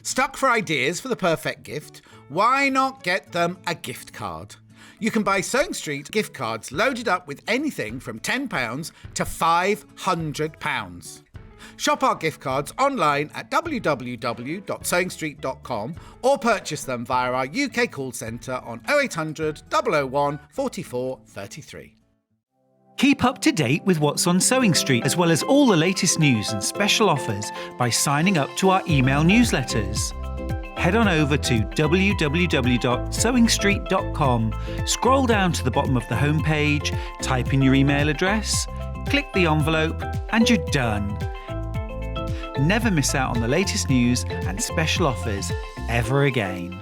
Stuck for ideas for the perfect gift? Why not get them a gift card? You can buy Sewing Street gift cards loaded up with anything from £10 to £500. Shop our gift cards online at www.sewingstreet.com or purchase them via our UK call centre on 0800 001 44 33. Keep up to date with what's on Sewing Street, as well as all the latest news and special offers by signing up to our email newsletters. Head on over to www.sewingstreet.com, scroll down to the bottom of the homepage, type in your email address, click the envelope, and you're done. Never miss out on the latest news and special offers ever again.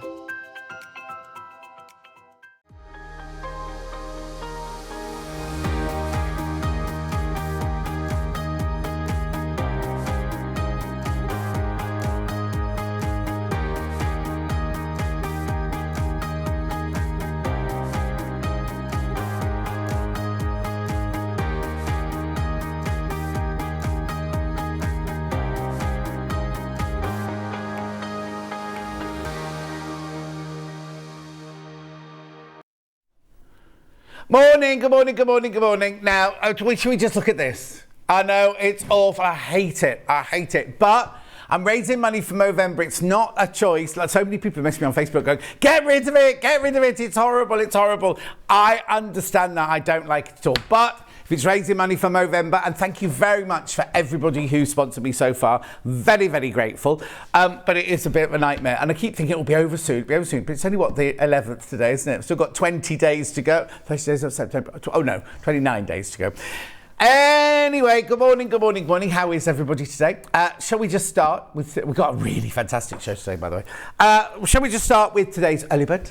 Morning, good morning, good morning, good morning. Now, should we just look at this? I know, it's awful. I hate it. But I'm raising money for Movember. It's not a choice. Like, so many people message me on Facebook going, get rid of it. It's horrible. I understand that. I don't like it at all. But if it's raising money for Movember, and thank you very much for everybody who's sponsored me so far. Very, very grateful. But it is a bit of a nightmare. And I keep thinking it will be over soon. But it's only, the 11th today, isn't it? We've still got 20 days to go. 30 days of September. 29 days to go. Anyway, good morning. How is everybody today? Shall we just start with... We've got a really fantastic show today, by the way. Shall we just start with today's early bird?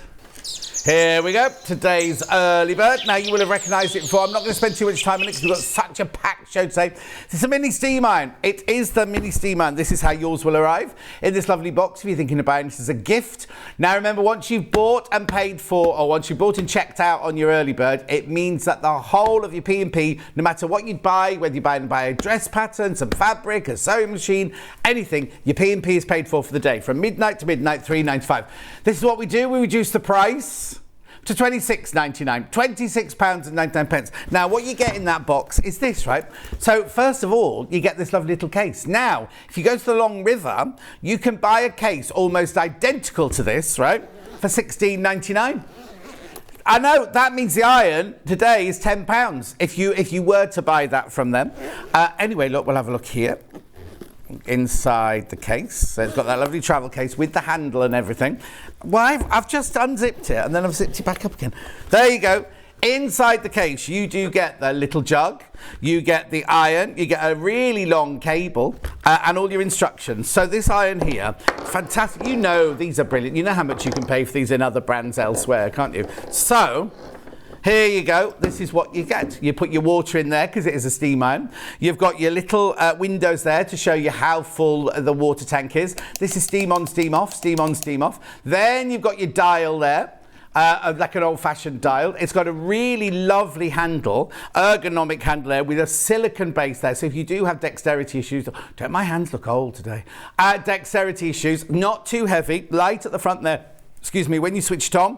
Here we go, today's early bird. Now, you will have recognised it before. I'm not going to spend too much time on it because we've got such a packed show today. This is a mini steam iron. It is the mini steam iron. This is how yours will arrive in this lovely box if you're thinking of buying this as a gift. Now, remember, once you've bought and paid for, or once you've bought and checked out on your early bird, it means that the whole of your P&P, no matter what you'd buy, whether you buy a dress pattern, some fabric, a sewing machine, anything, your P&P is paid for the day, from midnight to midnight, £3.95. This is what we do. We reduce the price to £26.99, £26.99. Now, what you get in that box is this, right? So, first of all, you get this lovely little case. Now, if you go to the Long River, you can buy a case almost identical to this, right, for £16.99. I know, that means the iron today is £10 if you were to buy that from them. Anyway, look, we'll have a look here. Inside the case, so it's got that lovely travel case with the handle and everything. Well, I've just unzipped it and then I've zipped it back up again. There you go. Inside the case, you do get the little jug, you get the iron, you get a really long cable, and all your instructions. So this iron here, fantastic. You know these are brilliant. You know how much you can pay for these in other brands elsewhere, can't you? So here you go. This is what you get. You put your water in there because it is a steam iron. You've got your little windows there to show you how full the water tank is. This is steam on, steam off, steam on, steam off. Then you've got your dial there. Like an old-fashioned dial. It's got a really lovely handle, ergonomic handle there with a silicone base there. So if you do have dexterity issues, don't my hands look old today? Dexterity issues, not too heavy, light at the front there. Excuse me, when you switch it on,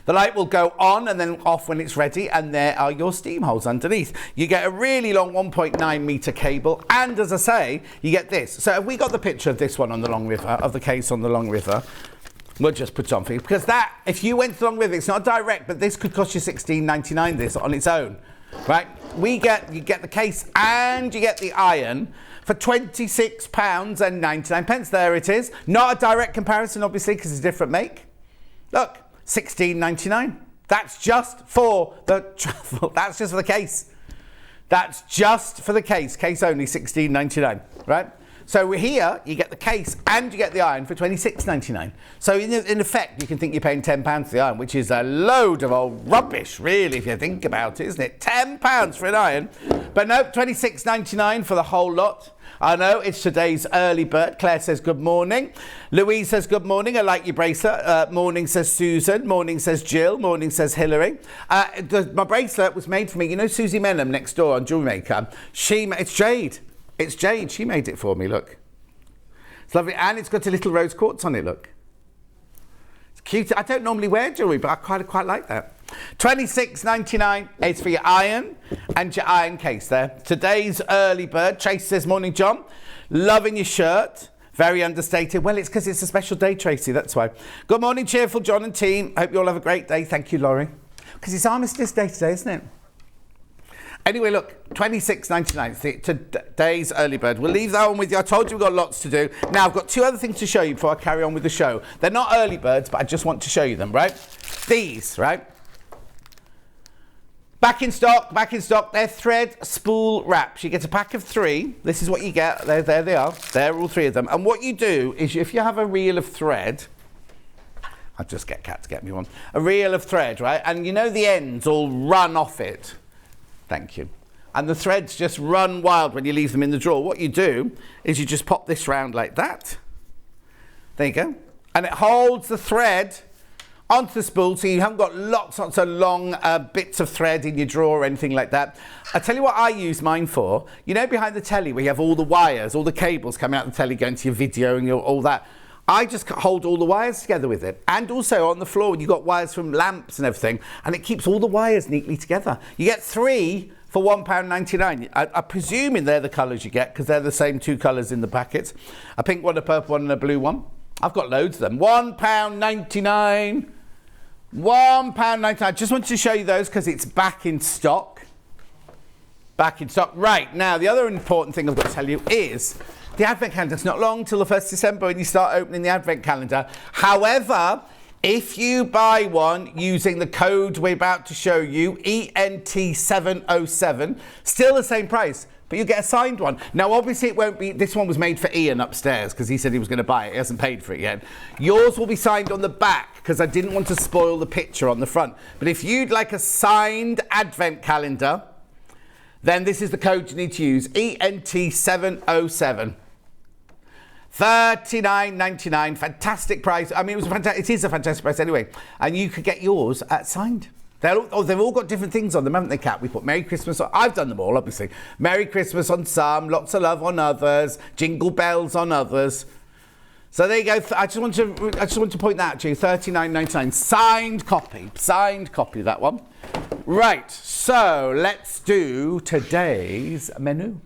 the light will go on and then off when it's ready, and there are your steam holes underneath. You get a really long 1.9 metre cable, and as I say, you get this. So have we got the picture of this one on the Long River, of the case on the Long River? We'll just put it on for you, because that, if you went to the Long River, it's not direct, but this could cost you £16.99 this on its own, right? You get the case and you get the iron for £26.99. There it is. Not a direct comparison, obviously, because it's a different make. Look. £16.99. That's just for the travel. That's just for the case. That's just for the case. Case only, £16.99, right? So here, you get the case and you get the iron for £26.99. So in effect, you can think you're paying £10 for the iron, which is a load of old rubbish, really, if you think about it, isn't it? £10 for an iron. But no, £26.99 for the whole lot. I know, it's today's early bird. Claire says good morning. Louise says good morning. I like your bracelet. Morning says Susan. Morning says Jill. Morning says Hillary. My bracelet was made for me. You know Susie Menham next door on Jewelry Maker? It's Jade. It's Jade. She made it for me, look. It's lovely. And it's got a little rose quartz on it, look. It's cute. I don't normally wear jewellery, but I quite like that. $26.99 is for your iron and your iron case there. Today's early bird. Tracy says, morning, John. Loving your shirt. Very understated. Well, it's because it's a special day, Tracy, that's why. Good morning, cheerful John and team. Hope you all have a great day. Thank you, Laurie. Because it's Armistice Day today, isn't it? Anyway, look, $26.99, today's early bird. We'll leave that one with you. I told you we've got lots to do. Now, I've got two other things to show you before I carry on with the show. They're not early birds, but I just want to show you them, right? These, right? Back in stock. They're thread spool wraps. You get a pack of 3. This is what you get. There they are. There are all 3 of them. And what you do is if you have a reel of thread, I'll just get Kat to get me one. A reel of thread, right? And you know the ends all run off it. Thank you. And the threads just run wild when you leave them in the drawer. What you do is you just pop this round like that. There you go. And it holds the thread onto the spool, so you haven't got lots of long bits of thread in your drawer or anything like that. I'll tell you what I use mine for. You know behind the telly where you have all the wires, all the cables coming out of the telly going to your video and all that. I just hold all the wires together with it. And also on the floor when you've got wires from lamps and everything, and it keeps all the wires neatly together. You get 3 for £1.99. I'm presuming they're the colours you get because they're the same 2 colours in the packets. A pink one, a purple one and a blue one. I've got loads of them. £1.99. £1.99. I just wanted to show you those because it's back in stock. Back in stock. Right, now the other important thing I've got to tell you is the Advent calendar. It's not long till the 1st December when you start opening the Advent calendar. However, if you buy one using the code we're about to show you, ENT707, still the same price, but you get a signed one. Now, obviously, it won't be. This one was made for Ian upstairs because he said he was going to buy it. He hasn't paid for it yet. Yours will be signed on the back because I didn't want to spoil the picture on the front. But if you'd like a signed Advent calendar, then this is the code you need to use, ENT707. $39.99, fantastic price. I mean, it is a fantastic price anyway. And you could get yours signed. They've all got different things on them, haven't they, Kat? We put Merry Christmas on. I've done them all, obviously. Merry Christmas on some, lots of love on others, jingle bells on others. So there you go. I just want to point that out to you. $39.99, signed copy, that one. Right. So let's do today's menu.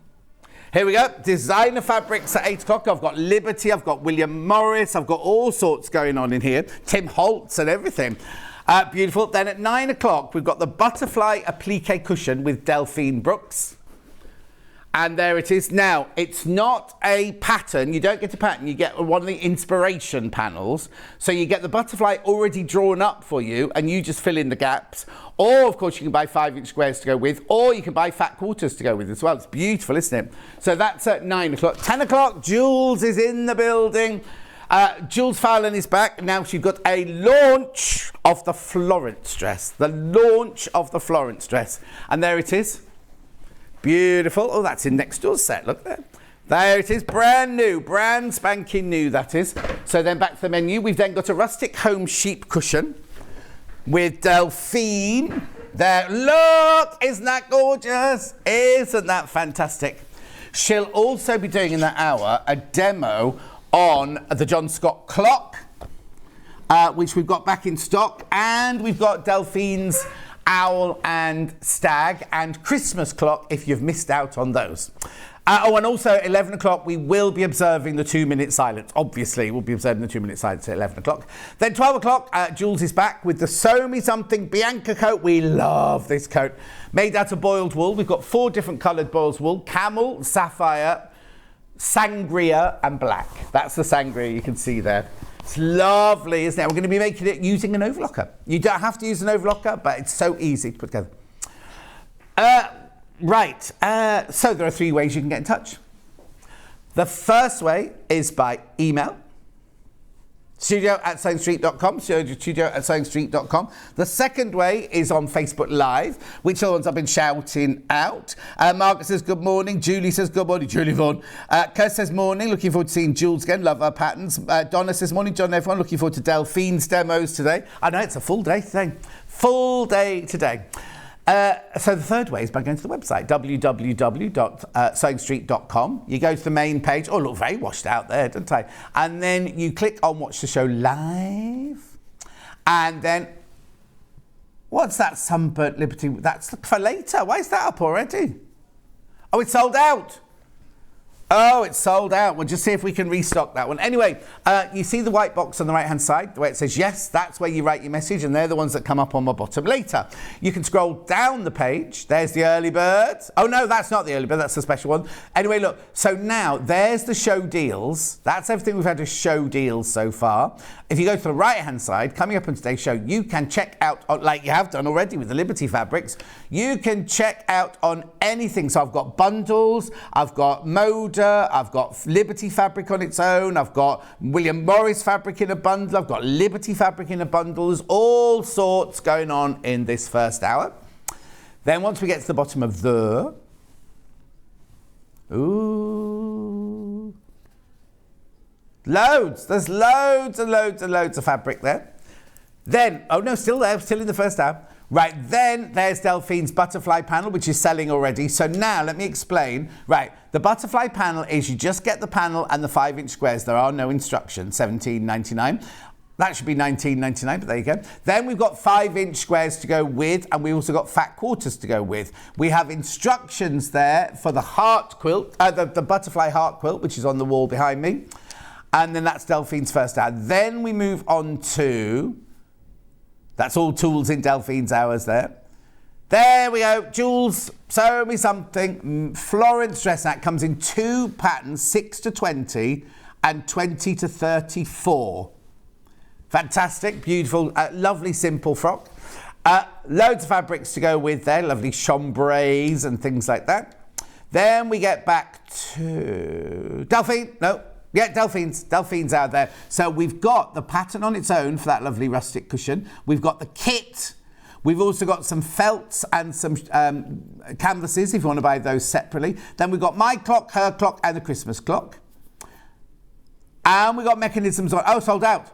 Here we go. Designer fabrics at 8 o'clock. I've got Liberty. I've got William Morris. I've got all sorts going on in here. Tim Holtz and everything. Beautiful. Then at 9 o'clock, we've got the butterfly applique cushion with Delphine Brooks. And there it is. Now, it's not a pattern. You don't get a pattern. You get one of the inspiration panels. So you get the butterfly already drawn up for you, and you just fill in the gaps. Or, of course, you can buy 5-inch squares to go with, or you can buy fat quarters to go with as well. It's beautiful, isn't it? So that's at 9 o'clock. 10 o'clock, Jules is in the building. Jules Fallon is back. Now she's got a launch of the Florence dress. The launch of the Florence dress. And there it is. Beautiful. Oh, that's in next door's set. Look there. There it is. Brand new. Brand spanking new, that is. So then back to the menu. We've then got a rustic home sheep cushion with Delphine. There. Look! Isn't that gorgeous? Isn't that fantastic? She'll also be doing in that hour a demo on the John Scott clock, which we've got back in stock, and we've got Delphine's owl and stag and Christmas clock if you've missed out on those. And also at 11 o'clock, we will be observing the 2-minute silence. Obviously, we'll be observing the 2-minute silence at 11 o'clock. Then 12 o'clock, Jules is back with the Sew Me Something Bianca coat. We love this coat. Made out of boiled wool. We've got 4 different coloured boiled wool. Camel, sapphire, sangria and black. That's the sangria you can see there. It's lovely, isn't it? We're going to be making it using an overlocker. You don't have to use an overlocker, but it's so easy to put together. Right, so there are 3 ways you can get in touch. The first way is by email, studio@sewingstreet.com, studio@sewingstreet.com. The second way is on Facebook Live, which are the ones I've been shouting out. Margaret says good morning, Julie says good morning, Julie Vaughan. Kurt says morning, looking forward to seeing Jules again, love her patterns. Donna says morning, John, everyone, looking forward to Delphine's demos today. I know it's a full day today. Full day today. So the third way is by going to the website, www.sewingstreet.com. You go to the main page. Oh, look, very washed out there, don't I? And then you click on Watch the Show Live. And then, what's that Sunburnt Liberty? That's for later. Why is that up already? Oh, it's sold out. Oh, it's sold out. We'll just see if we can restock that one. Anyway, you see the white box on the right-hand side, the way it says yes, that's where you write your message, and they're the ones that come up on my bottom later. You can scroll down the page. There's the early birds. Oh, no, that's not the early bird. That's the special one. Anyway, look. So now, there's the show deals. That's everything we've had to show deals so far. If you go to the right-hand side, coming up on today's show, you can check out, like you have done already with the Liberty fabrics, you can check out on anything. So I've got bundles, I've got mode, I've got Liberty fabric on its own, I've got William Morris fabric in a bundle, I've got Liberty fabric in a bundle. There's all sorts going on in this first hour. Then once we get to the bottom of the... Ooh... Loads. There's loads and loads and loads of fabric there. Then, oh no, still there, still in the first hour. Right, then there's Delphine's butterfly panel, which is selling already. So now let me explain. Right, the butterfly panel is you just get the panel and the 5-inch squares. There are no instructions, $17.99. That should be $19.99, but there you go. Then we've got 5-inch squares to go with, and we also got fat quarters to go with. We have instructions there for the heart quilt, the butterfly heart quilt, which is on the wall behind me. And then that's Delphine's first hour. Then we move on to... That's all tools in Delphine's hours there. There we go. Jules, sew me something. Florence dress that comes in 2 patterns, 6 to 20 and 20 to 34. Fantastic, beautiful, lovely simple frock. Loads of fabrics to go with there. Lovely chambrays and things like that. Then we get back to Delphine. No. Yeah, Delphine's out there. So we've got the pattern on its own for that lovely rustic cushion. We've got the kit. We've also got some felts and some canvases if you want to buy those separately. Then we've got my clock, her clock, and the Christmas clock. And we've got mechanisms on. Oh, sold out.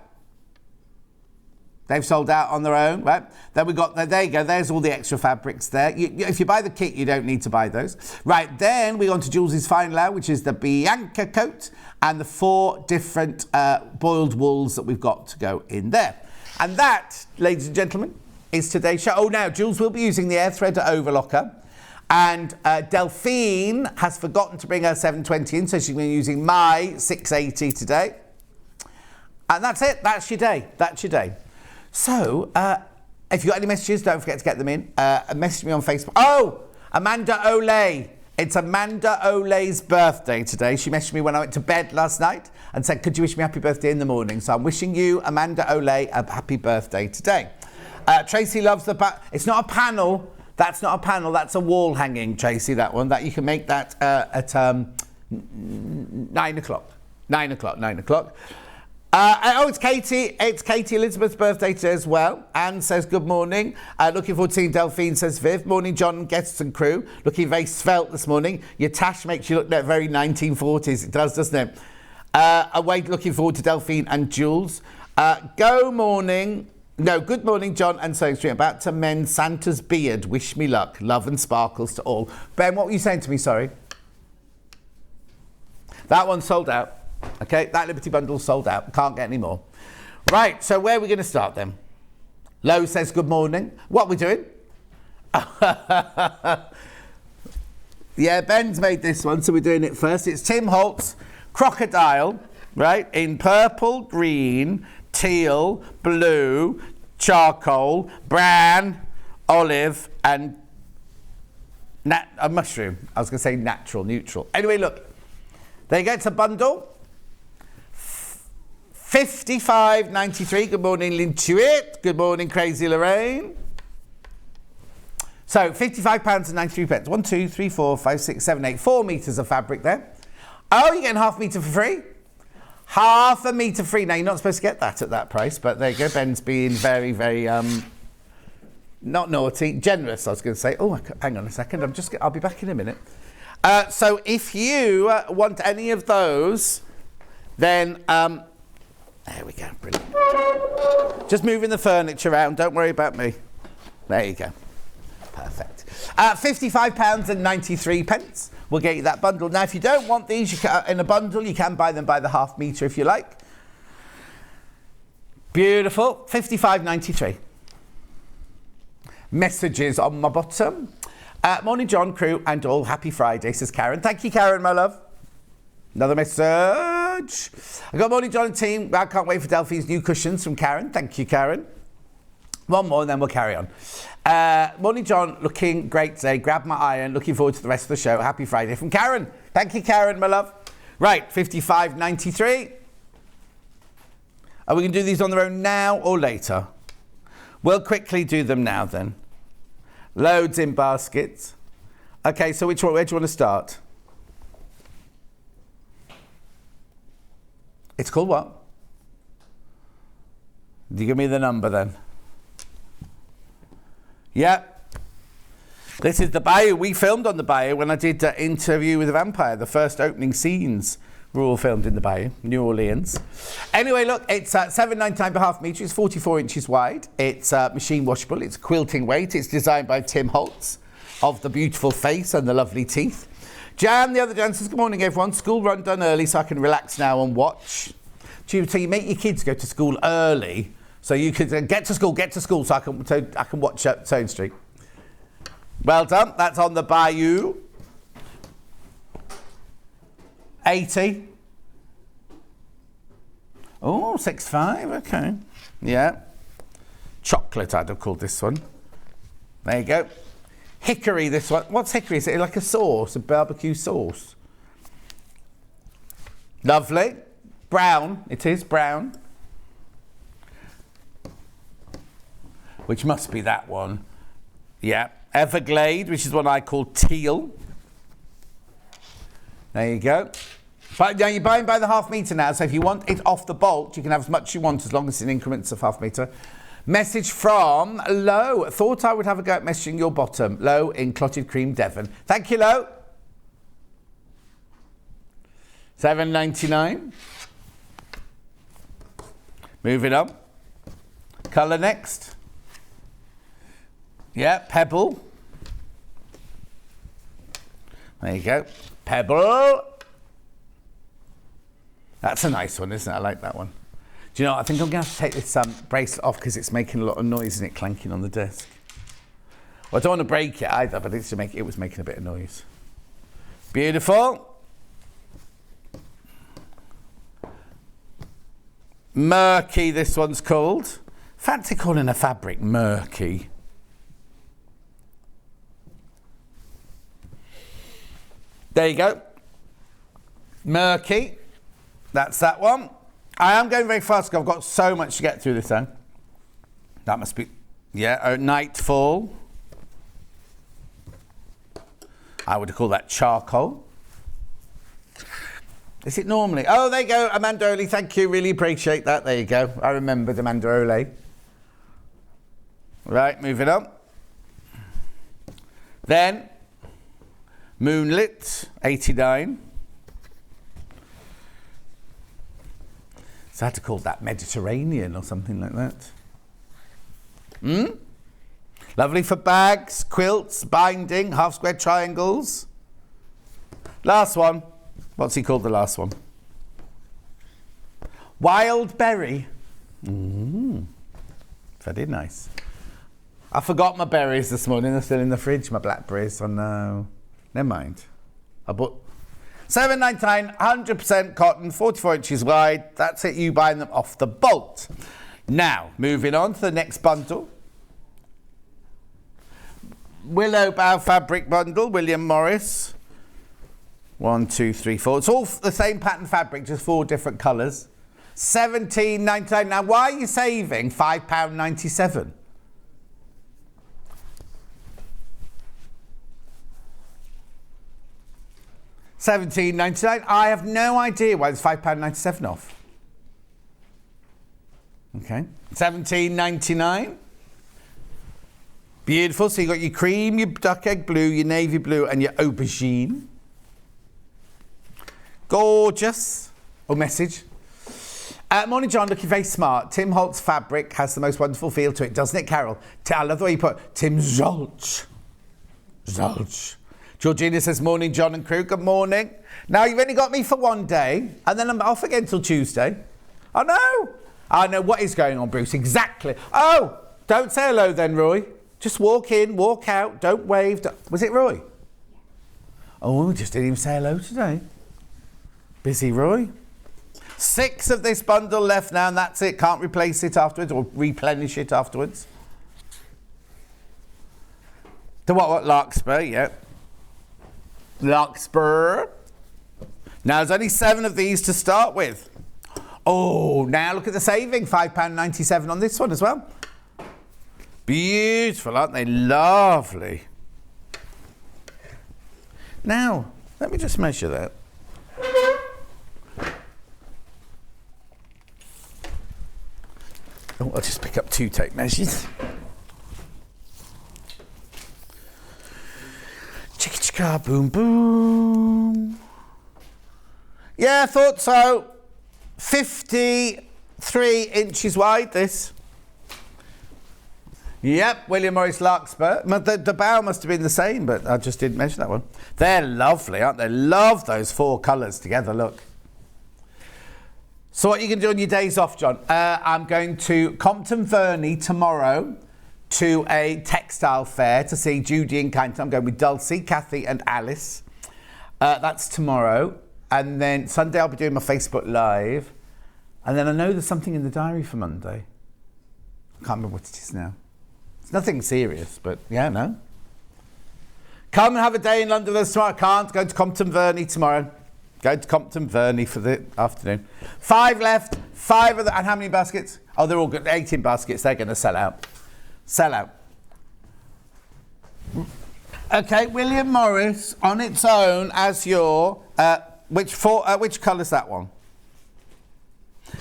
They've sold out on their own, right? Then we got, there you go, there's all the extra fabrics there. If you buy the kit, you don't need to buy those. Right, then we go on to Jules' final hour, which is the Bianca coat and the 4 different boiled wools that we've got to go in there. And that, ladies and gentlemen, is today's show. Oh, now, Jules will be using the air threader overlocker. And Delphine has forgotten to bring her 720 in, so she's been using my 680 today. And that's it. That's your day. That's your day. So, if you've got any messages, don't forget to get them in. Message me on Facebook. Oh, Amanda Olay. It's Amanda Olay's birthday today. She messaged me when I went to bed last night and said, could you wish me happy birthday in the morning? So I'm wishing you, Amanda Olay, a happy birthday today. Tracy loves the... It's not a panel. That's not a panel. That's a wall hanging, Tracy, that one. That you can make that at 9 o'clock. 9 o'clock, 9 o'clock. It's Katie. It's Katie Elizabeth's birthday today as well. Anne says good morning. Looking forward to seeing Delphine, says Viv. Morning, John, guests and crew. Looking very svelte this morning. Your tash makes you look like very 1940s. It does, doesn't it? Looking forward to Delphine and Jules. Good morning, John and Sewing Street. About to mend Santa's beard. Wish me luck. Love and sparkles to all. Ben, what were you saying to me? Sorry. That one sold out. Okay, that Liberty bundle sold out. Can't get any more. Right, so where are we going to start then? Lo says good morning. What are we doing? Yeah, Ben's made this one, so we're doing it first. It's Tim Holt's Crocodile, right, in purple, green, teal, blue, charcoal, brown, olive, and a mushroom. I was going to say neutral. Anyway, look. There you go. It's a bundle. $55.93. Good morning, Lintuit. Good morning, Crazy Lorraine. So, £55.93. 1, 2, 3, 4, 5, 6, 7, 8. 4 metres of fabric there. Oh, you're getting half a metre for free? Half a metre free. Now, you're not supposed to get that at that price, but there you go. Ben's being very, very, not naughty, generous, I was going to say. Oh, hang on a second. I'll be back in a minute. So, if you want any of those, then... there we go, brilliant. Just moving the furniture around, don't worry about me. There you go. Perfect. £55.93. We'll get you that bundle. Now, if you don't want these in a bundle, you can buy them by the half metre if you like. Beautiful. £55.93. Messages on my bottom. Morning, John, crew, and all. Happy Friday, says Karen. Thank you, Karen, my love. Another message. I got morning, John and team. I can't wait for Delphine's new cushions from Karen. Thank you, Karen. One more and then we'll carry on. Morning, John. Looking great today. Grab my iron. Looking forward to the rest of the show. Happy Friday from Karen. Thank you, Karen, my love. Right, £55.93. Are we going to do these on their own now or later? We'll quickly do them now then. Loads in baskets. Okay, so where do you want to start? It's called what? Do you give me the number then? Yeah. This is the Bayou. We filmed on the Bayou when I did Interview with a Vampire. The first opening scenes were all filmed in the Bayou, New Orleans. Anyway, look, it's $7.99 per half metre. It's 44 inches wide. It's machine washable. It's quilting weight. It's designed by Tim Holtz of the beautiful face and the lovely teeth. Jan, the other Jan, says, good morning, everyone. School run done early, so I can relax now and watch. So you make your kids go to school early, so you could get to school, so I can watch Stone Street. Well done. That's on the Bayou. 80. Oh, 65. Okay. Yeah. Chocolate, I'd have called this one. There you go. Hickory, this one. What's hickory? Is it like a sauce, a barbecue sauce? Lovely. Brown. It is brown. Which must be that one. Yeah. Everglade, which is what I call teal. There you go. But now you're buying by the half metre now, so if you want it off the bolt, you can have as much as you want as long as it's in increments of half metre. Message from Lo. Thought I would have a go at messaging your bottom. Lo in Clotted Cream, Devon. Thank you, Lo. $7.99. Moving on. Colour next. Yeah, Pebble. There you go. Pebble. That's a nice one, isn't it? I like that one. Do you know, I think I'm going to have to take this bracelet off because it's making a lot of noise and it clanking on the desk. Well, I don't want to break it either, but it was making a bit of noise. Beautiful. Murky, this one's called. Fancy calling a fabric murky. There you go. Murky. That's that one. I am going very fast because I've got so much to get through this then. That must be, yeah, Nightfall. I would call that charcoal. Is it normally? Oh, there you go, Amanda Ole. Thank you, really appreciate that. There you go. I remembered Amanda Ole. Right, moving on. Then, Moonlit, 89. So I had to call that Mediterranean or something like that. Lovely for bags, quilts, binding, half square triangles. Last one. What's he called the last one? Wild berry. Very nice. I forgot my berries this morning. They're still in the fridge, my blackberries. Oh no. Never mind. I bought $7.99, 100% cotton, 44 inches wide. That's it, you buying them off the bolt. Now, moving on to the next bundle. Willow Bough Fabric Bundle, William Morris. 1, 2, 3, 4. It's all the same pattern fabric, just 4 different colours. $17.99. Now, why are you saving £5.97? $17.99. I have no idea why there's £5.97 off. Okay. $17.99. Beautiful. So you got your cream, your duck egg blue, your navy blue, and your aubergine. Gorgeous. Oh, message. Morning, John. Looking very smart. Tim Holtz fabric has the most wonderful feel to it, doesn't it, Carol? I love the way you put Tim Holtz. Zilch. Georgina says, morning, John and crew. Good morning. Now, you've only got me for one day, and then I'm off again till Tuesday. I know what is going on, Bruce. Exactly. Oh, don't say hello then, Roy. Just walk in, walk out, don't wave. Was it Roy? Oh, just didn't even say hello today. Busy, Roy. 6 of this bundle left now, and that's it. Can't replace it afterwards or replenish it afterwards. The what? Larkspur, yep. Larkspur. Now, there's only 7 of these to start with. Oh, now look at the saving. £5.97 on this one as well. Beautiful, aren't they? Lovely. Now, let me just measure that. Oh, I'll just pick up 2 tape measures. Chicka chicka boom boom. Yeah, I thought so. 53 inches wide, this. Yep, William Morris Larkspur. The bow must have been the same, but I just didn't measure that one. They're lovely, aren't they? Love those 4 colours together, look. So what are you going to do on your days off, John? I'm going to Compton Verney tomorrow to a textile fair to see Judy and Kent. I'm going with Dulcie, Kathy and Alice. That's tomorrow. And then Sunday I'll be doing my Facebook Live. And then I know there's something in the diary for Monday. I can't remember what it is now. It's nothing serious, but yeah, no. Come and have a day in London with us tomorrow. I can't. Go to Compton Verney tomorrow. Go to Compton Verney for the afternoon. 5 left. 5 of the... And how many baskets? Oh, they're all good. 18 baskets. They're going to sell out. Sell out. Okay, William Morris on its own as your... which colour's that one?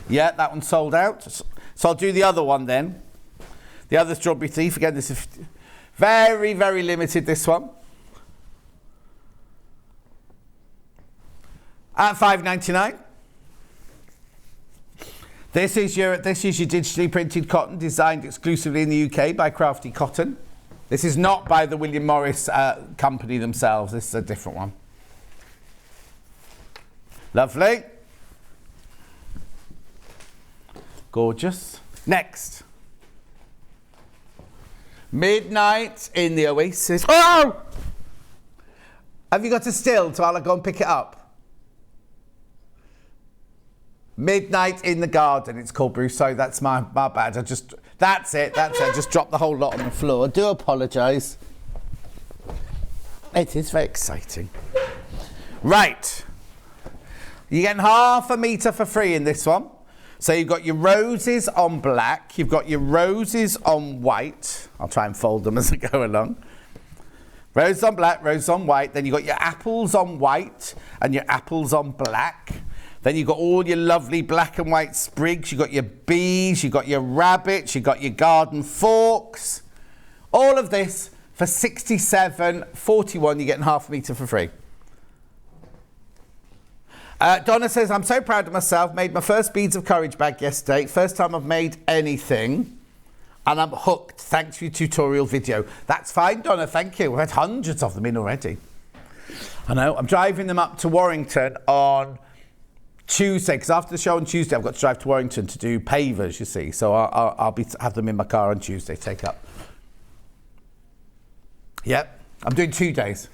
Yeah, that one sold out. So I'll do the other one then. The other Strawberry Thief. Again, this is very, very limited, this one. At $5.99. This is your digitally printed cotton designed exclusively in the UK by Crafty Cotton. This is not by the William Morris company themselves. This is a different one. Lovely. Gorgeous. Next. Midnight in the Oasis. Oh! Have you got a still so I'll go and pick it up? Midnight in the Garden, it's called, Bruce. Sorry, that's my bad. That's it. Just dropped the whole lot on the floor. I do apologise. It is very exciting. Right. You're getting half a metre for free in this one. So you've got your roses on black. You've got your roses on white. I'll try and fold them as I go along. Roses on black, roses on white. Then you've got your apples on white and your apples on black. Then you've got all your lovely black and white sprigs. You've got your bees, you've got your rabbits, you've got your garden forks. All of this for $67.41. You're getting half a metre for free. Donna says, I'm so proud of myself. Made my first Beads of Courage bag yesterday. First time I've made anything. And I'm hooked. Thanks for your tutorial video. That's fine, Donna. Thank you. We've had hundreds of them in already. I know. I'm driving them up to Warrington on Tuesday, because after the show on Tuesday, I've got to drive to Warrington to do pavers, you see. So I'll have them in my car on Tuesday, take up. Yep. I'm doing 2 days.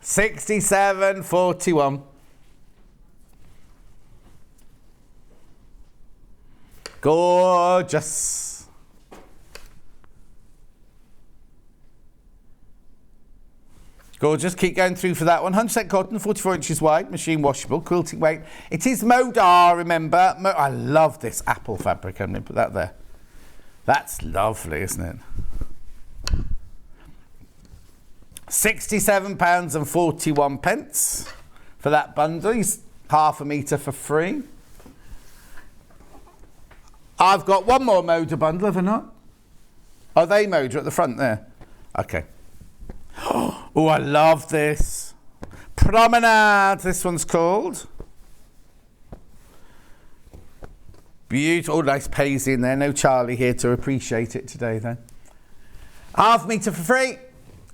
$67.41. Gorgeous. Gorgeous. Keep going through for that one. 100% cotton, 44 inches wide, machine washable, quilting weight. It is Modar, remember. I love this apple fabric. I'm going to put that there. That's lovely, isn't it? £67.41 for that bundle. He's half a metre for free. I've got one more Moda bundle, have I not? Oh, they Moda at the front there. Okay. Oh, I love this. Promenade, this one's called. Beautiful. Oh, nice paisley in there. No Charlie here to appreciate it today, then. Half metre for free,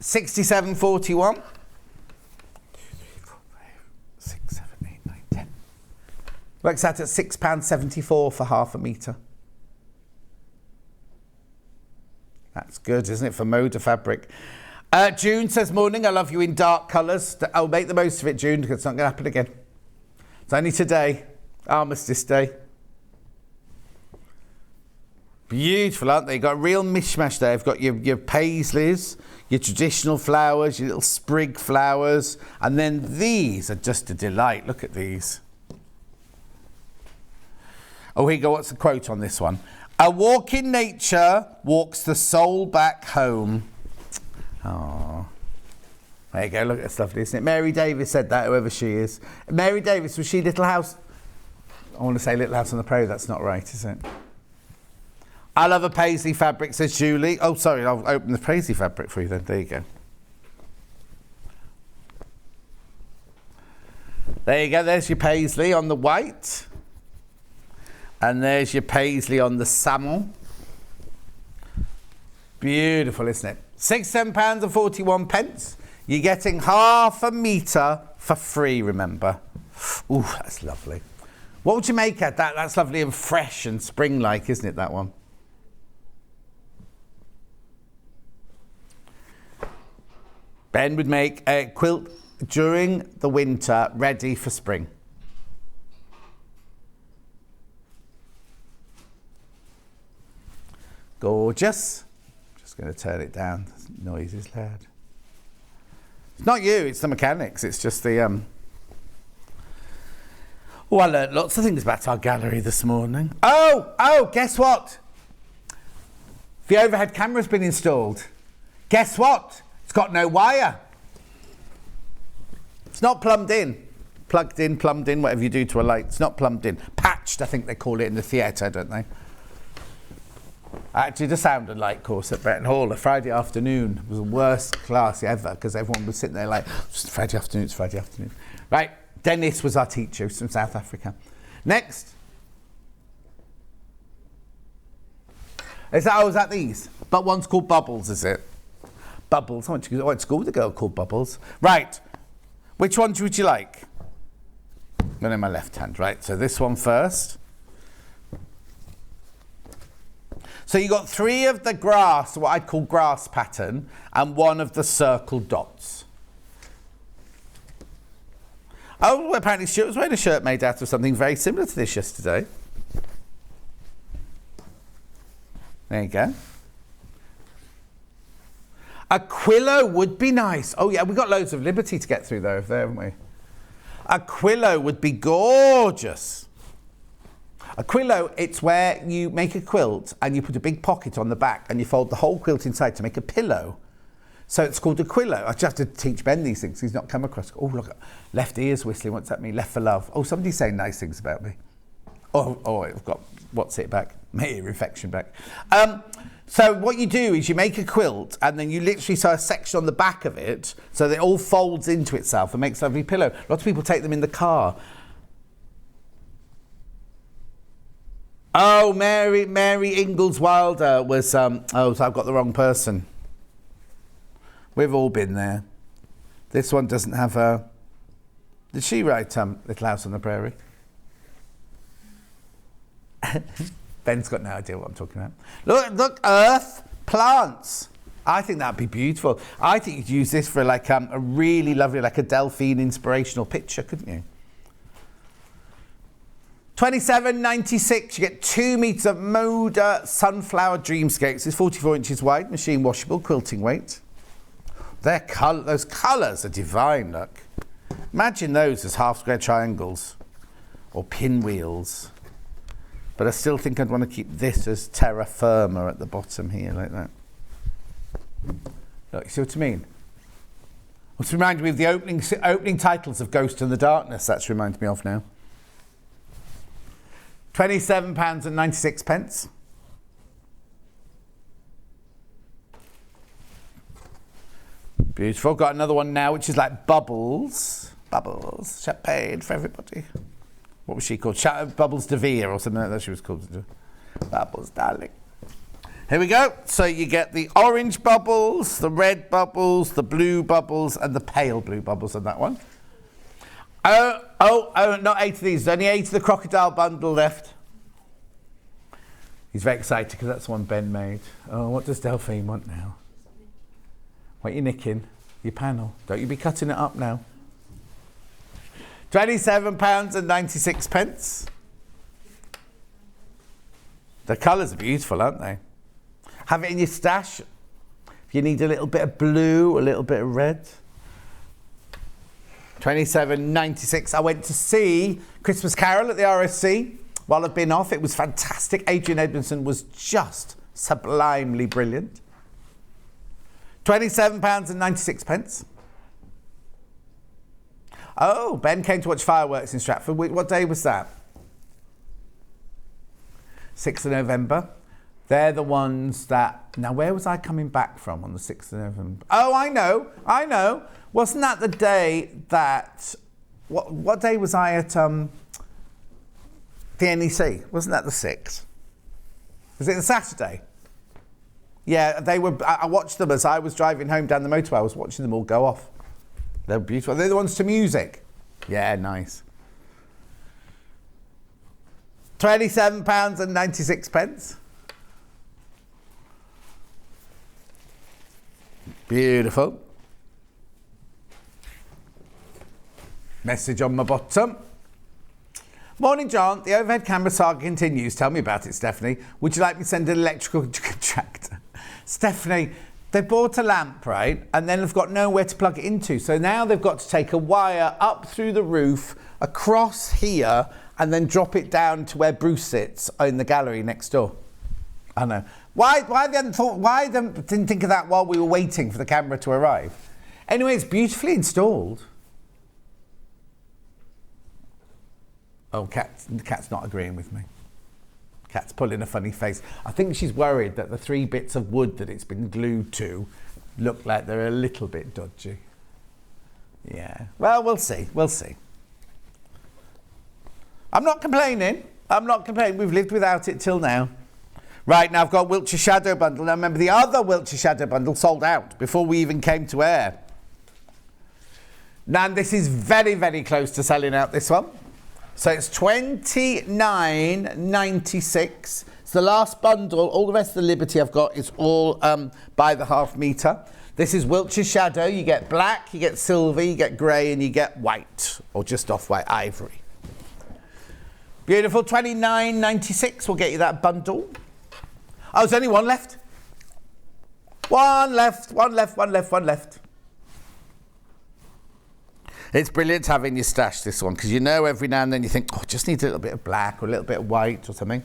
67.41. 6, 7, 8, 9, 10. Works out at £6.74 for half a metre. That's good, isn't it, for Moda fabric? June says, morning, I love you in dark colours. I'll make the most of it, June, because it's not going to happen again. It's only today, Armistice Day. Beautiful, aren't they? You've got a real mishmash there. You've got your paisleys, your traditional flowers, your little sprig flowers, and then these are just a delight. Look at these. Oh, here you go. What's the quote on this one? A walk in nature walks the soul back home. Oh, there you go. Look at that stuff, isn't it? Mary Davis said that, whoever she is. Mary Davis, was she Little House? I want to say Little House on the Prairie. That's not right, is it? I love a paisley fabric, says Julie. Oh, sorry, I'll open the paisley fabric for you then. There you go. There you go. There's your paisley on the white. And there's your paisley on the salmon. Beautiful, isn't it? £6, £7.41. You're getting half a metre for free, remember. Ooh, that's lovely. What would you make at that? That's lovely and fresh and spring-like, isn't it, that one? Ben would make a quilt during the winter, ready for spring. Gorgeous. Just going to turn it down. The noise is loud. It's not you, it's the mechanics. It's just the... Oh, I learnt lots of things about our gallery this morning. Oh, guess what? The overhead camera's been installed. Guess what? It's got no wire. It's not plumbed in. Plugged in, plumbed in, whatever you do to a light. It's not plumbed in. Patched, I think they call it in the theatre, don't they? I actually did a sound and light course at Bretton Hall a Friday afternoon. It was the worst class ever because everyone was sitting there like, it's Friday afternoon, it's Friday afternoon. Right, Dennis was our teacher, from South Africa. Next. Is that these? But one's called Bubbles, is it? Bubbles. I went to school with a girl called Bubbles. Right. Which ones would you like? One in my left hand, right. So this one first. So you got 3 of the grass, what I'd call grass pattern, and 1 of the circle dots. Oh, well, apparently Stuart was wearing a shirt made out of something very similar to this yesterday. There you go. A quillo would be nice. Oh, yeah, we've got loads of Liberty to get through, though, haven't we? A quillo would be gorgeous. A quillo, it's where you make a quilt and you put a big pocket on the back and you fold the whole quilt inside to make a pillow. So it's called a quillo. I just have to teach Ben these things. He's not come across. Oh, look, left ear's whistling. What's that mean? Left for love. Oh, somebody's saying nice things about me. Oh, I've got what's it back? My ear infection back. So what you do is you make a quilt and then you literally sew a section on the back of it so that it all folds into itself and makes a lovely pillow. Lots of people take them in the car. Oh, Mary Ingalls Wilder was, so I've got the wrong person. We've all been there. This one doesn't have a... Did she write Little House on the Prairie? Ben's got no idea what I'm talking about. Look, earth, plants. I think that'd be beautiful. I think you'd use this for like a really lovely, like a Delphine inspirational picture, couldn't you? $27.96, you get 2 meters of Moda Sunflower Dreamscapes. It's 44 inches wide, machine washable, quilting weight. Those colours are divine, look. Imagine those as half square triangles or pinwheels. But I still think I'd want to keep this as terra firma at the bottom here, like that. Look, you see what I mean? What's reminded me of the opening titles of Ghost in the Darkness, that's reminded me of now. £27.96. Beautiful. Got another one now, which is like Bubbles. Bubbles. Champagne for everybody. What was she called? Bubbles de Vere or something like that she was called. Bubbles, darling. Here we go. So you get the orange bubbles, the red bubbles, the blue bubbles, and the pale blue bubbles on that one. Oh, not 8 of these. There's only 8 of the crocodile bundle left. He's very excited because that's the one Ben made. Oh, what does Delphine want now? What are you nicking? Your panel. Don't you be cutting it up now. £27.96. The colours are beautiful, aren't they? Have it in your stash. If you need a little bit of blue, a little bit of red. £27.96. I went to see Christmas Carol at the RSC while I've been off. It was fantastic. Adrian Edmondson was just sublimely brilliant. £27.96. Oh, Ben came to watch fireworks in Stratford. What day was that? 6th of November. They're the ones that... Now, where was I coming back from on the 6th of November? Oh, I know. Wasn't that the day that... What day was I at the NEC? Wasn't that the 6th? Was it the Saturday? Yeah, they were... I watched them as I was driving home down the motorway. I was watching them all go off. They're beautiful. They're the ones to music. Yeah, nice. £27.96. Beautiful. Message on my bottom. Morning, John. The overhead camera saga continues. Tell me about it, Stephanie. Would you like me to send an electrical contractor? Stephanie, they bought a lamp, right? And then they've got nowhere to plug it into. So now they've got to take a wire up through the roof, across here, and then drop it down to where Bruce sits in the gallery next door. I know. Why didn't think of that while we were waiting for the camera to arrive? Anyway, it's beautifully installed. Oh, the cat's not agreeing with me. Cat's pulling a funny face. I think she's worried that the 3 bits of wood that it's been glued to look like they're a little bit dodgy. Yeah. Well, we'll see. I'm not complaining. We've lived without it till now. Right, now I've got Wiltshire Shadow Bundle. Now remember, the other Wiltshire Shadow Bundle sold out before we even came to air. Now this is very, very close to selling out, this one. So it's £29.96. It's the last bundle. All the rest of the Liberty I've got is all by the half metre. This is Wiltshire Shadow. You get black, you get silver, you get grey, and you get white, or just off-white ivory. Beautiful. £29.96 will get you that bundle. Oh, there's only one left. One left. It's brilliant having your stash, this one, because you know every now and then you think, oh, just need a little bit of black or a little bit of white or something.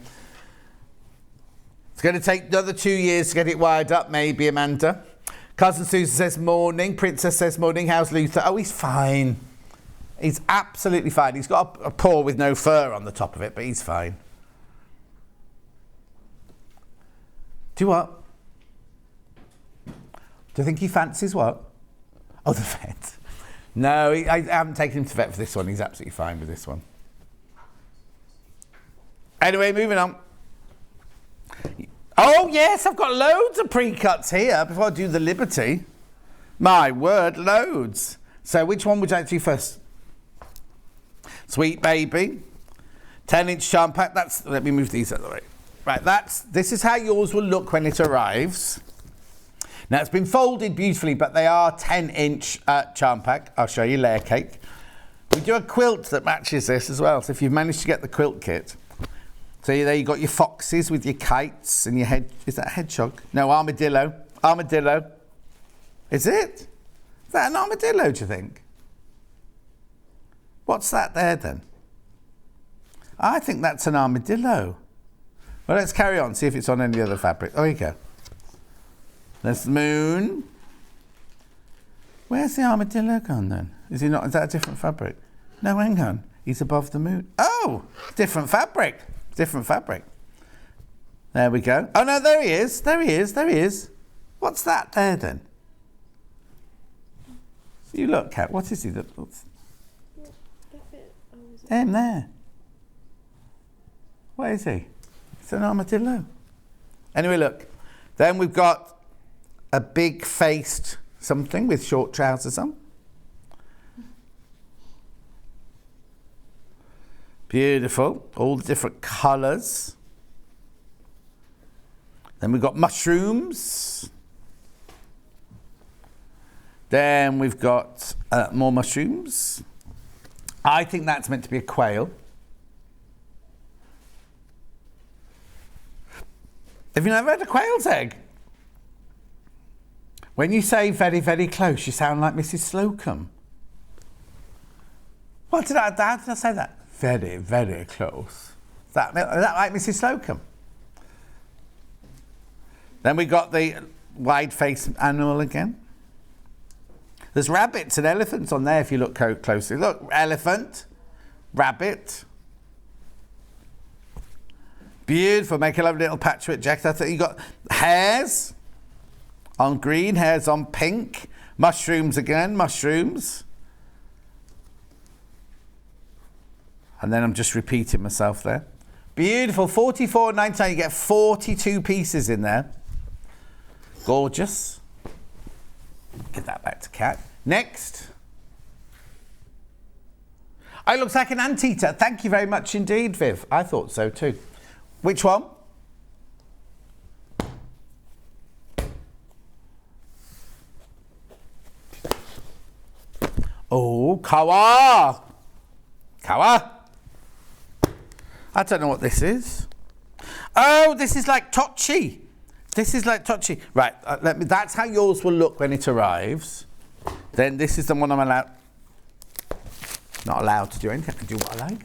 It's going to take another 2 years to get it wired up, maybe, Amanda. Cousin Susan says morning. Princess says morning. How's Luther? Oh, he's fine. He's absolutely fine. He's got a paw with no fur on the top of it, but he's fine. Do what? Do you think he fancies what? Oh, the vet. No, I haven't taken him to vet for this one. He's absolutely fine with this one. Anyway, moving on. Oh, yes, I've got loads of pre-cuts here before I do the Liberty. My word, loads. So which one would you like to do first? Sweet Baby. 10-inch charm pack. Let me move these out of the way. Right, this is how yours will look when it arrives. Now, it's been folded beautifully, but they are 10-inch charm pack. I'll show you layer cake. We do a quilt that matches this as well. So if you've managed to get the quilt kit. So there you got your foxes with your kites and your head. Is that a hedgehog? No, armadillo. Armadillo. Is it? Is that an armadillo, do you think? What's that there, then? I think that's an armadillo. Well, let's carry on, see if it's on any other fabric. Oh, here you go. There's the moon. Where's the armadillo gone, then? Is he not? Is that a different fabric? No, hang on. He's above the moon. Oh, different fabric. Different fabric. There we go. Oh, no, there he is. There he is. What's that there, then? You look, Kat. What is he? Him there. What is he? It's an armadillo. Anyway, look. Then we've got a big-faced something with short trousers on. Beautiful. All the different colours. Then we've got mushrooms. Then we've got more mushrooms. I think that's meant to be a quail. Have you never had a quail's egg? When you say very, very close, you sound like Mrs. Slocum. What did I say that? Very, very close. Is that like Mrs. Slocum? Then we got the wide-faced animal again. There's rabbits and elephants on there if you look closely. Look, elephant, rabbit. Beautiful, make a lovely little patchwork jacket. I think you got hares on green, hares on pink, mushrooms again, mushrooms. And then I'm just repeating myself there. Beautiful, $44.99. You get 42 pieces in there. Gorgeous. Give that back to Kat. Next. Oh, it looks like an anteater. Thank you very much indeed, Viv. I thought so too. Which one? Oh, kawa. Kawa. I don't know what this is. Oh, this is like Tochi. This is like Tochi. Right, that's how yours will look when it arrives. Then this is the one I'm not allowed to do anything. I can do what I like.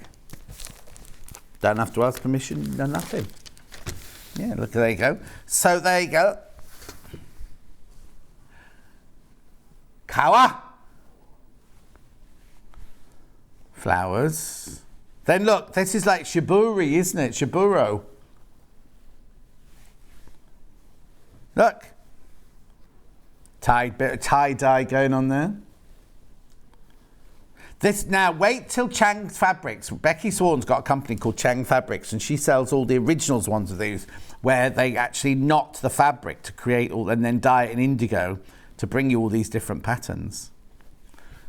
Don't have to ask permission, no nothing. Yeah, look, there you go. So there you go. Kawa. Flowers. Then look, this is like shiburi, isn't it? Shiburo. Look. Bit of tie-dye going on there. This now, wait till Chang Fabrics. Becky Swan's got a company called Chang Fabrics, and she sells all the originals ones of these, where they actually knot the fabric to create all, and then dye it in indigo to bring you all these different patterns.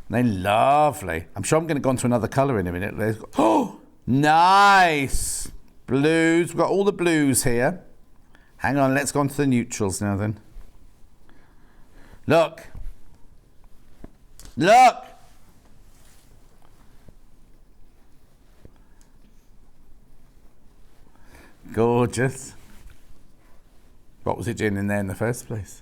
And they're lovely. I'm sure I'm going to go on to another colour in a minute. Oh, nice blues. We've got all the blues here. Hang on, let's go on to the neutrals now then. Look. Look. Gorgeous. What was it doing in there in the first place?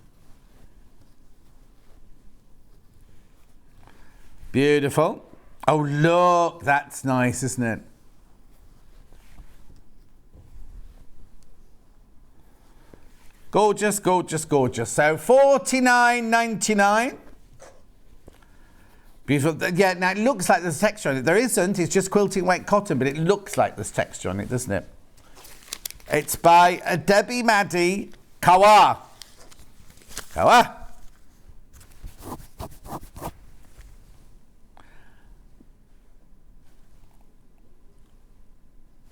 Beautiful. Oh, look, that's nice, isn't it? Gorgeous, gorgeous, gorgeous. So $49.99. Beautiful. Yeah, now it looks like there's texture on it. There isn't, it's just quilting weight cotton, but it looks like there's texture on it, doesn't it? It's by Debbie Maddie Kawa. Kawa.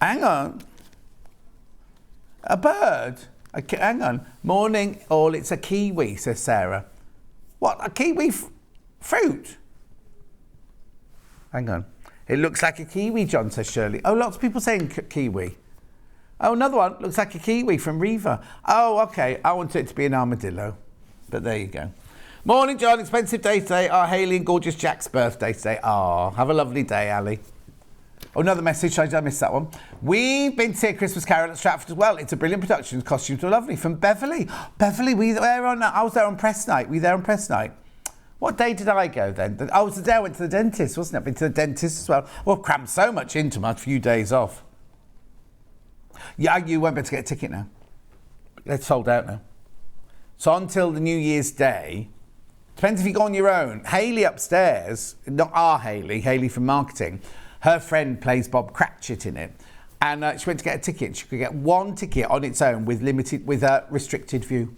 Hang on. A bird. Hang on. Morning, all. It's a kiwi, says Sarah. What? A kiwi fruit? Hang on. It looks like a kiwi, John, says Shirley. Oh, lots of people saying kiwi. Oh, another one. Looks like a kiwi from Riva. Oh, okay. I want it to be an armadillo. But there you go. Morning, John. Expensive day today. Hayley and gorgeous Jack's birthday today. Have a lovely day, Ali. Oh, another message. I missed that one. We've been to see a Christmas Carol at Stratford as well. It's a brilliant production. Costumes were lovely. From Beverly. Beverly, I was there on press night. Were you there on press night? What day did I go then? Oh, it was the day I went to the dentist, wasn't it? I've been to the dentist as well. Well, crammed so much into my few days off. Yeah, you won't be able to get a ticket now. It's sold out now. So until the New Year's Day, depends if you go on your own. Hayley upstairs, not our Hayley, Hayley from marketing, her friend plays Bob Cratchit in it. And she went to get a ticket. She could get one ticket on its own with a restricted view.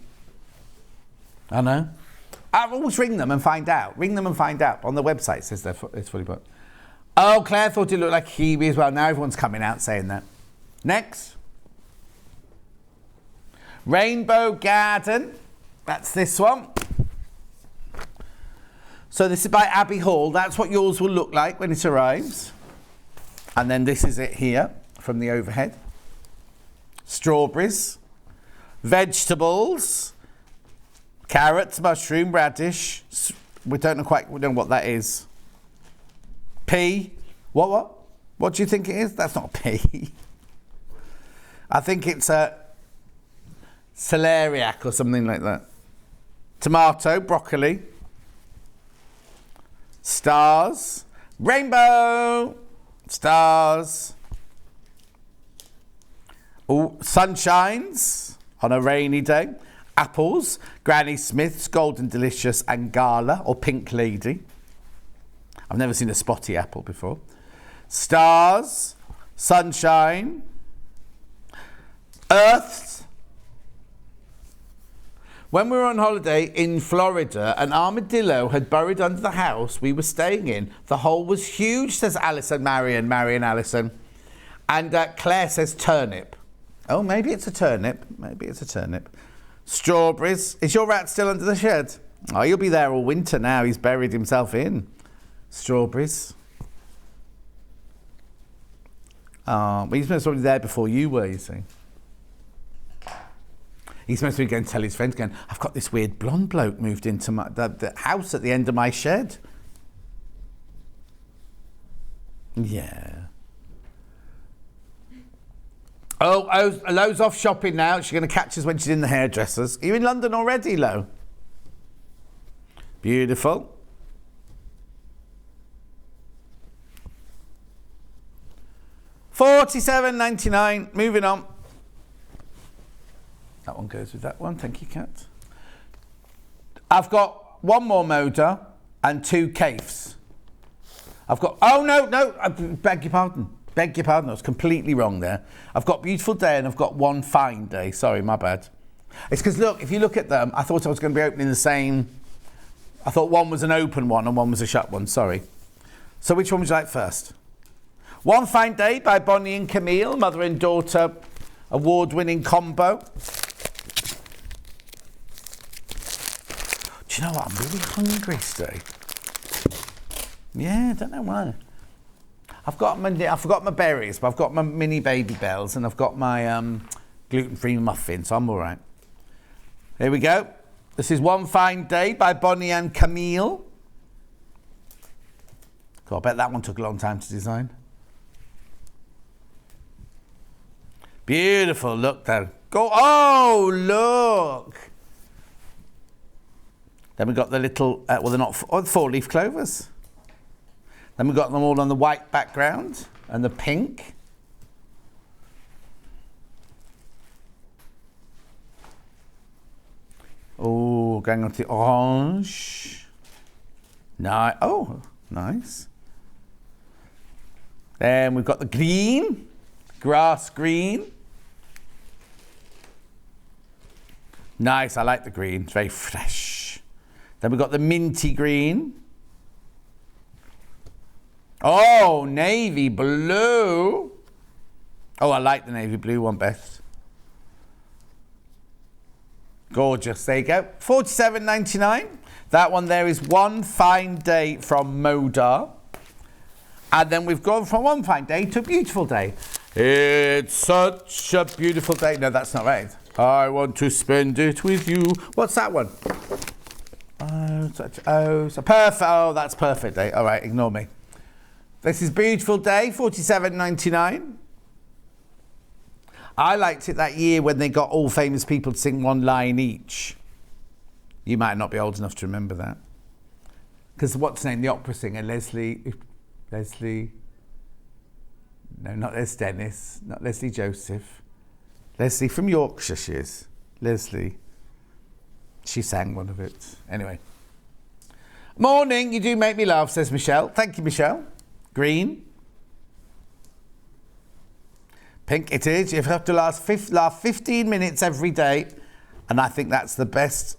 I know. I'll always ring them and find out. Ring them and find out. On the website it says it's fully booked. Oh, Claire thought it looked like a kiwi as well. Now everyone's coming out saying that. Next. Rainbow Garden. That's this one. So this is by Abbey Hall. That's what yours will look like when it arrives. And then this is it here from the overhead. Strawberries, vegetables, carrots, mushroom, radish. We don't know what that is. Pea. What? What do you think it is? That's not a pea. I think it's a celeriac or something like that. Tomato, broccoli, stars, rainbow, stars. Oh, sunshines on a rainy day. Apples, Granny Smith's, Golden Delicious, and Gala, or Pink Lady. I've never seen a spotty apple before. Stars, sunshine, earths. When we were on holiday in Florida, an armadillo had burrowed under the house we were staying in. The hole was huge, says Alison, Marion, Alison. And Claire says turnip. Oh, maybe it's a turnip. Strawberries. Is your rat still under the shed? Oh, he'll be there all winter now. He's buried himself in. Strawberries. Well, he's supposed to be there before you were, you see. He's supposed to be going to tell his friends, going, I've got this weird blonde bloke moved into the house at the end of my shed. Yeah. Oh, Lo's off shopping now. She's going to catch us when she's in the hairdressers. Are you in London already, Lo? Beautiful. $47.99. Moving on. That one goes with that one. Thank you, Kat. I've got one more Moda and two Caifs. I've got... Oh, no. I beg your pardon. I was completely wrong there. I've got Beautiful Day and I've got One Fine Day. Sorry, my bad. It's because, look, if you look at them, I thought I was going to be opening the same... I thought one was an open one and one was a shut one. Sorry. So which one would you like first? One Fine Day by Bonnie and Camille, mother and daughter award-winning combo. Do you know what? I'm really hungry today. Yeah, I don't know why. I've got my berries, but I've got my mini baby bells and I've got my gluten-free muffin, so I'm all right. Here we go. This is One Fine Day by Bonnie and Camille. God, I bet that one took a long time to design. Beautiful. Look, though. Go. Oh, look. Then we've got the little, well, they're not, four-leaf clovers. Then we've got them all on the white background and the pink. Oh, going on to the orange. Nice. Oh, nice. Then we've got the green, grass green. Nice, I like the green. It's very fresh. Then we've got the minty green. Oh, navy blue. Oh, I like the navy blue one best. Gorgeous. There you go. $47.99. That one there is One Fine Day from Moda. And then we've gone from One Fine Day to Beautiful Day. It's such a beautiful day. No, that's not right. I want to spend it with you. What's that one? Oh, that's Perfect Day. All right, ignore me. This is Beautiful Day, $47.99. I liked it that year when they got all famous people to sing one line each. You might not be old enough to remember that. Because what's her name? The opera singer, Leslie... No, not Les Dennis, not Leslie Joseph. Leslie from Yorkshire, she is. Leslie. She sang one of it. Anyway. Morning, you do make me laugh, says Michelle. Thank you, Michelle. Green. Pink it is. You have to last 15 minutes every day. And I think that's the best.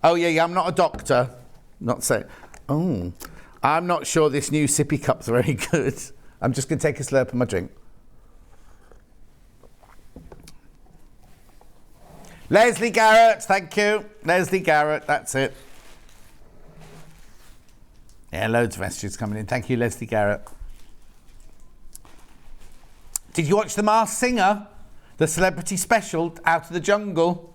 Oh, yeah, I'm not a doctor. Not saying. Oh. I'm not sure this new sippy cup's very good. I'm just going to take a slurp of my drink. Leslie Garrett, thank you. Leslie Garrett, that's it. Yeah, loads of messages coming in. Thank you, Leslie Garrett. Did you watch The Masked Singer? The celebrity special, Out of the Jungle?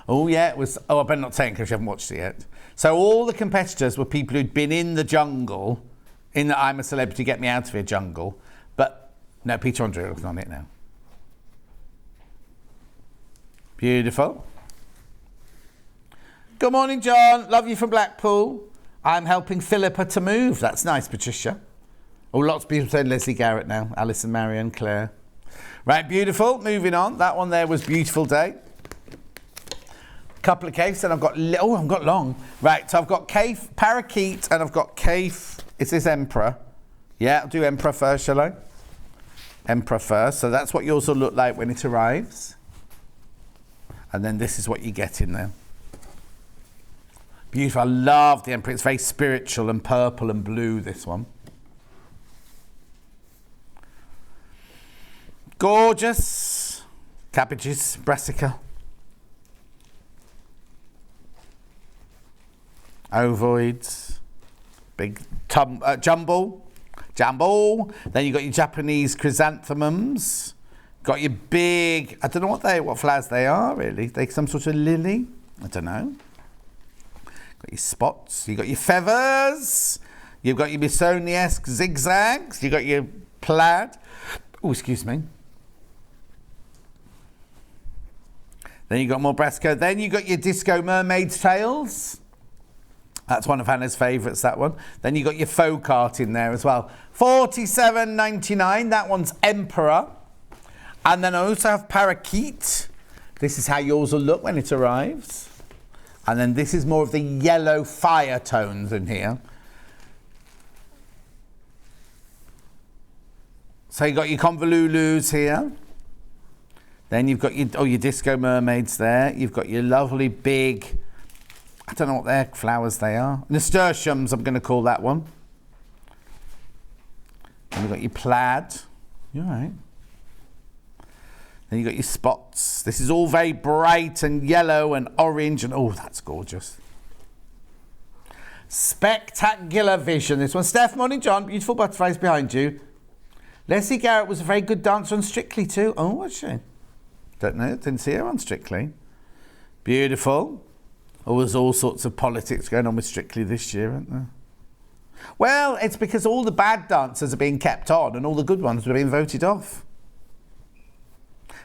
Oh, yeah, it was... Oh, I better not say it because you haven't watched it yet. So all the competitors were people who'd been in the jungle, in the I'm a Celebrity, Get Me Out of Here jungle. But, no, Peter Andre was on it now. Beautiful. Good morning, John. Love you from Blackpool. I'm helping Philippa to move. That's nice, Patricia. Oh, lots of people saying Leslie Garrett now. Alison, Marion, Claire. Right, beautiful. Moving on. That one there was Beautiful Day. Couple of caves, and I've got... I've got long. Right, so I've got cave, parakeet, and I've got cave... Is this Emperor? Yeah, I'll do Emperor first, shall I? Emperor first. So that's what yours will look like when it arrives. And then this is what you get in there. Beautiful. I love the Emperor. It's very spiritual and purple and blue, this one. Gorgeous. Cabbages, brassica. Ovoids. Big jumble. Then you've got your Japanese chrysanthemums. Got your big, I don't know what flowers they are, really. They some sort of lily. I don't know. Got your spots. You got your feathers. You've got your Missoni-esque zigzags. You got your plaid. Oh, excuse me. Then you got more brassica. Then you got your disco mermaid's tails. That's one of Hannah's favourites, that one. Then you got your folk art in there as well. $47.99. That one's Emperor. And then I also have parakeet. This is how yours will look when it arrives. And then this is more of the yellow fire tones in here. So you've got your convolulus here. Then you've got your disco mermaids there. You've got your lovely big, I don't know what their flowers they are. Nasturtiums, I'm going to call that one. And you've got your plaid. You're right. Then you've got your spots. This is all very bright and yellow and orange and oh, that's gorgeous. Spectacular vision. This one. Steph, morning, John. Beautiful butterflies behind you. Leslie Garrett was a very good dancer on Strictly too. Oh, was she? Don't know. Didn't see her on Strictly. Beautiful. Oh, there's all sorts of politics going on with Strictly this year, aren't there? Well, it's because all the bad dancers are being kept on and all the good ones are being voted off.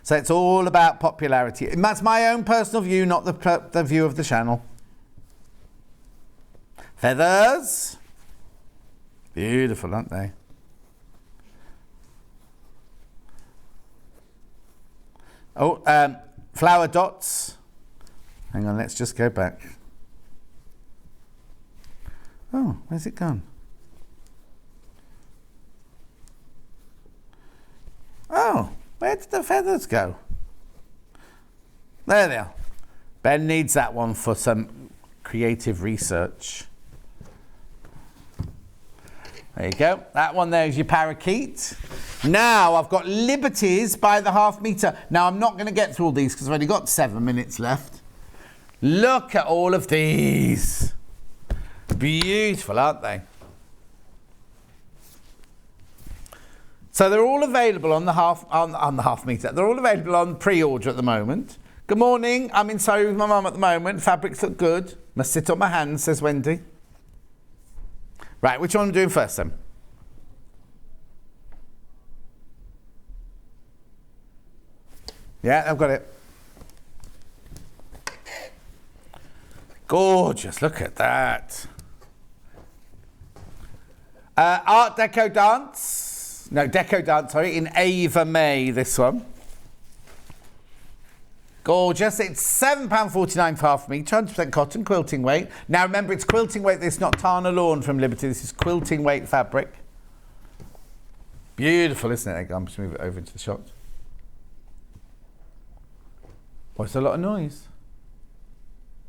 So it's all about popularity. And that's my own personal view, not the view of the channel. Feathers. Beautiful, aren't they? Oh, flower dots. Hang on, let's just go back. Oh, where's it gone? Oh, where did the feathers go? There they are. Ben needs that one for some creative research. There you go. That one there is your parakeet. Now I've got Liberties by the half metre. Now I'm not going to get through all these because I've only got 7 minutes left. Look at all of these. Beautiful, aren't they? So they're all available on the half metre. They're all available on pre-order at the moment. Good morning. I'm in Surrey with my mum at the moment. Fabrics look good. Must sit on my hands, says Wendy. Right, which one am I doing first then? Yeah, I've got it. Gorgeous, look at that. Art Deco Dance. No, Deco Dance, sorry, in Ava May, this one. Gorgeous. It's £7.49 for half metre, 100% cotton, quilting weight. Now remember, it's quilting weight. This is not Tana Lawn from Liberty. This is quilting weight fabric. Beautiful, isn't it? I'm just move it over into the shot. What's a lot of noise?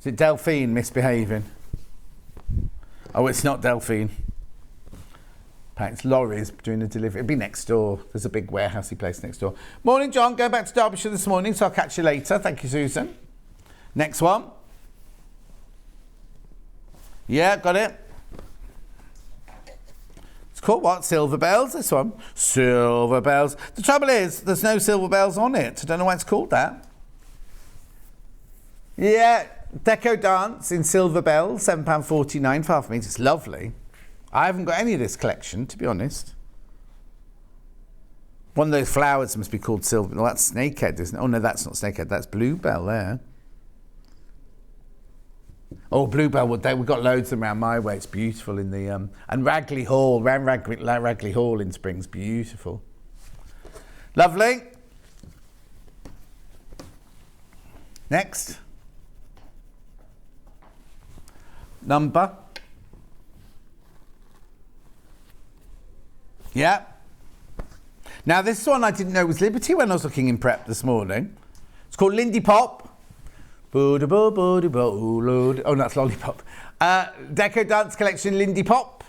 Is it Delphine misbehaving? Oh, it's not Delphine. It's lorries doing the delivery. It'd be next door. There's a big warehousey place next door. Morning, John. Go back to Derbyshire this morning, so I'll catch you later. Thank you, Susan. Next one. Yeah, got it. It's called what? Silver Bells, this one. Silver Bells. The trouble is, there's no silver bells on it. I don't know why it's called that. Yeah, Deco Dance in Silver Bells, £7.49 for half a metre. It's lovely. I haven't got any of this collection, to be honest. One of those flowers must be called silver. Well, that's snakehead, isn't it? Oh, no, that's not snakehead. That's bluebell there. Oh, bluebell. We've got loads of them around my way. It's beautiful in the... and Ragley Hall, around Ragley Hall in Springs. Beautiful. Lovely. Next. Number. Yeah. Now, this one I didn't know was Liberty when I was looking in prep this morning. It's called Lindy Pop. Oh, no, that's Lollipop. Deco Dance Collection Lindy Pop.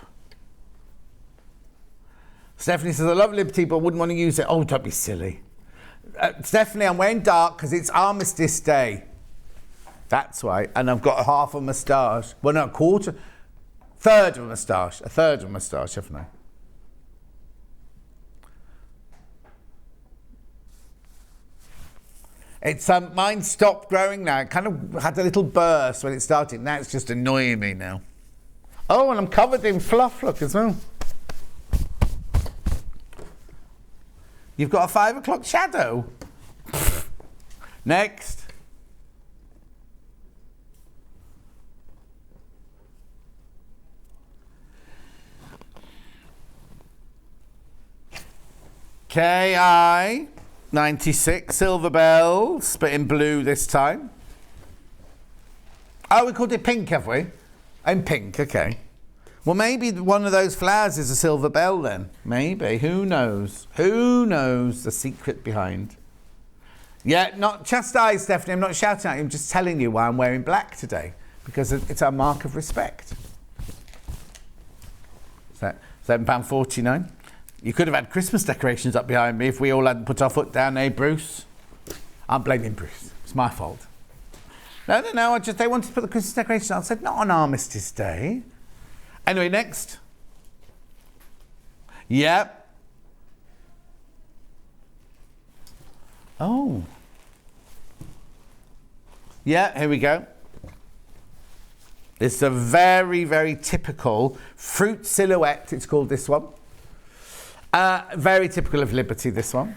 Stephanie says, I love Liberty, but wouldn't want to use it. Oh, don't be silly. Stephanie, I'm wearing dark because it's Armistice Day. That's why. And I've got half a moustache. Well, no, a quarter. Third of a moustache. A third of a moustache, haven't I? It's mine stopped growing now. It kind of had a little burst when it started. Now it's just annoying me now. Oh, and I'm covered in fluff, look, as well. You've got a 5 o'clock shadow. Next. KI 96 Silver Bells, but in blue this time. Oh, we called it pink, have we? In pink, okay. Well, maybe one of those flowers is a silver bell then. Maybe. Who knows? Who knows the secret behind? Yeah, not chastised, Stephanie. I'm not shouting at you. I'm just telling you why I'm wearing black today. Because it's our mark of respect. So, £7.49. You could have had Christmas decorations up behind me if we all hadn't put our foot down, eh, Bruce? I'm blaming Bruce. It's my fault. No. They wanted to put the Christmas decorations on. I said, not on Armistice Day. Anyway, next. Yep. Oh. Yeah, here we go. It's a very, very typical fruit silhouette, it's called this one. Very typical of Liberty, this one.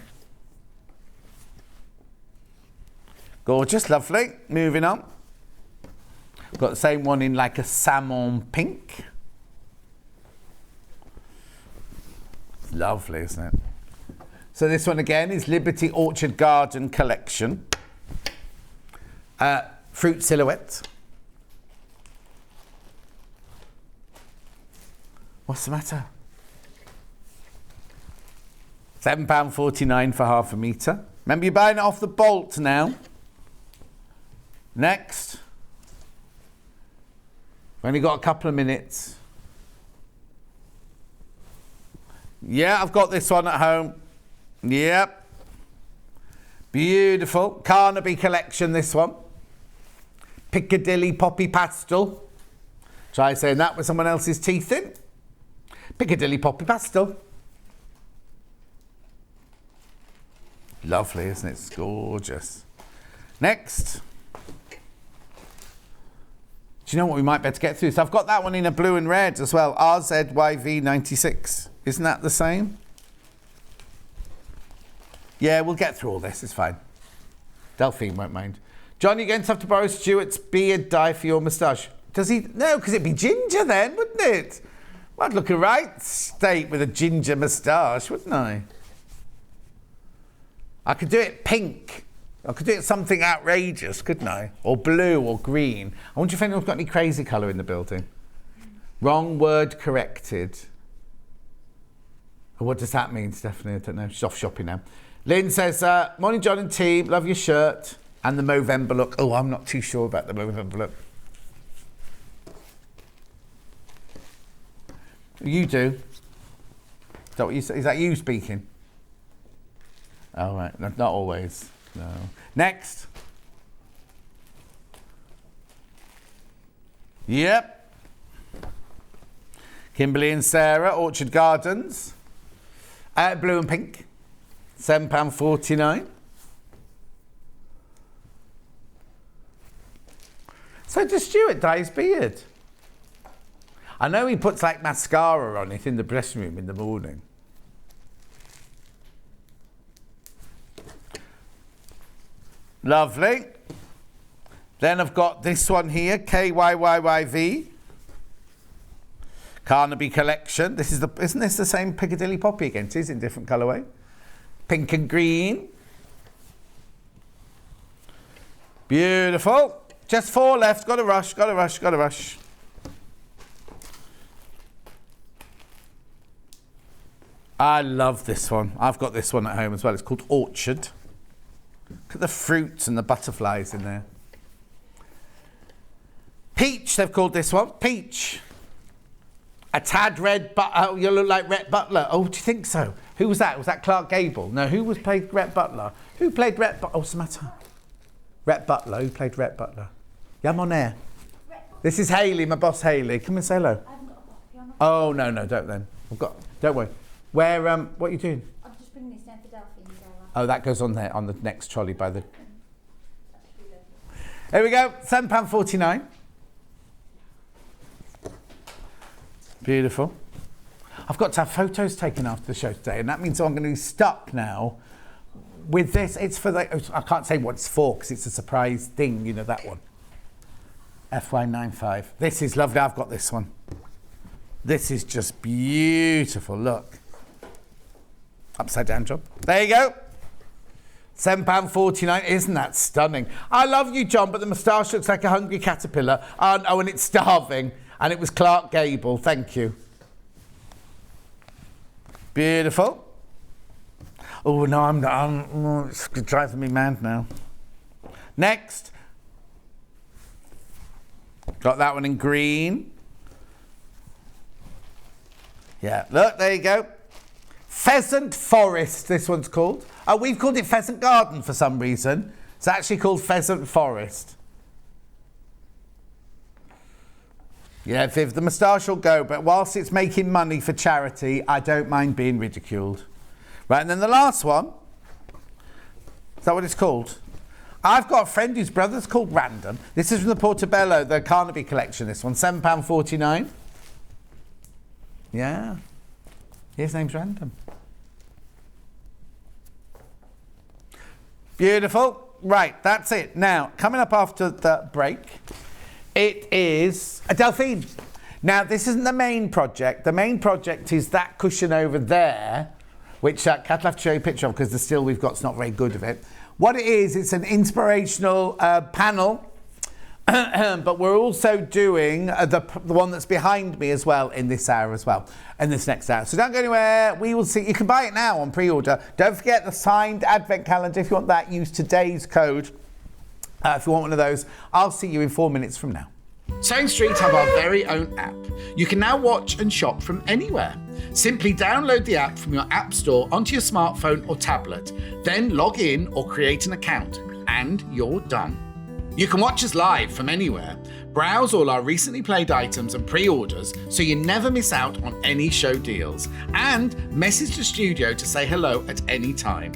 Gorgeous, lovely. Moving on. Got the same one in like a salmon pink. Lovely, isn't it? So this one again is Liberty Orchard Garden Collection. Fruit silhouette. What's the matter? £7.49 for half a metre. Remember, you're buying it off the bolt now. Next. We've only got a couple of minutes. Yeah, I've got this one at home. Yep. Beautiful. Carnaby collection, this one. Piccadilly Poppy Pastel. Try saying that with someone else's teeth in. Piccadilly Poppy Pastel. Lovely, isn't it? It's gorgeous. Next. Do you know what we might better get through? So I've got that one in a blue and red as well. RZYV96. Isn't that the same? Yeah, we'll get through all this. It's fine. Delphine won't mind. John, you're going to have to borrow Stuart's beard dye for your moustache. Does he? No, because it'd be ginger then, wouldn't it? Well, I'd look a right state with a ginger moustache, wouldn't I? I could do it pink. I could do it something outrageous, couldn't I? Or blue or green. I wonder if anyone's got any crazy colour in the building. Wrong word corrected. What does that mean, Stephanie? I don't know. She's off shopping now. Lynn says, morning, John and team. Love your shirt and the Movember look. Oh, I'm not too sure about the Movember look. You do. Is that what you say? Is that you speaking? Oh, right. No, not always. No. Next. Yep. Kimberly and Sarah, Orchard Gardens. Blue and pink. £7.49. So does Stuart dye his beard? I know he puts like mascara on it in the dressing room in the morning. Lovely. Then I've got this one here, KYYYV. Carnaby Collection. Isn't this the same Piccadilly Poppy again? It is in different colourway. Pink and green. Beautiful. Just 4 left. Got to rush, got to rush, got to rush. I love this one. I've got this one at home as well. It's called Orchard. Look at the fruits and the butterflies in there. Peach, they've called this one. Peach. A tad red, but you look like Rhett Butler. Oh, do you think so? Who was that? Was that Clark Gable? No, who played Rhett Butler? Who played Rhett Butler? Oh, what's the matter? Rhett Butler. Who played Rhett Butler? Yeah, I'm on air. This is Hayley, my boss Hayley. Come and say hello. I haven't got a boss. Oh, no, don't then. Don't worry. Where, what are you doing? I'm just bringing this down for Delphine. Oh, that goes on there, on the next trolley by the... Here we go, £7.49. Beautiful. I've got to have photos taken after the show today, and that means I'm going to be stuck now with this. It's for the... I can't say what it's for, because it's a surprise thing, you know, that one. FY95. This is lovely. I've got this one. This is just beautiful. Look. Upside down job. There you go. £7.49. Isn't that stunning? I love you, John, but the moustache looks like a hungry caterpillar. Oh, and it's starving. And it was Clark Gable. Thank you. Beautiful. Oh, no, it's driving me mad now. Next. Got that one in green. Yeah, look, there you go. Pheasant Forest, this one's called. Oh, we've called it Pheasant Garden for some reason. It's actually called Pheasant Forest. Yeah, Viv, the moustache will go, but whilst it's making money for charity, I don't mind being ridiculed. Right, and then the last one. Is that what it's called? I've got a friend whose brother's called Random. This is from the Portobello, the Carnaby collection, this one. £7.49. Yeah. His name's Random. Beautiful. Right, that's it. Now, coming up after the break, it is a Delphine. Now, this isn't the main project. The main project is that cushion over there, which Kat will have to show you a picture of because the still we've got's not very good of it. What it is, it's an inspirational panel, but we're also doing the one that's behind me as well in this hour as well, in this next hour. So don't go anywhere. We will see. You can buy it now on pre-order. Don't forget the signed advent calendar. If you want that, use today's code. If you want one of those, I'll see you in 4 minutes from now. Sewing Street have our very own app. You can now watch and shop from anywhere. Simply download the app from your app store onto your smartphone or tablet, then log in or create an account, and you're done. You can watch us live from anywhere, browse all our recently played items and pre-orders so you never miss out on any show deals, and message the studio to say hello at any time.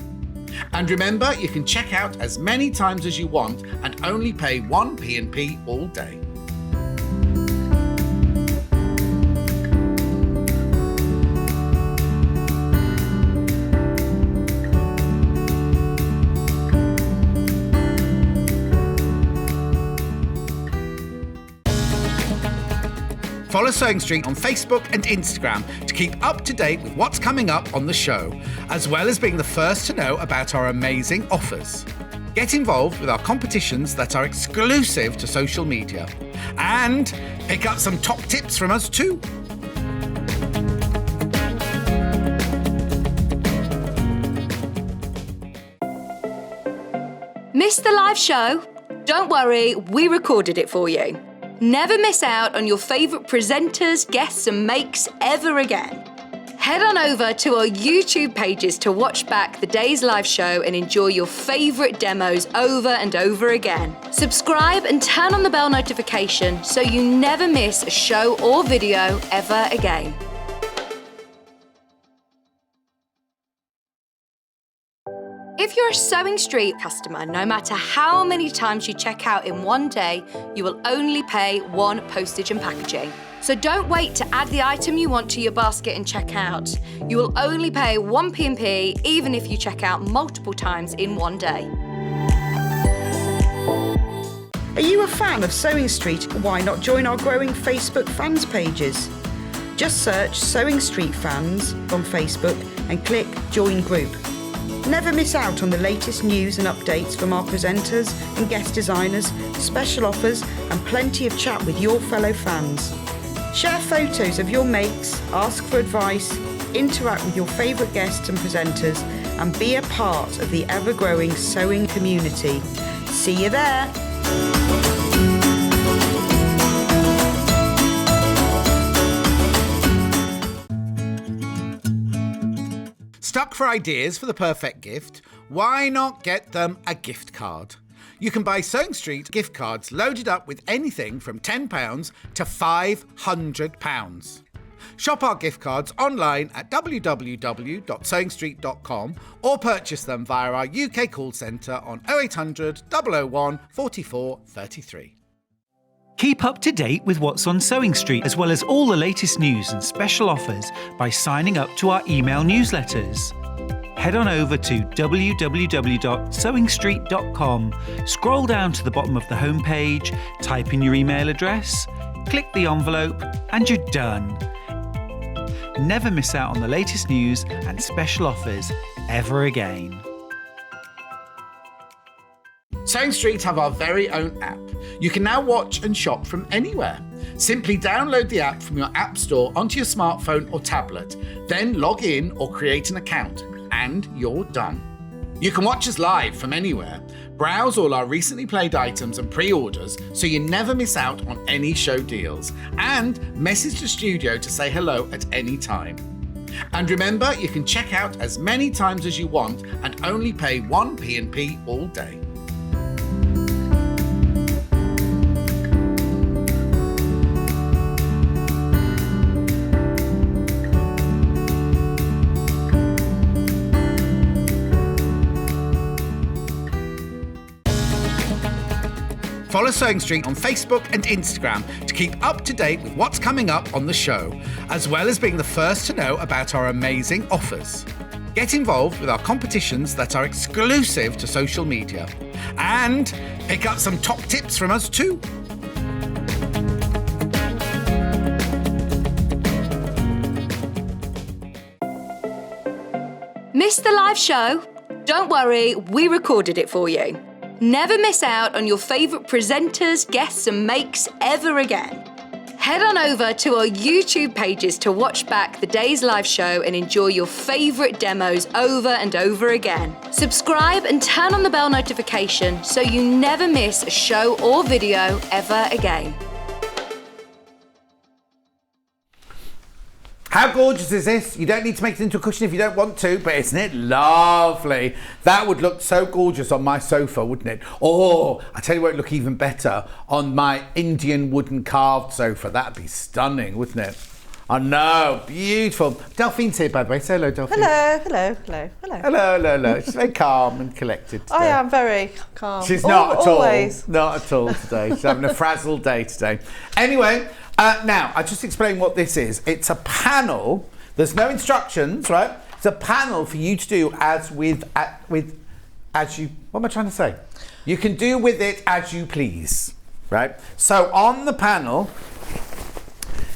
And remember, you can check out as many times as you want and only pay 1 P&P all day. Follow Sewing Street on Facebook and Instagram to keep up to date with what's coming up on the show, as well as being the first to know about our amazing offers. Get involved with our competitions that are exclusive to social media. And pick up some top tips from us too. Missed the live show? Don't worry, we recorded it for you. Never miss out on your favourite presenters, guests and makes ever again. Head on over to our YouTube pages to watch back the day's live show and enjoy your favourite demos over and over again. Subscribe and turn on the bell notification so you never miss a show or video ever again. If you're a Sewing Street customer, no matter how many times you check out in one day, you will only pay one postage and packaging. So don't wait to add the item you want to your basket and check out. You will only pay one P&P even if you check out multiple times in one day. Are you a fan of Sewing Street? Why not join our growing Facebook fans pages? Just search Sewing Street Fans on Facebook and click Join Group. Never miss out on the latest news and updates from our presenters and guest designers, special offers and plenty of chat with your fellow fans. Share photos of your makes, ask for advice, interact with your favourite guests and presenters and be a part of the ever-growing sewing community. See you there! Stuck for ideas for the perfect gift? Why not get them a gift card? You can buy Sewing Street gift cards loaded up with anything from £10 to £500. Shop our gift cards online at www.sewingstreet.com or purchase them via our UK call centre on 0800 001 44 33. Keep up to date with what's on Sewing Street, as well as all the latest news and special offers by signing up to our email newsletters. Head on over to www.sewingstreet.com, scroll down to the bottom of the homepage, type in your email address, click the envelope, and you're done. Never miss out on the latest news and special offers ever again. Sewing Street have our very own app. You can now watch and shop from anywhere. Simply download the app from your app store onto your smartphone or tablet, then log in or create an account, and you're done. You can watch us live from anywhere, browse all our recently played items and pre-orders so you never miss out on any show deals, and message the studio to say hello at any time. And remember, you can check out as many times as you want and only pay one P&P all day. Follow Sewing Street on Facebook and Instagram to keep up to date with what's coming up on the show, as well as being the first to know about our amazing offers. Get involved with our competitions that are exclusive to social media, and pick up some top tips from us too. Missed the live show? Don't worry, we recorded it for you. Never miss out on your favourite presenters, guests and makes ever again. Head on over to our YouTube pages to watch back the day's live show and enjoy your favourite demos over and over again. Subscribe and turn on the bell notification so you never miss a show or video ever again. How gorgeous is this? You don't need to make it into a cushion if you don't want to, but isn't it lovely? That would look so gorgeous on my sofa, wouldn't it? Oh, I tell you what, it'd look even better on my Indian wooden carved sofa. That'd be stunning, wouldn't it? I know, beautiful. Delphine's here, by the way. Say hello, Delphine. Hello. Hello. She's very calm and collected today. I am very calm. She's not at always. all. Not at all today. She's having a frazzled day today. Anyway, now, I just explain what this is. It's a panel. There's no instructions, right? It's a panel for you to do as you. What am I trying to say? You can do with it as you please, right? So on the panel,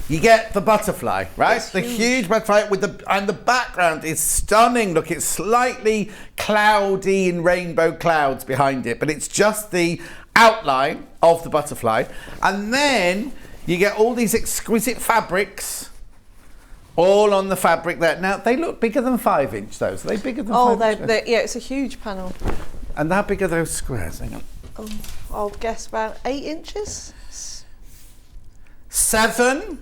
you get the butterfly, right? It's the huge butterfly and the background is stunning. Look, it's slightly cloudy in rainbow clouds behind it, but it's just the outline of the butterfly, and then you get all these exquisite fabrics all on the fabric there. Now, they look bigger than 5 inch, though. So are they bigger than 5 inch? Yeah, it's a huge panel. And how big are those squares? Hang on. I'll guess about 8 inches. 7.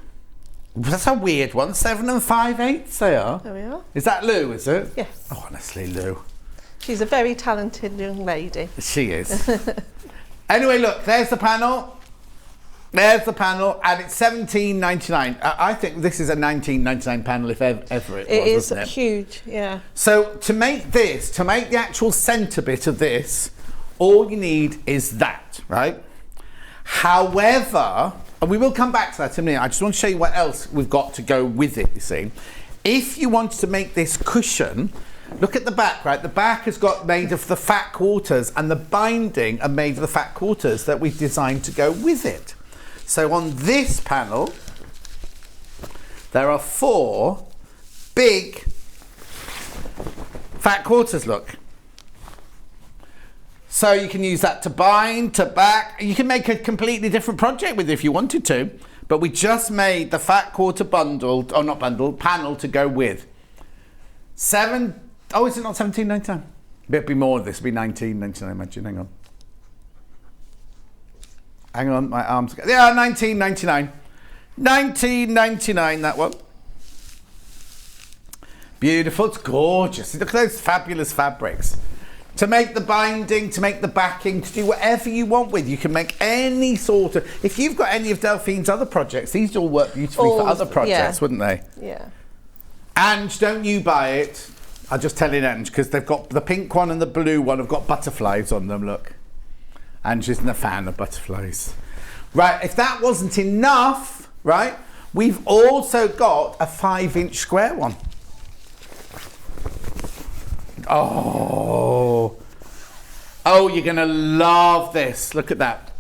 That's a weird one. 7 5/8 they are. There we are. Is that Lou, is it? Yes. Oh, honestly, Lou. She's a very talented young lady. She is. Anyway, look, there's the panel. There's the panel, and it's $17.99. I think this is a $19.99 panel, if ever it was, It is isn't it? huge, yeah. So to make the actual centre bit of this, all you need is that, right? However, and we will come back to that in a minute, I just want to show you what else we've got to go with it, you see. If you wanted to make this cushion, look at the back, right? The back has got made of the fat quarters, and the binding are made of the fat quarters that we've designed to go with it. So on this panel, there are 4 big fat quarters, look. So you can use that to bind, to back. You can make a completely different project with it if you wanted to. But we just made the fat quarter bundle, or not bundle, panel to go with. Is it not $17.99? It'd be more of this, it'd be $19.99, imagine, hang on. Hang on, my arms. Yeah, $19.99. $19.99, that one. Beautiful, it's gorgeous. Look at those fabulous fabrics. To make the binding, to make the backing, to do whatever you want with. You can make any sort of... If you've got any of Delphine's other projects, these all work beautifully for other projects, wouldn't they? Yeah. Ange, don't you buy it. I'll just tell you, Ange, because they've got the pink one and the blue one have got butterflies on them, look. Ange isn't a fan of butterflies. Right, if that wasn't enough, right, we've also got a 5-inch square one. Oh, you're going to love this. Look at that.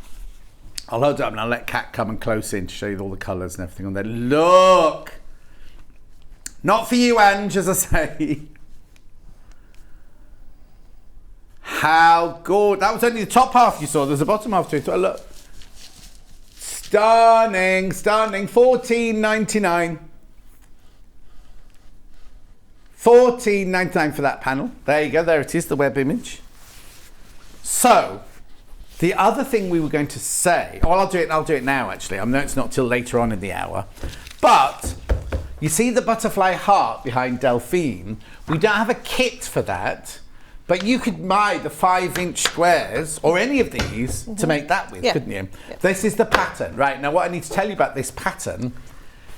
I'll hold it up and I'll let Kat come and close in to show you all the colours and everything on there. Look. Not for you, Ange, as I say. How good. That was only the top half you saw. There's a bottom half to it. Look. Stunning, stunning. $14.99. $14.99 for that panel. There you go. There it is, the web image. So, the other thing we were going to say... Oh, I'll do it now, actually. I know it's not till later on in the hour. But... You see the butterfly heart behind Delphine? We don't have a kit for that, but you could buy the 5-inch squares or any of these to make that with, couldn't you? Yeah. This is the pattern, right? Now, what I need to tell you about this pattern,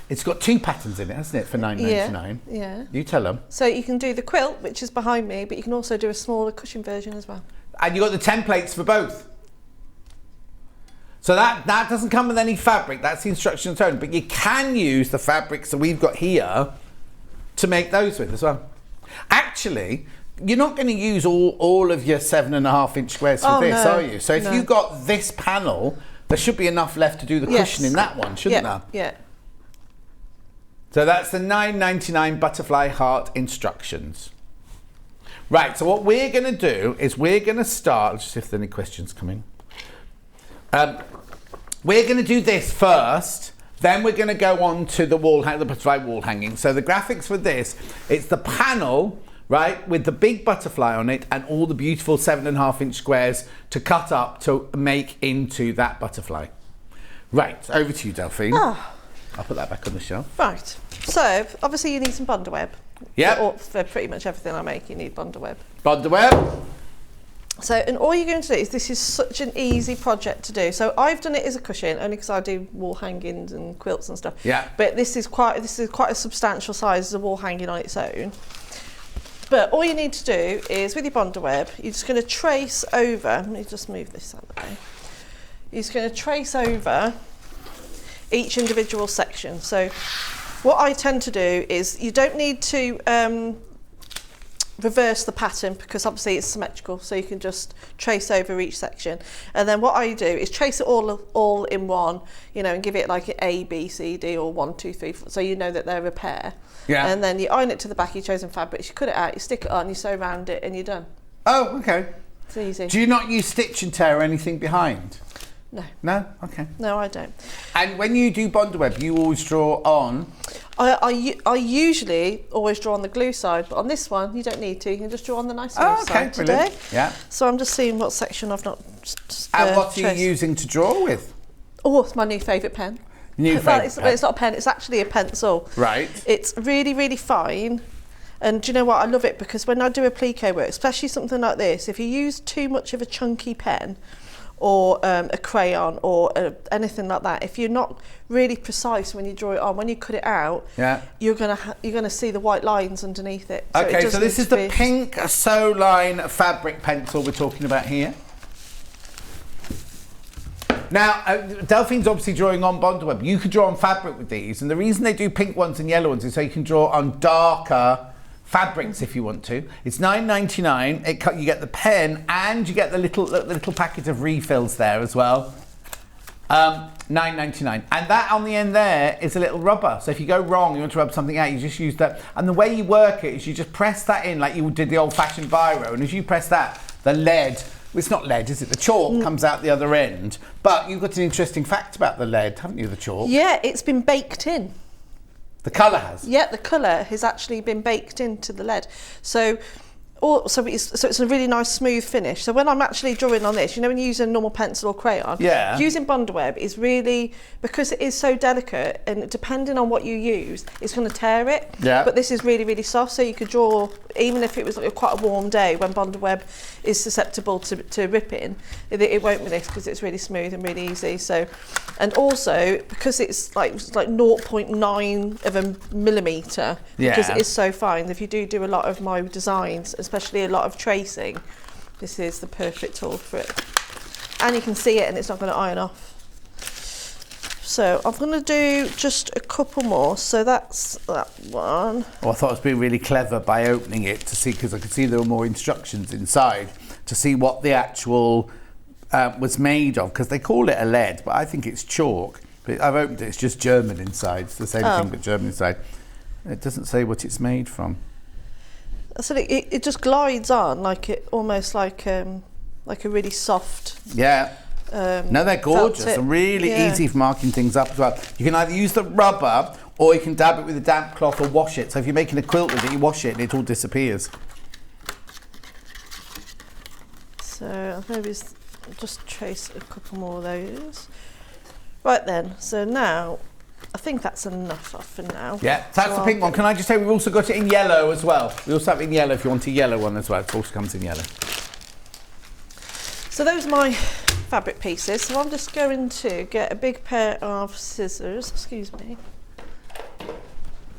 it's got 2 patterns in it, hasn't it, for $9.99? Yeah. You tell them. So you can do the quilt, which is behind me, but you can also do a smaller cushion version as well. And you've got the templates for both. So that doesn't come with any fabric, that's the instruction tone, but you can use the fabrics that we've got here to make those with as well. Actually, you're not going to use all of your 7.5-inch squares for this, are you? So if you got this panel, there should be enough left to do the cushion in that one, shouldn't there? Yeah. So that's the $9.99 butterfly heart instructions. Right, so what we're going to do is we're going to start, let's just see if there are any questions coming. We're going to do this first, then we're going to go on to the butterfly wall hanging. So the graphics for this, it's the panel, right, with the big butterfly on it and all the beautiful 7.5-inch squares to cut up to make into that butterfly. Right, over to you, Delphine. Oh. I'll put that back on the shelf. Right, so obviously you need some bondweb. Yeah. For pretty much everything I make, you need bondweb. Bondweb. So, and all you're going to do is, this is such an easy project to do. So I've done it as a cushion, only because I do wall hangings and quilts and stuff. Yeah. But this is quite a substantial size as a wall hanging on its own. But all you need to do is, with your bondweb, you're just going to trace over, let me just move this out of the way. You're just going to trace over each individual section. So what I tend to do is, you don't need to reverse the pattern, because obviously it's symmetrical, so you can just trace over each section. And then what I do is trace it all in one, you know, and give it like an A, B, C, D, or 1, 2, 3, 4, so you know that they're a pair. Yeah. And then you iron it to the back of your chosen fabrics, you cut it out, you stick it on, you sew around it, and you're done. Oh, okay. It's easy. Do you not use stitch and tear or anything behind? No. No? Okay. No, I don't. And when you do bondweb, you always draw on? I usually always draw on the glue side, but on this one you don't need to. You can just draw on the nice glue side today. Yeah. So I'm just seeing what section I've not. And what are you using to draw with? Oh, it's my new favourite pen. New Well, favourite it's pen. not a pen, it's actually a pencil. Right. It's really, really fine. And do you know what? I love it because when I do applique work, especially something like this, if you use too much of a chunky pen or a crayon or anything like that, if you're not really precise when you draw it on, when you cut it out, you're gonna see the white lines underneath it. So Okay, it so this is the pink Soline fabric pencil we're talking about here. Now, Delphine's obviously drawing on Bondweb. You could draw on fabric with these, and the reason they do pink ones and yellow ones is so you can draw on darker fabrics if you want to. It's $9.99. You get the pen and you get the little packet of refills there as well. $9.99. And that on the end there is a little rubber. So if you go wrong, you want to rub something out, you just use that. And the way you work it is you just press that in like you did the old-fashioned biro. And as you press that, the lead, well, it's not lead, is it? The chalk comes out the other end. But you've got an interesting fact about the lead, haven't you, the chalk? Yeah, it's been baked in. The colour has? Yeah, the colour has actually been baked into the lead. So it's a really nice smooth finish. So when I'm actually drawing on this, you know, when you use a normal pencil or crayon, using Bondweb is really, because it is so delicate and depending on what you use, it's going to tear it. Yeah. But this is really, really soft, so you could draw, even if it was like quite a warm day when Bondweb is susceptible to ripping, it won't with this because it's really smooth and really easy. So, and also because it's like 0.9 of a millimetre, because it is so fine. If you do a lot of my designs, especially a lot of tracing, this is the perfect tool for it. And you can see it and it's not going to iron off. So I'm going to do just a couple more. So that's that one. Oh, I thought it was being really clever by opening it to see, because I could see there were more instructions inside to see what the actual was made of, because they call it a lead, but I think it's chalk. But I've opened it, it's just German inside. It's the same thing but German inside. It doesn't say what it's made from. So it just glides on almost like a really soft. Yeah. No, they're gorgeous and really easy for marking things up as well. You can either use the rubber or you can dab it with a damp cloth or wash it. So if you're making a quilt with it, you wash it and it all disappears. So maybe just trace a couple more of those. Right then, so now I think that's enough for now. Yeah, so that's the pink one. Can I just say we've also got it in yellow as well. We also have it in yellow if you want a yellow one as well. It also comes in yellow. So those are my fabric pieces. So I'm just going to get a big pair of scissors, excuse me.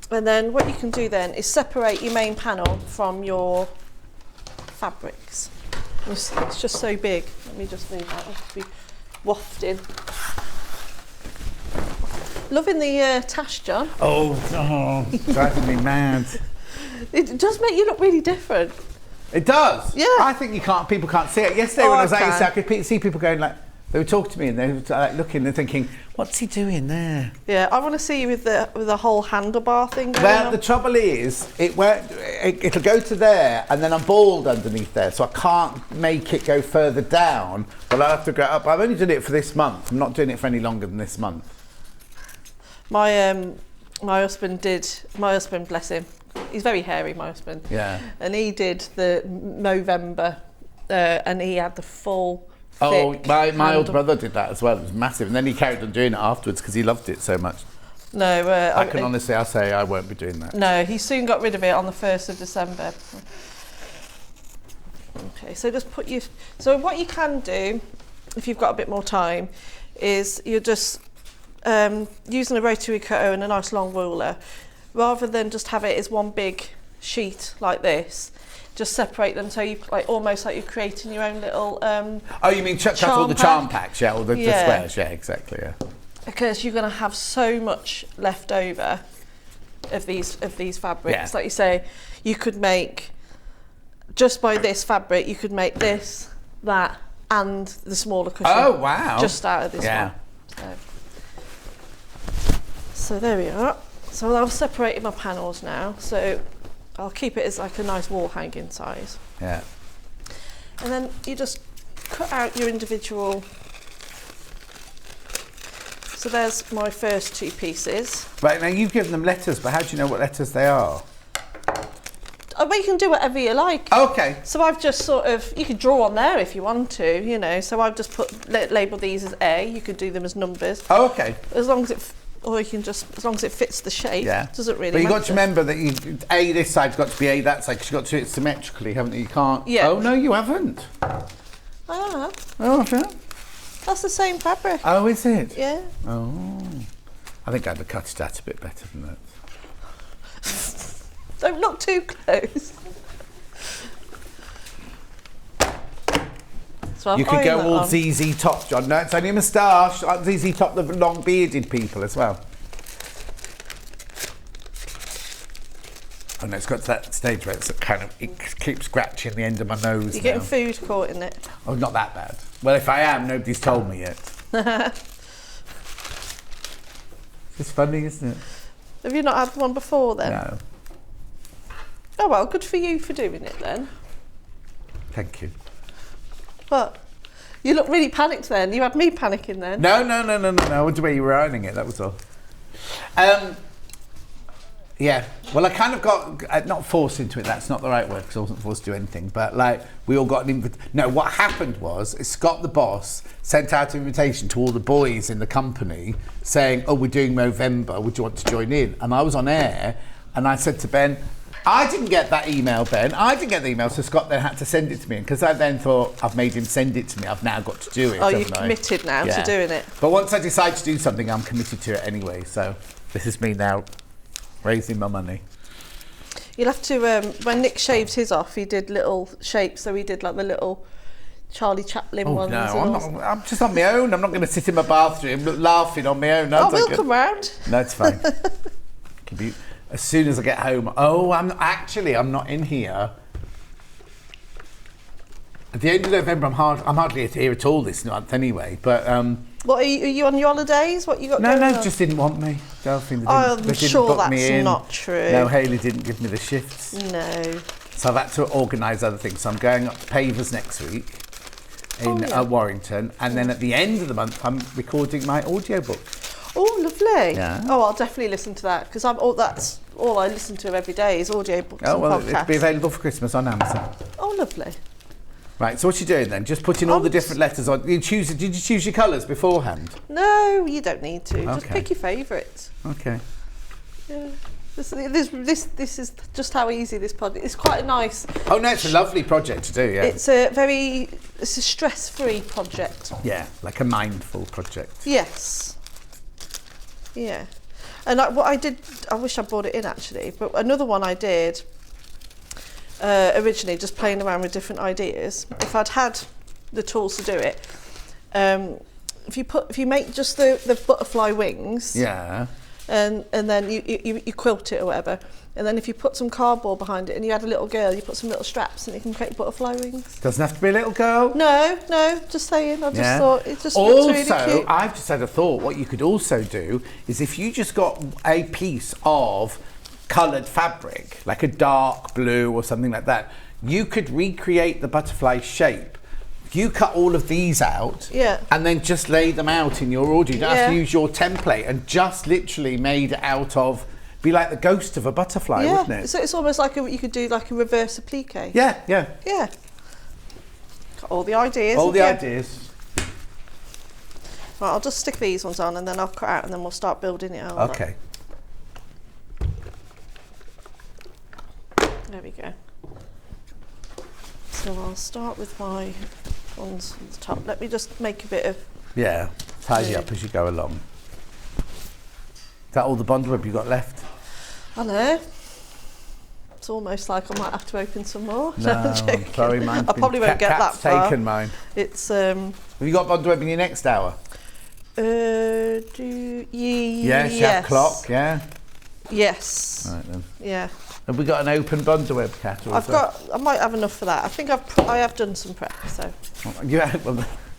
And then what you can do then is separate your main panel from your fabrics. It's just so big. Let me just move that. I'll be wafting. Loving the tash, John. Oh, driving me mad. It does make you look really different. It does? Yeah. I think people can't see it. Yesterday when I was out, I could see people going like, they would talk to me and they were like looking and thinking, what's he doing there? Yeah, I want to see you with the whole handlebar thing going Well, on. the trouble is, it'll go to there and then I'm bald underneath there, so I can't make it go further down, but I'll have to go up. I've only done it for this month. I'm not doing it for any longer than this month. My husband, bless him, he's very hairy, my husband. Yeah. And he did the Movember, and he had the full. Oh, thick my old brother did that as well. It was massive, and then he carried on doing it afterwards because he loved it so much. No, I can honestly, I'll say I won't be doing that. No, he soon got rid of it on the 1st of December. Okay, so just put your. So what you can do, if you've got a bit more time, is you're just using a rotary cutter and a nice long ruler, rather than just have it as one big sheet like this. Just separate them so you almost like you're creating your own little. Oh, you mean cut all the charm packs, yeah, or the squares, yeah, exactly, yeah. Because you're going to have so much left over of these fabrics. Yeah. Like you say, you could make just by this fabric, you could make this, that, and the smaller cushion. Oh wow! Just out of this one. So there we are. So I've separated my panels now. So I'll keep it as like a nice wall hanging size. Yeah. And then you just cut out your individual. So there's my first two pieces. Right, now you've given them letters, but how do you know what letters they are? Well, you can do whatever you like. Okay. So I've just sort of, you could draw on there if you want to, you know. So I've just labelled these as A. You could do them as numbers. Oh, okay. As long as it or you can just, as long as it fits the shape, Yeah. doesn't really But you've got to matter. remember that this side's got to be that side, because you've got to do it symmetrically, haven't you? You can't... Yeah. Oh, no, you haven't. Ah, Oh, have you? that's the same fabric. Oh, is it? Yeah. Oh. I think I'd have cut it out a bit better than that. Don't look too close. So I'll You could iron go that all on. ZZ Top, John. No, it's only a moustache. Like ZZ Top, the long bearded people as well. Oh no, it's got to that stage where it's kind of, it keeps scratching the end of my nose. You're getting now. food caught in it. Oh, not that bad. Well, if I am, nobody's told me yet. It's funny, isn't it? Have you not had one before then? No. Oh well, good for you for doing it then. Thank you. But you look really panicked then. You had me panicking then. No. I wonder where you were ironing it, that was all. Yeah, well, I kind of got, not forced into it, that's not the right word, because I wasn't forced to do anything, but like, we all got an invitation. No, what happened was, Scott the boss sent out an invitation to all the boys in the company saying, oh, we're doing Movember, would you want to join in? And I was on air, and I said to Ben, I didn't get that email, Ben. I didn't get the email, so Scott then had to send it to me. And because I then thought, I've made him send it to me, I've now got to do it. Oh, you're haven't I? committed now to doing it. But once I decide to do something, I'm committed to it anyway. So this is me now raising my money. You'll have to, when Nick shaved his off, he did little shapes, so he did like the little Charlie Chaplin Oh, ones. no, and I'm, all. not, I'm just on my own. I'm not going to sit in my bathroom laughing on my own. No, Oh, it's we'll okay. come round. No, it's fine. Can be, as soon as I get home. Oh, I'm not in here. At the end of November, I'm hardly here at all this month anyway. But What, are you on your holidays? What you got going on? just didn't want me. Delphine, I'm they didn't sure book me that's in. not true. No, Hayley didn't give me the shifts. No. So I've had to organise other things. So I'm going up to Pavers next week in Warrington. And then at the end of the month, I'm recording my audiobook. Oh, lovely. Yeah. Oh, I'll definitely listen to that, because that's all I listen to every day is audiobooks Oh, and well, podcasts. it'll be available for Christmas on Amazon. Oh, lovely. Right, so what you doing then? Just putting all the different letters on. Did you choose your colours beforehand? No, you don't need to. Just Okay. pick your favourites. Okay. Yeah. This is just how easy this project. It's quite a nice. Oh no, it's a lovely project to do, yeah. It's a stress-free project. Yeah, like a mindful project. Yes. Yeah. And what I did, I wish I brought it in actually, but another one I did originally, just playing around with different ideas. If I'd had the tools to do it, if you make just the butterfly wings, Yeah. and then you quilt it or whatever, and then if you put some cardboard behind it and you add a little girl, you put some little straps and you can create butterfly wings. Doesn't have to be a little girl. No, just saying. I just Yeah. thought it just looks really Also, cute. I've just had a thought. What you could also do is if you just got a piece of coloured fabric, like a dark blue or something like that, you could recreate the butterfly shape. You cut all of these out, Yeah. and then just lay them out in your order. You don't have to Yeah. use your template, and just literally made it out of, be like the ghost of a butterfly, Yeah, wouldn't it? so it's almost like you could do like a reverse applique. Yeah. Yeah. Got all the ideas. All the haven't you? ideas. Right, I'll just stick these ones on and then I'll cut out and then we'll start building it out. Okay. There we go. So I'll start with my ones on the top. Let me just make a bit of. Yeah. Tidy up as you go along. Is that all the bond web you got left? I know. It's almost like I might have to open some more. No, I'm I'm joking. sorry, mine's I probably been won't get that Cat's far. taken mine. It's Have you got bond web in your next hour? yes. Yes, you have clock, yeah. Yes. Right then. Yeah. Have we got an open bond web, Cat? or I've is that- got. I might have enough for that. I think I have done some prep. So. Yeah, well,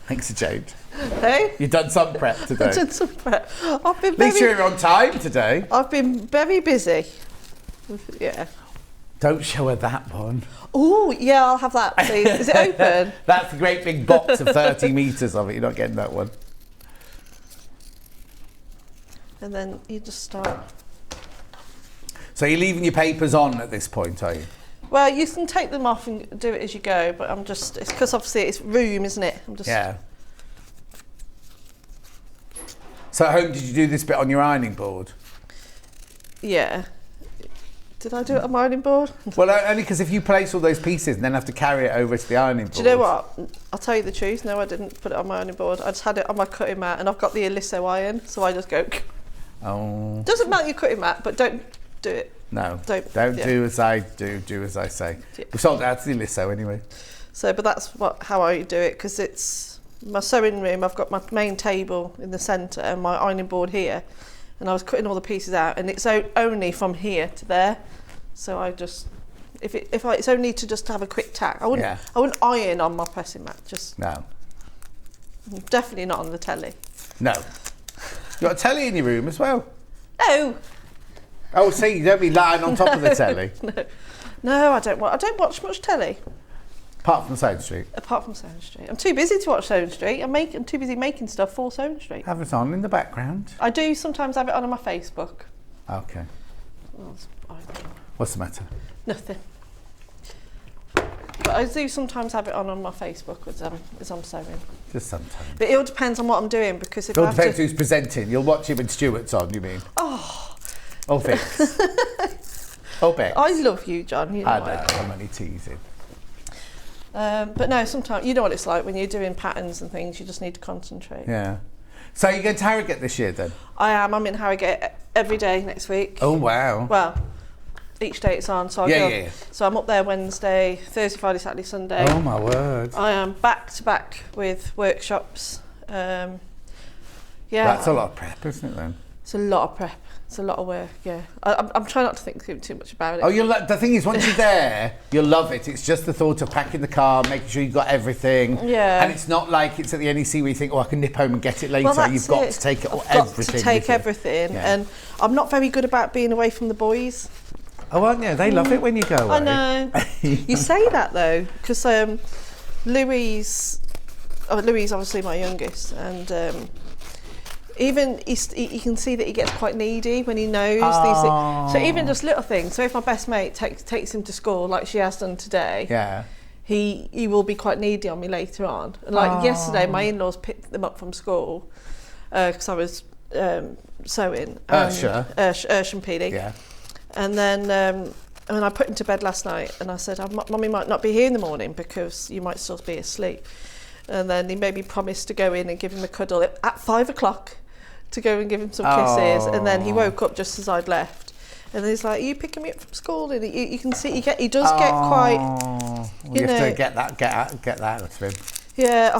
thanks a change. Hey. You've done some prep today. I've done some prep. I've been At least very. you're on time today. I've been very busy. Yeah. Don't show her that one. Oh, yeah, I'll have that, please. Is it open? That's a great big box of 30 metres of it. You're not getting that one. And then you just start. So you're leaving your papers on at this point, are you? Well, you can take them off and do it as you go, but I'm just. It's because obviously it's room, isn't it? I'm just. Yeah. So at home, did you do this bit on your ironing board? Yeah. Did I do it on my ironing board? Well, only because if you place all those pieces and then have to carry it over to the ironing board. Do you know what? I'll tell you the truth. No, I didn't put it on my ironing board. I just had it on my cutting mat, and I've got the Aliso iron, so I just go. Oh. Doesn't melt your cutting mat, but don't do it. No. Don't do as I do. Do as I say. Yeah. We sold it out to the Aliso anyway. So, but that's how I do it, because it's my sewing room. I've got my main table in the centre and my ironing board here, and I was cutting all the pieces out, and it's only from here to there. So I just, it's only to just have a quick tack. I wouldn't iron on my pressing mat. Just no. Definitely not on the telly. No. You got a telly in your room as well. No. Oh, see, you don't be lying on top of the telly. No, I don't watch much telly. Apart from Sewing Street. Apart from Sewing Street, I'm too busy to watch Sewing Street. I'm too busy making stuff for Sewing Street. Have it on in the background. I do sometimes have it on my Facebook. Okay. Well, What's the matter? nothing. But I do sometimes have it on my Facebook as I'm sewing. Just sometimes. But it all depends on what I'm doing, because if It all I have depends to... who's presenting. You'll watch it when Stuart's on, you mean? Oh. Oh, Vix. Oh, Bex. I love you, John. You know I I know, do. I'm only teasing. But no, sometimes, you know what it's like when you're doing patterns and things, you just need to concentrate. Yeah. So you're going to Harrogate this year then? I am. I'm in Harrogate every day next week. Oh, wow. Well, each day it's on. So I go. So I'm up there Wednesday, Thursday, Friday, Saturday, Sunday. Oh, my word. I am back to back with workshops. Yeah. That's a lot of prep, isn't it then? It's a lot of prep. It's a lot of work, yeah. I'm trying not to think too much about it. Oh, the thing is, once you're there, you'll love it. It's just the thought of packing the car, making sure you've got everything. Yeah. And it's not like it's at the NEC where you think, oh, I can nip home and get it later. Well, that's You've got it. to take it, I've everything. got to take with you. everything. Yeah. And I'm not very good about being away from the boys. Oh, aren't you? They love it when you go away. I know. You say that though, because Louis obviously my youngest, and even you can see that he gets quite needy when he knows these things. So even just little things. So if my best mate takes him to school, like she has done today, Yeah. he will be quite needy on me later on. And like yesterday, my in-laws picked them up from school because I was sewing. Ursha and Petey. Yeah. And then when I put him to bed last night, and I said, Mummy might not be here in the morning because you might still be asleep. And then he made me promise to go in and give him a cuddle at 5 o'clock to go and give him some kisses. And then he woke up just as I'd left. And then he's like, are you picking me up from school? And you can see he does get quite, you have to get that out of him. Yeah,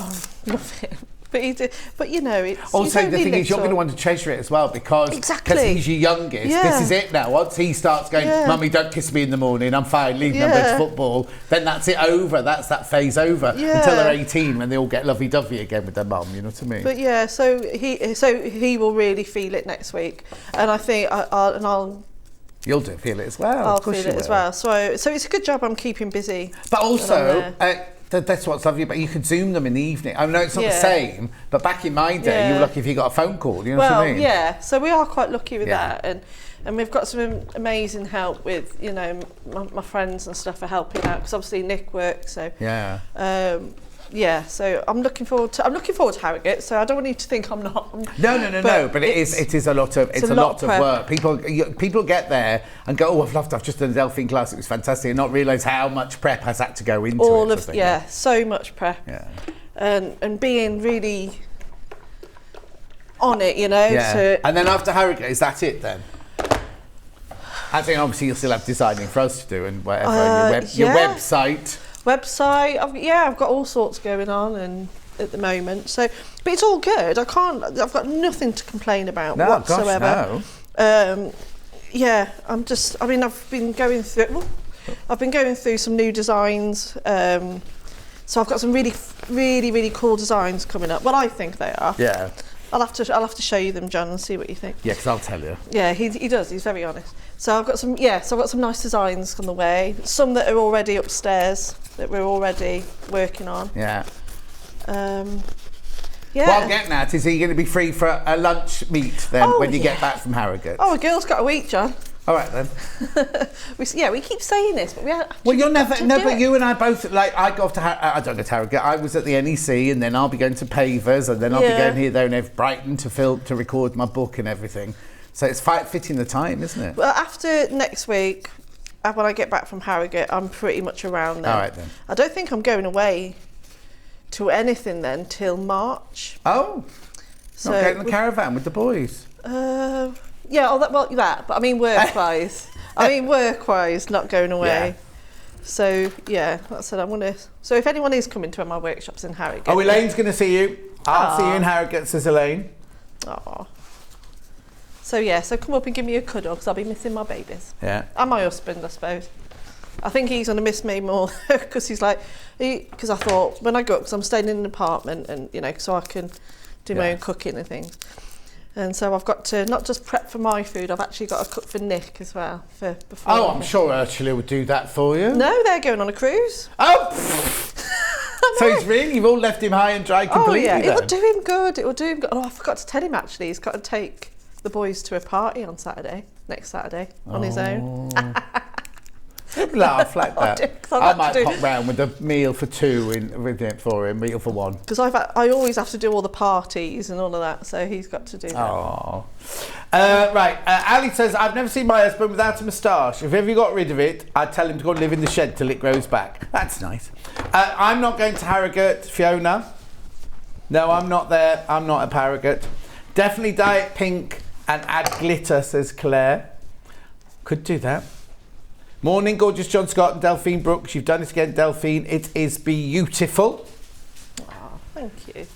love it. But he did. But you know, it's also the thing is, you're going to want to treasure it as well because he's your youngest. Yeah. This is it now. Once he starts going, Mummy, don't kiss me in the morning. I'm fine. Leave me. I'm going to football. Then that's it over. That's that phase over until they're 18 when they all get lovey-dovey again with their mum. You know what I mean? But yeah, so he will really feel it next week, and I think I'll. You'll feel it as well. I'll feel it as well. So it's a good job I'm keeping busy. But also, that's what's lovely. But you could Zoom them in the evening. I know it's not the same, but back in my day, you were lucky if you got a phone call. You know what I mean? Yeah. So we are quite lucky with that, and we've got some amazing help with my friends and stuff are helping out because obviously Nick works. So so I'm looking forward to Harrogate. So I don't want you to think I'm not. No. But it is a lot of work. People get there and go, I've just done a Delphine class. It was fantastic, and not realise how much prep has had to go into it. So much prep. Yeah. And being really on it, And then after Harrogate, is that it then? I think obviously you'll still have designing for us to do and whatever. Your website. I've got all sorts going on and at the moment. So, but it's all good. I've got nothing to complain about whatsoever. Gosh, no. I've been going through some new designs. So I've got some really, really, really cool designs coming up. Well, I think they are. Yeah. I'll have to show you them, John, and see what you think. Yeah, because I'll tell you. Yeah, he does. He's very honest. So I've got some nice designs on the way. Some that are already upstairs that we're already working on. Yeah. Yeah. What I'm getting at is, are you going to be free for a lunch meet then when you get back from Harrogate? Oh, a girl's got a week, John. All right then. We keep saying this, but we have. Well, you're never. to No, do but it. you and I both. Like, I go off to. I don't go to Harrogate. I was at the NEC, and then I'll be going to Pavers, and then I'll be Yeah. going here, there, and Brighton to record my book and everything. So it's fitting the time, isn't it? Well, after next week, when I get back from Harrogate, I'm pretty much around then. All right then. I don't think I'm going away to anything then till March. Oh, So not getting the caravan with the boys. Yeah, that. But I mean work-wise. Not going away. Yeah. So yeah, that's it. I'm gonna. So if anyone is coming to my workshops in Harrogate. Oh, Elaine's going to see you. I'll see you in Harrogate, says Elaine. Aw. So yeah, so come up and give me a cuddle because I'll be missing my babies. Yeah. And my husband, I suppose. I think he's going to miss me more because because I thought when I go up, because I'm staying in an apartment and, so I can do my own cooking and things. And so I've got to not just prep for my food, I've actually got to cook for Nick as well. Before. Oh, I'm sure Ursula would do that for you. No, they're going on a cruise. Oh! So you've all left him high and dry completely Oh yeah, then? it will do him good. Oh, I forgot to tell him actually, he's got to take the boys to a party on next Saturday, on his own. Laugh like I that. do, 'cause I I've had might to pop round with a meal for two for him, meal for one. Because I always have to do all the parties and all of that, so he's got to do that. Oh. Right, Ali says, I've never seen my husband without a moustache. If ever he got rid of it, I'd tell him to go and live in the shed till it grows back. That's nice. I'm not going to Harrogate, Fiona. No, I'm not there. I'm not at Harrogate. Definitely dye it pink and add glitter, says Claire. Could do that. Morning, gorgeous John Scott and Delphine Brooks. You've done it again, Delphine. It is beautiful. Oh, thank you.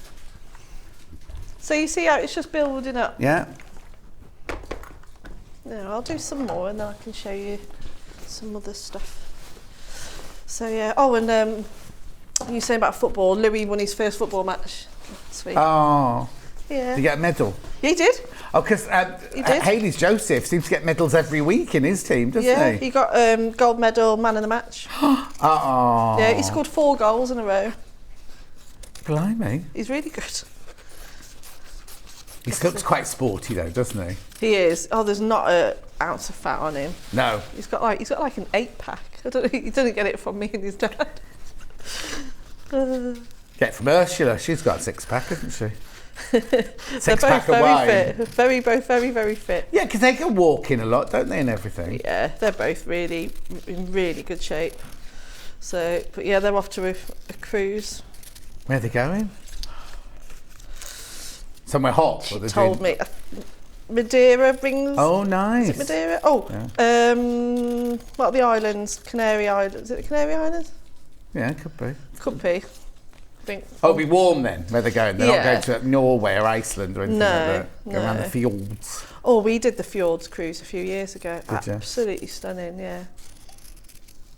So you see how it's just building up? Yeah. No, I'll do some more and then I can show you some other stuff. So yeah. Oh, and you saying about football? Louis won his first football match this week. Oh. Yeah. Did you get a medal? He did. Oh, because He did. Hayley's Joseph seems to get medals every week in his team, doesn't Yeah, he? he got gold medal, man of the match. Oh. Yeah, he scored 4 goals in a row. Blimey. He's really good. He looks quite sporty though, doesn't he? He is. Oh, there's not an ounce of fat on him. No. He's got like an 8-pack. I don't know. He didn't get it from me and his dad. Get it from Ursula. She's got a 6-pack, hasn't she? They're both Six-pack of very wine. fit. Both very, very fit. Yeah, because they can walk in a lot, don't they, and everything? Yeah, they're both really in really good shape. So, but yeah, they're off to a cruise. Where are they going? Somewhere hot. Or they're Told doing... me Madeira brings. Oh, nice. Is it Madeira? Oh, what are the islands? Canary Islands. Is it the Canary Islands? Yeah, could be. Could be. I think. Oh, it'll be warm then, where they're going. They're Yeah. not going to Norway or Iceland or anything like that. Go around no. the fjords. Oh, we did the fjords cruise a few years ago. Did you? Absolutely stunning, yeah.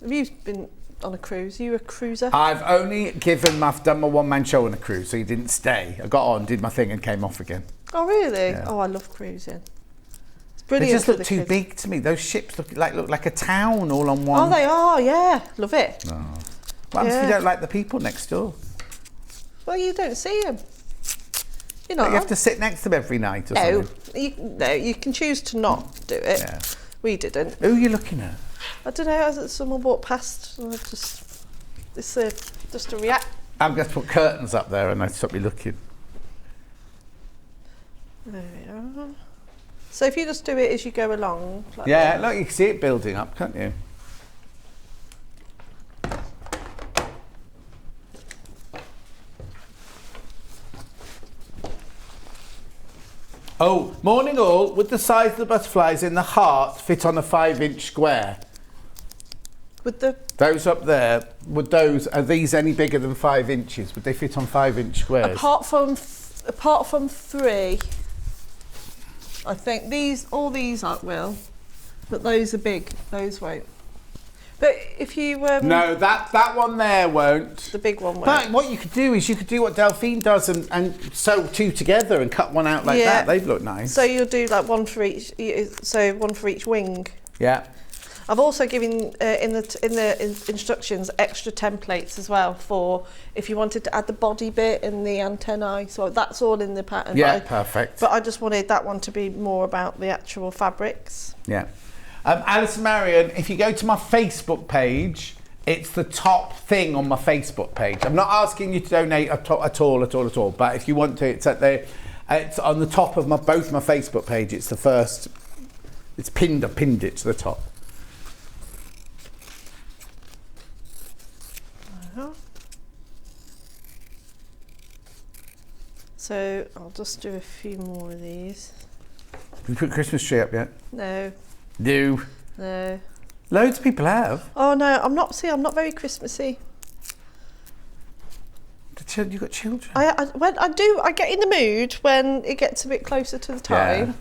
Have you been on a cruise? Are you a cruiser? I've done my one-man show on a cruise, so you didn't stay. I got on, did my thing and came off again. Oh, really? Yeah. Oh, I love cruising. It's They brilliant. just for look the too kids. big to me. Those ships look like a town all on one. Oh, they are, yeah. Love it. No. What happens if you Yeah. don't like the people next door? Well, you don't see them. You Like know. you have to sit next to them every night or No, something. you can choose to not do it. Yeah. We didn't. Who are you looking at? I don't know. Someone walked past. And I just a react. I'm going to put curtains up there and I stop you looking. There we are. So if you just do it as you go along. Like Yeah, that. look, you can see it building up, can't you? Oh, morning all. Would the size of the butterflies in the heart fit on a 5-inch square? With the Those up there, are these any bigger than 5 inches? Would they fit on 5-inch squares? apart from 3, I think all these will, but those are big. Those won't. But if you No, that one there won't. the big one won't. But what you could do is you could do what Delphine does and sew 2 together and cut one out like Yeah. that. They'd look nice. So you'll do like one for each. So one for each wing. Yeah. I've also given in the instructions extra templates as well for if you wanted to add the body bit and the antennae. So that's all in the pattern. Yeah, perfect. But I just wanted that one to be more about the actual fabrics. Yeah. Alison Marion, if you go to my Facebook page, it's the top thing on my Facebook page. I'm not asking you to donate at all. But if you want to, it's on the top of both my Facebook page. It's the first. It's pinned. I pinned it to the top. So I'll just do a few more of these. Have you put a Christmas tree up yet? No. No. No. Loads of people have. Oh no, I'm not. See, I'm not very Christmassy. You've got children. I get in the mood when it gets a bit closer to the time. Yeah.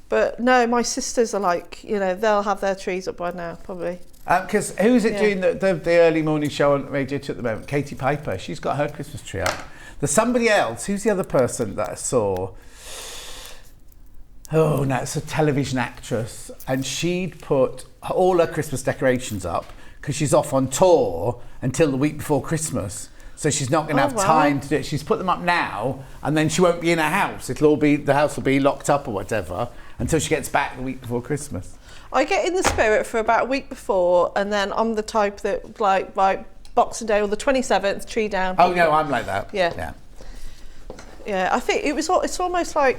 But no, my sisters are like, they'll have their trees up by now, probably. Because who's it doing the early morning show on Radio 2 at the moment? Katie Piper. She's got her Christmas tree up. There's somebody else. Who's the other person that I saw? Oh, no, it's a television actress. And she'd put all her Christmas decorations up because she's off on tour until the week before Christmas. So she's not going to have time to do it. She's put them up now, and then she won't be in her house. The house will be locked up or whatever until she gets back the week before Christmas. I get in the spirit for about a week before, and then I'm the type that, like Boxing Day or the 27th, tree down. Oh, no, I'm like that. Yeah. Yeah, I think it's almost like,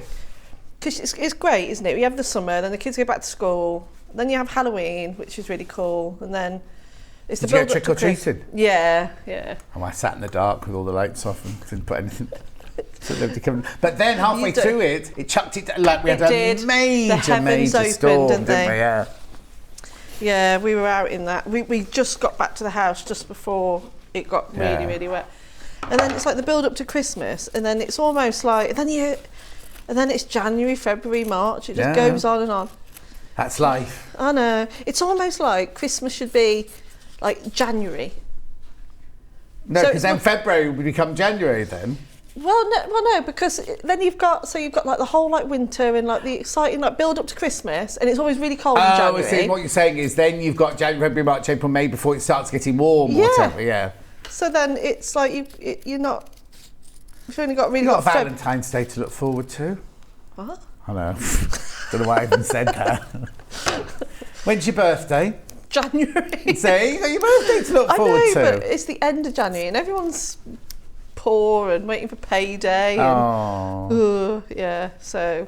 because it's great, isn't it? We have the summer, then the kids go back to school, then you have Halloween, which is really cool, and then it's the Did you go build-up to trick-or-treating? Yeah. Oh, I sat in the dark with all the lights off and didn't put anything. But then halfway through it chucked it down, like we had a major storm, didn't we? Yeah. Yeah, we were out in that. We just got back to the house just before it got really, really wet. And then it's like the build up to Christmas, and then it's almost like, and then it's January, February, March. It just goes on and on. That's life. I know. It's almost like Christmas should be like January. No, because then February would become January then. Well, no, because then you've got like the whole like winter and like the exciting like build up to Christmas, and it's always really cold in January. I see. What you're saying is then you've got January, February, March, April, May before it starts getting warm or whatever. Yeah. So then it's like you've only got really. You've got Valentine's Day to look forward to. What? I know. Don't know why I even said that. When's your birthday? January. See, you got your birthday to look forward to. But it's the end of January and everyone's poor and waiting for payday. So,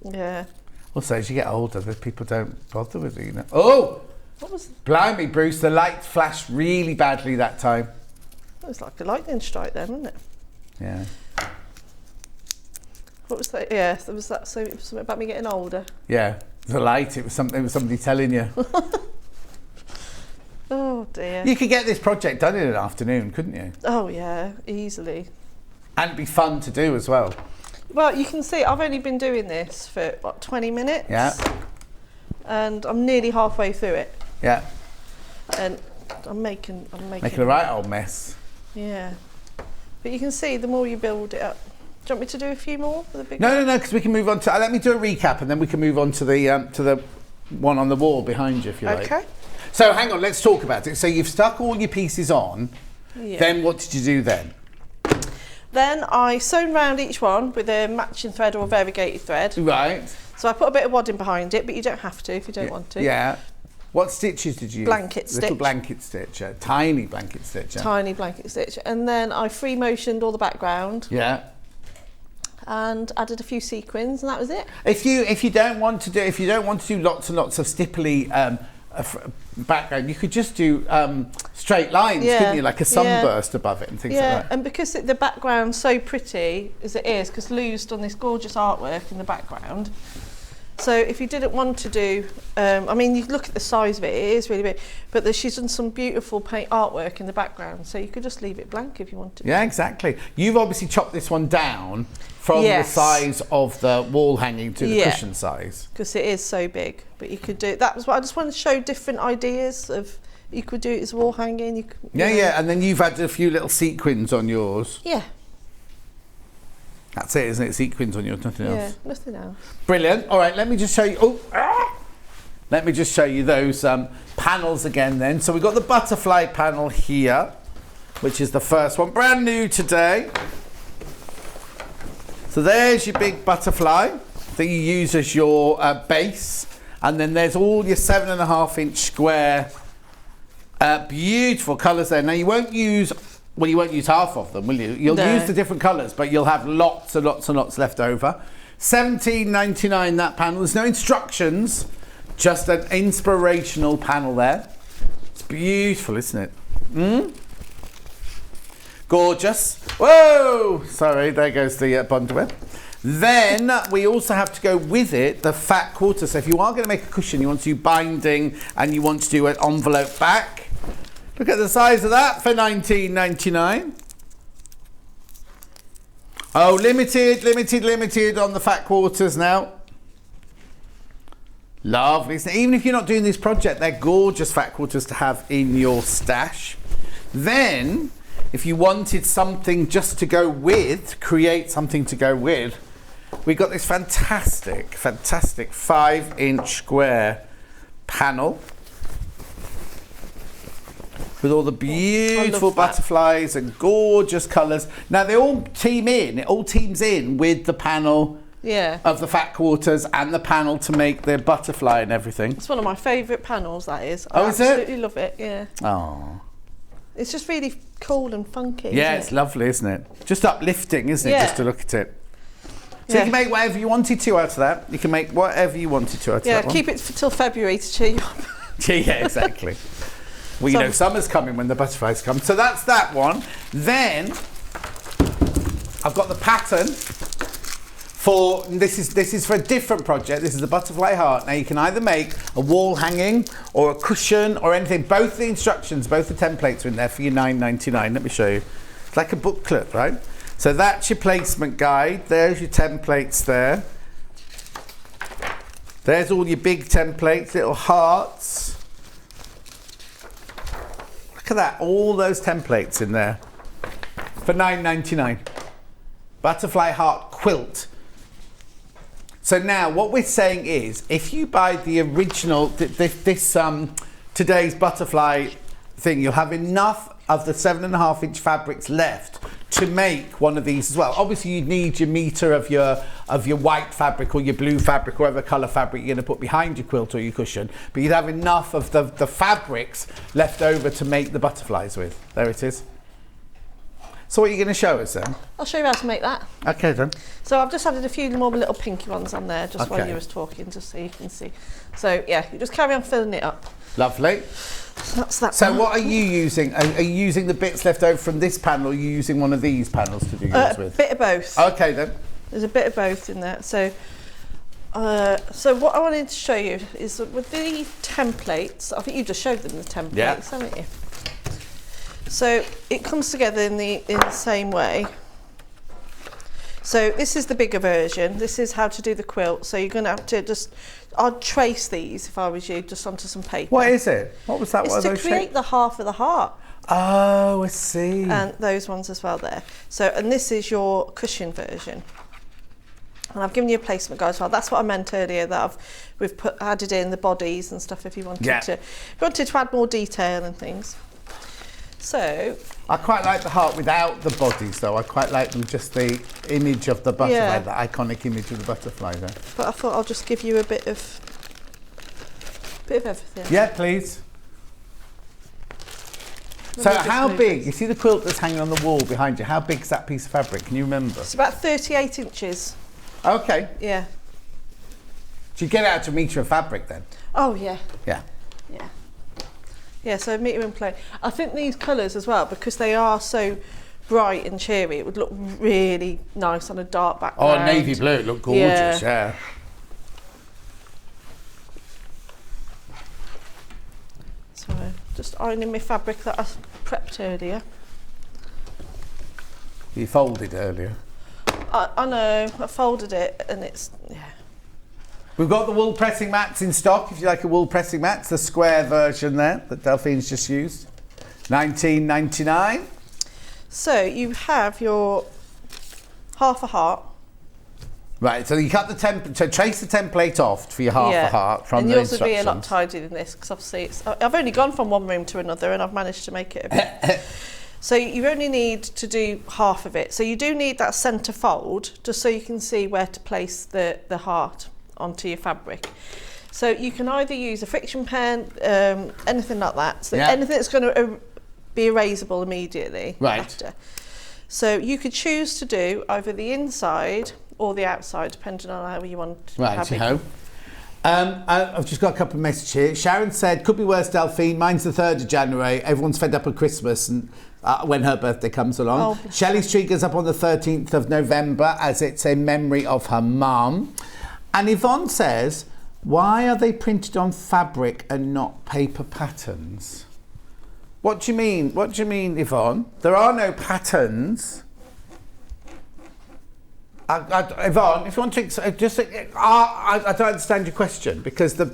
yeah. Also, as you get older, the people don't bother with it, Oh! What was... Blimey, Bruce, the light flashed really badly that time. It was like a lightning strike then, wasn't it? Yeah. What was that? Yeah, there was that something about me getting older. Yeah, the light, it was somebody telling you. Oh dear. You could get this project done in an afternoon, couldn't you? Oh yeah, easily. And it'd be fun to do as well. Well, you can see I've only been doing this for, 20 minutes? Yeah. And I'm nearly halfway through it. Yeah. And I'm making a right old mess. Yeah. But you can see the more you build it up. Do you want me to do a few more for the big No, because we can move on to... let me do a recap and then we can move on to the one on the wall behind you, if you like. Okay. So hang on, let's talk about it. So you've stuck all your pieces on. Yeah. Then what did you do then? Then I sewn round each one with a matching thread or a variegated thread. Right. So I put a bit of wadding behind it, but you don't have to if you don't want to. Yeah. What stitches did you use? Blanket stitch. Little blanket stitch, tiny blanket stitch. Tiny blanket stitch. And then I free motioned all the background. Yeah. And added a few sequins, and that was it. If you don't want to do lots and lots of stipply background, you could just do straight lines, couldn't you? Like a sunburst above it and things like that. And because the background's so pretty as it is, because Lou's done this gorgeous artwork in the background. So if you didn't want to do, you look at the size of it, it is really big, but she's done some beautiful paint artwork in the background, so you could just leave it blank if you wanted. Yeah, exactly. You've obviously chopped this one down from the size of the wall hanging to the cushion size. Because it is so big, but you could do, that was what I just wanted to show different ideas of, you could do it as wall hanging. You could, and then you've added a few little sequins on yours. Yeah. That's it, isn't it? Sequins on yours, nothing else. Yeah, nothing else. Brilliant. All right, let me just show you. Let me just show you those panels again then. So we've got the butterfly panel here, which is the first one, brand new today. So there's your big butterfly that you use as your base. And then there's all your 7.5-inch square, beautiful colours there. Now you won't use half of them, will you? You'll use the different colours, but you'll have lots and lots and lots left over. £17.99 that panel. There's no instructions, just an inspirational panel there. It's beautiful, isn't it? Gorgeous. Whoa! Sorry, there goes the bundle web. Then we also have to go with it the fat quarter. So if you are going to make a cushion, you want to do binding and you want to do an envelope back. Look at the size of that for £19.99. Oh, limited on the fat quarters now. Lovely. Even if you're not doing this project, they're gorgeous fat quarters to have in your stash. Then, if you wanted something just to go with, create something to go with, we got this fantastic 5-inch square panel with all the beautiful butterflies and gorgeous colours. Now they all teams in with the panel of the fat quarters and the panel to make the butterfly and everything. It's one of my favourite panels, that is. Oh, is it? I absolutely love it, yeah. Oh. It's just really cool and funky. Yeah, it's lovely, isn't it? Just uplifting, isn't it, just to look at it. So you can make whatever you wanted to out of that. You can make whatever you wanted to out of that one. Yeah, keep it till February to cheer you up. Yeah, exactly. Well, you know, summer's coming when the butterflies come. So that's that one. Then I've got the pattern for, this is for a different project. This is the butterfly heart. Now you can either make a wall hanging or a cushion or anything. Both the instructions, both the templates are in there for your £9.99. Let me show you. It's like a booklet, right? So that's your placement guide. There's your templates there. There's all your big templates, little hearts. Look at that, all those templates in there for £9.99. Butterfly heart quilt. So now what we're saying is, if you buy the original, today's butterfly thing, you'll have enough of the 7.5-inch fabrics left to make one of these as well. Obviously you'd need your meter of your white fabric or your blue fabric or whatever colour fabric you're going to put behind your quilt or your cushion, but you'd have enough of the fabrics left over to make the butterflies with. There it is. So what are you going to show us then? I'll show you how to make that. Okay then. So I've just added a few more little pinky ones on there just while you was talking, just so you can see. So yeah, you just carry on filling it up. Lovely. That's that. So what are you using? Are you using the bits left over from this panel, or are you using one of these panels to do yours with? A bit of both. Okay then. There's a bit of both in there. So what I wanted to show you is that with the templates, I think you just showed them the templates, haven't you? So it comes together in the same way. So this is the bigger version. This is how to do the quilt. So you're going to have to I'd trace these if I was you, just onto some paper. What is it? What was that? It's to create the half of the heart. Oh, I see. And those ones as well there. So, and this is your cushion version. And I've given you a placement guide as well. That's what I meant earlier, that we've added in the bodies and stuff if you wanted to add more detail and things. So I quite like the heart without the bodies though. I quite like them just the image of the butterfly, the iconic image of the butterfly there. But I thought I'll just give you a bit of everything. Yeah, please. So how big, you see the quilt that's hanging on the wall behind you, how big is that piece of fabric? Can you remember? It's about 38 inches. Okay. Yeah. So you get it out to a metre of fabric then? Oh yeah. Yeah. Yeah. Yeah, so a metre in play. I think these colours as well, because they are so bright and cheery, it would look really nice on a dark background. Oh, navy blue, it looked gorgeous, yeah. So just ironing my fabric that I prepped earlier. You folded earlier. I know, I folded it and it's, We've got the wool pressing mats in stock, if you like a wool pressing mat. It's the square version there that Delphine's just used. £19.99. So you have your half a heart. Right, so you cut so trace the template off for your half a heart from the instructions. And yours would be a lot tidier than this, because obviously I've only gone from one room to another and I've managed to make it a bit. So you only need to do half of it. So you do need that centre fold, just so you can see where to place the heart onto your fabric. So you can either use a friction pen, anything like that. So Yeah. anything that's going to be erasable immediately Right. after. So you could choose to do either the inside or the outside, depending on how you want. how big- Righty-ho. I've just got a couple of messages here. Sharon said, could be worse, Delphine. Mine's the 3rd of January. Everyone's fed up with Christmas and when her birthday comes along. Oh. Shelley's tree goes up on the 13th of November as it's in memory of her mum. And Yvonne says, why are they printed on fabric and not paper patterns? What do you mean? What do you mean, Yvonne? There are no patterns. Yvonne, if you want to just, I don't understand your question because you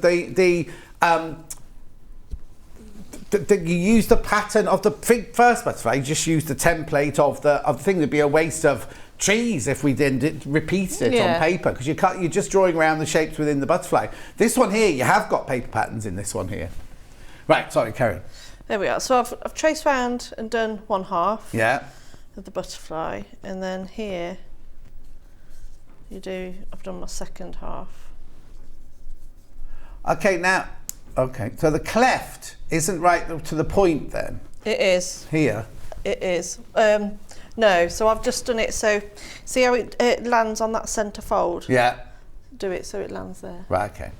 use the pattern of the first butterfly. You just use the template of the thing. It'd be a waste of trees if we didn't repeat it on paper because you're just drawing around the shapes within the butterfly. This one here, you have got paper patterns in this one here. Right, sorry, Karen. There we are. So I've traced round and done 1/2 Yeah. of the butterfly, and then here I've done my second half. Okay, now, so the cleft isn't right to the point then? It is. Here? It is. No, so I've just done it so, see how it lands on that centre fold? Yeah. Do it so it lands there. Right, okay.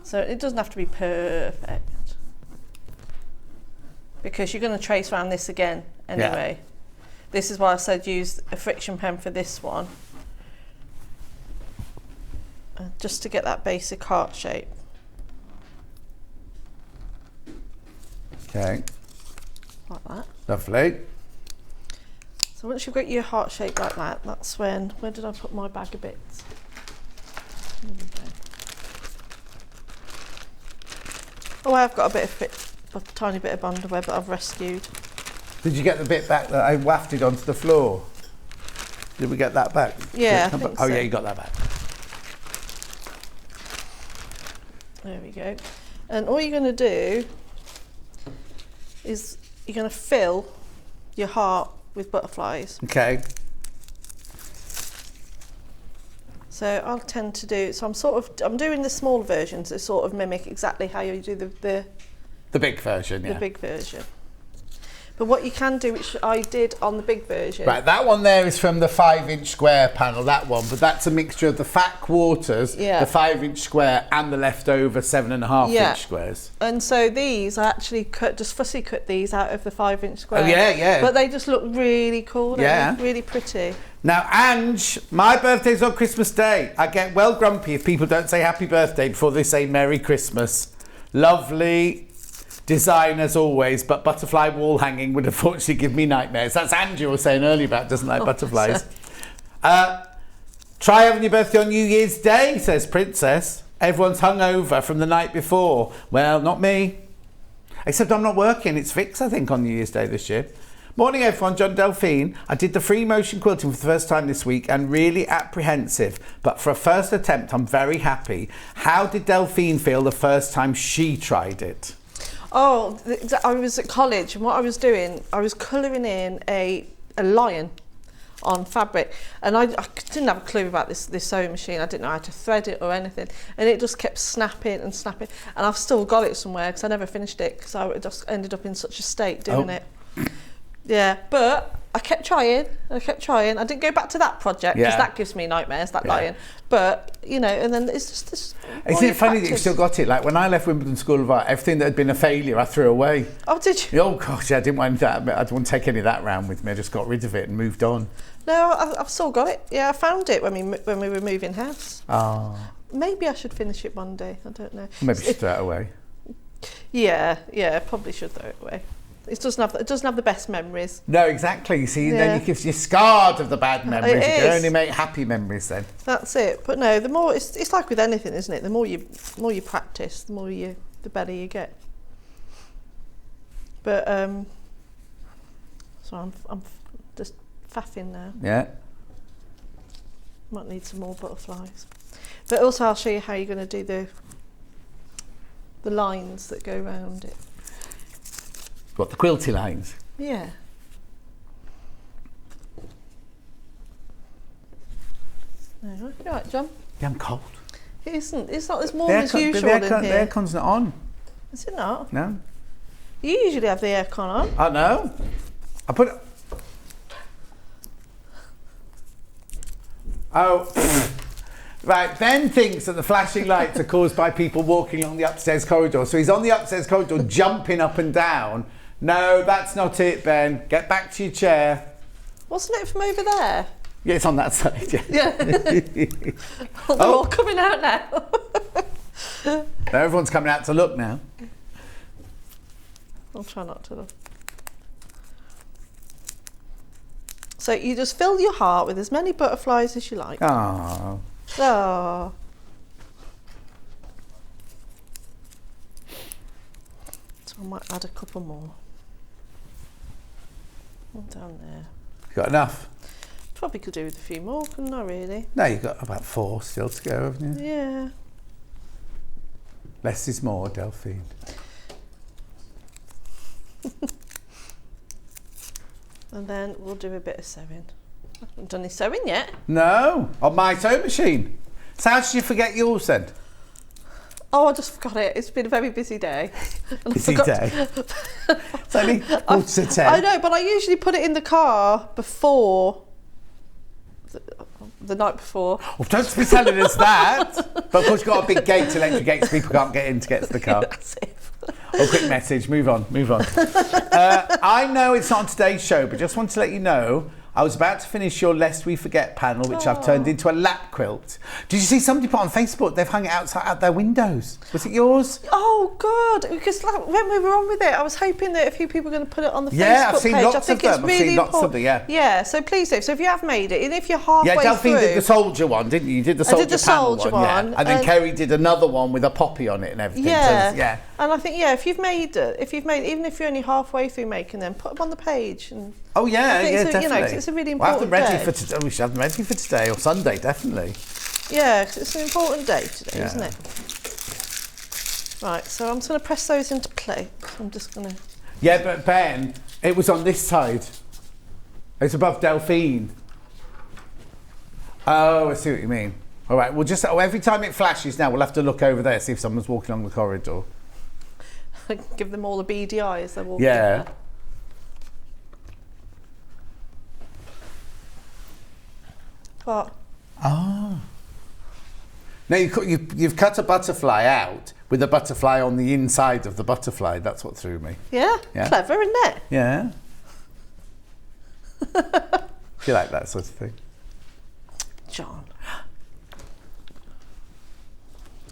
So it doesn't have to be perfect. Because you're going to trace around this again anyway. Yeah. This is why I said use a friction pen for this one. Just to get that basic heart shape. Okay. Like that. Lovely. So once you've got your heart shape like that, that's when, where did I put my bag of bits? There we go. Oh, I've got a tiny bit of underwear, but I've rescued. Did you get the bit back that I wafted onto the floor? Did we get that back? Yeah, I think Oh so. yeah, you got that back. There we go. And all you're going to do is you're going to fill your heart with butterflies. Okay. So I'll tend to do, so I'm doing the small versions that sort of mimic exactly how you do the big version, yeah. The big version. But what you can do, which I did on the big version. Right, that one there is from the 5-inch square panel, that one, but that's a mixture of the fat quarters, Yeah. the 5-inch square and the leftover 7.5-inch squares. And so these, I actually fussy cut these out of the 5-inch square. Oh yeah, yeah. But they just look really cool, Yeah. really pretty. Now, Ange, my birthday's on Christmas Day. I get well grumpy if people don't say happy birthday before they say Merry Christmas. Lovely design as always, but butterfly wall hanging would unfortunately give me nightmares. That's Angie was saying earlier about doesn't like butterflies. Try having your birthday on New Year's Day, says Princess. Everyone's hungover from the night before. Well, not me. Except I'm not working. It's Vic's, I think, on New Year's Day this year. Morning, everyone. John Delphine. I did the free motion quilting for the first time this week and really apprehensive. But for a first attempt, I'm very happy. How did Delphine feel the first time she tried it? Oh, I was at college, and what I was doing, I was colouring in a lion on fabric, and I didn't have a clue about this sewing machine. I didn't know how to thread it or anything, and it just kept snapping and snapping. And I've still got it somewhere because I never finished it because I just ended up in such a state doing it. Yeah, but I kept trying. I didn't go back to that project because that gives me nightmares, that lion. But, you know, and then it's just this. Isn't it funny that you've still got it? Like when I left Wimbledon School of Art, everything that had been a failure, I threw away. Oh, did you? Oh, gosh, I didn't want that. I didn't want to take any of that round with me. I just got rid of it and moved on. No, I've still got it. Yeah, I found it when we were moving house. Oh. Maybe I should finish it one day. I don't know. Maybe you should throw it away. Yeah, probably should throw it away. It doesn't have the best memories. No, exactly. You see, then you're scarred of the bad memories. You can is. only make happy memories then. That's it. But no, the more it's like with anything, isn't it? The more you practice, the better you get. But so I'm just faffing now. Yeah. Might need some more butterflies. But also I'll show you how you're going to do the lines that go around it. What, the quilty lines? Yeah. You all right, John? Yeah, I'm cold. It isn't. It's not as warm as usual the in here. The aircon's not on. Is it not? No. You usually have the aircon on. I know. I put it. Oh. Right, Ben thinks that the flashing lights are caused by people walking along the upstairs corridor. So he's on the upstairs corridor jumping up and down. No, that's not it, Ben. Get back to your chair. Wasn't it from over there? Yeah, it's on that side, yeah. Yeah. They're all coming out now. Now everyone's coming out to look now. I'll try not to look. So you just fill your heart with as many butterflies as you like. Oh. Oh. So I might add a couple more. One down there. You got enough? Probably could do with a few more, couldn't I, really? No, you've got about 4 still to go, haven't you? Yeah. Less is more, Delphine. And then we'll do a bit of sewing. I haven't done any sewing yet. No, on my sewing machine. So how did you forget yours then? Oh, I just forgot it. It's been a very busy day. And Busy day. It's only 9:45. I know, but I usually put it in the car before the night before. Well, don't be telling us that. But of course you've got a big gate, electric gate, so people can't get in to get to the car. That's it. Oh, quick message. Move on. I know it's not on today's show, but just want to let you know I was about to finish your Lest We Forget panel, which I've turned into a lap quilt. Did you see somebody put on Facebook? They've hung it out their windows. Was it yours? Oh, God. Because when we were on with it, I was hoping that a few people were going to put it on the Yeah, Facebook I've seen page. lots I think of it's them. really I've seen lots of important. them, yeah. Yeah, so please do. So if you have made it, and if you're halfway Yeah, Delphine through... did the soldier one, didn't you? You did the soldier did the panel soldier one. Yeah. one, And then and- Kerry did another one with a poppy on it and everything. Yeah. So, yeah. And I think, if you've made it, even if you're only halfway through making them, put them on the page. And Oh, yeah, I think yeah, it's a- definitely. 'cause it's a really We'll have them important ready day. for today. We should have them ready for today or Sunday, definitely. Yeah, 'cause it's an important day today, Yeah. isn't it? Right, so I'm just going to press those into place. I'm just going to... Yeah, but Ben, it was on this side. It's above Delphine. Oh, I see what you mean. All right, we'll just, every time it flashes now, we'll have to look over there, see if someone's walking along the corridor. give them all the beady eyes they're walking Yeah. there. What? Oh. Now you've cut a butterfly out with a butterfly on the inside of the butterfly. That's what threw me. Yeah? Yeah. Clever, isn't it? Yeah. You like that sort of thing? John.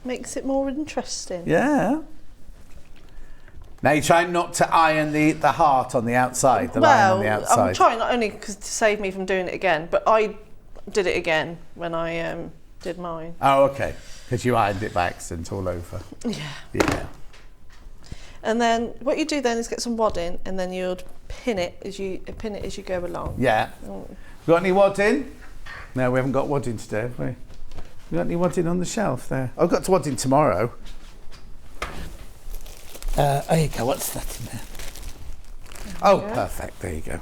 Makes it more interesting. Yeah. Now you're trying not to iron the heart on the outside, the line on the outside. I'm trying not only to save me from doing it again, but I did it again when I did mine. Oh, okay. Because you ironed it by accident all over. Yeah. Yeah. And then what you do then is get some wadding, and then you'd pin it as you go along. Yeah. Oh. Got any wadding? No, we haven't got wadding today, have we? You got any wadding on the shelf there? I've got to wadding tomorrow. There you go. What's that in there? Oh, perfect. There you go.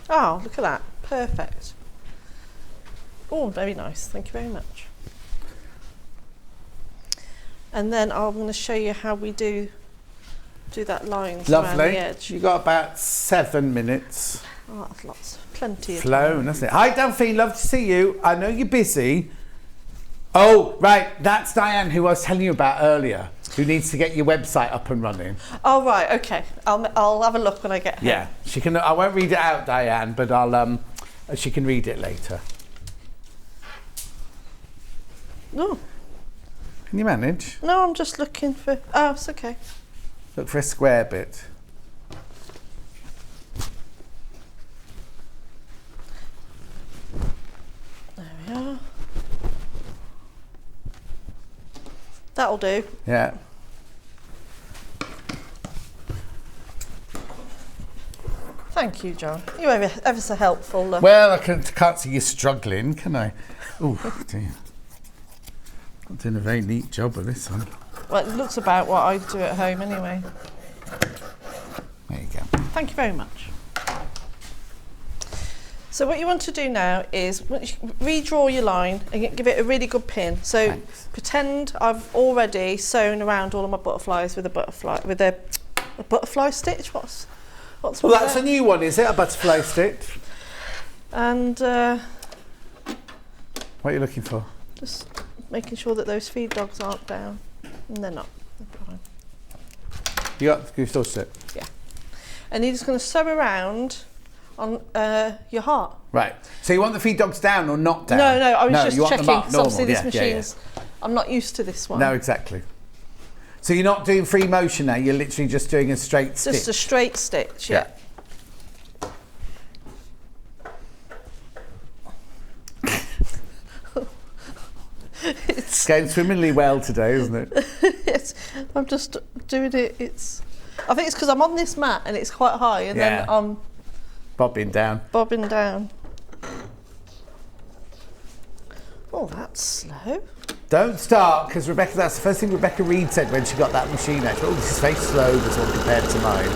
Oh, look at that. Perfect. Oh, very nice. Thank you very much. And then I'm going to show you how we do that lines around Lovely. the edge. You got about 7 minutes. Oh, that's lots. Plenty of Flown, hasn't it? Hi, Delphine. Love to see you. I know you're busy. Oh, right. That's Diane, who I was telling you about earlier, who needs to get your website up and running. Oh, right. Okay. I'll have a look when I get home. Yeah, she can. I won't read it out, Diane, but I'll. She can read it later. No. Can you manage? No, I'm just looking for... Oh, it's okay. Look for a square bit. There we are. That'll do. Yeah. Thank you, John. You're ever so helpful. Well, I can't see you struggling, can I? Oh, dear. I'm doing a very neat job of this one. Well, it looks about what I do at home anyway. There you go. Thank you very much. So what you want to do now is redraw your line and give it a really good pin. So Thanks. pretend I've already sewn around all of my butterflies with a butterfly stitch. What's Well, that's a new one, is it? A butterfly stitch? And What are you looking for? just making sure that those feed dogs aren't down. And they're not. They're fine. You still sit. Yeah. And you're just going to sew around on your heart. Right. So you want the feed dogs down or not down? No, I was you just want checking. them up Because obviously normal. this machine's, I'm not used to this one. No, exactly. So you're not doing free motion now, you're literally just doing a straight stitch. Just a straight stitch, yeah. It's going swimmingly well today, isn't it? I'm just doing it. I think it's because I'm on this mat and it's quite high, and then I'm bobbing down. bobbing down. Oh, that's slow. Don't start, because Rebecca, that's the first thing Rebecca Reed said when she got that machine out. She went, oh, this is very slow, this one compared to mine.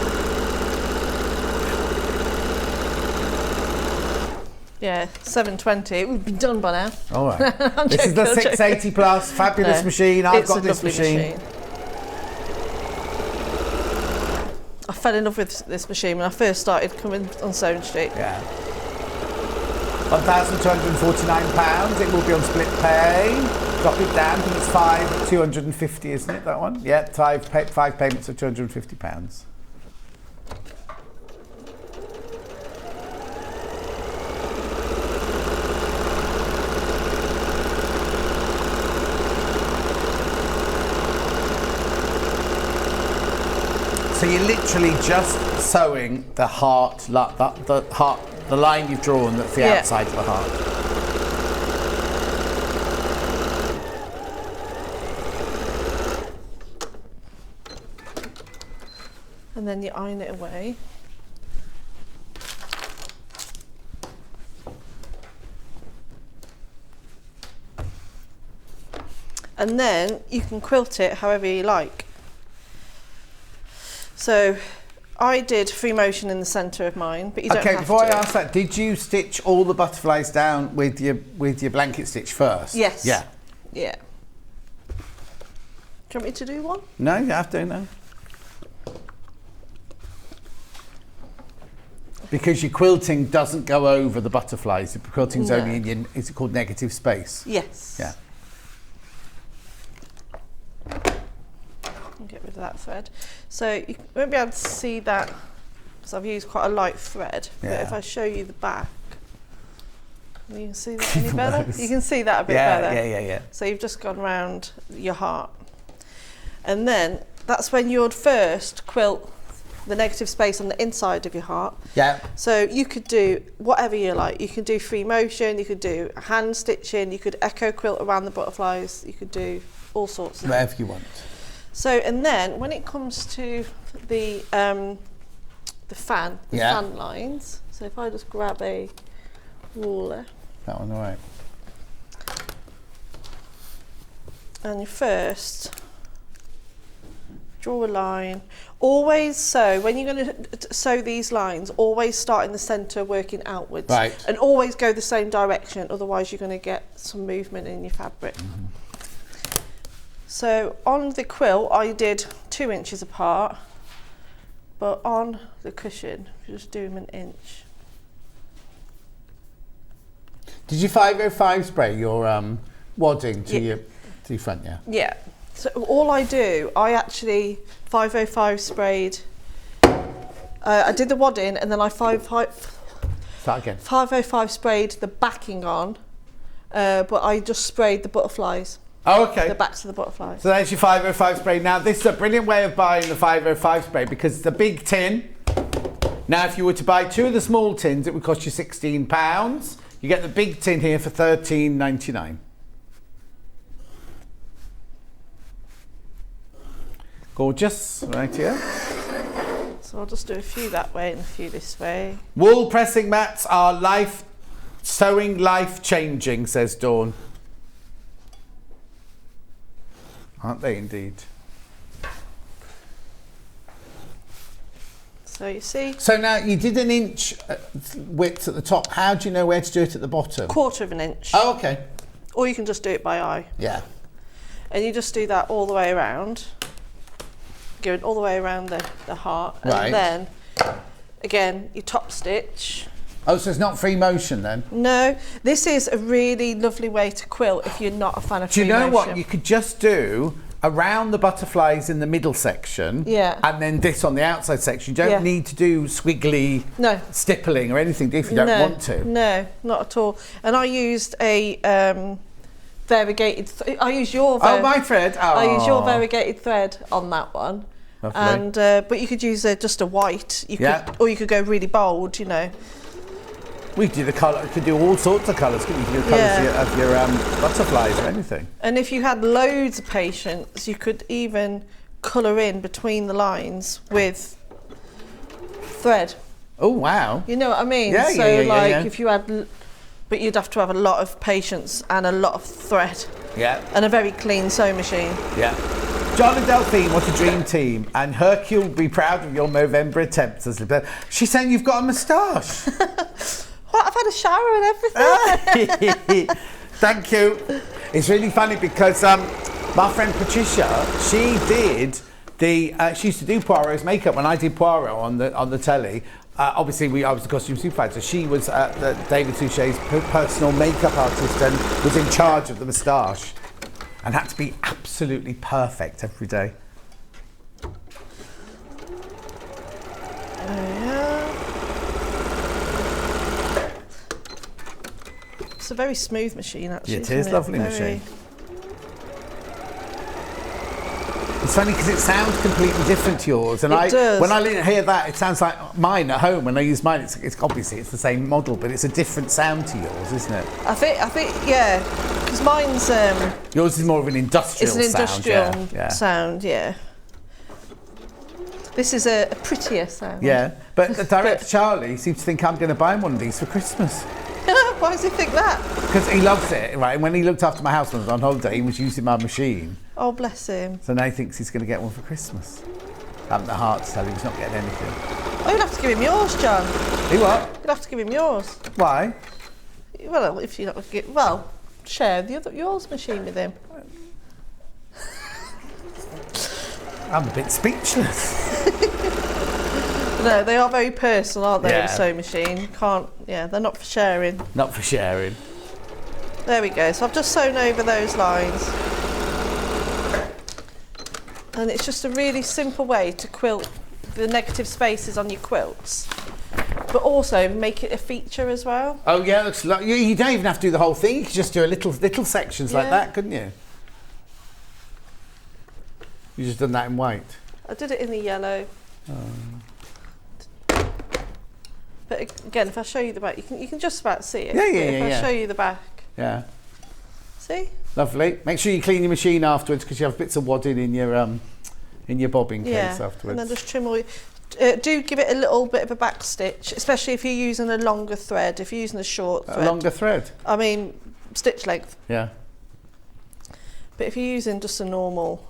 Yeah, 720. It would be done by now. All right. I'm This is the joking, I'm 680 plus, fabulous No, machine. I've it's got a this lovely machine. I fell in love with this machine when I first started coming on Sewing Street. Yeah. £1,249. It will be on split pay. Drop it down. I think it's 250, isn't it, that one? Yeah, five payments of £250. So you're literally just sewing the heart, the line you've drawn that's the outside of the heart. And then you iron it away. And then you can quilt it however you like. So I did free motion in the centre of mine, but you don't have to. Okay, before I ask that, did you stitch all the butterflies down with your blanket stitch first? Yes. Yeah. Yeah. Do you want me to do one? No, you have to, no. Because your quilting doesn't go over the butterflies. Your quilting's No. only in your, is it called negative space? Yes. Yeah. Get rid of that thread. So you won't be able to see that because I've used quite a light thread. But Yeah. if I show you the back, you can see that any better? You can see that a bit better. Yeah. So you've just gone round your heart. And then that's when you'd first quilt the negative space on the inside of your heart. Yeah. So you could do whatever you like. You could do free motion, you could do hand stitching, you could echo quilt around the butterflies, you could do all sorts of Whatever you want. So, and then when it comes to the fan lines, so if I just grab a ruler That one, all right. and you first draw a line, always sew, when you're going to sew these lines, always start in the centre working outwards. Right. And always go the same direction, otherwise you're going to get some movement in your fabric. Mm-hmm. So on the quilt I did 2 inches apart, but on the cushion just do them 1 inch. Did you 505 spray your wadding to your front, yeah? Yeah. So all I do, I actually 505 sprayed. I did the wadding and then I 505 sprayed the backing on, but I just sprayed the butterflies. Oh, okay. The backs of the butterflies. So there's your 505 spray. Now, this is a brilliant way of buying the 505 spray because it's a big tin. Now, if you were to buy 2 of the small tins, it would cost you £16. You get the big tin here for £13.99. Gorgeous, right here. So I'll just do a few that way and a few this way. Wool pressing mats are sewing life-changing, says Dawn. Aren't they indeed? So you see, So now you did an inch width at the top. How do you know where to do it at the bottom? 1/4 of an inch. Oh, okay. Or you can just do it by eye. Yeah. And you just do that all the way around. Going all the way around the heart. Right. And then, again, you top stitch. Oh, so it's not free motion then? No, this is a really lovely way to quilt if you're not a fan of Do you free know what? motion. You could just do around the butterflies in the middle section. Yeah. And then this on the outside section. You don't Yeah. need to do squiggly No. stippling or anything if you don't want to. No, not at all. And I used a variegated. I use your. Oh, my thread. Oh. I use your variegated thread on that one. Lovely. And but you could use just a white. You Yeah. could, or you could go really bold. You know. We could do the colour. Could do all sorts of colours. Couldn't you? You could do colours Yeah. of your butterflies or anything. And if you had loads of patience, you could even colour in between the lines with thread. Oh wow. You know what I mean? Yeah, so yeah, like yeah. if you had, but you'd have to have a lot of patience and a lot of thread Yeah. and a very clean sewing machine. Yeah. John and Delphine, what a dream team. And Hercule will be proud of your Movember attempts. She's saying you've got a moustache. What? I've had a shower and everything. Thank you. It's really funny because my friend Patricia, she did she used to do Poirot's makeup when I did Poirot on the telly. Obviously, I was the costume supervisor. She was David Suchet's personal makeup artist and was in charge of the moustache, and had to be absolutely perfect every day. It's a very smooth machine, actually. It isn't is, lovely Very- machine. It's funny because it sounds completely different to yours, and It does. when I hear that, it sounds like mine at home. When I use mine, it's obviously it's the same model, but it's a different sound to yours, isn't it? I think, yeah, because mine's Yours is more of an industrial it's an industrial sound. Yeah. sound, yeah. This is a prettier sound. Yeah, but the director Charlie seems to think I'm going to buy him one of these for Christmas Why does he think that? because he loves it. Right, and when he looked after my house when I was on holiday, he was using my machine. Oh, bless him. So now he thinks he's going to get one for Christmas. I haven't the heart to tell him he's not getting anything. Oh, you'll have to give him yours, John. He what? You'll have to give him yours. Why? Well, if you're not share yours machine with him. I'm a bit speechless. No, they are very personal, aren't they? Yeah. The sewing machine they're not for sharing. Not for sharing. There we go. So I've just sewn over those lines, and it's just a really simple way to quilt the negative spaces on your quilts, but also make it a feature as well. Oh yeah, looks like you don't even have to do the whole thing. You could just do a little sections like Yeah. that, couldn't you? You just done that in white. I did it in the yellow. But again, if I show you the back, you can just about see it. Yeah, But yeah, if yeah, I yeah. show you the back, Yeah, see? lovely. Make sure you clean your machine afterwards because you have bits of wadding in your bobbin case Yeah, afterwards. and then just trim all. Do give it a little bit of a back stitch, especially if you're using a longer thread. If you're using a short thread, a longer thread. I mean stitch length. Yeah. But if you're using just a normal,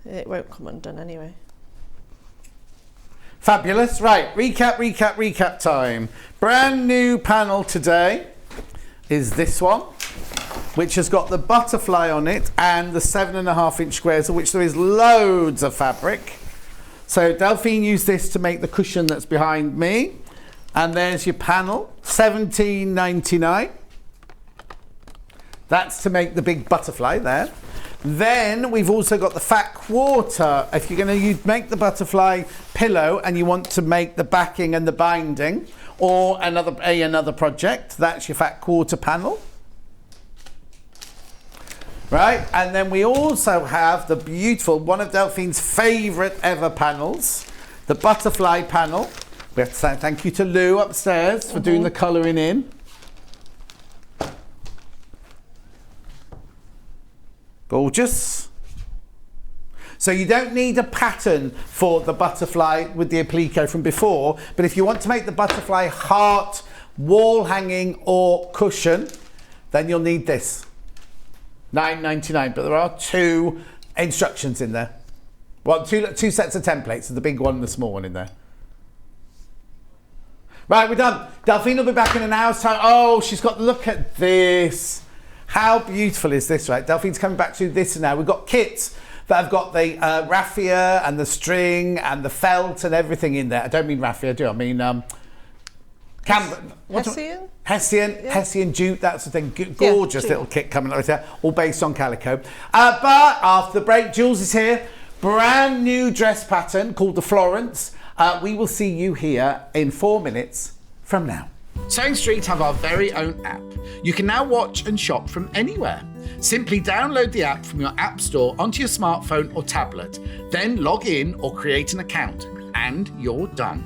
it won't come undone anyway. Fabulous. Right, recap time. Brand new panel today is this one, which has got the butterfly on it and the 7.5-inch squares, of which there is loads of fabric. So Delphine used this to make the cushion that's behind me. And there's your panel, $17.99. That's to make the big butterfly there. Then we've also got the fat quarter. If you're going to make the butterfly pillow and you want to make the backing and the binding, or another project, that's your fat quarter panel. Right, and then we also have the beautiful, one of Delphine's favourite ever panels, the butterfly panel. We have to say thank you to Lou upstairs for doing the colouring in. Gorgeous. So you don't need a pattern for the butterfly with the applique from before, but if you want to make the butterfly heart, wall hanging or cushion, then you'll need this. $9.99, but there are 2 instructions in there. Well, two sets of templates, so the big one and the small one in there. Right, we're done. Delphine will be back in an hour's time. Oh, she's got, look at this. How beautiful is this, right? Delphine's coming back to this now. We've got kits that have got the raffia and the string and the felt and everything in there. I don't mean raffia, do I? I mean Hessian jute, that's the thing. Gorgeous little kit coming like that, all based on calico. But after the break, Jules is here. Brand new dress pattern called the Florence. We will see you here in 4 minutes from now. Sewing Street have our very own app. You can now watch and shop from anywhere. Simply download the app from your app store onto your smartphone or tablet, then log in or create an account, and you're done.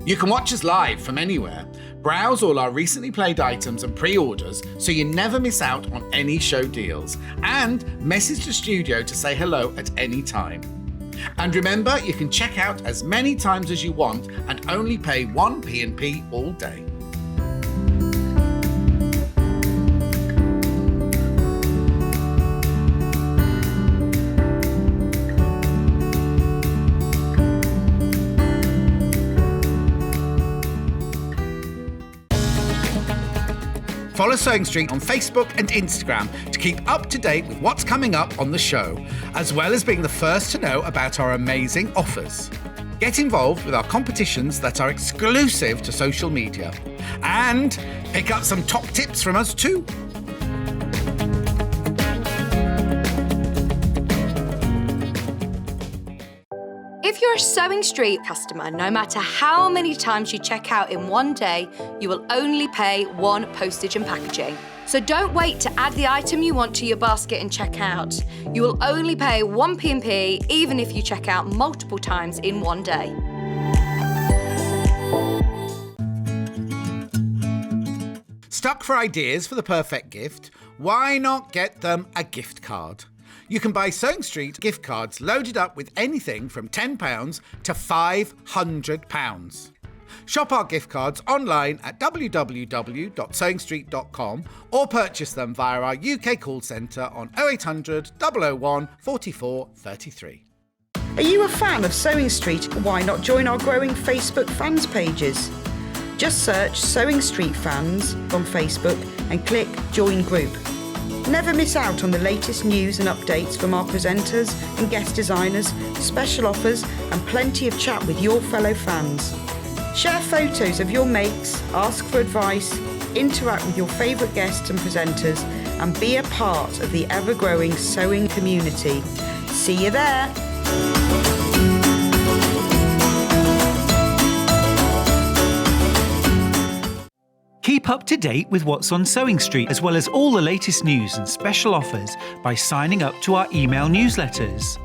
You can watch us live from anywhere, browse all our recently played items and pre-orders so you never miss out on any show deals, and message the studio to say hello at any time. And remember, you can check out as many times as you want and only pay 1 P&P all day. Follow Sewing Street on Facebook and Instagram to keep up to date with what's coming up on the show, as well as being the first to know about our amazing offers. Get involved with our competitions that are exclusive to social media, and pick up some top tips from us too. If you're a Sewing Street customer, no matter how many times you check out in one day, you will only pay 1 postage and packaging. So don't wait to add the item you want to your basket and check out. You will only pay 1 P&P even if you check out multiple times in one day. Stuck for ideas for the perfect gift? Why not get them a gift card? You can buy Sewing Street gift cards loaded up with anything from £10 to £500. Shop our gift cards online at www.sewingstreet.com or purchase them via our UK call centre on 0800 001 44 33. Are you a fan of Sewing Street? Why not join our growing Facebook fans pages? Just search Sewing Street Fans on Facebook and click Join Group. Never miss out on the latest news and updates from our presenters and guest designers, special offers and plenty of chat with your fellow fans. Share photos of your makes, ask for advice, interact with your favourite guests and presenters and be a part of the ever-growing sewing community. See you there! Keep up to date with what's on Sewing Street, as well as all the latest news and special offers by signing up to our email newsletters.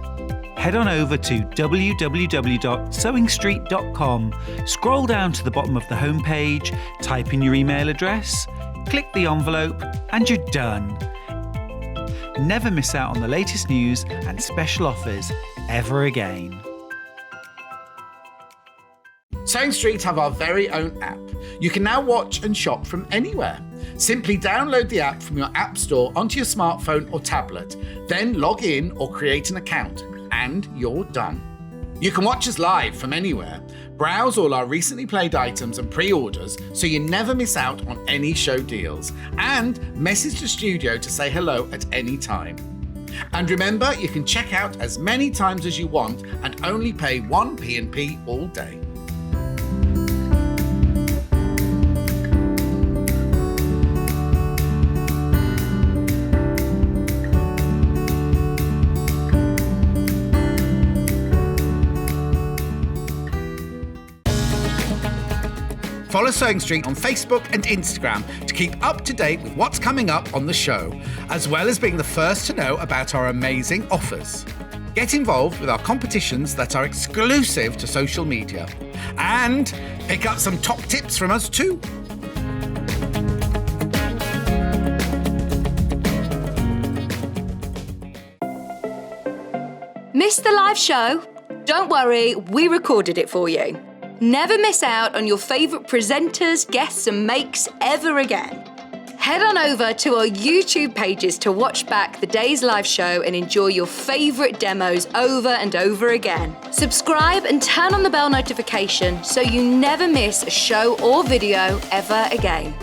Head on over to www.sewingstreet.com, scroll down to the bottom of the homepage, type in your email address, click the envelope, and you're done. Never miss out on the latest news and special offers ever again. Sewing Street have our very own app. You can now watch and shop from anywhere. Simply download the app from your app store onto your smartphone or tablet, then log in or create an account, and you're done. You can watch us live from anywhere, browse all our recently played items and pre-orders so you never miss out on any show deals, and message the studio to say hello at any time. And remember, you can check out as many times as you want and only pay 1 P&P all day. Follow Sewing Street on Facebook and Instagram to keep up to date with what's coming up on the show, as well as being the first to know about our amazing offers. Get involved with our competitions that are exclusive to social media, and pick up some top tips from us too. Missed the live show? Don't worry, we recorded it for you. Never miss out on your favourite presenters, guests and makes ever again. Head on over to our YouTube pages to watch back the day's live show and enjoy your favourite demos over and over again. Subscribe and turn on the bell notification so you never miss a show or video ever again.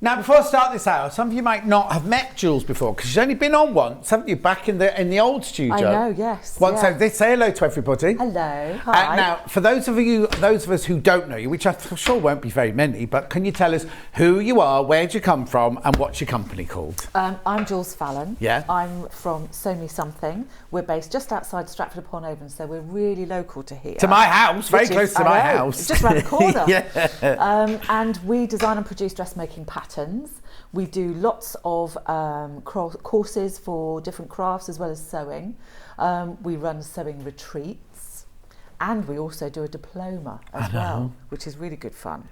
Now, before I start this out, some of you might not have met Jules before because she's only been on once, haven't you? Back in the old studio. I know, yes. Once, yeah. so say hello to everybody. Hello, hi. Now, for those of us who don't know you, which I'm sure won't be very many, but can you tell us who you are, where'd you come from, and what's your company called? I'm Jules Fallon. Yeah. I'm from Sew Me Something. We're based just outside Stratford-upon-Avon, so we're really local to here. To my house, very close to my house. Just round the corner. Yeah. And we design and produce dressmaking patterns. We do lots of courses for different crafts as well as sewing. We run sewing retreats, and we also do a diploma as well, which is really good fun.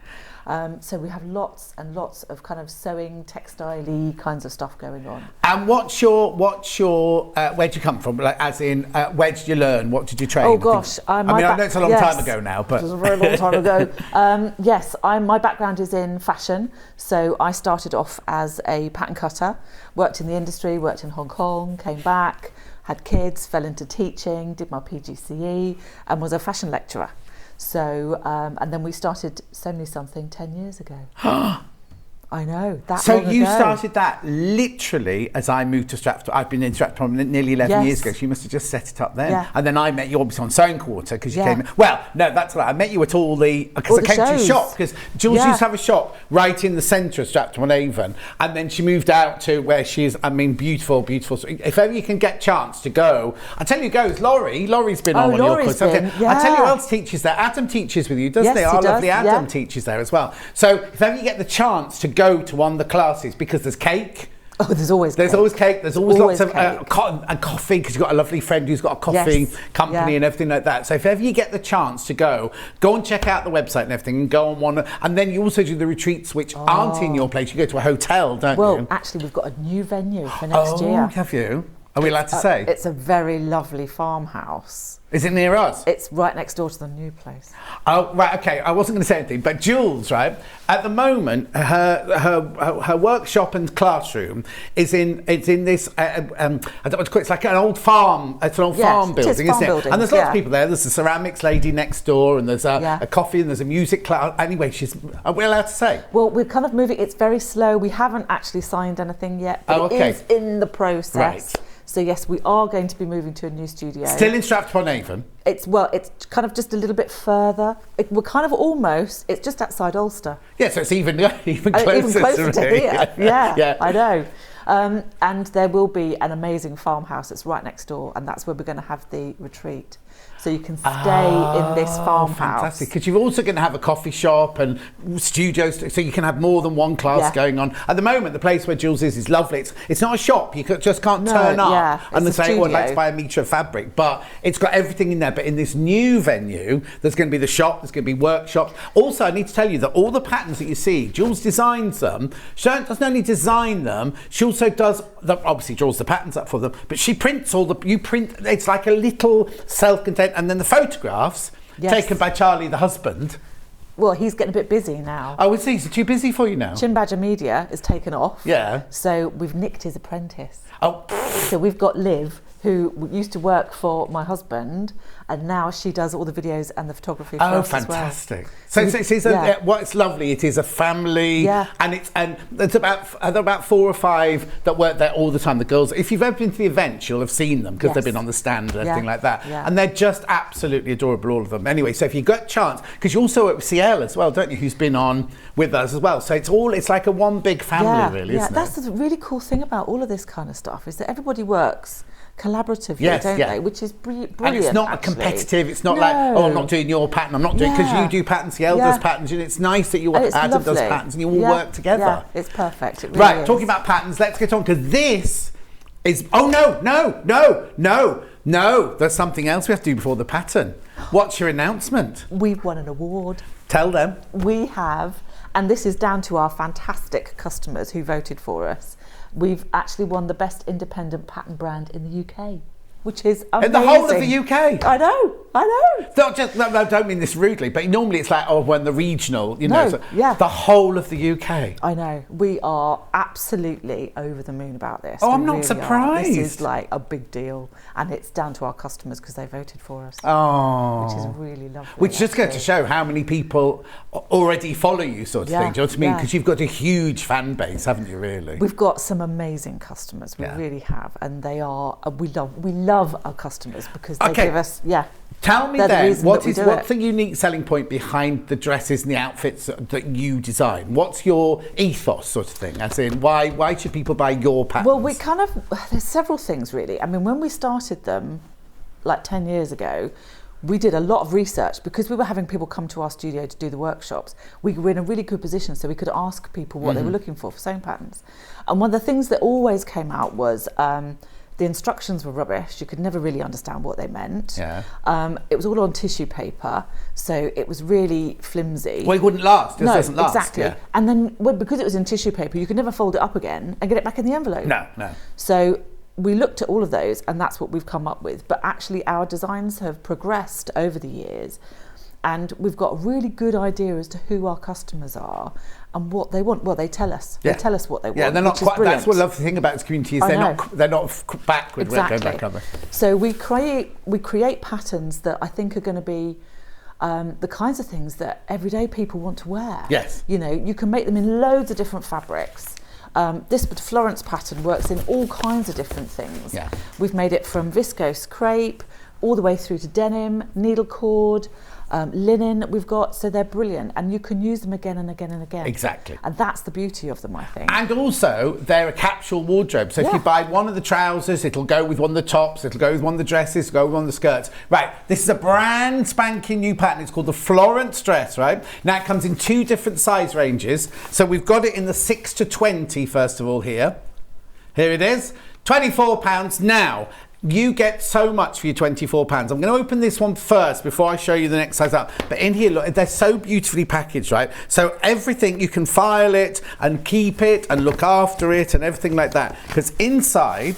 So we have lots and lots of kind of sewing, textile-y kinds of stuff going on. And what's your where'd you come from? Like, as in, where did you learn? What did you train? Oh gosh, I know it's a long time ago now, but it was a very long time ago. Yes, my background is in fashion, so I started off as a pattern cutter, worked in the industry, worked in Hong Kong, came back, had kids, fell into teaching, did my PGCE, and was a fashion lecturer. So, and then we started Sew Me Something 10 years ago. I know, that so long you ago. started that literally as I moved to Stratford. I've been in Stratford nearly 11 years ago, so you must have just set it up then. Yeah. And then I met you obviously on Sewing Quarter because you came. Well, no, that's right. I met you at because I came to your shop because Jules used to have a shop right in the centre of Stratford-upon-Avon, and then she moved out to where she is. I mean, beautiful, beautiful. So if ever you can get chance to go, I tell you, goes Laurie. Laurie's been on one of your courses. I tell you who else teaches there. Adam teaches with you, doesn't he? Our lovely Adam teaches there as well. So if ever you get the chance to go to one of the classes, because there's cake. Oh, there's always cake. There's always lots of cotton and coffee, because you've got a lovely friend who's got a coffee company and everything like that. So if ever you get the chance to go and check out the website and everything, and go on one. And then you also do the retreats, which aren't in your place. You go to a hotel, don't you? Well, actually, we've got a new venue for next year. Oh, have you? Are we allowed to say? It's a very lovely farmhouse. Is it near us? It's right next door to the new place. Oh, right, okay. I wasn't going to say anything, but Jules, right, at the moment, her workshop and classroom is in this, I don't know what to call it, it's like an old farm, it's an old farm building, isn't it? And there's lots of people there. There's a ceramics lady next door, and there's a coffee, and there's a music class. Anyway, are we allowed to say? Well, we're kind of moving, it's very slow. We haven't actually signed anything yet, but it is in the process. Right. So yes, we are going to be moving to a new studio. Still in Stratford-upon-Avon? It's kind of just a little bit further. We're kind of it's just outside Ulster. Yeah, so it's even closer, even closer to here. Yeah, I know. And there will be an amazing farmhouse that's right next door, and that's where we're going to have the retreat. So you can stay in this farmhouse. Fantastic, because you're also going to have a coffee shop and studios, so you can have more than one class going on. At the moment, the place where Jules is lovely. It's not a shop. You just can't turn up and say, "Oh, I'd like to buy a metre of fabric." But it's got everything in there. But in this new venue, there's going to be the shop, there's going to be workshops. Also, I need to tell you that all the patterns that you see, Jules designs them. She doesn't only design them, she also does, obviously draws the patterns up for them, but she prints it's like a little self-contained, and then the photographs taken by Charlie, the husband. Well, he's getting a bit busy now. Oh, is he? Is it too busy for you now? Chin Badger Media is taken off. Yeah. So we've nicked his apprentice. Oh. So we've got Liv, who used to work for my husband, and now she does all the videos and the photography for us fantastic. as well. So what's lovely, it is a family, and there's about 4 or 5 that work there all the time. The girls, if you've ever been to the events, you'll have seen them because they've been on the stand and everything like that. Yeah. And they're just absolutely adorable, all of them. Anyway, so if you got a chance, because you also work with Sheeo as well, don't you, who's been on with us as well. So it's like a one big family, really, isn't it? That's the really cool thing about all of this kind of stuff, is that everybody works collaboratively, don't they? Which is brilliant. And it's not competitive. It's not like, oh, I'm not doing your pattern. I'm not doing, because you do patterns, Sheeo does patterns, and it's nice that Adam does patterns, and you all work together. Yeah, it's perfect. It really is. Talking about patterns, let's get on, because this is. Oh no! There's something else we have to do before the pattern. What's your announcement? We've won an award. Tell them. We have, and this is down to our fantastic customers who voted for us. We've actually won the best independent pattern brand in the UK, which is amazing. In the whole of the UK? I know. I know. Not just, no, I don't mean this rudely, but normally it's like, oh, when the regional, you know, No, so yeah. the whole of the UK. I know. We are absolutely over the moon about this. Oh, We I'm not really are. surprised. This is like a big deal, and it's down to our customers because they voted for us. Oh. Which is really lovely. Which just goes to actually. show how many people already follow you, sort of Yeah, thing. Do you know what I mean? yeah. Because you've got a huge fan base, haven't you, really? We've got some amazing customers. We Yeah. really have, and they are. We love our customers because they Okay. give us. Yeah. Tell me They're the then, reason that we do what's it. the unique selling point behind the dresses and the outfits that you design? What's your ethos, sort of thing? As in, why should people buy your patterns? Well, we kind of, there's several things really. I mean, when we started them, like 10 years ago, we did a lot of research because we were having people come to our studio to do the workshops. We were in a really good position so we could ask people what they were looking for sewing patterns. And one of the things that always came out was the instructions were rubbish. You could never really understand what they meant. Yeah. It was all on tissue paper, so it was really flimsy. Well, it wouldn't last. It No, doesn't last. exactly. Yeah. And then because it was in tissue paper, you could never fold it up again and get it back in the envelope. No. So we looked at all of those, and that's what we've come up with. But actually, our designs have progressed over the years, and we've got a really good idea as to who our customers are and what they want. Well, they tell us. Yeah. They tell us what they want. Yeah, they're not which is quite. That's what I brilliant. love the thing about this community is I they're not backward. Exactly. Going back over. So we create patterns that I think are going to be the kinds of things that everyday people want to wear. Yes. You know, you can make them in loads of different fabrics. This Florence pattern works in all kinds of different things. Yeah. We've made it from viscose crepe all the way through to denim, needle cord, linen we've got, so they're brilliant, and you can use them again and again and again. Exactly. And that's the beauty of them, I think. And also, they're a capsule wardrobe. So if you Yeah. buy one of the trousers, it'll go with one of the tops, it'll go with one of the dresses, it'll go with one of the skirts. Right, this is a brand spanking new pattern. It's called the Florence dress, right? Now, it comes in 2 different size ranges. So we've got it in the 6 to 20, first of all, here. Here it is, £24. Now, you get so much for your £24. I'm going to open this one first before I show you the next size up. But in here, look, they're so beautifully packaged, right? So everything, you can file it and keep it and look after it and everything like that. Because inside,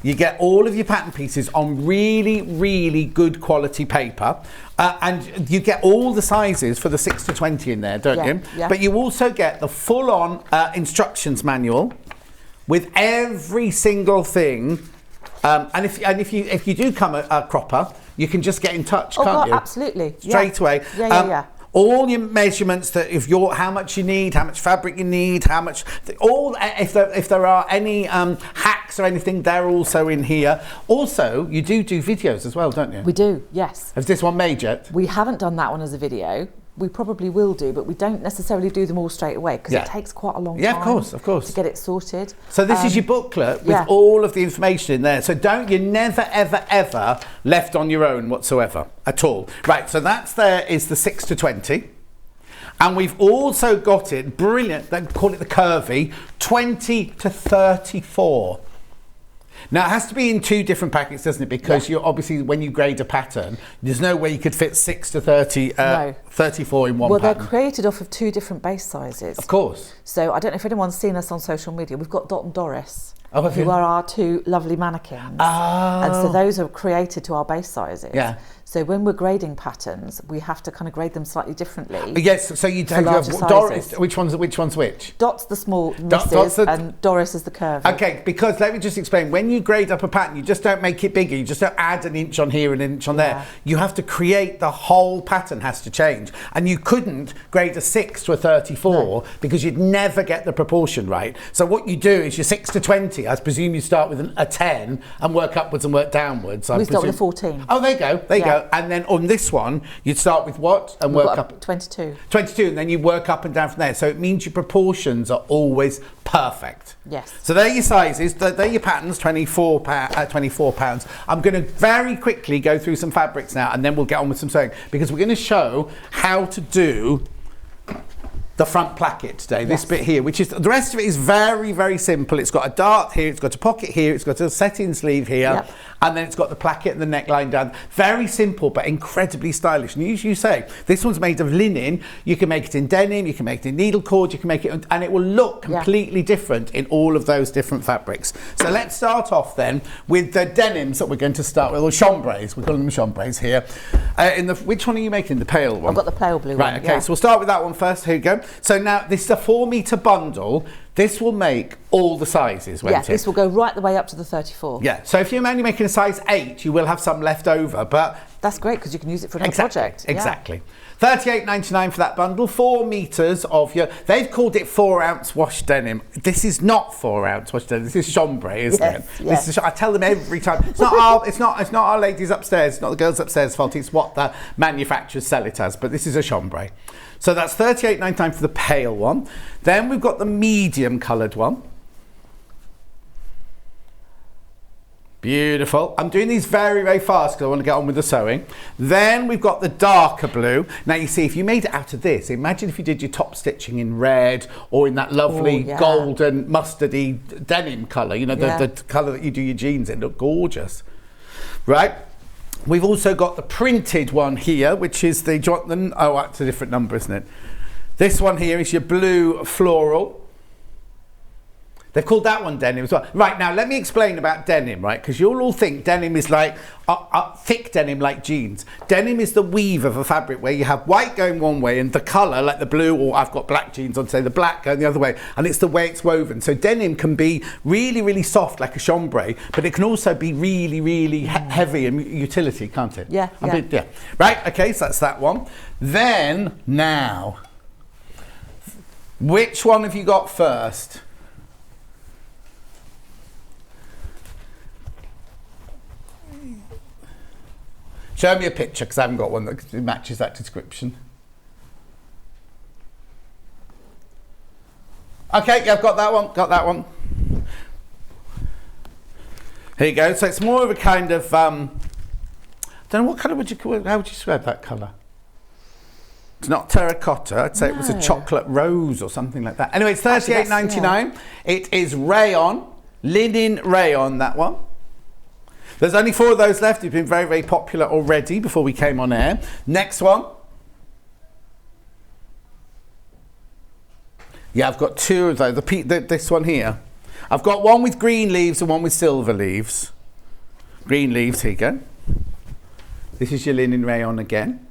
you get all of your pattern pieces on really, really good quality paper. And you get all the sizes for the 6 to 20 in there, don't you? Yeah. But you also get the full-on instructions manual with every single thing. And if you do come a cropper, you can just get in touch, Oh, can't God, you? absolutely. Straight away. Yeah. All your measurements, that how much you need, how much fabric you need, how much, if there are any hacks or anything, they're also in here. Also, you do videos as well, don't you? We do, yes. Has this one made yet? We haven't done that one as a video. We probably will do, but we don't necessarily do them all straight away because Yeah. it takes quite a long time. Yeah, of course. To get it sorted. So this is your booklet with yeah. all of the information in there. So you're never, ever, ever left on your own whatsoever at all. Right, so is the 6 to 20. And we've also got it, brilliant, they call it the curvy, 20 to 34. Now, it has to be in 2 different packets, doesn't it? Because you're obviously, when you grade a pattern, there's no way you could fit 6 to 34 in one Well, pattern. they're created off of 2 different base sizes. Of course. So I don't know if anyone's seen us on social media. We've got Dot and Doris, have who you? are our 2 lovely mannequins. Oh. And so those are created to our base sizes. Yeah. So when we're grading patterns, we have to kind of grade them slightly differently. Yes, so you For have larger Doris. sizes. Which one's which? Dot's the small Dot's misses the- and Doris is the curvy. Okay, because let me just explain. When you grade up a pattern, you just don't make it bigger. You just don't add an inch on here and an inch on there. Yeah. You have to create the whole pattern has to change. And you couldn't grade a 6 to a 34 because you'd never get the proportion right. So what you do is your 6 to 20, I presume you start with a 10 and work upwards and work downwards. We start with a 14. Oh, there you go. There you Yeah. go. And then on this one, you'd start with what? And We've work got up. 22. 22, and then you work up and down from there. So it means your proportions are always perfect. Yes. So they're your sizes, they're your patterns, £24. I'm going to very quickly go through some fabrics now, and then we'll get on with some sewing, because we're going to show how to do the front placket today, this bit here, which is, the rest of it is very, very simple. It's got a dart here, it's got a pocket here, it's got a set-in sleeve here, and then it's got the placket and the neckline down. Very simple, but incredibly stylish. And as you say, this one's made of linen. You can make it in denim, you can make it in needle cord, you can make it, and it will look completely different in all of those different fabrics. So let's start off then with the denims that we're going to start with, or chambres. We call them chambres here. Which one are you making? The pale one? I've got the pale blue one. Right, okay, so we'll start with that one first. Here you go. So now, this is a 4-metre bundle. This will make all the sizes, won't it? This will go right the way up to the 34. Yeah, so if you're only making a size 8, you will have some left over, but... That's great, because you can use it for another project. Exactly. $38.99 for that bundle, 4 metres of your... They've called it 4-ounce wash denim. This is not 4-ounce wash denim. This is chambray, isn't it? Yes. This is, I tell them every time. It's not our ladies upstairs. It's not the girls upstairs' fault. It's what the manufacturers sell it as. But this is a chambray. So that's $38.99 for the pale one. Then we've got the medium coloured one. Beautiful. I'm doing these very, very fast because I want to get on with the sewing. Then we've got the darker blue. Now you see, if you made it out of this, imagine if you did your top stitching in red or in that lovely golden mustardy denim colour, you know, the colour that you do your jeans in, look gorgeous. Right? We've also got the printed one here, which is the, oh, that's a different number, isn't it? This one here is your blue floral. They've called that one denim as well. Right, now let me explain about denim, right? Because you'll all think denim is like thick denim like jeans. Denim is the weave of a fabric where you have white going one way and the colour, like the blue, or I've got black jeans on, say the black going the other way, and it's the way it's woven. So denim can be really, really soft like a chambray, but it can also be really, really heavy and utility, can't it? Yeah. Right, okay, so that's that one. Then, now, which one have you got first? Show me a picture, because I haven't got one that matches that description. Okay, yeah, I've got that one, Here you go. So it's more of a kind of, I don't know, what colour would you call it? How would you describe that colour? It's not terracotta. I'd say it was a chocolate rose or something like that. Anyway, it's $38.99. It is rayon, linen rayon, that one. There's only 4 of those left. It's been very, very popular already before we came on air. Next one. Yeah, I've got 2 of those. This one here. I've got one with green leaves and one with silver leaves. Green leaves, here you go. This is your linen rayon again.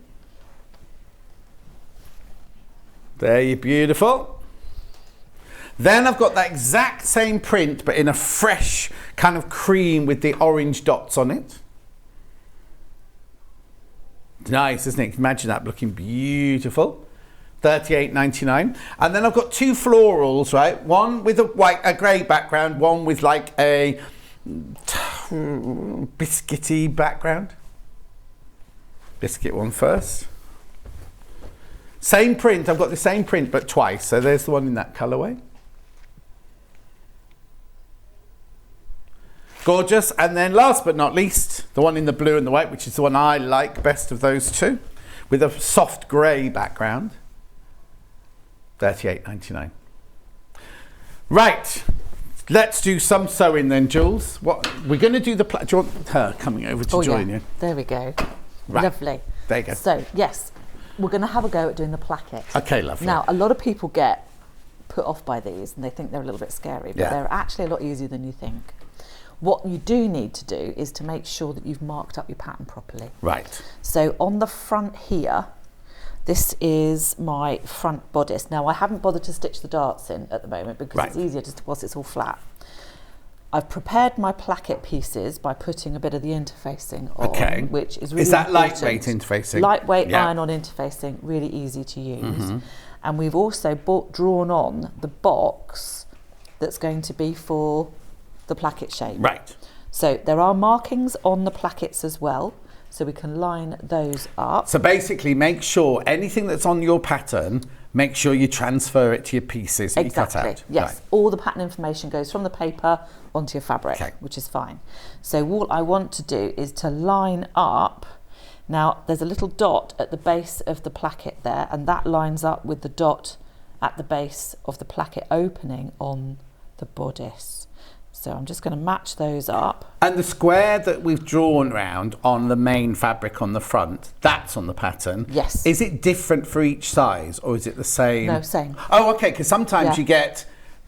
There, you're beautiful. Then I've got that exact same print, but in a fresh kind of cream with the orange dots on it. Nice, isn't it? Imagine that looking beautiful. $38.99. And then I've got 2 florals, right? One with a grey background, one with like a biscuity background. Biscuit one first. Same print, I've got the same print but twice. So there's the one in that colourway. Gorgeous. And then last but not least, the one in the blue and the white, which is the one I like best of those 2, with a soft grey background. $38.99. Right, let's do some sewing then, Jules. What we're going to do do you want her coming over to join you? There we go. Right. Lovely. There you go. So yes, we're going to have a go at doing the placket. Okay, lovely. Now, a lot of people get put off by these and they think they're a little bit scary, but they're actually a lot easier than you think. What you do need to do is to make sure that you've marked up your pattern properly. Right. So on the front here, this is my front bodice. Now, I haven't bothered to stitch the darts in at the moment because it's easier just whilst it's all flat. I've prepared my placket pieces by putting a bit of the interfacing on, which is really Is that important. lightweight interfacing? Lightweight iron-on interfacing, really easy to use. And we've also drawn on the box that's going to be for the placket shape. Right. So there are markings on the plackets as well, so we can line those up. So basically make sure anything that's on your pattern, make sure you transfer it to your pieces that you cut out. Yes. Right. All the pattern information goes from the paper onto your fabric, which is fine. So what I want to do is to line up. Now there's a little dot at the base of the placket there, and that lines up with the dot at the base of the placket opening on the bodice. So I'm just going to match those up. And the square that we've drawn around on the main fabric on the front, that's on the pattern. Yes. Is it different for each size, or is it the same? No, same. Oh, okay, because sometimes Yeah. you get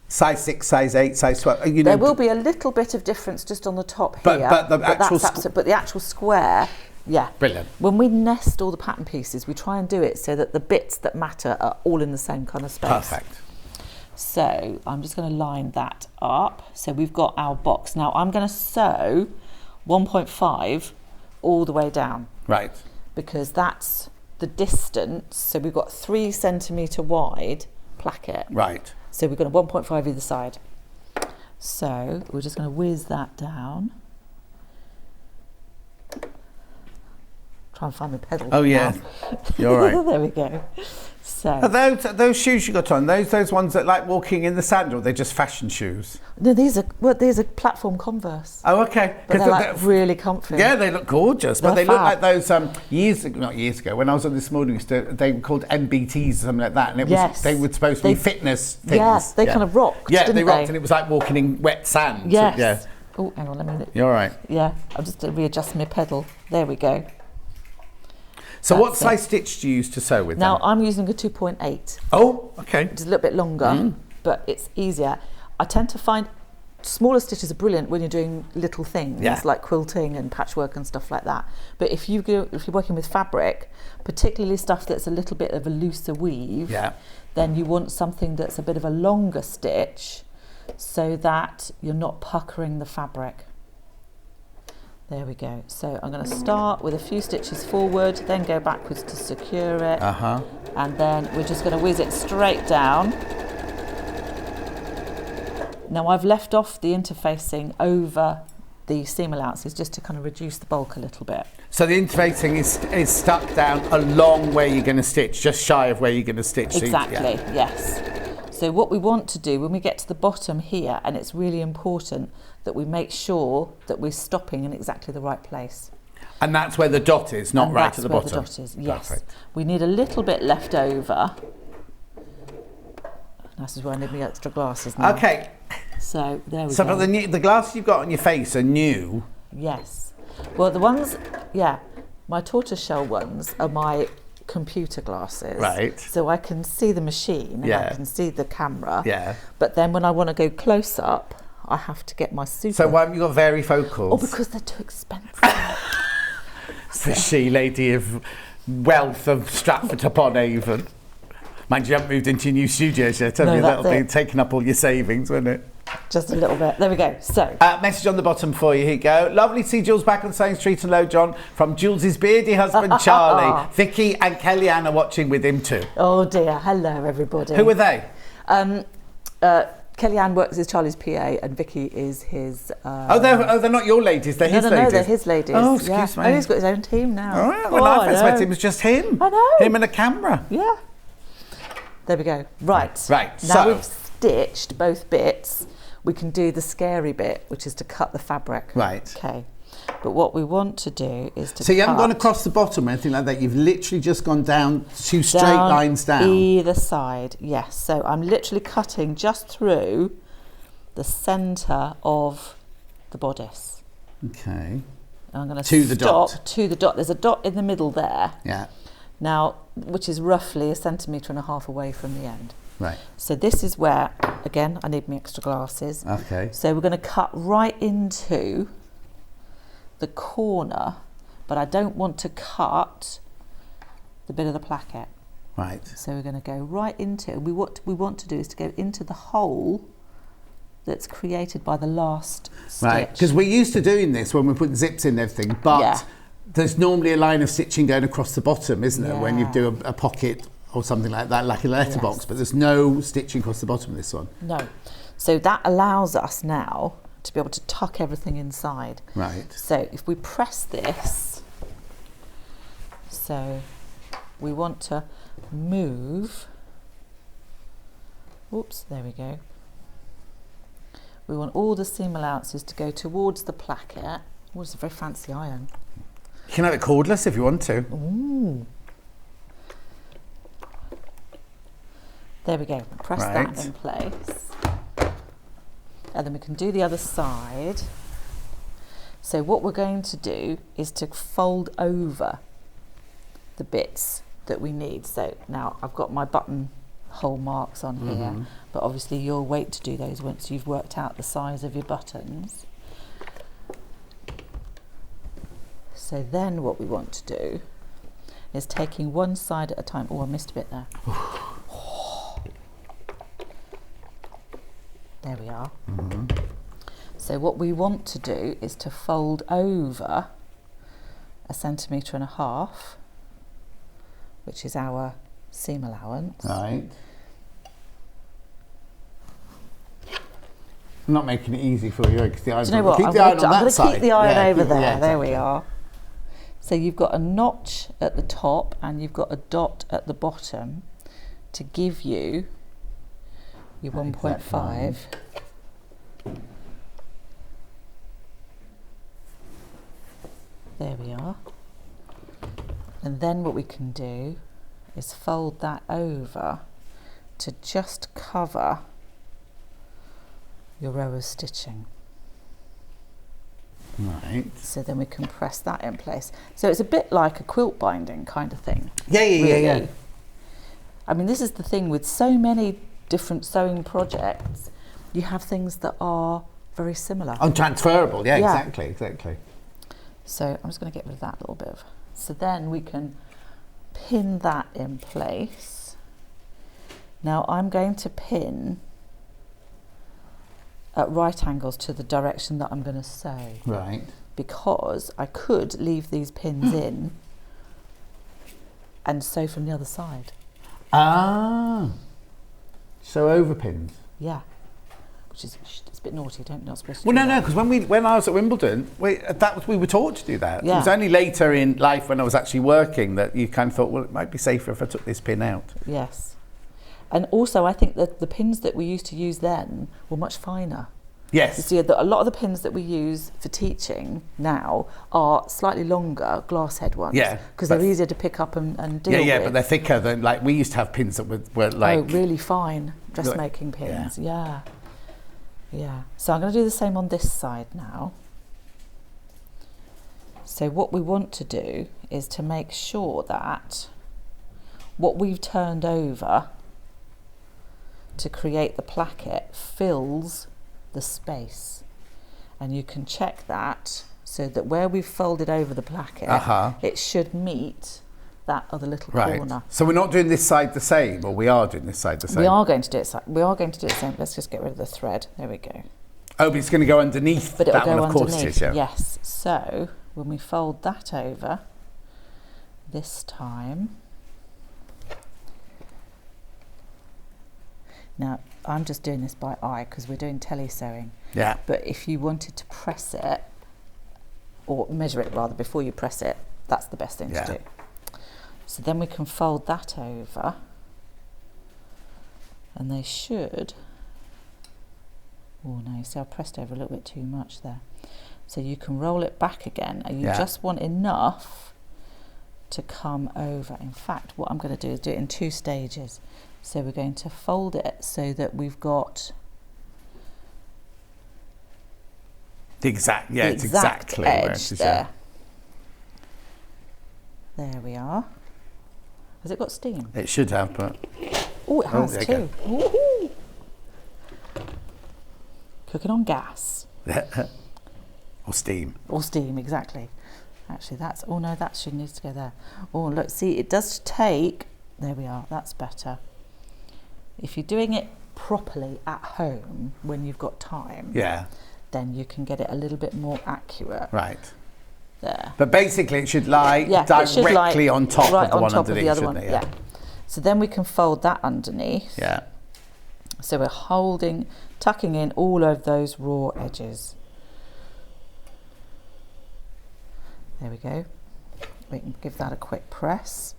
size 6, size 8, size 12. You know, There will be a little bit of difference just on the top But- here. but the actual but the actual square, yeah. Brilliant. When we nest all the pattern pieces, we try and do it so that the bits that matter are all in the same kind of space. Perfect. So I'm just going to line that up. So we've got our box. Now I'm going to sew 1.5 all the way down, Right. because that's the distance. So we've got 3 centimetre wide placket. Right. So we've got a 1.5 either side. So we're just going to whiz that down. Try and find my pedal. Oh, yeah. now. You're right. There we go. So Are those shoes you got on, those ones that like walking in the sand, or they're just fashion shoes? no, these are platform Converse, Oh, okay. but they're like really comfy. Yeah, they look gorgeous, but They're they look fab. like those not years ago, when I was on This Morning, they were called MBTs or something like that, and it was Yes. they were supposed to be They- fitness things. Yeah, they kind of rocked, Yeah, didn't they rocked, they? and it was like walking in wet sand. Yes. Yeah. Oh, hang on a minute. You're all right. Yeah, I'm just going to readjust my pedal. There we go. So what That's it. size stitch do you use to sew with Now them? I'm using a 2.8. Oh, okay. It's a little bit longer, but it's easier. I tend to find smaller stitches are brilliant when you're doing little things Yeah. like quilting and patchwork and stuff like that. But if you're working with fabric, particularly stuff that's a little bit of a looser weave, Yeah. then you want something that's a bit of a longer stitch so that you're not puckering the fabric. There we go. So I'm going to start with a few stitches forward, then go backwards to secure it. Uh-huh. And then we're just going to whiz it straight down. Now I've left off the interfacing over the seam allowances just to kind of reduce the bulk a little bit. So the interfacing is stuck down along where you're going to stitch, just shy of where you're going to stitch. So Exactly, yeah. yes. So what we want to do when we get to the bottom here, and it's really important that we make sure that we're stopping in exactly the right place. And that's where the dot is, not And right that's at the where bottom. The dot is, yes. Perfect. We need a little bit left over. This is where I need my extra glasses now. Okay. So there we So go. for the glasses you've got on your face are new. Yes. Well, the ones, yeah, my tortoiseshell ones are my computer glasses. Right. So I can see the machine and Yeah. I can see the camera. Yeah. But then when I want to go close up, I have to get my super. So why haven't you got varifocals? Oh, because they're too expensive. The she lady of wealth of Stratford upon Avon. Mind you haven't moved into your new studios yet, have No, you? that's That'll be it. taking up all your savings, won't it? Just a little bit. There we go. So. Message on the bottom for you. Here you go. Lovely to see Jules back on Sewing Street and Low John from Jules' beardy husband Charlie. Vicky and Kellyanne are watching with him too. Oh dear. Hello, everybody. Who are they? Kellyanne works as Charlie's PA and Vicky is his... They're not your ladies, they're his ladies. No, they're his ladies. Oh, excuse me. Oh, he's got his own team now. All right, when I first know. met him, it was just him. I know. Him and a camera. Yeah. There we go. Right. Right, Now so- we've stitched both bits. We can do the scary bit, which is to cut the fabric. Right. Okay. But what we want to do is to So you haven't cut gone across the bottom or anything like that. You've literally just gone down 2 straight down lines down. either side. Yes. So I'm literally cutting just through the centre of the bodice. Okay. And I'm going To the stop dot. to the dot. There's a dot in the middle there. Yeah. Now, which is roughly 1.5 centimetres away from the end. Right. So this is where, again, I need my extra glasses. Okay. So we're going to cut right into the corner, but I don't want to cut the bit of the placket. Right. So we're going to go right into, and what we want to do is to go into the hole that's created by the last stitch. Right. Because we're used to doing this when we put zips in and everything, but Yeah. there's normally a line of stitching going across the bottom, isn't there, when you Yeah. do a pocket or something like that, like a letterbox, Yes. but there's no stitching across the bottom of this one. No. So that allows us now to be able to tuck everything inside. Right. So if we press this, so we want to move, oops, there we go. We want all the seam allowances to go towards the placket. Oh, it's a very fancy iron. You can have it cordless if you want to. Ooh. There we go. Press Right. that in place. And then we can do the other side. So what we're going to do is to fold over the bits that we need. So now I've got my buttonhole marks on here, but obviously you'll wait to do those once you've worked out the size of your buttons. So then what we want to do is taking one side at a time. Oh, I missed a bit there. There we are. So what we want to do is to fold over 1.5 centimetres, which is our seam allowance. Right. I'm not making it easy for you. Because the iron's Do you know what? Keep I'm the iron on going that to side. keep the iron Yeah, over keep- there. yeah, There we exactly. are. So you've got a notch at the top and you've got a dot at the bottom to give you your 1.5. There we are. And then what we can do is fold that over to just cover your row of stitching. Right. So then we can press that in place. So it's a bit like a quilt binding kind of thing. Yeah. really. I mean, this is the thing with so many different sewing projects, you have things that are very similar. Oh, transferable. Yeah, Yeah. exactly. So I'm just going to get rid of that little bit of. So then we can pin that in place. Now I'm going to pin at right angles to the direction that I'm going to sew, Right. because I could leave these pins in and sew from the other side. Ah. So over pins. Yeah, which is it's a bit naughty. Not supposed to. Well, do no, that. because when I was at Wimbledon, we were taught to do that. It Yeah. was only later in life when I was actually working that you kind of thought, well, it might be safer if I took this pin out. Yes, and also I think that the pins that we used to use then were much finer. You Yes. see, a lot of the pins that we use for teaching now are slightly longer glass head ones. Yeah, because but- they're easier to pick up and deal with. Yeah, but they're thicker than, like, we used to have pins that were like... Oh, really fine dressmaking pins. Yeah. So I'm going to do the same on this side now. So what we want to do is to make sure that what we've turned over to create the placket fills the space, and you can check that so that where we've folded over the placket, it should meet that other little corner. So we're not doing this side the same, or we are doing this side the same? We are going to do it. We are going to do it the same. Let's just get rid of the thread. There we go. Oh, but it's going to go underneath But it'll that go one, of course underneath. it is, yeah. Yes. So when we fold that over, this time. Now I'm just doing this by eye because we're doing tele sewing. Yeah. But if you wanted to press it, or measure it rather before you press it, that's the best thing to do. So then we can fold that over, and they should. Oh no, you see I pressed over a little bit too much there. So you can roll it back again, and you just want enough to come over. In fact, what I'm going to do is do it in 2 stages. So we're going to fold it so that we've got The exact, the it's exact exactly where it edge is, there. There we are. Has it got steam? It should have, but... Oh, it has there you too. Woohoo! Cooking on gas. or steam. Or steam, exactly. Actually, that's... Oh, no, that should needs to go there. Oh, look, see, it does take... There we are. That's better. If you're doing it properly at home, when you've got time, then you can get it a little bit more accurate. Right. There. But basically, it should lie directly on top of the one underneath, shouldn't it? Yeah. So then we can fold that underneath. Yeah. So we're tucking in all of those raw edges. There we go. We can give that a quick press.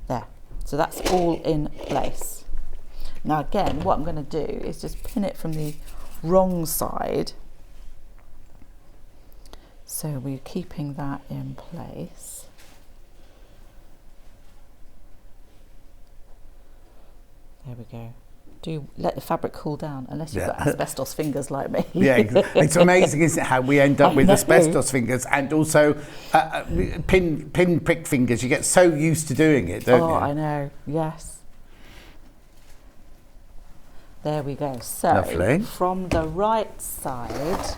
There. So that's all in place. Now again, what I'm going to do is just pin it from the wrong side. So we're keeping that in place. There we go. Do let the fabric cool down, unless you've got asbestos fingers like me. Yeah, it's amazing, isn't it, how we end up with asbestos fingers and also pin prick fingers. You get so used to doing it, don't you? Oh, I know. Yes. There we go. So Lovely. from the right side,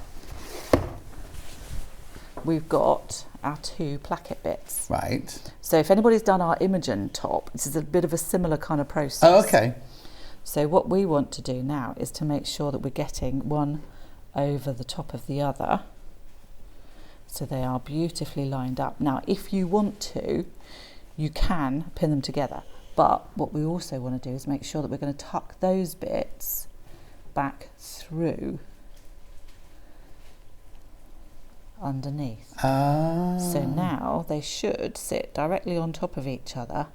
we've got our 2 placket bits. Right. So if anybody's done our Imogen top, this is a bit of a similar kind of process. Oh, okay. So what we want to do now is to make sure that we're getting one over the top of the other. So they are beautifully lined up. Now, if you want to, you can pin them together. But what we also want to do is make sure that we're going to tuck those bits back through underneath. Ah. So now they should sit directly on top of each other.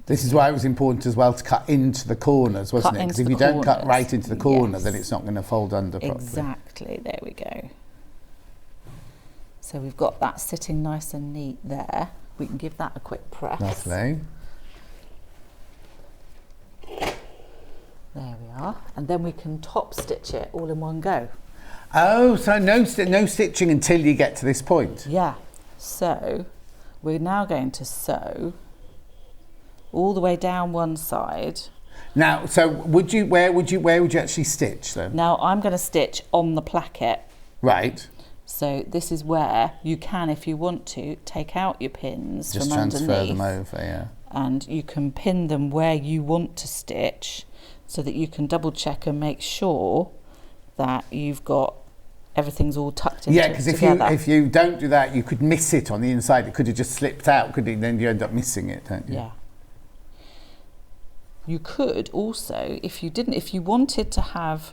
This is why it was important as well to cut into the corners, wasn't it? Because if you don't cut right into the corner, then it's not going to fold under properly. Exactly, there we go. So we've got that sitting nice and neat there. We can give that a quick press. Lovely. There we are. And then we can top stitch it all in one go. Oh, so no stitching until you get to this point? Yeah. So we're now going to sew all the way down one side. Now, so where would you actually stitch then? Now I'm going to stitch on the placket. Right. So this is where you can, if you want to, take out your pins Just from underneath. transfer them over, yeah. And you can pin them where you want to stitch, so that you can double check and make sure that you've got everything's all tucked into Yeah, because if you don't do that, you could miss it on the inside. It could have just slipped out, couldn't it? Then you end up missing it, don't you? Yeah. You could also, if you wanted to have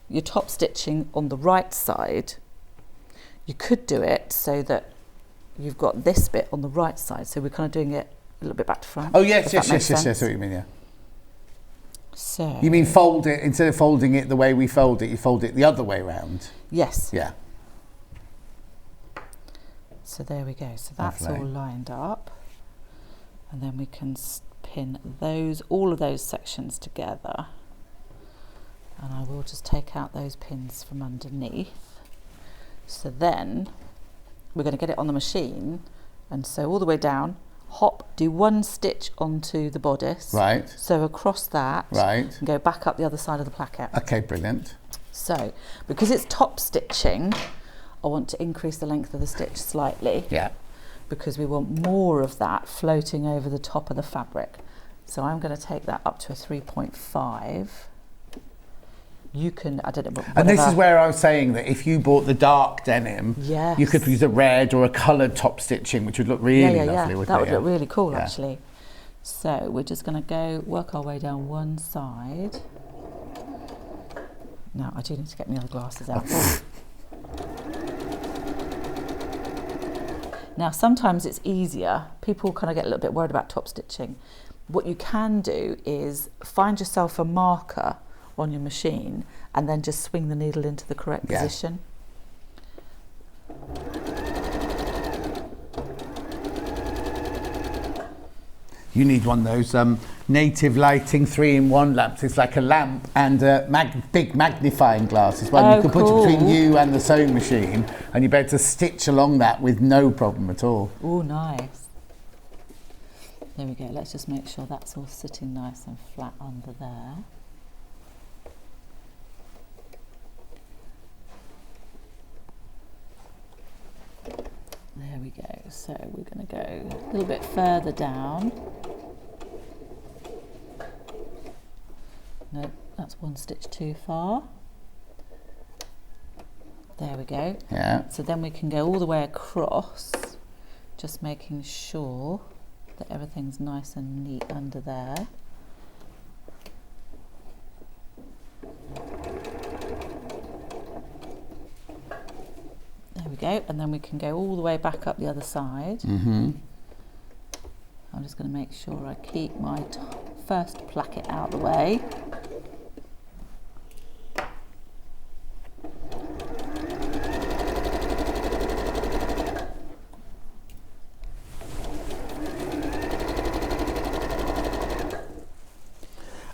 your top stitching on the right side, you could do it so that you've got this bit on the right side. So we're kind of doing it a little bit back to front. Oh yes, yes. Sense. What you mean? Yeah. So you mean fold it instead of folding it the way we fold it? You fold it the other way round. Yes. Yeah. So there we go. So that's Lovely. all lined up, and then we can pin all of those sections together. And I will just take out those pins from underneath. So then we're going to get it on the machine and sew all the way down, hop, do one stitch onto the bodice, right, sew across that, right, and go back up the other side of the placket. Okay, brilliant. So because it's top stitching, I want to increase the length of the stitch slightly. Yeah. Because we want more of that floating over the top of the fabric. So I'm going to take that up to a 3.5. You can, I don't know, whatever. And this is where I was saying that if you bought the dark denim, yes, you could use a red or a coloured top stitching, which would look really lovely, wouldn't it? That would look really cool, actually. So we're just going to go work our way down one side. Now I do need to get my other glasses out. Now sometimes it's easier. People kind of get a little bit worried about top stitching. What you can do is find yourself a marker on your machine and then just swing the needle into the correct position. You need one of those native lighting 3-in-1 lamps. It's like a lamp and a big magnifying glass as well. You can put it between you and the sewing machine and you're able to stitch along that with no problem at all. Oh, nice. There we go. Let's just make sure that's all sitting nice and flat under there. There we go. So we're going to go a little bit further down. No, that's one stitch too far. There we go. Yeah. So then we can go all the way across, just making sure that everything's nice and neat under there. There we go, and then we can go all the way back up the other side. Mm-hmm. I'm just going to make sure I keep my first placket out of the way.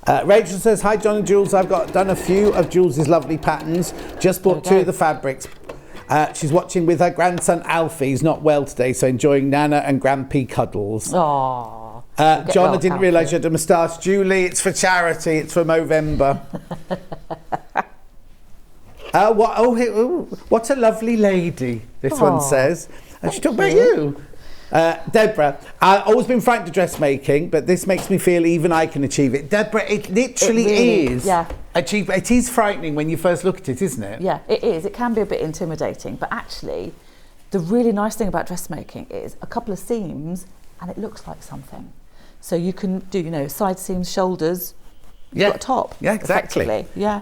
Rachel says, hi John and Jules, I've done a few of Jules' lovely patterns. Just bought 2 of the fabrics. She's watching with her grandson Alfie. He's not well today, so enjoying Nana and Grampy cuddles. Aww. John, I didn't realise you had a moustache. Julie, it's for charity. It's for Movember. What a lovely lady, this one says. And she talked about you. Deborah, I've always been frightened of dressmaking, but this makes me feel even I can achieve it. Deborah, it literally is. Yeah. It is frightening when you first look at it, isn't it? Yeah, it is. It can be a bit intimidating, but actually, the really nice thing about dressmaking is a couple of seams and it looks like something. So you can do, side seams, shoulders, you've got a top. Yeah, exactly. Effectively. Yeah.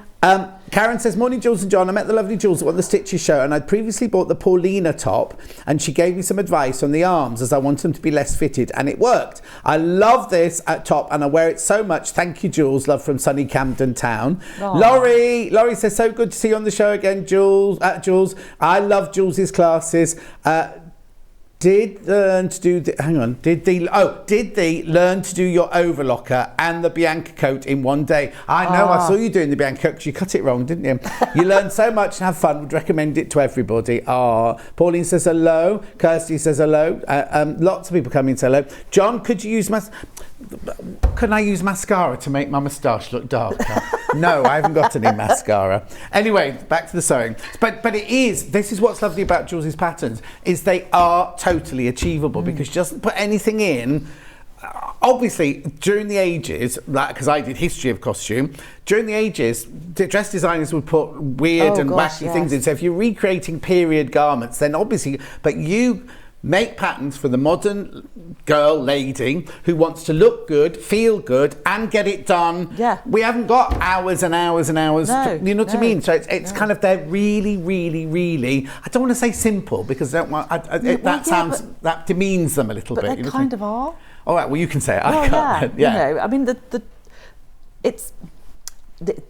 Karen says, morning Jules and John, I met the lovely Jules at one of the Stitches show and I'd previously bought the Paulina top and she gave me some advice on the arms as I want them to be less fitted and it worked. I love this top and I wear it so much. Thank you Jules, love from sunny Camden Town. Laurie says, so good to see you on the show again Jules. I love Jules's classes. Did they learn to do your overlocker and the Bianca coat in one day? I know, I saw you doing the Bianca coat because you cut it wrong, didn't you? You learned so much and have fun. Would recommend it to everybody. Pauline says hello. Kirsty says hello. Lots of people coming to say hello. John, could you use can I use mascara to make my moustache look darker? No, I haven't got any mascara. Anyway, back to the sewing. But this is what's lovely about Jules's patterns, is they are totally achievable because she doesn't put anything in. Obviously, during the ages, because I did history of costume, during the ages, the dress designers would put weird wacky things in. So if you're recreating period garments, then obviously, but you make patterns for the modern girl, lady, who wants to look good, feel good, and get it done. Yeah. We haven't got hours and hours and hours. You know what I mean? So it's kind of, they're really, really, really, I don't want to say simple, because that demeans them a little bit. But they kind of are. All right, well, you can say it. Well, I can't. I mean, the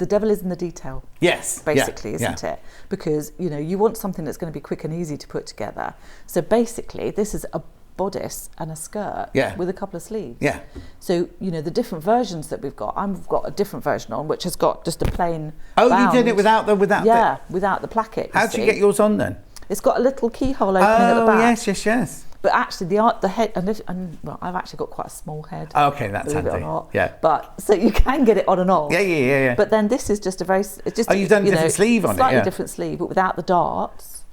devil is in the detail. Yes. Basically, isn't it? Because, you want something that's going to be quick and easy to put together. So basically, this is a bodice and a skirt with a couple of sleeves. Yeah. So, the different versions that we've got, I've got a different version on, which has got just a plain bound. You did it without the placket. How did you get yours on then? It's got a little keyhole opening at the back. Yes. But actually, the head, well, I've actually got quite a small head. Okay, that's handy. Yeah. But so you can get it on and off. Yeah. But then this is just a very, it's just. You've done a different sleeve on it. Slightly different sleeve, but without the darts.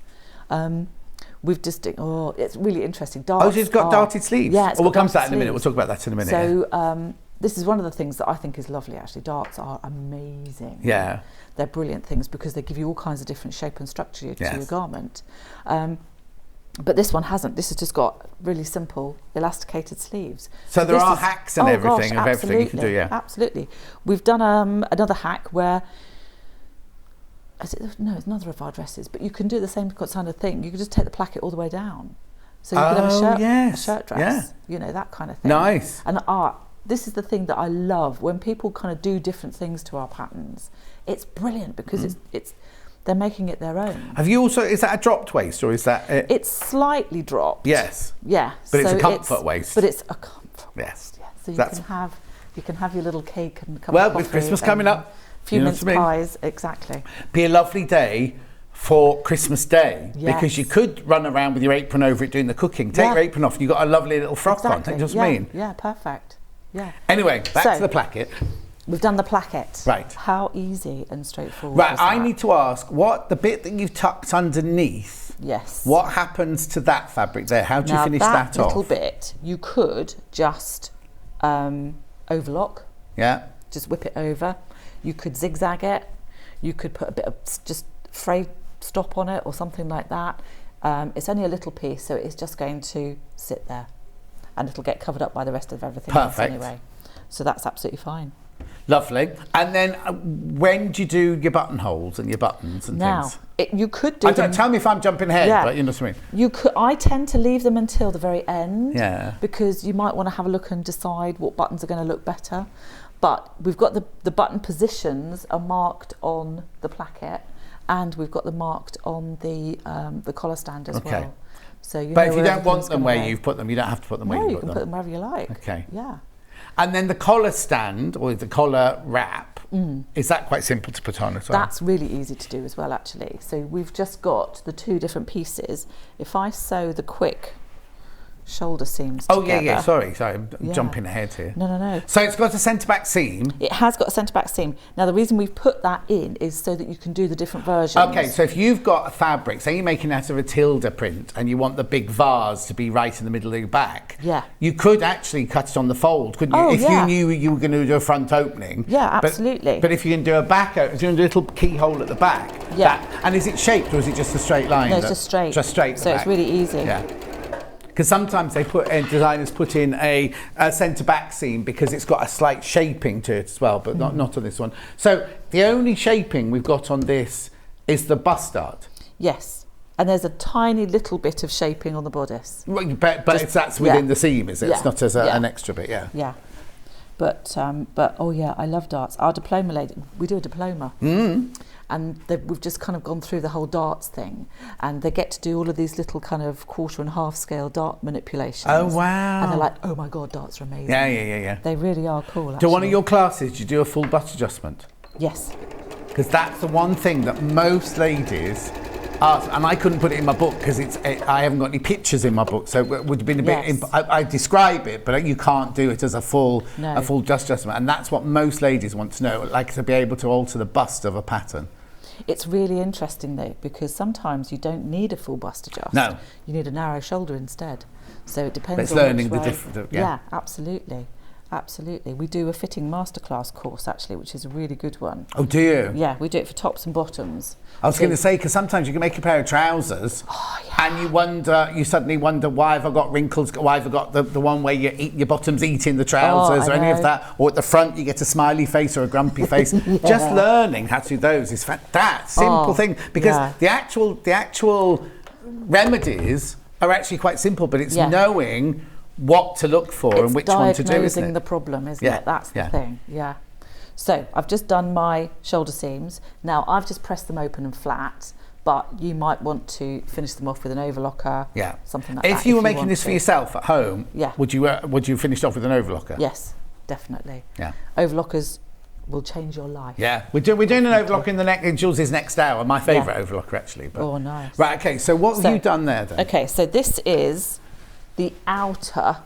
We've just it's really interesting. Darts. She's got darted sleeves. Yeah. We'll come to that in a minute. We'll talk about that in a minute. So this is one of the things that I think is lovely. Actually, darts are amazing. Yeah. They're brilliant things because they give you all kinds of different shape and structure to your garment. But this one hasn't. This has just got really simple elasticated sleeves. So there are hacks and everything you can do, Absolutely. We've done another hack where, it's another of our dresses, but you can do the same kind of thing. You can just take the placket all the way down. So you can have a shirt dress, that kind of thing. Nice. And this is the thing that I love, when people kind of do different things to our patterns. It's brilliant because they're making it their own. Have you also, is that a dropped waist or is that It's slightly dropped. Yes. Yeah. But it's a comfort waist. But it's a comfort waist. Yeah. So you can have your little cake and a cup of coffee. With Christmas coming up, a few mince pies, exactly. Be a lovely day for Christmas Day, because you could run around with your apron over it doing the cooking. Take your apron off and you've got a lovely little frock on. Do you know what I mean? Yeah, perfect. Yeah. Anyway, back to the placket. We've done the placket. Right. How easy and straightforward. Right, I need to ask, the bit that you've tucked underneath, yes, what happens to that fabric there? How do you finish that off? That little bit, you could just overlock. Yeah. Just whip it over. You could zigzag it. You could put a bit of just frayed stop on it or something like that. It's only a little piece, so it's just going to sit there. And it'll get covered up by the rest of everything else anyway. So that's absolutely fine. Lovely. And then when do you do your buttonholes and your buttons and things? You could do them. Tell me if I'm jumping ahead, but you know what I mean. You could. I tend to leave them until the very end. Yeah. Because you might want to have a look and decide what buttons are going to look better. But we've got the button positions are marked on the placket, and we've got them marked on the collar stand as well. So but if you don't want them where you've put them, you don't have to put them where you put them. No, you can put them wherever you like. Okay. Yeah. And then the collar stand or the collar wrap, is that quite simple to put on as well? That's really easy to do as well, actually. So we've just got the 2 different pieces. If I sew the quick shoulder seams together. Sorry, I'm jumping ahead here. No. So it's got a centre back seam. It has got a centre back seam. Now the reason we've put that in is so that you can do the different versions. Okay, so if you've got a fabric, say you're making out of a tilde print and you want the big vase to be right in the middle of your back, you could actually cut it on the fold, couldn't you? If you knew you were going to do a front opening. Yeah, absolutely. But if you can do a back opening, if you can do a little keyhole at the back. And is it shaped or is it just a straight line? No, it's just straight. Just straight. So it's really easy. Yeah. Because sometimes designers put in a centre back seam because it's got a slight shaping to it as well, but not on this one. So the only shaping we've got on this is the bust dart. Yes, and there's a tiny little bit of shaping on the bodice. But that's within the seam, is it? Yeah. It's not as an extra bit, Yeah. But oh yeah, I love darts. Our diploma lady, we do a diploma. And we've just kind of gone through the whole darts thing, and they get to do all of these little kind of 1/4 and 1/2 scale dart manipulations. Oh wow! And they're like, oh my god, darts are amazing. Yeah. They really are cool. Do one of your classes? Do you do a full butt adjustment? Yes. Because that's the one thing that most ladies ask, and I couldn't put it in my book because I haven't got any pictures in my book, so it would have been a bit. I describe it, but you can't do it as a full adjustment, and that's what most ladies want to know, like to be able to alter the bust of a pattern. It's really interesting though, because sometimes you don't need a full bust adjust. No. You need a narrow shoulder instead. So it depends. But it's on learning which the way. different. Yeah, absolutely. Absolutely. We do a fitting masterclass course actually, which is a really good one. Oh, do you? Yeah, we do it for tops and bottoms. I was going to say, because sometimes you can make a pair of trousers and you suddenly wonder, why have I got wrinkles? Why have I got the one where your bottom's eating the trousers or any of that? Or at the front you get a smiley face or a grumpy face. Just learning how to do those is that simple thing. Because the actual remedies are actually quite simple, but it's knowing what to look for and which one to do, isn't it? It's diagnosing the problem, isn't it? That's the thing, So I've just done my shoulder seams. Now I've just pressed them open and flat, but you might want to finish them off with an overlocker, something like that. If you were making this for yourself at home, would you finish off with an overlocker? Yes, definitely. Yeah. Overlockers will change your life. Yeah, we're doing an overlock in Jules' next hour, my favourite overlocker actually. But. Oh, nice. Right, okay, so what have you done there then? Okay, so this is the outer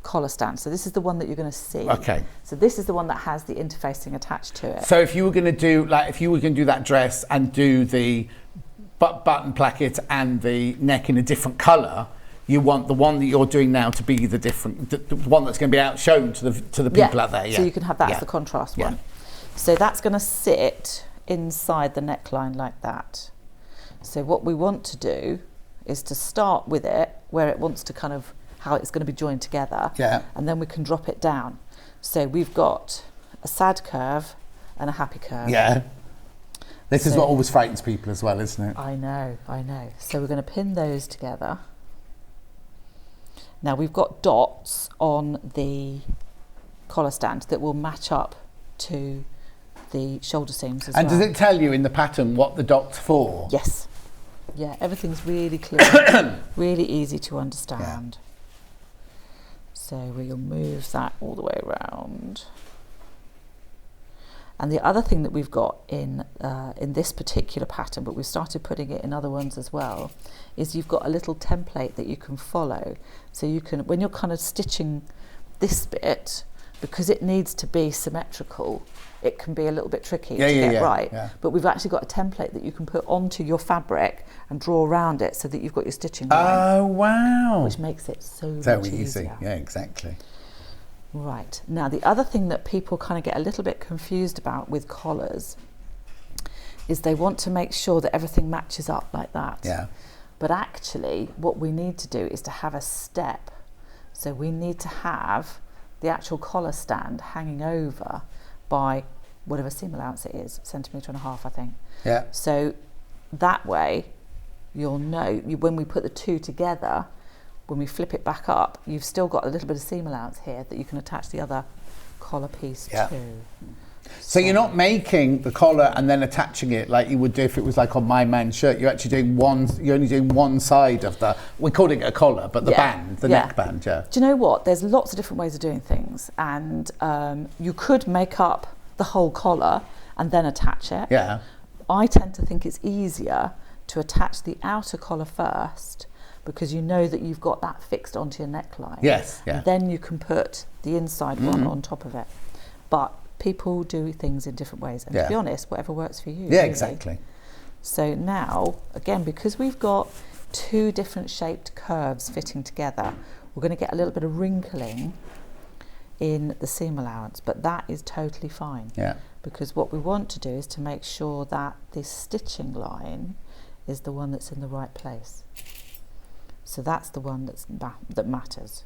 collar stand. So this is the one that you're going to see. Okay. So this is the one that has the interfacing attached to it. So if you were going to do that dress and do the button placket and the neck in a different colour, you want the one that you're doing now to be the one that's going to be outshone to the people out there. Yeah. So you can have that as the contrast one. So that's going to sit inside the neckline like that. So what we want to do is to start with it where it wants to kind of how it's going to be joined together, and then we can drop it down. So we've got a sad curve and a happy curve. Yeah. This is what always frightens people as well, isn't it? I know. So we're going to pin those together. Now we've got dots on the collar stand that will match up to the shoulder seams as well. And does it tell you in the pattern what the dot's for? Yes. Yeah, everything's really clear, really easy to understand. So we'll move that all the way around. And the other thing that we've got in this particular pattern, but we've started putting it in other ones as well, is you've got a little template that you can follow. So you can, when you're kind of stitching this bit, because it needs to be symmetrical, it can be a little bit tricky to get right. Yeah. But we've actually got a template that you can put onto your fabric and draw around it so that you've got your stitching line. Oh, wow. Which makes it so much easy. Yeah, exactly. Right. Now, the other thing that people kind of get a little bit confused about with collars is they want to make sure that everything matches up like that. Yeah. But actually, what we need to do is to have a step. So we need to have the actual collar stand hanging over by whatever seam allowance it is, 1.5 centimetres, I think. Yeah. So that way, you'll know, when we put the two together, when we flip it back up, you've still got a little bit of seam allowance here that you can attach the other collar piece to. So you're not making the collar and then attaching it like you would do if it was like on my man's shirt. You're actually doing you're only doing one side of we're calling it a collar, but the band, the neck band, yeah. Do you know what? There's lots of different ways of doing things, and you could make up the whole collar and then attach it. Yeah. I tend to think it's easier to attach the outer collar first, because you know that you've got that fixed onto your neckline. Yes, yeah. And then you can put the inside one on top of it. But people do things in different ways, and to be honest, whatever works for you. Yeah, really. exactly. So now, again, because we've got two different shaped curves fitting together, we're going to get a little bit of wrinkling in the seam allowance, but that is totally fine. Yeah. Because what we want to do is to make sure that this stitching line is the one that's in the right place. So that's the one that matters.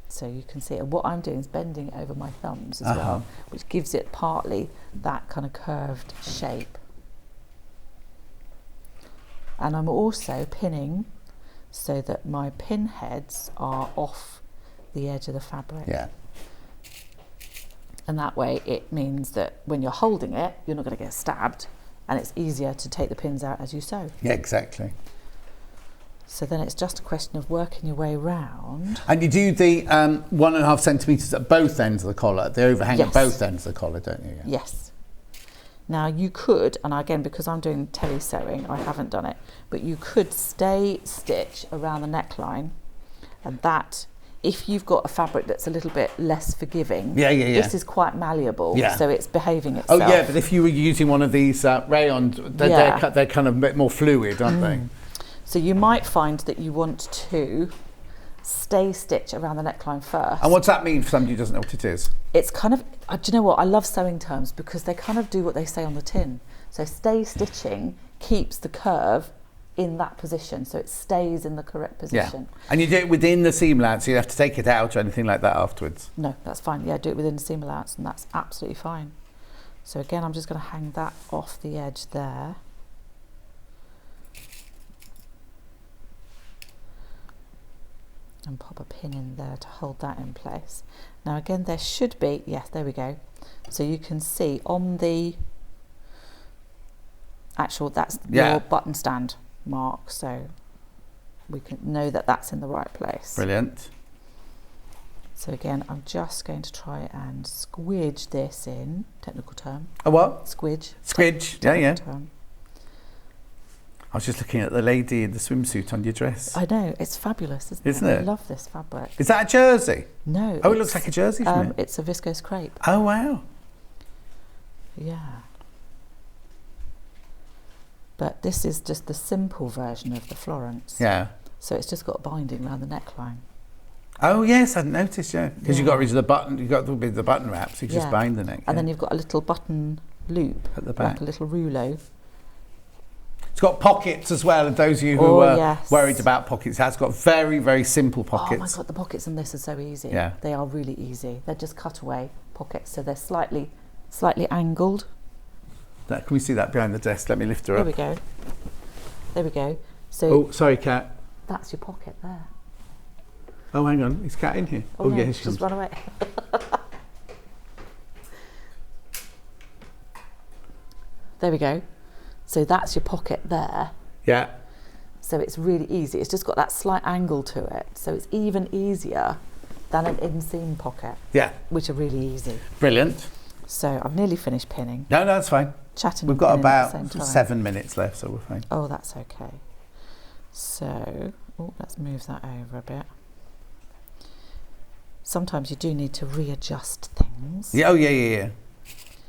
So you can see, and what I'm doing is bending it over my thumbs as well, which gives it partly that kind of curved shape. And I'm also pinning so that my pin heads are off the edge of the fabric. Yeah. And that way it means that when you're holding it, you're not going to get stabbed, and it's easier to take the pins out as you sew. Yeah, exactly. So then it's just a question of working your way round. And you do the 1.5 centimetres at both ends of the collar, the overhang at Yes. both ends of the collar, don't you? Yeah. Yes. Now you could, and again, because I'm doing tele sewing, I haven't done it, but you could stay stitch around the neckline, and that, if you've got a fabric that's a little bit less forgiving, this is quite malleable, so it's behaving itself. Oh yeah, but if you were using one of these rayons, they're kind of a bit more fluid, aren't they? So you might find that you want to stay stitch around the neckline first. And what's that mean for somebody who doesn't know what it is? It's kind of, do you know what, I love sewing terms because they kind of do what they say on the tin. So stay stitching keeps the curve in that position, so it stays in the correct position. Yeah. And you do it within the seam allowance, so you have to take it out or anything like that afterwards? No, that's fine. Yeah, do it within the seam allowance, and that's absolutely fine. So again, I'm just going to hang that off the edge there. And pop a pin in there to hold that in place. Now again, there should be, yes, there we go. So you can see on the actual, that's your button stand mark, so we can know that that's in the right place. Brilliant. So again, I'm just going to try and squidge this in, technical term. A what? Squidge. Squidge, yeah. Term. I was just looking at the lady in the swimsuit on your dress. I know, it's fabulous, isn't it? I love this fabric. Is that a jersey? No. Oh, it looks like a jersey from it. It's a viscose crepe. Oh, wow. Yeah. But this is just the simple version of the Florence. Yeah. So it's just got binding around the neckline. Oh, yes, I noticed, because you got rid of the button, you got rid of the button wrap, so you just bind the neck. And then you've got a little button loop at the back. Like a little rouleau. It's got pockets as well, and those of you who are worried about pockets, it has got very, very simple pockets. Oh my God, the pockets on this are so easy. Yeah. They are really easy. They're just cutaway pockets, so they're slightly angled. Can we see that behind the desk? Let me lift her up. There we go. So oh, sorry, Kat. That's your pocket there. Oh, hang on. Is Kat in here? Oh no, yes, she's run away. There we go. So that's your pocket there. Yeah. So it's really easy. It's just got that slight angle to it. So it's even easier than an inseam pocket. Yeah. Which are really easy. Brilliant. So I've nearly finished pinning. No, that's fine. Chatting. We've got about at the same time. 7 minutes left, so we're fine. Oh, that's okay. So, let's move that over a bit. Sometimes you do need to readjust things. Yeah, yeah.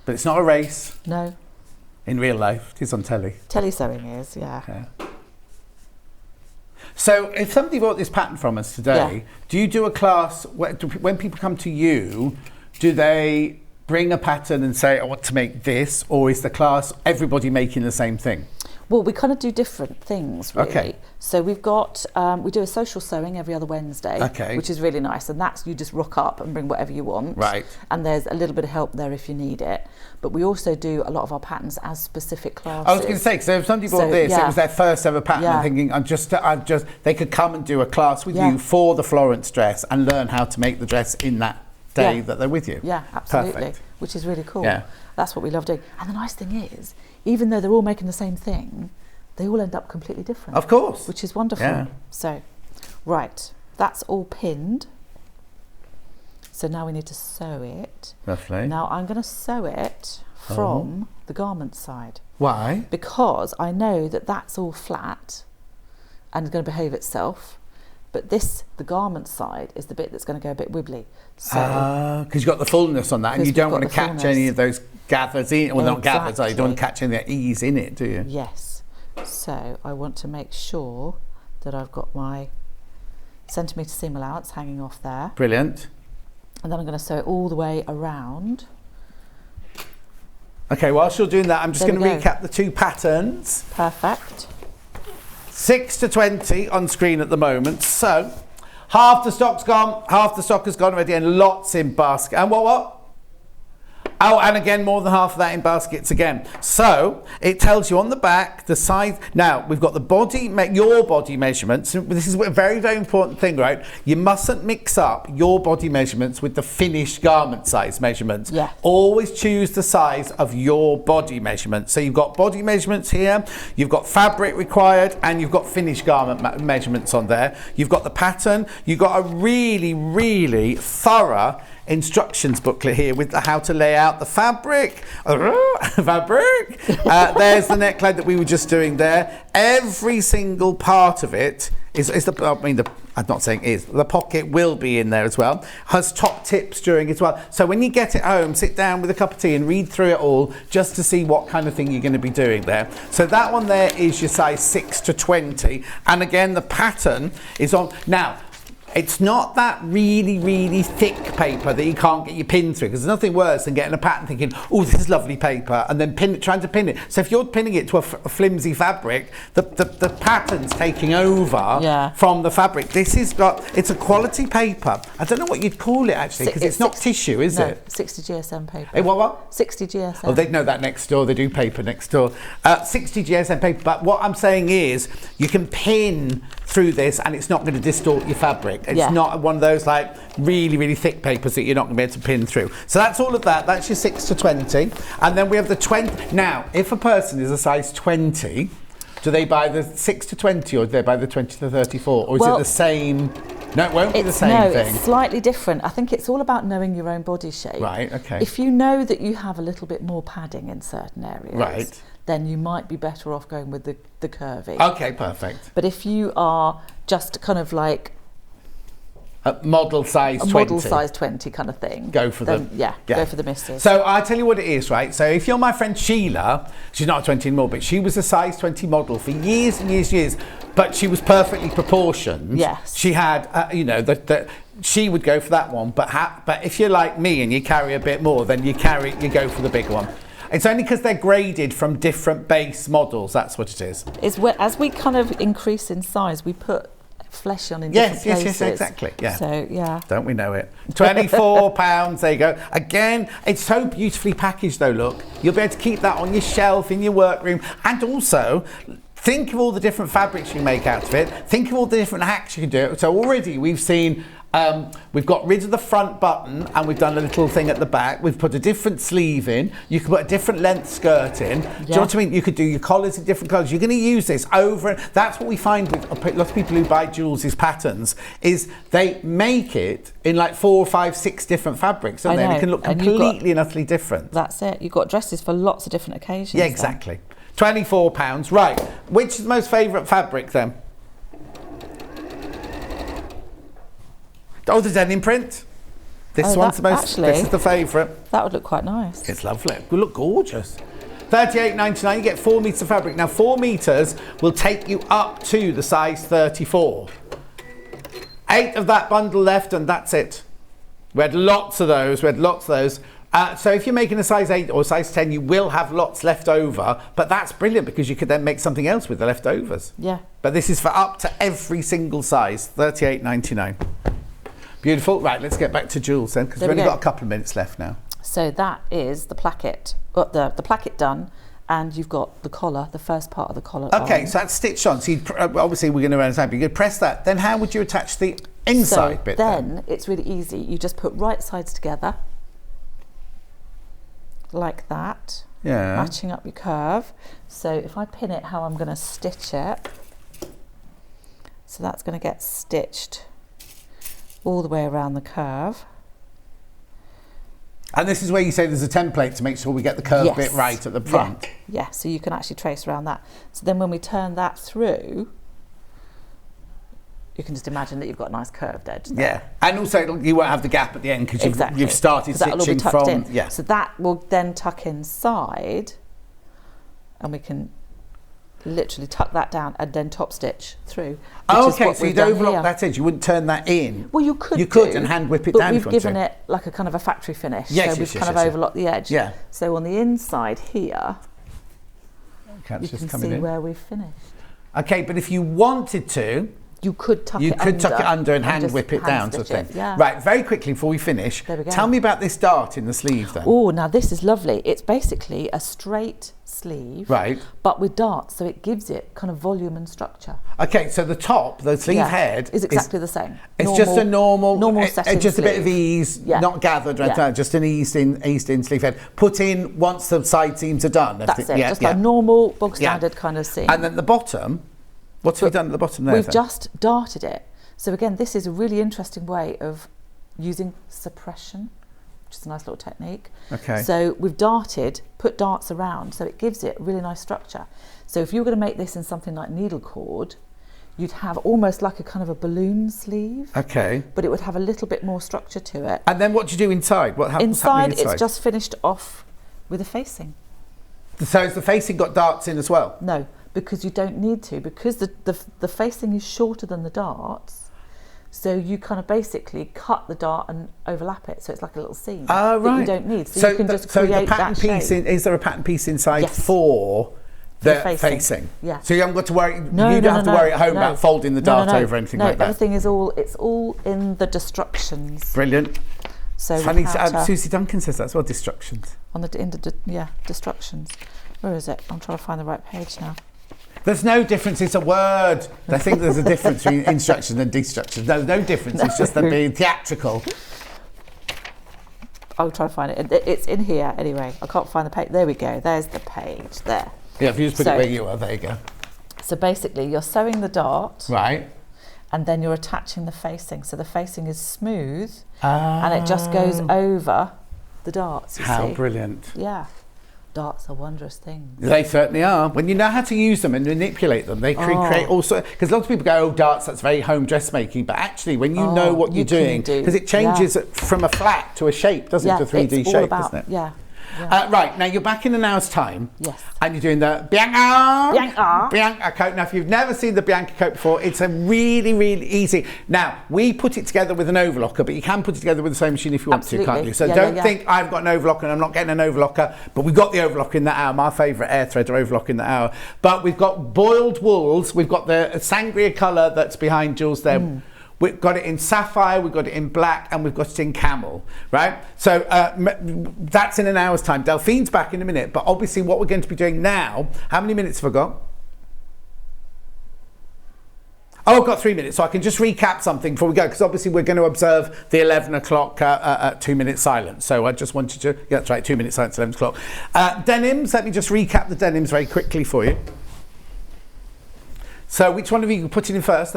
But it's not a race. No. In real life, it is on telly. Telesewing is, yeah. So if somebody bought this pattern from us today, do you do a class, when people come to you, do they bring a pattern and say, I want to make this, or is the class everybody making the same thing? Well, we kind of do different things, really. Okay. So we've got, we do a social sewing every other Wednesday, which is really nice. And that's, you just rock up and bring whatever you want. Right. And there's a little bit of help there if you need it. But we also do a lot of our patterns as specific classes. I was going to say, so if somebody bought this, it was their first ever pattern, I'm thinking, they could come and do a class with you for the Florence dress and learn how to make the dress in that day that they're with you. Yeah, absolutely. Perfect. which is really cool. Yeah. That's what we love doing. And the nice thing is, even though they're all making the same thing, they all end up completely different. Of course. Which is wonderful. Yeah. So, right, that's all pinned. So now we need to sew it. Lovely. Now I'm going to sew it from the garment side. Why? Because I know that that's all flat and is going to behave itself. But the garment side, is the bit that's going to go a bit wibbly. So, Because you've got the fullness on that, and you don't want to catch fullness. any of those gathers in. Well, not gathers, you don't want to Exactly. catch any of that ease in it, do you? yes. So I want to make sure that I've got my centimetre seam allowance hanging off there. Brilliant. And then I'm going to sew it all the way around. Okay, whilst you're doing that, I'm just There going to we go. recap the two patterns. Perfect. 6 to 20 on screen at the moment. So, half the stock's gone, half the stock has gone already, and lots in basket. And what? Oh, and again, more than half of that in baskets again. So, it tells you on the back the size. Now, we've got the body, your body measurements. This is a very, very important thing, right? You mustn't mix up your body measurements with the finished garment size measurements. Yeah. Always choose the size of your body measurement. So you've got body measurements here, you've got fabric required, and you've got finished garment measurements on there. You've got the pattern. You've got a really, really thorough instructions booklet here with how to lay out the fabric. There's the neckline that we were just doing there. Every single part of it I'm not saying is, the pocket will be in there as well. Has top tips during as well. So when you get it home, sit down with a cup of tea and read through it all just to see what kind of thing you're going to be doing there. So that one there is your size 6 to 20. And again, the pattern is on. Now, it's not that really, really thick paper that you can't get your pin through, because there's nothing worse than getting a pattern thinking, oh, this is lovely paper, and then trying to pin it. So if you're pinning it to a flimsy fabric, the pattern's taking over from the fabric. It's a quality paper. I don't know what you'd call it actually, because it's not tissue, is it? 60 GSM paper. Hey, what? 60 GSM. Oh, they'd know that next door. They do paper next door. 60 GSM paper. But what I'm saying is, you can pin through this and it's not going to distort your fabric. It's not one of those like really, really thick papers that you're not going to be able to pin through. So that's all of that. That's your 6 to 20. And then we have the 20. Now, if a person is a size 20, do they buy the 6 to 20 or do they buy the 20 to 34? Or is it the same? No, it won't be the same thing. It's slightly different. I think it's all about knowing your own body shape. Right, okay. If you know that you have a little bit more padding in certain areas, then you might be better off going with the curvy. Okay, perfect. But if you are just kind of like model size 20. Model size 20 kind of thing. Go for them. Yeah, go for the misses. So I tell you what it is, right? So if you're my friend Sheila, she's not 20 anymore, but she was a size 20 model for years and years and years, but she was perfectly proportioned. Yes. She had, she would go for that one, but if you're like me and you carry a bit more, then you go for the big one. It's only because they're graded from different base models, that's what it is. As we kind of increase in size, we put flesh on in different places. Yes, exactly. Yeah. So, yeah. Don't we know it? £24, there you go. Again, it's so beautifully packaged though, look. You'll be able to keep that on your shelf in your workroom. And also, think of all the different fabrics you can make out of it. Think of all the different hacks you can do. So already we've seen, we've got rid of the front button and we've done a little thing at the back. We've put a different sleeve in. You can put a different length skirt in. Do you know what I mean? You could do your collars in different colours. You're going to use this over. That's what we find with lots of people who buy Jules' patterns, is they make it in like 4, 5, 6 different fabrics, don't they? And it can look completely and utterly different. That's it. You've got dresses for lots of different occasions. Yeah, exactly. £24. Right. Which is the most favourite fabric then? Oh, the denim print. This one's the most. Actually, this is the favourite. That would look quite nice. It's lovely. It would look gorgeous. £38.99. You get 4 metres of fabric. Now, 4 metres will take you up to the size 34. 8 of that bundle left, and that's it. We had lots of those. So if you're making a size 8 or size 10, you will have lots left over. But that's brilliant because you could then make something else with the leftovers. Yeah. But this is for up to every single size. £38.99. Beautiful. Right, let's get back to Jules then, because we've only got a couple of minutes left now. So that is the placket. The placket done, and you've got the collar, the first part of the collar. Okay, so that's stitched on. So obviously we're going to run out of time, but you could press that. Then how would you attach the inside bit? Then it's really easy. You just put right sides together. like that, Yeah. matching up your curve. So if I pin it how I'm going to stitch it, so that's going to get stitched all the way around the curve. And this is where you say there's a template to make sure we get the curve bit right at the front. Yeah, so you can actually trace around that. So then when we turn that through, you can just imagine that you've got a nice curved edge there. Yeah, and also you won't have the gap at the end because Exactly. you've started 'Cause that'll all be stitching tucked from... in. Yeah. So that will then tuck inside, and we can literally tuck that down and then top stitch through. Oh, which is okay, what so we've you'd done overlock here. that edge. You wouldn't turn that in. Well, you could. You could do, and hand whip it but down. we've if you want given to. it like a kind of a factory finish. Yes, so we've yes, kind yes, of yes. overlocked the edge. Yeah. So on the inside here, Okay, it's you just can coming see in. where we've finished. Okay, but if you wanted to, You could tuck you it could under. tuck it under and hand just whip it hand down, sort of stitch thing. it, Yeah. Right, very quickly before we finish, There we go. tell me about this dart in the sleeve then. Oh, now this is lovely. It's basically a straight sleeve, Right. but with darts, so it gives it kind of volume and structure. Okay, so the top, the sleeve Yeah, head... is exactly the same. It's just a normal setting just a bit of sleeve. ease, Yeah. not gathered, right? Yeah. Just an eased in sleeve head. Put in once the side seams are done. That's it. Yeah, Just yeah. a normal, bog Yeah. standard kind of seam. And then the bottom, what have we done at the bottom there? We've then? just darted it. So again, this is a really interesting way of using suppression, which is a nice little technique. Okay. So we've darted, put darts around, so it gives it really nice structure. So if you were going to make this in something like needle cord, you'd have almost like a kind of a balloon sleeve, Okay. but it would have a little bit more structure to it. And then what do you do inside? What's happening Inside, inside? it's just finished off with a facing. So has the facing got darts in as well? No, because you don't need to, because the facing is shorter than the darts. So you kind of basically cut the dart and overlap it, so it's like a little seam Oh, right. that you don't need. So you can just so create the pattern that piece shape. is there a pattern piece inside Yes. for the The facing. Yeah. So you haven't got to worry. No, you no, don't have no, to worry at home no. about folding the No, dart no, no. over or anything No, like that. everything is it's all in the destructions. Brilliant. So we Funny, have to- Susie Duncan says that as well. Destructions. on the destructions. Where is it? I'm trying to find the right page now. There's no difference. It's a word. I think there's a difference between instructions and destructions. No difference. It's just them being theatrical. I'll try to find it. It's in here anyway. I can't find the page. There we go. There's the page. There. Yeah, if you just put So- it where you are, there you go. So basically, you're sewing the dart, Right. and then you're attaching the facing. So the facing is smooth, and it just goes over the darts. You How see? brilliant. Yeah. Darts are wondrous things. They certainly are. When you know how to use them and manipulate them, they create all sorts. Because lots of people go, "Oh, darts, that's very home dressmaking." But actually, when you know what you you're doing, can do- because it changes from a flat to a shape, doesn't it? To a 3D it's all shape, about, doesn't it? Yeah. Right, now you're back in an hour's time. Yes. And you're doing the Bianca. Bianca. Coat. Now, if you've never seen the Bianca coat before, it's a really, really easy. Now, we put it together with an overlocker, but you can put it together with the sewing machine if you want to, can't Absolutely. you? So Yeah, don't yeah. think I've got an overlocker and I'm not getting an overlocker, but we've got the overlocker in that hour. My favourite air threader overlock in that hour. But we've got boiled wools. We've got the sangria colour that's behind Jules there. We've got it in sapphire, we've got it in black, and we've got it in camel, right? So that's in an hour's time. Delphine's back in a minute, but obviously what we're going to be doing now, how many minutes have I got? Oh, I've got 3 minutes, so I can just recap something before we go, because obviously we're going to observe the 11 o'clock 2 minute silence. So I just wanted to, yeah, that's right, 2 minute silence, 11 o'clock. Denims, let me just recap the denims very quickly for you. So which one of you put it in first?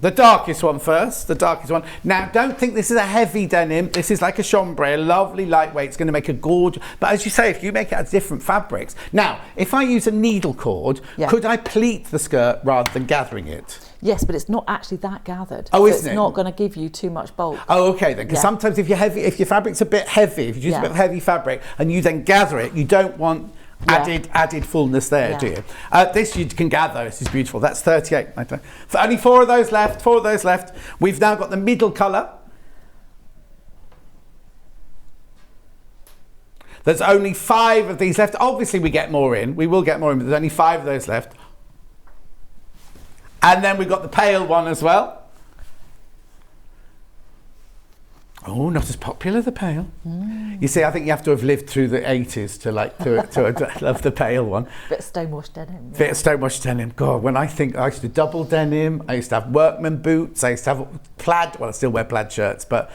The darkest one first, the darkest one. Now, don't think this is a heavy denim. This is like a chambray, a lovely lightweight. It's going to make a gorgeous, but as you say, if you make it out of different fabrics. Now, if I use a needle cord, could I pleat the skirt rather than gathering it? Yes, but it's not actually that gathered. Oh, so isn't it? It's not going to give you too much bulk. Oh, okay then. Because sometimes if your fabric's a bit heavy, if you use a bit of heavy fabric and you then gather it, you don't want added fullness there, do you? This you can gather. This is beautiful. That's 38. Only 4 of those left. 4 of those left. We've now got the middle colour. There's only 5 of these left. Obviously, we get more in. We will get more in, but there's only 5 of those left. And then we've got the pale one as well. Oh, not as popular, the pale. You see, I think you have to have lived through the 80s to love the pale one. Bit of stonewashed denim. Bit of stonewashed denim. God, when I think I used to double denim, I used to have workman boots, I used to have plaid, well, I still wear plaid shirts, but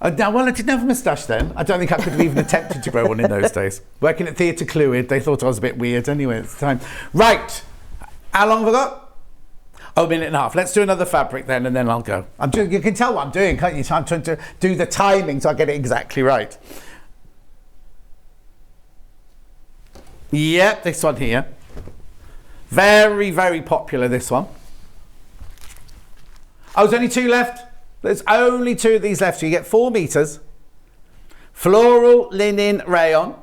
Well, I didn't have a moustache then. I don't think I could have even attempted to grow one in those days. Working at Theatre Clwyd, they thought I was a bit weird anyway at the time. Right, how long have I got? Oh, a minute and a half. Let's do another fabric then, and then I'll go. You can tell what I'm doing, can't you? I'm trying to do the timing so I get it exactly right. Yep, this one here. Very, very popular, this one. Oh, there's only 2 left. There's only 2 of these left. So you get 4 meters. Floral linen rayon.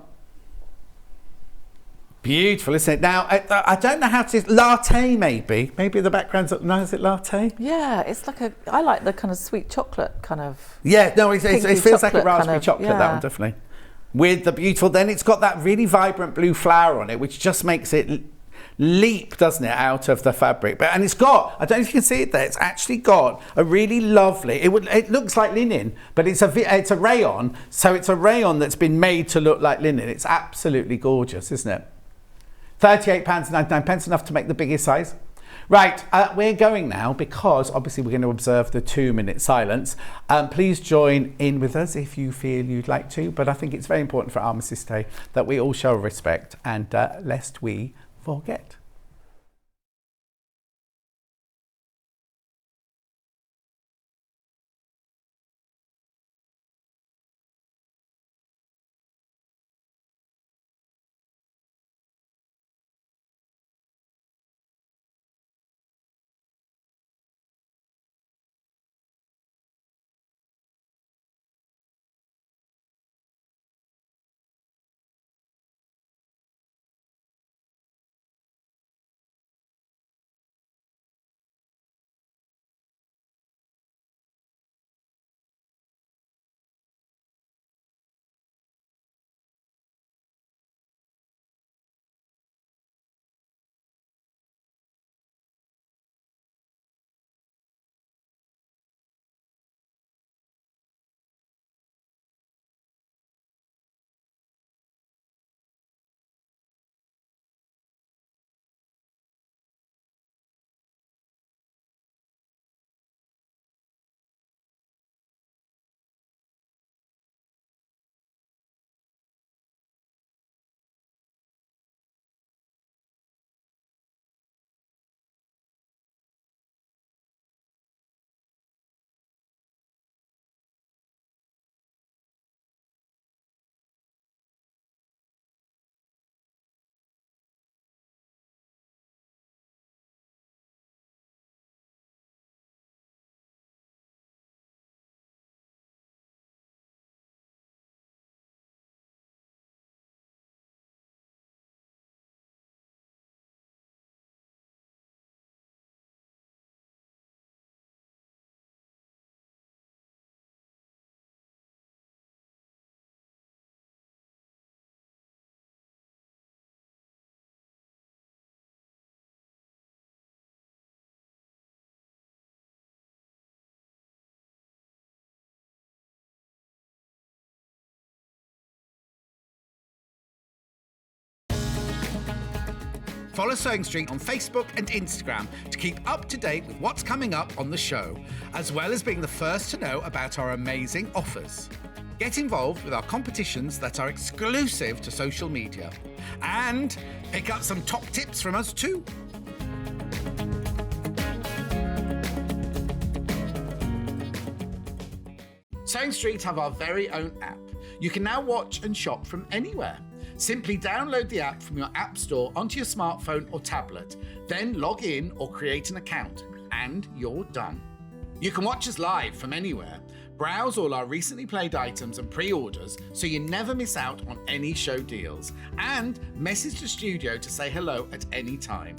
Beautiful, isn't it? Now, I don't know how to... Latte, maybe. Maybe the background's... No, is it latte? Yeah, it's like a... I like the kind of sweet chocolate kind of... Yeah, no, it feels like a raspberry chocolate, yeah. that one, definitely. With the beautiful... Then it's got that really vibrant blue flower on it, which just makes it leap, doesn't it, out of the fabric. And it's got... I don't know if you can see it there. It's actually got a really lovely... It looks like linen, but it's a rayon. So it's a rayon that's been made to look like linen. It's absolutely gorgeous, isn't it? £38.99, enough to make the biggest size. Right, we're going now because obviously we're going to observe the 2-minute silence. Please join in with us if you feel you'd like to, but I think it's very important for Armistice Day that we all show respect and lest we forget. Follow Sewing Street on Facebook and Instagram to keep up to date with what's coming up on the show, as well as being the first to know about our amazing offers. Get involved with our competitions that are exclusive to social media. And pick up some top tips from us too. Sewing Street have our very own app. You can now watch and shop from anywhere. Simply download the app from your app store onto your smartphone or tablet, then log in or create an account, and you're done. You can watch us live from anywhere, browse all our recently played items and pre-orders so you never miss out on any show deals, and message the studio to say hello at any time.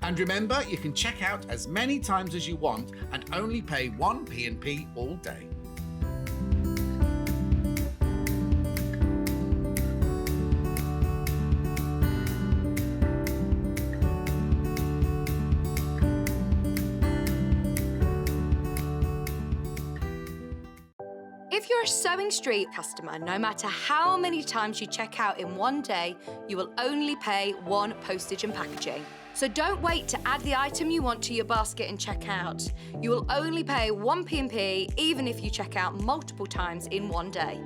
And remember, you can check out as many times as you want and only pay 1 P&P all day. If you're a Sewing Street customer, no matter how many times you check out in one day, you will only pay 1 postage and packaging. So don't wait to add the item you want to your basket and check out. You will only pay 1 P&P even if you check out multiple times in one day.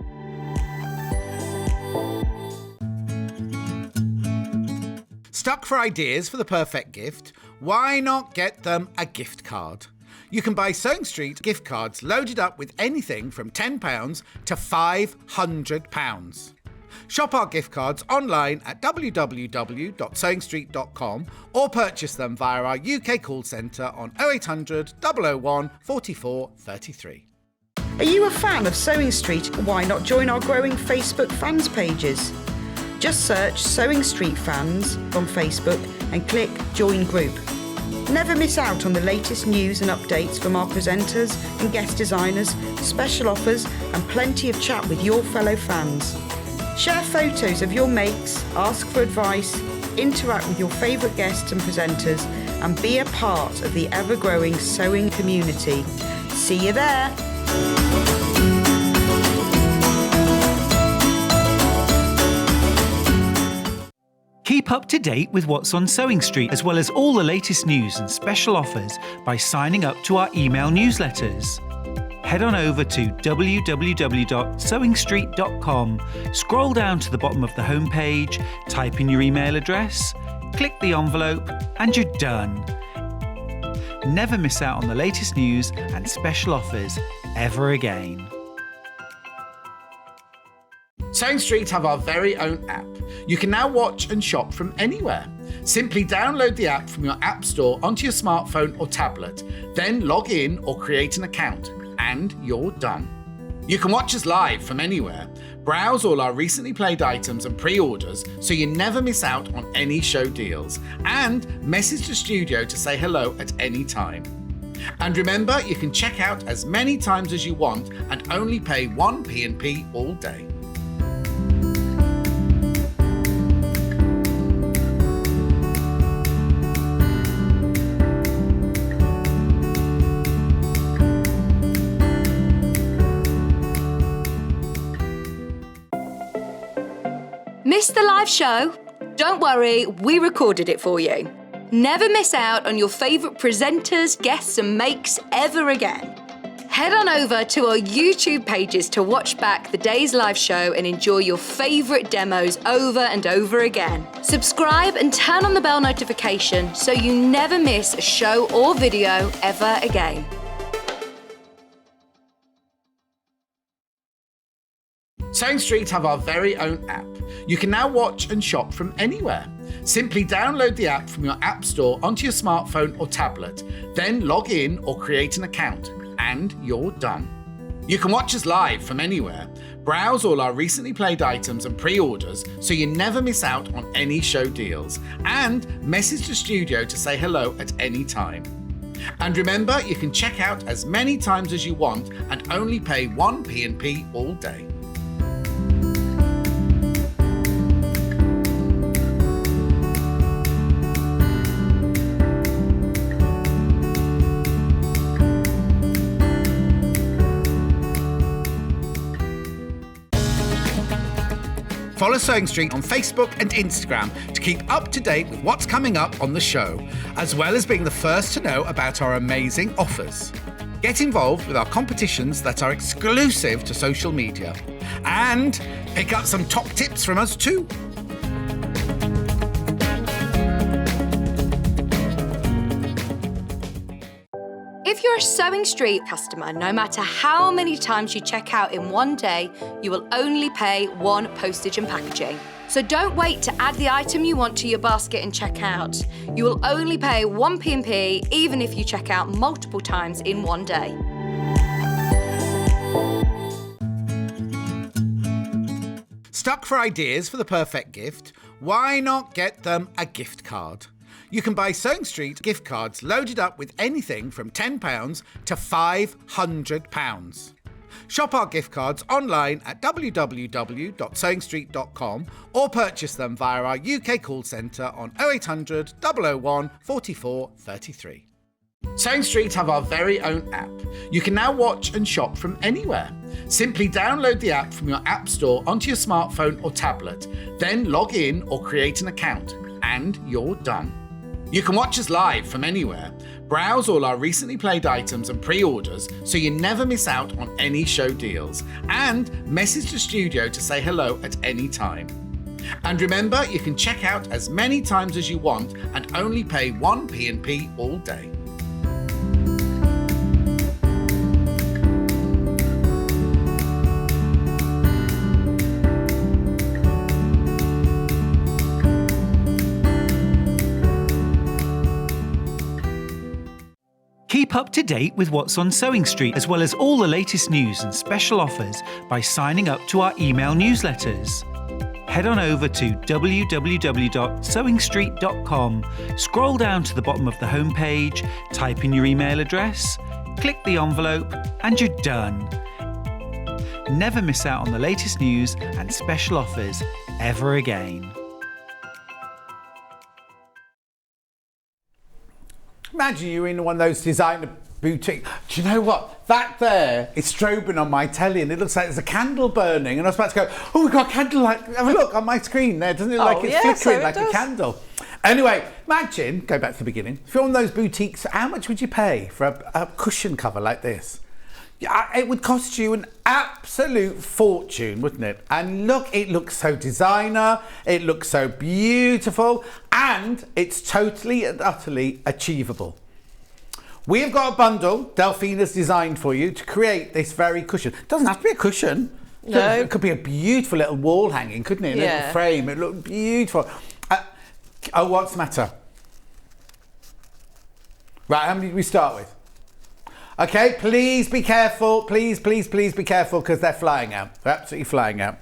Stuck for ideas for the perfect gift? Why not get them a gift card? You can buy Sewing Street gift cards loaded up with anything from £10 to £500. Shop our gift cards online at www.sewingstreet.com or purchase them via our UK call centre on 0800 001 44 33. Are you a fan of Sewing Street? Why not join our growing Facebook fans pages? Just search Sewing Street Fans on Facebook and click Join Group. Never miss out on the latest news and updates from our presenters and guest designers, special offers and plenty of chat with your fellow fans. Share photos of your makes, ask for advice, interact with your favourite guests and presenters and be a part of the ever-growing sewing community. See you there! Keep up to date with what's on Sewing Street, as well as all the latest news and special offers by signing up to our email newsletters. Head on over to www.sewingstreet.com, scroll down to the bottom of the homepage, type in your email address, click the envelope, and you're done. Never miss out on the latest news and special offers ever again. Sewing Street have our very own app. You can now watch and shop from anywhere. Simply download the app from your app store onto your smartphone or tablet, then log in or create an account, and you're done. You can watch us live from anywhere, browse all our recently played items and pre-orders so you never miss out on any show deals, and message the studio to say hello at any time. And remember, you can check out as many times as you want and only pay 1 P&P all day. Missed the live show? Don't worry, we recorded it for you. Never miss out on your favourite presenters, guests and makes ever again. Head on over to our YouTube pages to watch back the day's live show and enjoy your favourite demos over and over again. Subscribe and turn on the bell notification so you never miss a show or video ever again. Sewing Street have our very own app. You can now watch and shop from anywhere. Simply download the app from your app store onto your smartphone or tablet, then log in or create an account, and you're done. You can watch us live from anywhere, browse all our recently played items and pre-orders so you never miss out on any show deals, and message the studio to say hello at any time. And remember, you can check out as many times as you want and only pay 1 P&P all day. Follow Sewing Street on Facebook and Instagram to keep up to date with what's coming up on the show, as well as being the first to know about our amazing offers. Get involved with our competitions that are exclusive to social media, and pick up some top tips from us too. If you're a Sewing Street customer, no matter how many times you check out in one day, you will only pay 1 postage and packaging. So don't wait to add the item you want to your basket and check out. You will only pay 1 P&P even if you check out multiple times in one day. Stuck for ideas for the perfect gift? Why not get them a gift card? You can buy Sewing Street gift cards loaded up with anything from £10 to £500. Shop our gift cards online at www.sewingstreet.com or purchase them via our UK call centre on 0800 001 44 33. Sewing Street have our very own app. You can now watch and shop from anywhere. Simply download the app from your app store onto your smartphone or tablet, then log in or create an account, and you're done. You can watch us live from anywhere, browse all our recently played items and pre-orders so you never miss out on any show deals, and message the studio to say hello at any time. And remember, you can check out as many times as you want and only pay 1 P&P all day. Keep up to date with what's on Sewing Street, as well as all the latest news and special offers by signing up to our email newsletters. Head on over to www.sewingstreet.com, scroll down to the bottom of the homepage, type in your email address, click the envelope, and you're done. Never miss out on the latest news and special offers ever again. Imagine you're in one of those designer boutiques. Do you know what? That there is strobing on my telly and it looks like there's a candle burning. And I was about to go, oh, we've got a candle light. Have a look on my screen there. Doesn't it look like it's flickering like a candle? Anyway, imagine, go back to the beginning. If you're on those boutiques, how much would you pay for a cushion cover like this? It would cost you an absolute fortune, wouldn't it? And look, it looks so designer, it looks so beautiful, and it's totally and utterly achievable. We've got a bundle Delphine has designed for you to create this very cushion. It doesn't have to be a cushion. No. It could be a beautiful little wall hanging, couldn't it? A little frame, it looked beautiful. Oh, what's the matter? Right, how many did we start with? Okay, please be careful. Please be careful because they're flying out. They're absolutely flying out.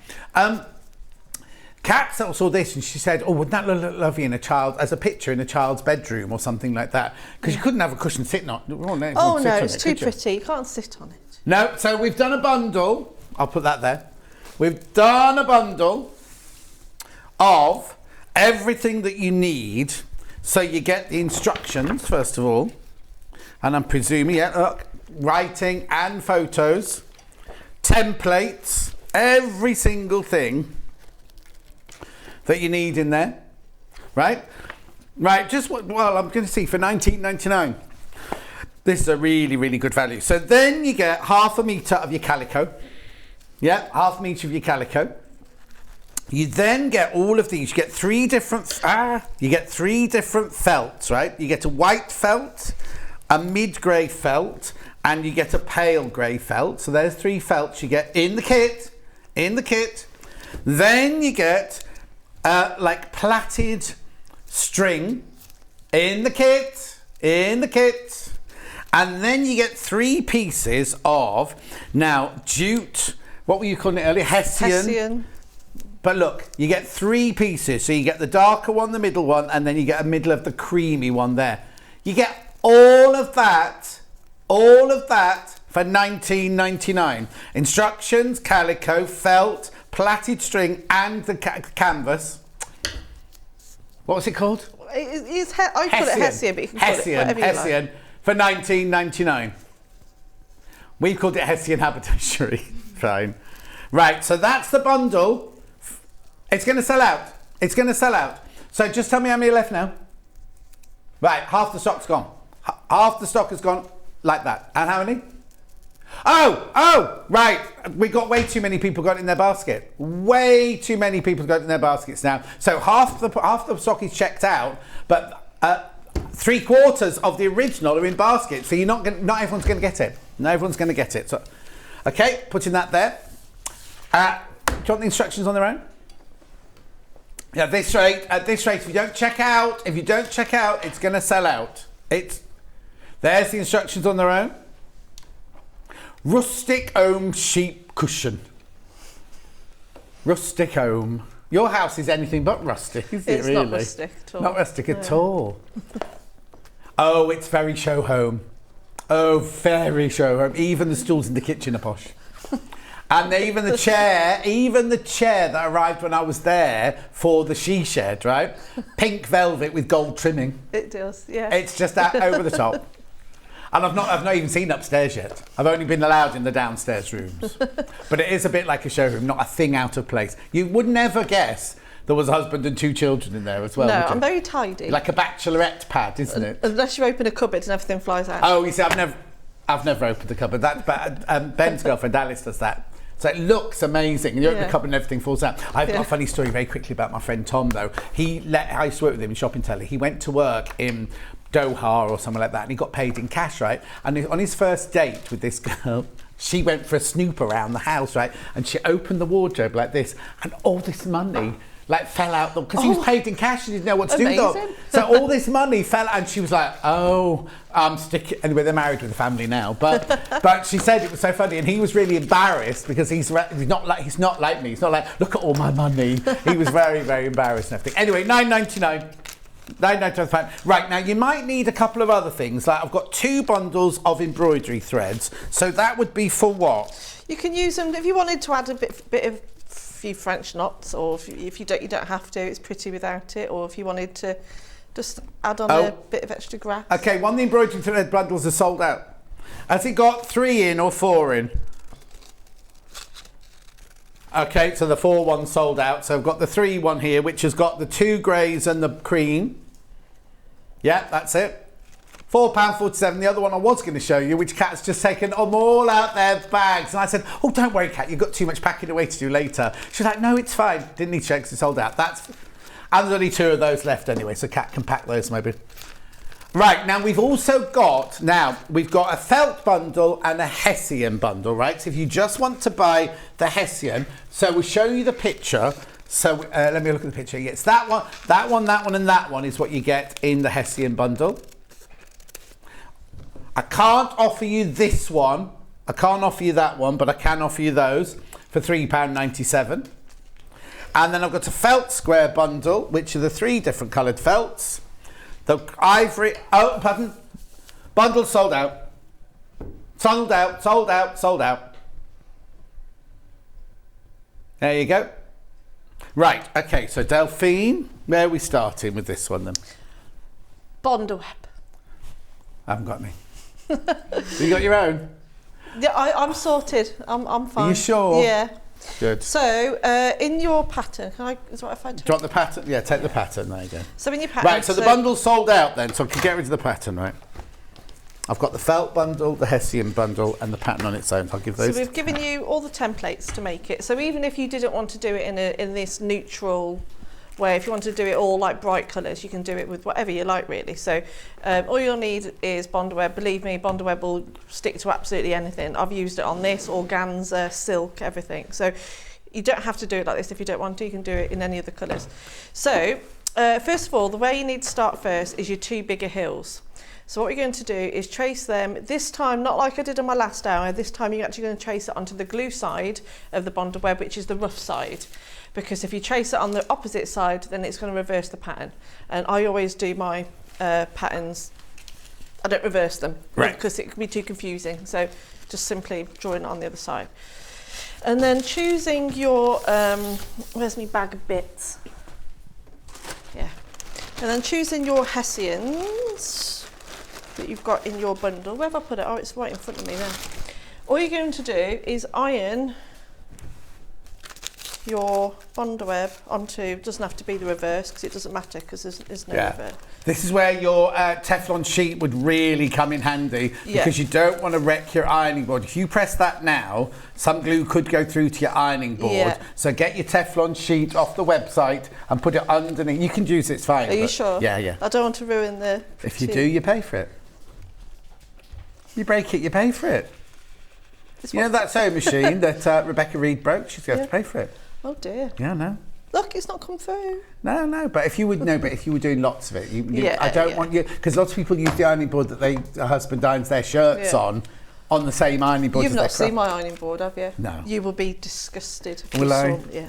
Kat saw this and she said, oh, wouldn't that look lovely in as a picture in a child's bedroom or something like that? Because you couldn't have a cushion sitting on. Oh, no, it's too pretty. You can't sit on it. No, so we've done a bundle. I'll put that there. We've done a bundle of everything that you need. So you get the instructions, first of all. And I'm presuming, look, writing and photos, templates, every single thing that you need in there, right? Right, well, I'm going to see for $19.99. This is a really, really good value. So then you get 1/2 metre of your calico. Yeah, 1/2 metre of your calico. You then get all of these. You get three different felts, right? You get a white felt, a mid-grey felt, and you get a pale grey felt. So there's 3 felts you get in the kit. Then you get like plaited string in the kit. And then you get 3 pieces of, now, jute, what were you calling it earlier? Hessian. But look, you get 3 pieces. So you get the darker one, the middle one, and then you get a middle of the creamy one there. You get all of that for $19.99. Instructions, calico, felt, plaited string, and the canvas. What was it called? I call it Hessian, but you can call it whatever you Hessian like. For $19.99. We called it Hessian haberdashery. Fine. Right, so that's the bundle. It's going to sell out. So just tell me how many are left now. Right, half the stock's gone. Half the stock has gone like that. And how many? Oh, right. We got way too many people got it in their basket. Way too many people got it in their baskets now. So half the stock is checked out, but 3/4 of the original are in baskets. So not everyone's going to get it. Not everyone's going to get it. So, okay, putting that there. Do you want the instructions on their own? Yeah, at this rate, if you don't check out, it's going to sell out. There's the instructions on their own. Rustic Home Sheep Cushion. Rustic Home. Your house is anything but rustic, is it really? It's not rustic at all. Not rustic at all. Oh, it's very show home. Oh, very show home. Even the stools in the kitchen are posh. And even the chair that arrived when I was there for the she shed, right? Pink velvet with gold trimming. It does, yeah. It's just that over the top. And I've not even seen upstairs yet. I've only been allowed in the downstairs rooms. But it is a bit like a showroom, not a thing out of place. You would never guess there was a husband and 2 children in there as well. No, would you? I'm very tidy. Like a bachelorette pad, isn't it? Unless you open a cupboard and everything flies out. Oh, you see, I've never opened the cupboard. Ben's girlfriend Alice does that. So it looks amazing. And you open the cupboard and everything falls out. I've got a funny story very quickly about my friend Tom, though. I used to work with him in shopping telly. He went to work in Doha or somewhere like that, and he got paid in cash, right? And on his first date with this girl, she went for a snoop around the house, right? And she opened the wardrobe like this, and all this money like fell out because he was paid in cash and he didn't know what to do with it. So all this money fell out, and she was like, "Oh, I'm sticking." Anyway, they're married with a family now, but she said it was so funny, and he was really embarrassed because he's not like me. He's not like, "Look at all my money." He was very, very embarrassed and everything. Anyway, £9.99. Right, now you might need a couple of other things. Like I've got 2 bundles of embroidery threads, so that would be for what? You can use them if you wanted to add a bit of few French knots, or if you don't have to. It's pretty without it. Or if you wanted to just add on a bit of extra grass. Okay, one of the embroidery thread bundles are sold out. Has it got 3 in or 4 in? Okay, so the 4 one sold out. So I've got the 3 one here, which has got the 2 greys and the cream. Yeah, that's it. £4.47. The other one I was going to show you, which Kat's just taken them all out their bags. And I said, "Oh, don't worry, Kat, you've got too much packing away to do later." She was like, "No, it's fine. Didn't need to check because it's sold out." And there's only 2 of those left anyway, so Kat can pack those maybe. Right, now we've got a felt bundle and a Hessian bundle, right? So if you just want to buy the Hessian, so we'll show you the picture. So let me look at the picture. Yes, that one, and that one is what you get in the Hessian bundle. I can't offer you this one. I can't offer you that one, but I can offer you those for £3.97. And then I've got a felt square bundle, which are the 3 different coloured felts. The ivory, bundle sold out. Sold out. There you go. Right, okay, so Delphine, where are we starting with this one then? Bondweb. I haven't got any. You got your own? Yeah, I'm sorted. I'm fine. Are you sure? Yeah. Good. So, in your pattern, is what I find? Do you want the pattern? Yeah, take the pattern. There you go. So in your pattern. Right, so the bundle's sold out then, so I can get rid of the pattern, right? I've got the felt bundle, the Hessian bundle, and the pattern on its own. I'll give those. So we've given you all the templates to make it. So even if you didn't want to do it in this neutral way, if you want to do it all like bright colours, you can do it with whatever you like, really. So all you'll need is Bondweb. Believe me, Bondweb will stick to absolutely anything. I've used it on this, organza, silk, everything. So you don't have to do it like this if you don't want to. You can do it in any other colours. So first of all, the way you need to start first is your 2 bigger hills. So what you're going to do is trace them, this time not like I did on my last hour, this time you're actually going to trace it onto the glue side of the Bondweb, which is the rough side. Because if you trace it on the opposite side, then it's going to reverse the pattern. And I always do my patterns, I don't reverse them, right, because it can be too confusing. So just simply drawing it on the other side. And then choosing your, where's my bag of bits? Yeah. And then choosing your Hessians that you've got in your bundle. Where have I put it? Oh, it's right in front of me there. All you're going to do is iron your Bondweb onto, doesn't have to be the reverse because it doesn't matter because there's no reverse. This is where your Teflon sheet would really come in handy because you don't want to wreck your ironing board. If you press that now, some glue could go through to your ironing board. Yeah. So get your Teflon sheet off the website and put it underneath. You can use it, it's fine. Are you sure? Yeah, yeah. I don't want to ruin the... If you do, you pay for it. You break it, you pay for it. You know that sewing machine that Rebecca Reed broke? She's going to pay for it. Oh dear. Yeah, no. Look, it's not come through. No, but if you would if you were doing lots of it, I don't want you, because lots of people use the ironing board that their husband irons their shirts on the same ironing board. You've not seen my ironing board, have you? No. You will be disgusted. Will I? Yeah.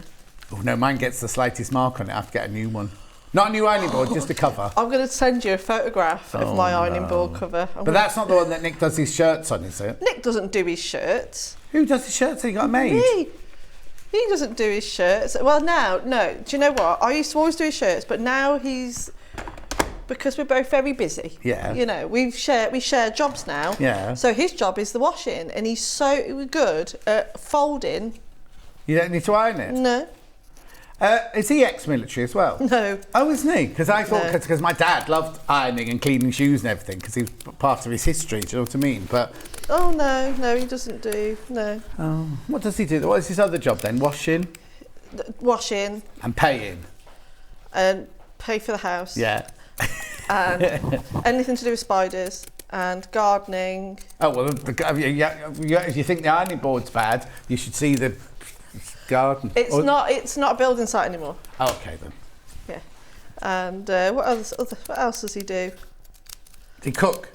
Oh no, mine gets the slightest mark on it. I have to get a new one. Not a new ironing board, just a cover. I'm going to send you a photograph of my ironing board cover. But that's not the one that Nick does his shirts on, is it? Nick doesn't do his shirts. Who does his shirts? He got made. Me. He doesn't do his shirts. Well, now, no. Do you know what? I used to always do his shirts, but now because we're both very busy. Yeah. You know, we share jobs now. Yeah. So his job is the washing, and he's so good at folding. You don't need to iron it? No. Is he ex-military as well? No. Oh, isn't he? Because I thought, No. because my dad loved ironing and cleaning shoes and everything, because he was part of his history, do you know what I mean? But, Oh, no, he doesn't do, no. what does he do? What is his other job then? Washing Washing and paying? and pay for the house. Yeah. And anything to do with spiders and gardening. Oh, well, if you think the ironing board's bad, you should see the garden. It's not a building site anymore. Oh, okay, then. Yeah. And what else does he do? Does he cook?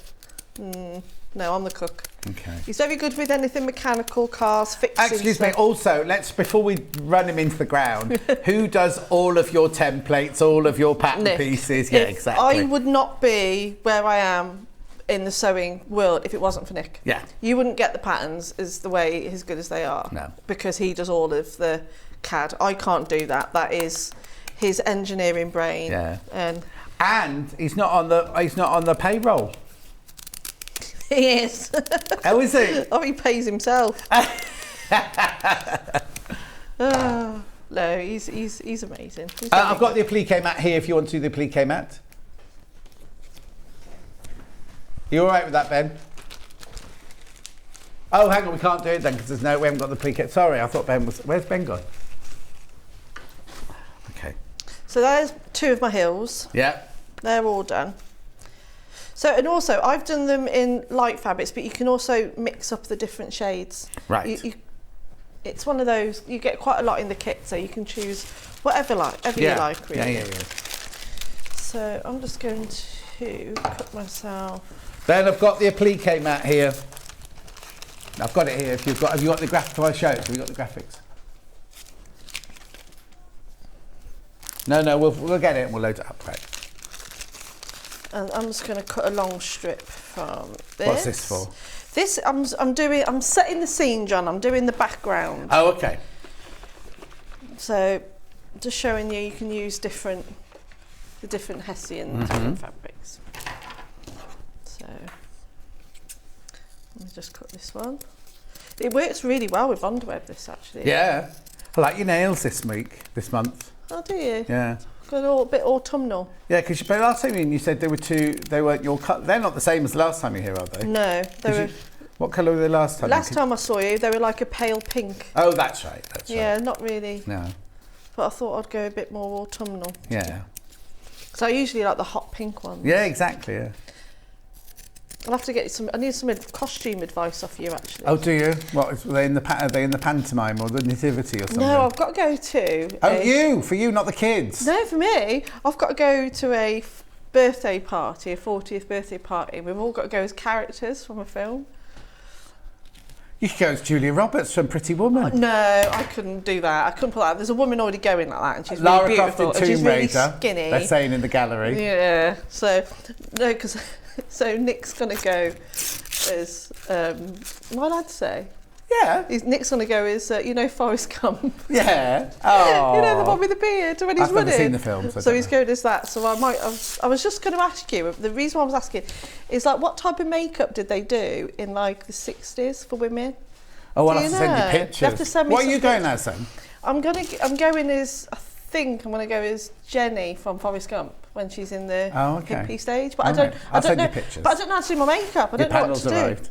No, I'm the cook. Okay. He's very good with anything mechanical, cars, fixing Excuse me, stuff. also, before we run him into the ground, who does all of your templates, all of your pattern Nick. pieces? Yeah, If exactly. I would not be where I am in the sewing world if it wasn't for Nick. Yeah. You wouldn't get the patterns as good as they are. No. Because he does all of the CAD. I can't do that. That is his engineering brain. Yeah. And he's not on the payroll. he is. Oh, is he? Oh, he pays himself. No, he's amazing. He's I've got the applique mat here if you want to do the applique mat. You all right with that, Ben? Oh, hang on, we can't do it then because we haven't got the applique. Sorry, I thought Ben was. Where's Ben gone? Okay. So there's two of my hills. Yeah. They're all done. So, and also I've done them in light fabrics, but you can also mix up the different shades. Right. It's one of those, you get quite a lot in the kit, so you can choose whatever you like, really. Yeah. So I'm just going to cut myself. Then I've got the applique mat here. I've got it here. Have you got the graphics? Can I show it? Have you got the graphics? No, we'll get it and we'll load it up. Right. And I'm just going to cut a long strip from this. What's this for? This I'm setting the scene, John. I'm doing the background. Oh, okay. So just showing you can use the different Hessian different fabrics. So let me just cut this one. It works really well with Bondweb, this actually. Yeah. I like your nails this month. Oh, do you? Yeah. Got a bit autumnal. Yeah, because last time you said they weren't your colour. They're not the same as the last time you were here, are they? No, they were. What colour were they last time? Last time I saw you, they were like a pale pink. Oh, that's right. Yeah, not really. No. But I thought I'd go a bit more autumnal. Yeah. So I usually like the hot pink ones. Yeah, exactly. Yeah. I'll have to get some. I need some costume advice off you, actually. Oh, do you? What are they in the pantomime or the nativity or something? No, I've got to go to. For you, not the kids. No, for me, I've got to go to a birthday party, a 40th birthday party. We've all got to go as characters from a film. You could go as Julia Roberts from Pretty Woman. No, I couldn't do that. I couldn't pull that. There's a woman already going like that, and she's Lara really beautiful. Croft in And she's Tomb really Raider. skinny. They're saying in the gallery. Yeah. So no, because so Nick's gonna go as what I'd say. Yeah. Nick's gonna go as Forrest Gump. Yeah. Oh. You know, the one with the beard when he's I've running. never seen the film, so I So don't he's know. going as that. So I was just going to ask you. The reason why I was asking is like, what type of makeup did they do in like the 60s for women? Oh, well, I'll Do have you to send you know? pictures. You have to send me what are some you going pictures. as then? I'm going as, I think I'm going to go as Jenny from Forrest Gump when she's in the hippie stage. But All I don't. right. I I'll don't send know. you pictures. But I don't know how to do my makeup. I Your don't know what panel's to do. arrived.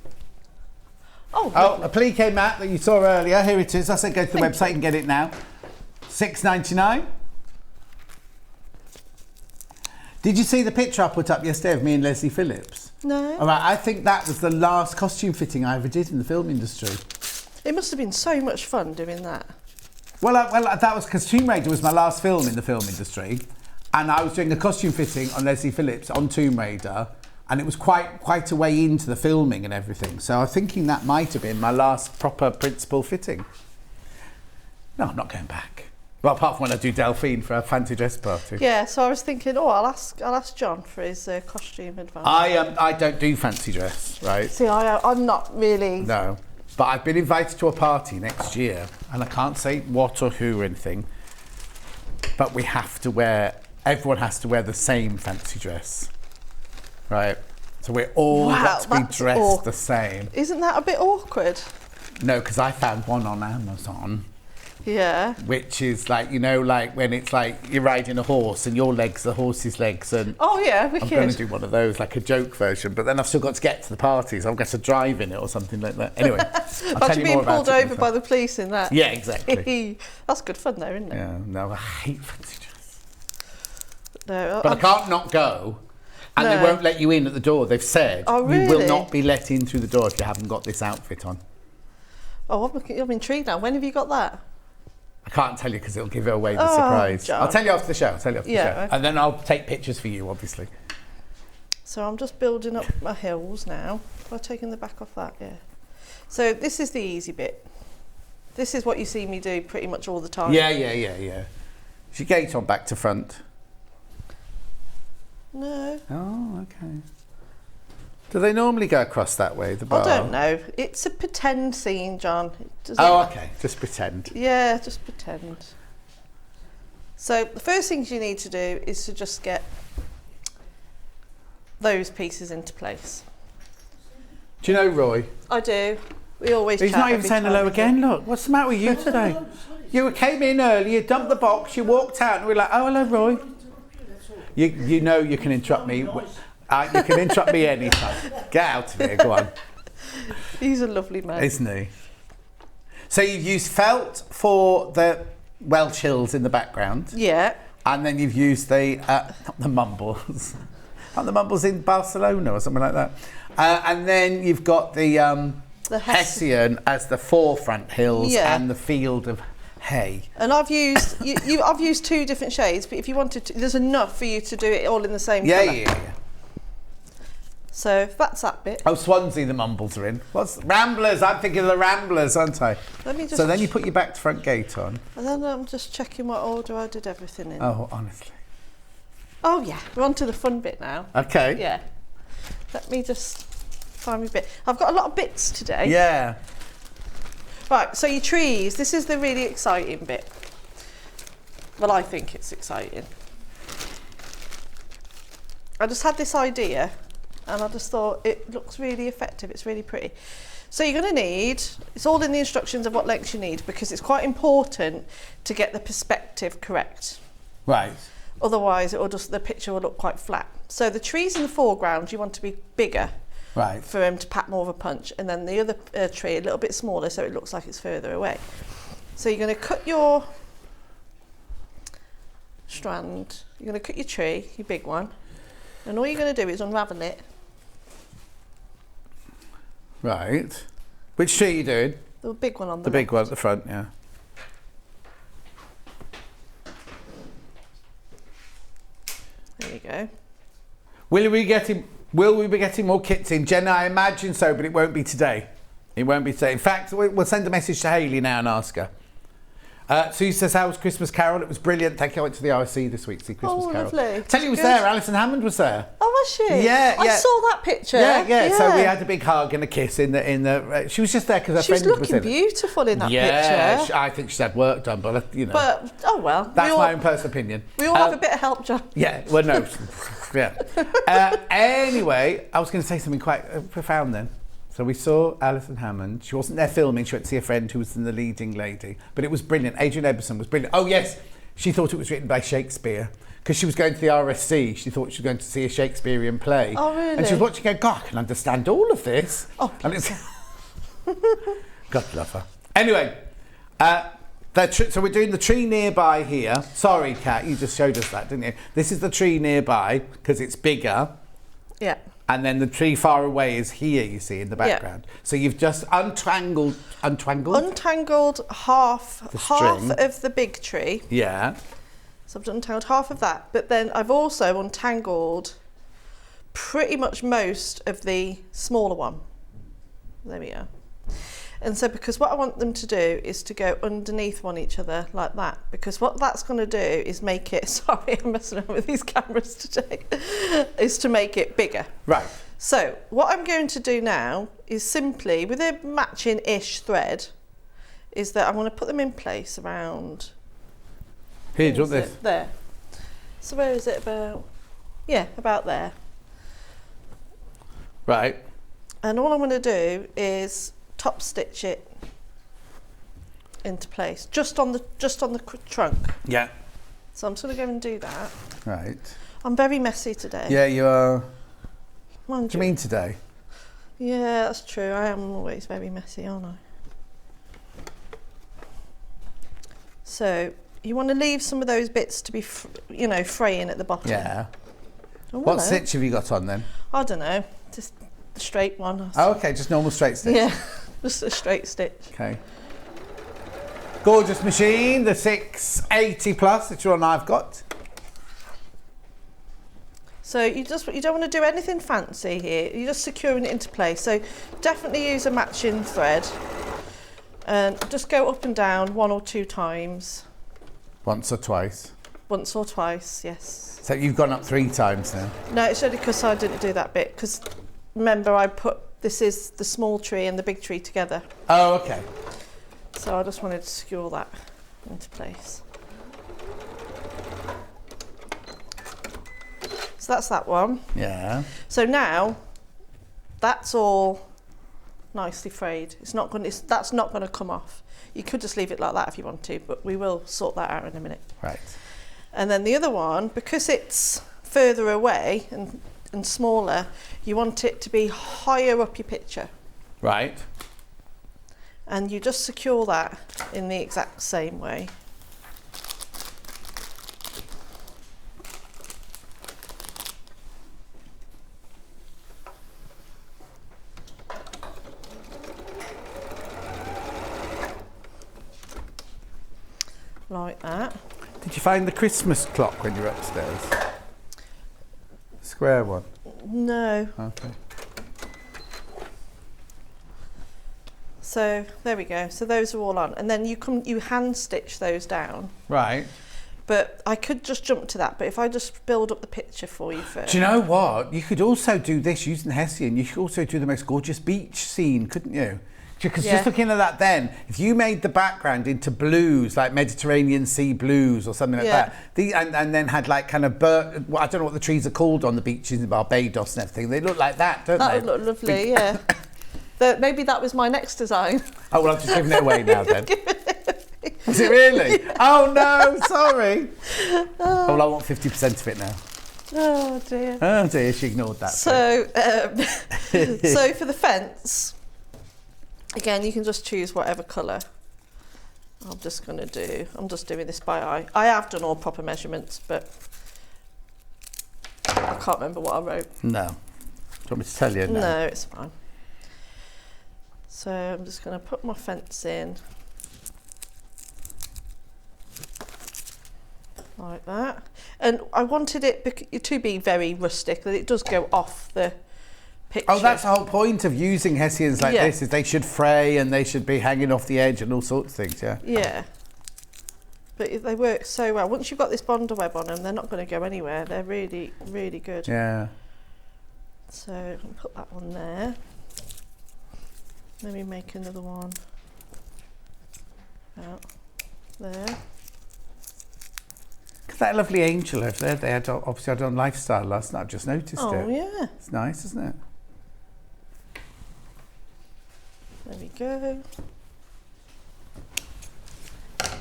Oh, Oh, applique mat that you saw earlier. Here it is. I said go to the website and get it now. $6.99. Did you see the picture I put up yesterday of me and Leslie Phillips? no. All right, I think that was the last costume fitting I ever did in the film industry. It must have been so much fun doing that. Well, that was because Tomb Raider was my last film in the film industry, and I was doing a costume fitting on Leslie Phillips on Tomb Raider, and it was quite a way into the filming and everything. So I'm thinking that might have been my last proper principal fitting. No, I'm not going back. Well, apart from when I do Delphine for a fancy dress party. Yeah. So I was thinking, I'll ask John for his costume advice. I don't do fancy dress, right? See, I'm not really. No. But I've been invited to a party next year, and I can't say what or who or anything, but everyone has to wear the same fancy dress, right? So we're all got to be dressed the same. Isn't that a bit awkward? No, because I found one on Amazon. Yeah. which is like, you know, like when it's like you're riding a horse and your legs are the horse's legs, and Oh yeah, I'm going wicked. to do one of those, like a joke version, but then I've still got to get to the parties. I've got to drive in it or something like that. Anyway, I'll tell Imagine you being more about pulled it over next by time. the police in that. Yeah, exactly. That's good fun though, isn't it? Yeah, no, I hate fancy dress. No, But I can't not go. And they No. won't let you in at the door. They've said Oh, you will really? not be let in through the door if you haven't got this outfit on. Oh, I'm intrigued now. When have you got that? I can't tell you because it'll give it away the Oh, surprise. John. I'll tell you after the show. I'll tell you after Yeah, the show. okay. And then I'll take pictures for you, obviously. So I'm just building up my heels now. Have I taken the back off that? Yeah. So this is the easy bit. This is what you see me do pretty much all the time. Yeah. Is your gate on back to front? No, Oh, okay. Do they normally go across that way, the bar? I don't know. It's a pretend scene, John. It doesn't- Oh, okay. Just pretend. Yeah, just pretend. So the first things you need to do is to just get those pieces into place. Do you know Roy? I do. We always He's chat not even every saying time hello we again. do. Look, what's the matter with you today? You came in early, you dumped the box, you walked out, and we were like, oh, hello, Roy. You know you can interrupt me. You can interrupt me anytime. Get out of here, go on. He's a lovely man. Isn't he? So you've used felt for the Welsh hills in the background, Yeah. and then you've used the not the mumbles, not the mumbles in Barcelona or something like that, and then you've got the Hessian as the forefront hills Yeah. and the field of hay. And I've used I've used two different shades, but if you wanted to, there's enough for you to do it all in the same Yeah, colour. yeah. So that's that bit. Oh, Swansea, the mumbles are in. What's Ramblers? I'm thinking of the Ramblers, aren't I? Let me just. So then you put your back to front gate on. And then I'm just checking what order I did everything in. Oh, honestly. Oh yeah, we're on to the fun bit now. Okay. Yeah. Let me just find my bit. I've got a lot of bits today. Yeah. Right, so your trees, this is the really exciting bit. Well, I think it's exciting. I just had this idea and I just thought it looks really effective, it's really pretty. So you're going to need, it's all in the instructions of what lengths you need because it's quite important to get the perspective correct. Right. Otherwise the picture will look quite flat. So the trees in the foreground you want to be bigger. Right. For him to pack more of a punch, and then the other tree a little bit smaller so it looks like it's further away. So you're going to cut your strand, you're going to cut your tree, your big one, and all you're going to do is unravel it. Right. Which tree are you doing? The big one on The big one at the front, yeah. There you go. Will we be getting more kits in? Jenna, I imagine so, but it won't be today. It won't be today. In fact, we'll send a message to Hayley now and ask her. Sue says, how was Christmas Carol? It was brilliant. Thank you. I went to the RSC this week to see Christmas Oh, Carol. lovely. Tell you, was Good. there. Alison Hammond was there. Oh, was she? Yeah, I yeah. saw that picture. Yeah. So we had a big hug and a kiss in the. She was just there because her She was friend was looking in it. beautiful in that Yeah, picture. I think she's had work done, but you know. But, oh well. that's we all, my own personal opinion. We all have a bit of help, John. Yeah, well, no. Yeah. Anyway, I was going to say something quite profound then. So we saw Alison Hammond. She wasn't there filming. She went to see a friend who was the leading lady. But it was brilliant. Adrian Eberson was brilliant. Oh, yes. She thought it was written by Shakespeare. Because she was going to the RSC. She thought she was going to see a Shakespearean play. Oh, really? And she was watching going, God, I can understand all of this. Oh, and it's God love her. Anyway, so we're doing the tree nearby here. Sorry, Kat, you just showed us that, didn't you? This is the tree nearby because it's bigger. Yeah. And then the tree far away is here, you see, in the background. So you've just untangled half string. of the big tree. Yeah. So I've untangled half of that, but then I've also untangled pretty much most of the smaller one. There we go. And so because what I want them to do is to go underneath one each other like that, because what that's going to do is make it, sorry, I'm messing around with these cameras today, is to make it bigger. Right. So what I'm going to do now is simply, with a matching-ish thread, is that I'm going to put them in place around... Here, do you want this? There. So where is it about? Yeah, about there. Right. And all I'm going to do is top stitch it into place, just on the trunk. Yeah. So I'm just going to go and do that. Right. I'm very messy today. Yeah, you are. Mind What do you mean today? Yeah, that's true. I am always very messy, aren't I? So you want to leave some of those bits to be, fraying at the bottom. Yeah. Oh, What hello. stitch have you got on then? I don't know. Just the straight one. Oh, okay, just normal straight stitch. Yeah, just a straight stitch. Okay. Gorgeous machine, the 680 plus, which one I've got. So you don't want to do anything fancy here. You're just securing it into place. So definitely use a matching thread and just go up and down 1 or 2 times. Once or twice. Once or twice, yes. So you've gone up 3 times now. No, it's only because I didn't do that bit. Because remember, this is the small tree and the big tree together. Oh, okay. So I just wanted to secure that into place. So that's that one. Yeah. So now that's all nicely frayed. That's not going to come off. You could just leave it like that if you want to, but we will sort that out in a minute. Right. And then the other one, because it's further away and smaller, you want it to be higher up your picture. Right. And you just secure that in the exact same way. Like that. Did you find the Christmas clock when you were upstairs? Square one. No. Okay. So there we go. So those are all on, and then you hand stitch those down. Right. But I could just jump to that. But if I just build up the picture for you first. Do you know what? You could also do this using Hessian. You could also do the most gorgeous beach scene, couldn't you? Because Yeah. just looking at that then, if you made the background into blues, like Mediterranean Sea blues or something like Yeah. that, and then had like kind of, I don't know what the trees are called on the beaches in Barbados and everything. They look like that, don't That they? would look lovely, yeah. Maybe that was my next design. Oh, well, I've just given it away now then. Is it really? Oh, no, sorry. Oh, well, I want 50% of it now. Oh dear. Oh, dear, she ignored that. So, so for the fence, again, you can just choose whatever colour. I'm just doing this by eye. I have done all proper measurements, but I can't remember what I wrote. No. Do you want me to tell you? No, it's fine. So I'm just going to put my fence in like that. And I wanted it to be very rustic, that it does go off the picture. Oh, that's the whole point of using Hessians like this, is they should fray and they should be hanging off the edge and all sorts of things, yeah. Yeah. But they work so well. Once you've got this bonder web on them, they're not going to go anywhere. They're really, really good. Yeah. So I'll put that one there. Let me make another one out there. That lovely angel over there, they had obviously had on Lifestyle last night. I've just noticed it. Oh, yeah. It's nice, isn't it? There we go.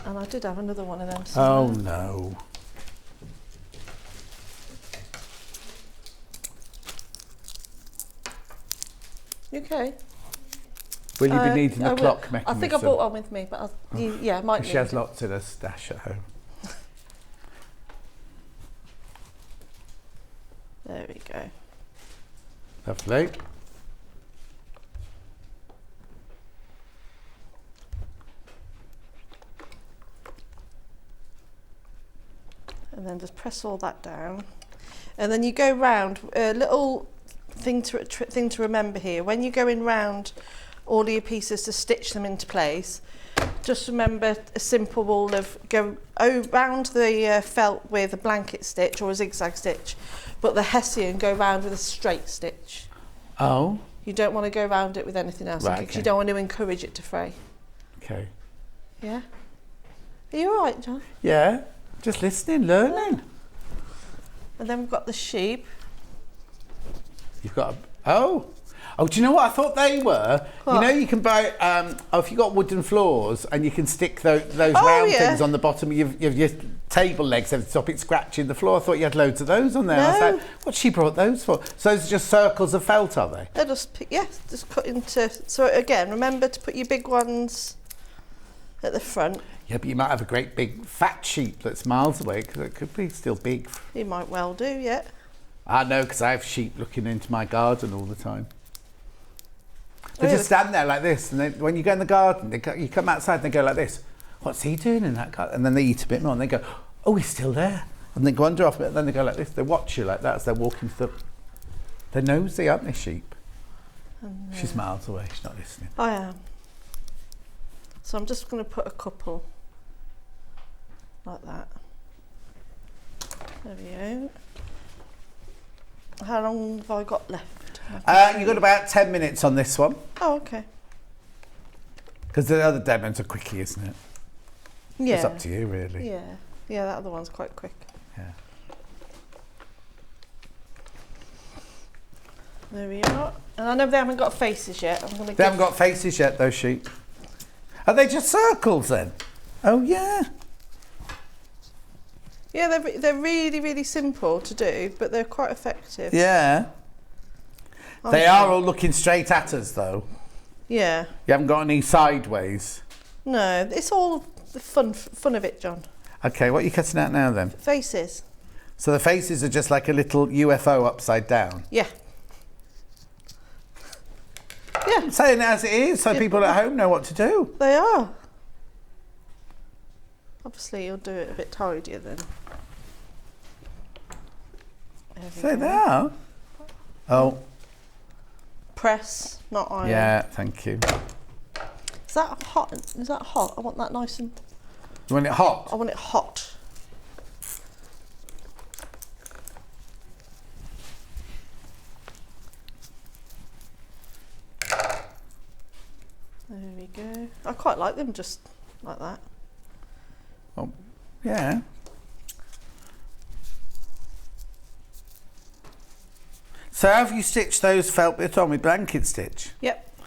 And I did have another one of them somewhere. Oh, no. You okay? Will you be needing the clock mechanism? I think I brought one with me, but yeah, I might need She has it. lots in her stash at home. There we go. Lovely. And then just press all that down. And then you go round, a little thing to remember here, when you're going round all of your pieces to stitch them into place, just remember a simple rule of go round the felt with a blanket stitch or a zigzag stitch, but the Hessian go round with a straight stitch. Oh. You don't want to go round it with anything else, Right, because okay. you don't want to encourage it to fray. Okay. Yeah? Are you all right, John? Yeah. Just listening, learning. And then we've got the sheep. You've got a... Oh. Oh, do you know what I thought they were? What? You know, you can buy, if you got wooden floors and you can stick those round things on the bottom of your table legs to stop it scratching the floor. I thought you had loads of those on there. No. I was like, what's she brought those for? So those are just circles of felt, are they? They're just cut into. So again, remember to put your big ones at the front. Yeah, but you might have a great big fat sheep that's miles away because it could be still big. You might well do, yeah. I know, because I have sheep looking into my garden all the time. They just stand there like this, and when you go in the garden, you come outside and they go like this. What's he doing in that garden? And then they eat a bit more and they go, oh, he's still there. And they wander off a bit and then they go like this. They watch you like that as they're walking through. They're nosy, aren't they, sheep? She's miles away, she's not listening. I am. So I'm just going to put a couple like that. There we go. How long have I got left? You've got about 10 minutes on this one. Oh, okay. Because the other demos are quickie, isn't it? Yeah. It's up to you, really. Yeah. Yeah, that other one's quite quick. Yeah. There we are. And I know they haven't got faces yet. They haven't got faces yet, those sheep. Are they just circles then? Oh, yeah. Yeah, they're really, really simple to do, but they're quite effective. Yeah. They are all looking straight at us, though. Yeah. You haven't got any sideways. No, it's all the fun of it, John. Okay, what are you cutting out now, then? Faces. So the faces are just like a little UFO upside down? Yeah. Yeah. I'm saying it as it is, so people at home know what to do. They are. Obviously, you'll do it a bit tidier then. So they are. Oh. Press, not iron. Yeah, thank you. Is that hot? Is that hot? I want that nice and... You want it hot? I want it hot. There we go. I quite like them just like that. Oh, yeah. So have you stitched those felt bits on with blanket stitch? Yep.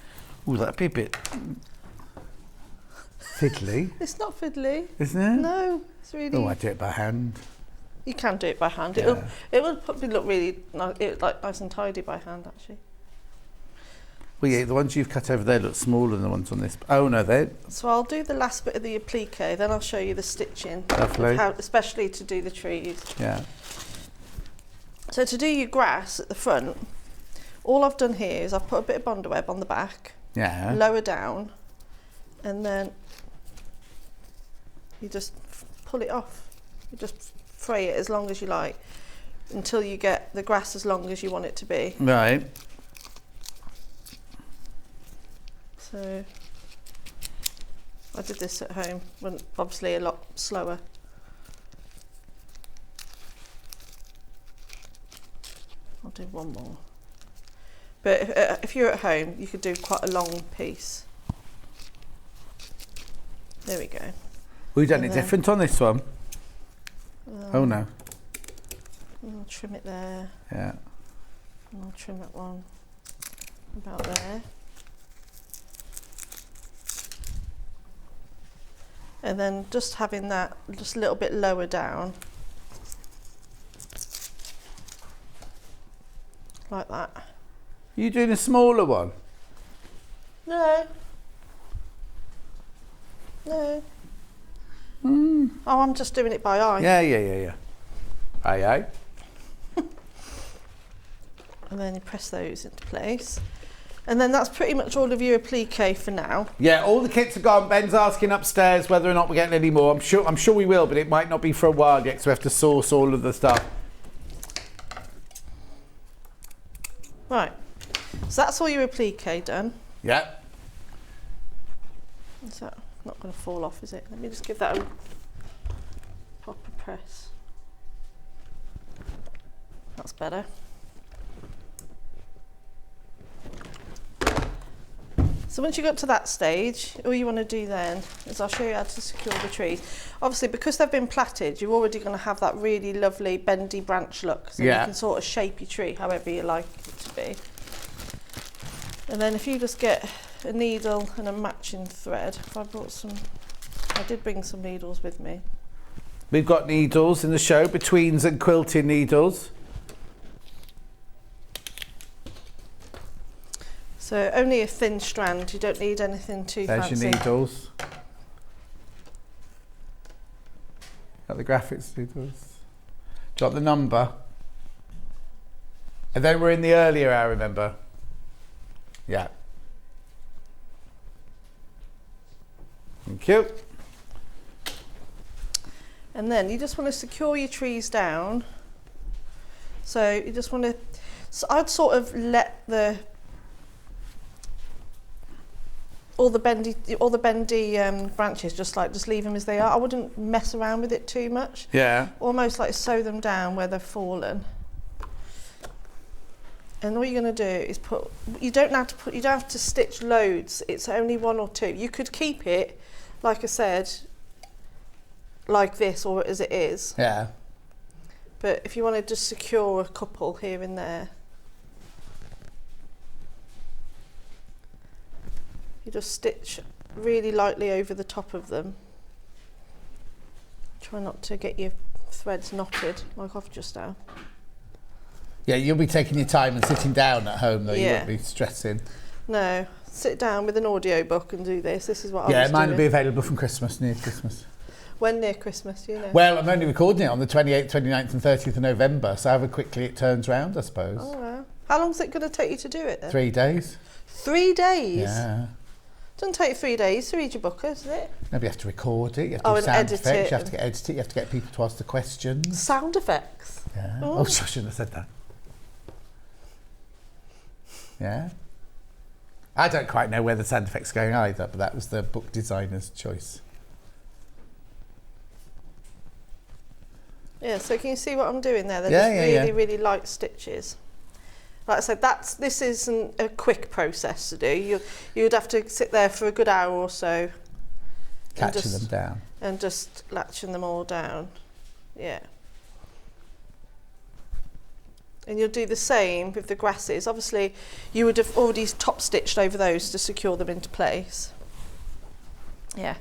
Ooh, that'd be a bit fiddly. It's not fiddly. Isn't it? No, it's really... Oh, I do it by hand. You can do it by hand. Yeah. It will probably look really like nice and tidy by hand, actually. Well, yeah, the ones you've cut over there look smaller than the ones on this. Oh, no, they're... So I'll do the last bit of the applique, then I'll show you the stitching. Lovely. Especially to do the trees. Yeah. So to do your grass at the front, all I've done here is I've put a bit of bondweb on the back, Yeah. lower down, and then you just pull it off. You just fray it as long as you like until you get the grass as long as you want it to be. Right. So I did this at home, when obviously a lot slower. I'll do one more. But if you're at home, you could do quite a long piece. There we go. We've done it different on this one. Oh no. I'll trim it there. Yeah. And I'll trim that one about there. And then just having that just a little bit lower down. Like that. Are you doing a smaller one? No. No. Oh, I'm just doing it by eye. Yeah. Aye, aye. And then you press those into place. And then that's pretty much all of your applique for now. Yeah, all the kits are gone. Ben's asking upstairs whether or not we're getting any more. I'm sure we will, but it might not be for a while yet because we have to source all of the stuff. Right. So that's all your applique done. Yeah. Is that not going to fall off, is it? Let me just give that a proper press. That's better. So once you got to that stage, all you want to do then is I'll show you how to secure the trees. Obviously, because they've been plaited, you're already going to have that really lovely bendy branch look. So you can sort of shape your tree however you like it to be. And then if you just get a needle and a matching thread, if I brought some, I did bring some needles with me. We've got needles in the show, betweens and quilting needles. So only a thin strand, you don't need anything too fancy. There's your needles. Got the graphics needles. Got the number. And then we're in the earlier hour, remember? Yeah. Thank you. And then you just want to secure your trees down. So you just want to, so I'd sort of let all the bendy branches just leave them as they are. I wouldn't mess around with it too much. Yeah. Almost like sew them down where they've fallen. And all you're going to do is put, you don't have to stitch loads. It's only 1 or 2. You could keep it, like I said, like this or as it is. Yeah. But if you want to just secure a couple here and there, you just stitch really lightly over the top of them. Try not to get your threads knotted like I've just done. Yeah, you'll be taking your time and sitting down at home though, you won't be stressing. No, sit down with an audio book and do this. This is what I was doing. Yeah, mine will be available from Christmas, near Christmas. When near Christmas, you know? Well, I'm only recording it on the 28th, 29th and 30th of November, so however quickly it turns round, I suppose. Oh, wow. How long is it going to take you to do it then? 3 days. 3 days? Yeah. Doesn't take 3 days to read your book, does it? No, but you have to record it, you have to do sound effects, you have to get edited, you have to get people to ask the questions. Sound effects? Yeah. Oh, Oh, I shouldn't have said that. Yeah. I don't quite know where the sound effects are going either, but that was the book designer's choice. Yeah, so can you see what I'm doing there? They're just really light stitches. Like I said, this isn't a quick process to do. You'd have to sit there for a good hour or so. Catching them down. And just latching them all down. Yeah. And you'll do the same with the grasses. Obviously, you would have already top stitched over those to secure them into place. Yeah.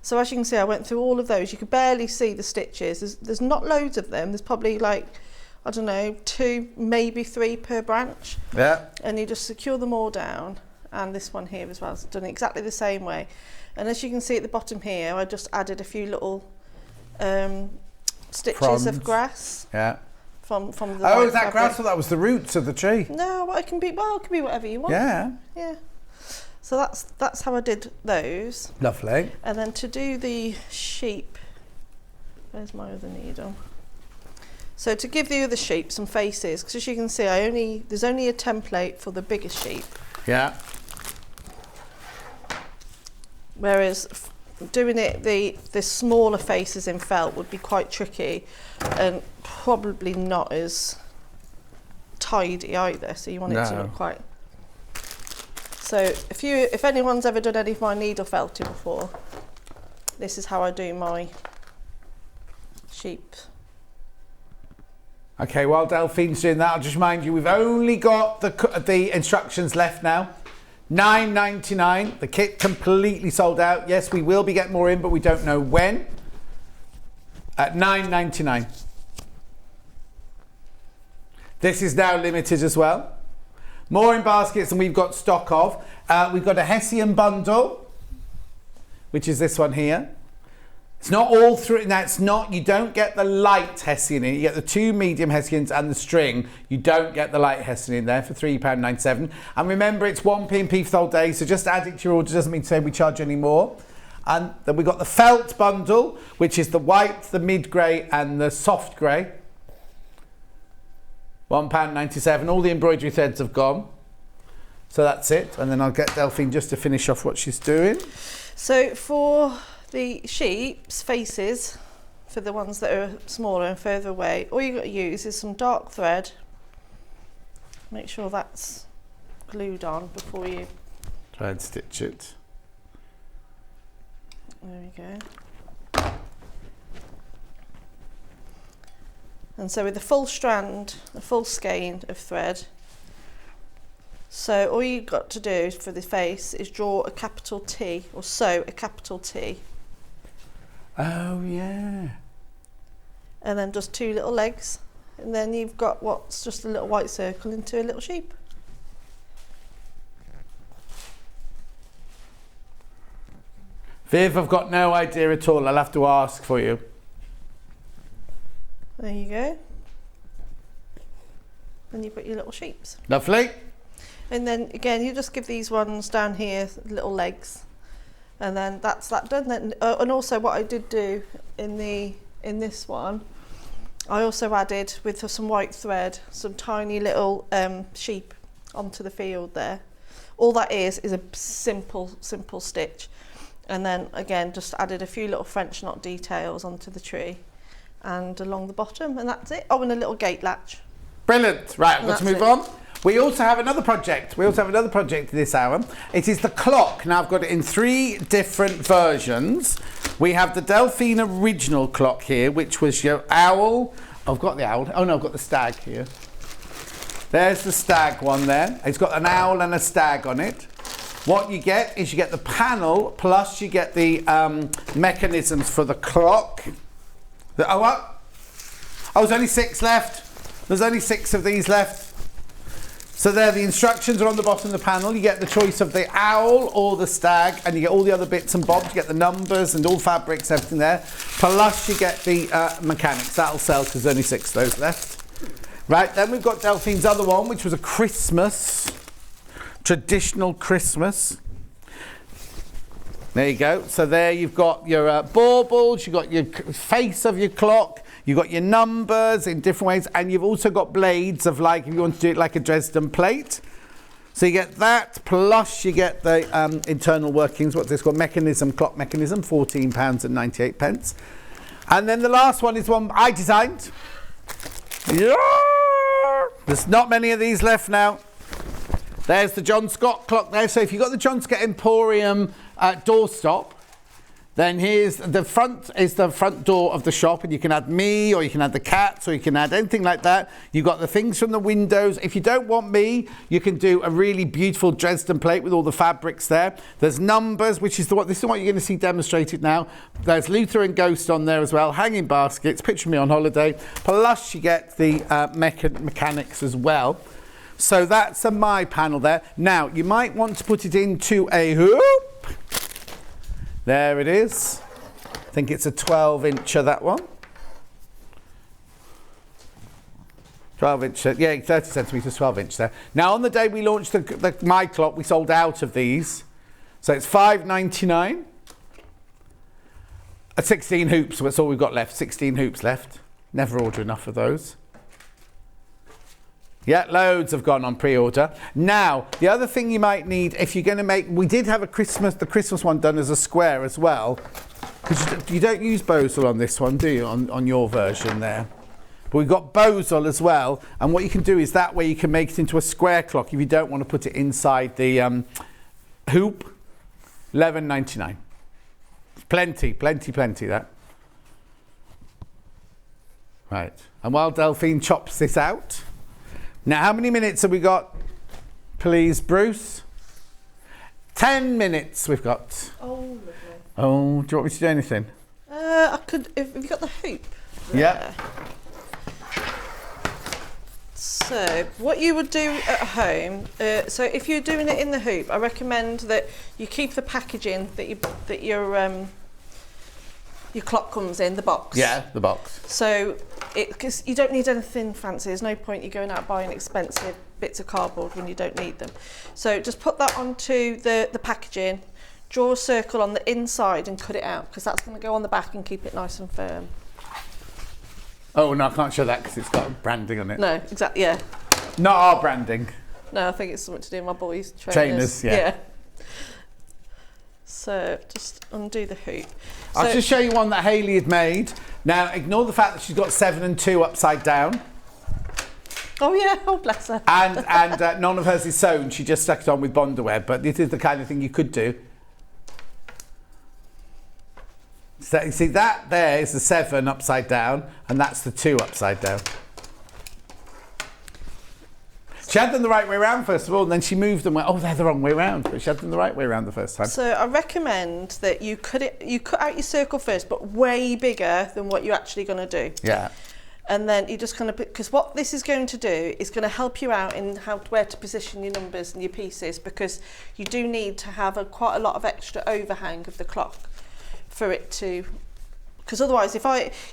So as you can see, I went through all of those. You could barely see the stitches. There's not loads of them. There's probably like, I don't know, 2, maybe 3 per branch. Yeah. And you just secure them all down. And this one here as well, it's done exactly the same way. And as you can see at the bottom here, I just added a few little stitches of grass. Yeah. From the Oh, white is that fabric. grass or that was the roots of the tree? No, it can be whatever you want. Yeah. Yeah. So that's how I did those. Lovely. And then to do the sheep, where's my other needle? So to give the other sheep some faces, because as you can see, there's only a template for the biggest sheep. Yeah. Whereas doing it the smaller faces in felt would be quite tricky and probably not as tidy either. So you want it to look quite. So if anyone's ever done any of my needle felting before, this is how I do my sheep. Okay, while Delphine's doing that, I'll just remind you we've only got the instructions left now. $9.99. The kit completely sold out. Yes, we will be getting more in, but we don't know when. At $9.99. This is now limited as well. More in baskets than we've got stock of. We've got a Hessian bundle, which is this one here. It's not all through. Now it's not. You don't get the light Hessian in. You get the 2 medium Hessians and the string. You don't get the light Hessian in there for £3.97. And remember, it's 1p&p for the whole day. So just add it to your order. Doesn't mean to say we charge any more. And then we've got the felt bundle, which is the white, the mid grey, and the soft grey. £1.97. All the embroidery threads have gone. So that's it. And then I'll get Delphine just to finish off what she's doing. So for the sheep's faces, for the ones that are smaller and further away, all you've got to use is some dark thread. Make sure that's glued on before you... Try and stitch it. There we go. And so with a full strand, a full skein of thread, So all you've got to do for the face is draw a capital T, or sew a capital T. Oh, yeah. And then just 2 little legs. And then you've got what's just a little white circle into a little sheep. Viv, I've got no idea at all. I'll have to ask for you. There you go. And you've got your little sheeps. Lovely. And then again, you just give these ones down here little legs, and then that's that done. Then, and also what I did do in this one, I also added with some white thread some tiny little sheep onto the field there. All that is a simple stitch, and then again just added a few little French knot details onto the tree and along the bottom, and that's it. Oh, and a little gate latch. Brilliant. Right, I've got to move on. We also have another project. This hour. It is the clock. Now I've got it in 3 different versions. We have the Delphine original clock here, which was your owl. I've got the owl. Oh no, I've got the stag here. There's the stag one there. It's got an owl and a stag on it. What you get is you get the panel, plus you get the mechanisms for the clock. Oh, there's only 6 left. There's only 6 of these left. So there, the instructions are on the bottom of the panel. You get the choice of the owl or the stag, and you get all the other bits and bobs. You get the numbers and all fabrics, everything there. Plus you get the mechanics. That'll sell because there's only 6 of those left. Right, then we've got Delphine's other one, which was a Christmas, traditional Christmas. There you go. So there you've got your baubles, you've got your face of your clock, you've got your numbers in different ways, and you've also got blades of, like, if you want to do it like a Dresden plate. So you get that, plus you get the internal workings, what's this called? Mechanism, clock mechanism, £14.98. And then the last one is one I designed. Yeah! There's not many of these left now. There's the John Scott clock there. So if you've got the John Scott Emporium doorstop, then here's the front is the front door of the shop, and you can add me, or you can add the cats, or you can add anything like that. You've got the things from the windows. If you don't want me, you can do a really beautiful Dresden plate with all the fabrics there. There's numbers, which is this is what you're going to see demonstrated now. There's Luther and Ghost on there as well, hanging baskets, picture me on holiday. Plus you get the mechanics as well. So that's my panel there. Now you might want to put it into a hoop. There it is. I think it's a 12-incher, that one. 12-inch, yeah, 30 centimetres, 12-inch there. Now, on the day we launched my clock, we sold out of these. So it's £5.99 at 16 hoops. So that's all we've got left, 16 hoops left. Never order enough of those. Yeah, loads have gone on pre-order. Now, the other thing you might need, if you're going to make, we did have the Christmas one done as a square as well, because you don't use Bosel on this one, do you, on your version there? But we've got Bosel as well, and what you can do is that way you can make it into a square clock if you don't want to put it inside the hoop. £11.99. Plenty that. Right, and while Delphine chops this out, now, how many minutes have we got, please, Bruce? 10 minutes we've got. Oh, lovely. Oh, do you want me to do anything? I could, if you got the hoop there. Yeah. So, what you would do at home, so if you're doing it in the hoop, I recommend that you keep the packaging that your clock comes in, the box. Yeah, the box. So, because you don't need anything fancy, there's no point you going out buying expensive bits of cardboard when you don't need them. So just put that onto the packaging, draw a circle on the inside and cut it out, because that's going to go on the back and keep it nice and firm. Oh, no, I can't show that because it's got branding on it. No, exactly, yeah. Not our branding. No, I think it's something to do with my boys' Trainers, yeah. So just undo the hoop. I'll just show you one that Hayley had made. Now, ignore the fact that she's got 7 and 2 upside down. Oh yeah, oh bless her. And none of hers is sewn. She just stuck it on with Bondaweb, but this is the kind of thing you could do. So you see that there is the 7 upside down, and that's the 2 upside down. She had them the right way around first of all, and then she moved them. Went, oh, they're the wrong way around. But she had them the right way around the first time. So I recommend that you cut out your circle first, but way bigger than what you're actually going to do. Yeah. And then you just kind of, because what this is going to do is going to help you out in where to position your numbers and your pieces, because you do need to have quite a lot of extra overhang of the clock for it to, because otherwise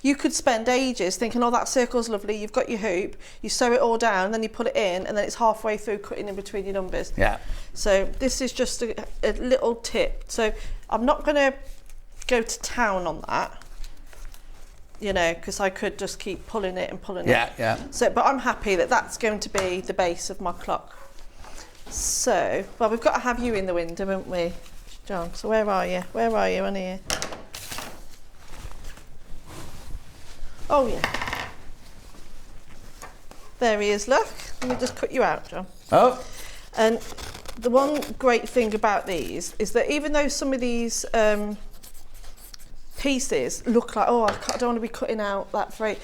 you could spend ages thinking, oh, that circle's lovely, you've got your hoop, you sew it all down, then you put it in, and then it's halfway through cutting in between your numbers. Yeah. So this is just a little tip. So I'm not going to go to town on that, you know, because I could just keep pulling it and pulling it. Yeah. So, but I'm happy that that's going to be the base of my clock. So, well, we've got to have you in the window, haven't we, John? So where are you? Where are you on here? Oh, yeah. There he is, look. Let me just cut you out, John. Oh. And the one great thing about these is that even though some of these pieces look like, oh, I don't want to be cutting out that frame.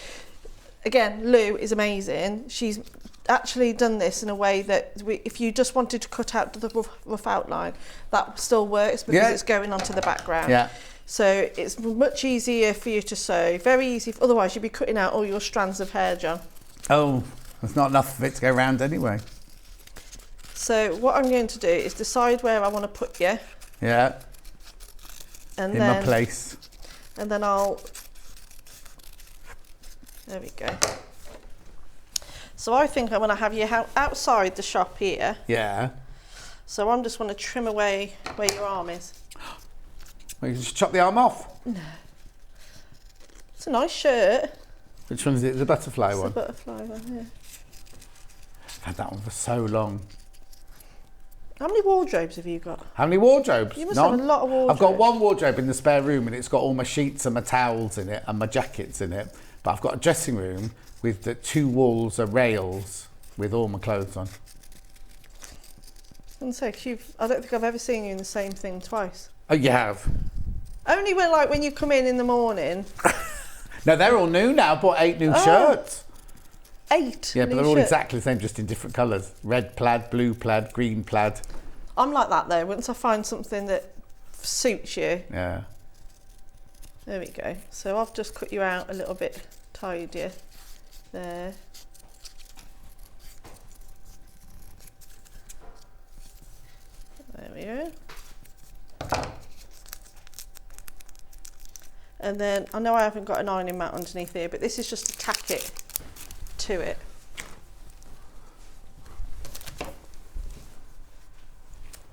Again, Lou is amazing. She's actually done this in a way that if you just wanted to cut out the rough outline, that still works because it's going onto the background. Yeah. So it's much easier for you to sew. Very easy. Otherwise, you'd be cutting out all your strands of hair, John. Oh, there's not enough of it to go around anyway. So what I'm going to do is decide where I want to put you. Yeah. And in then, my place. And then there we go. So I think I'm going to have you outside the shop here. Yeah. So I'm just going to trim away where your arm is. Well, you just chop the arm off. No. It's a nice shirt. Which one is it? The butterfly It's one? the butterfly one, yeah. I've had that one for so long. How many wardrobes have you got? How many wardrobes? You must have a lot of wardrobes. I've got one wardrobe in the spare room and it's got all my sheets and my towels in it and my jackets in it. But I've got a dressing room with the 2 walls are rails with all my clothes on. I don't think I've ever seen you in the same thing twice. Oh, you have? Only when you come in the morning. No, they're all new now. I bought 8 new shirts. 8? Yeah, but they're all exactly the same, just in different colours. Red plaid, blue plaid, green plaid. I'm like that though. Once I find something that suits you. Yeah. There we go. So I've just cut you out a little bit tidier there. There we go. And then I know I haven't got an ironing mat underneath here, but this is just to tack it to it.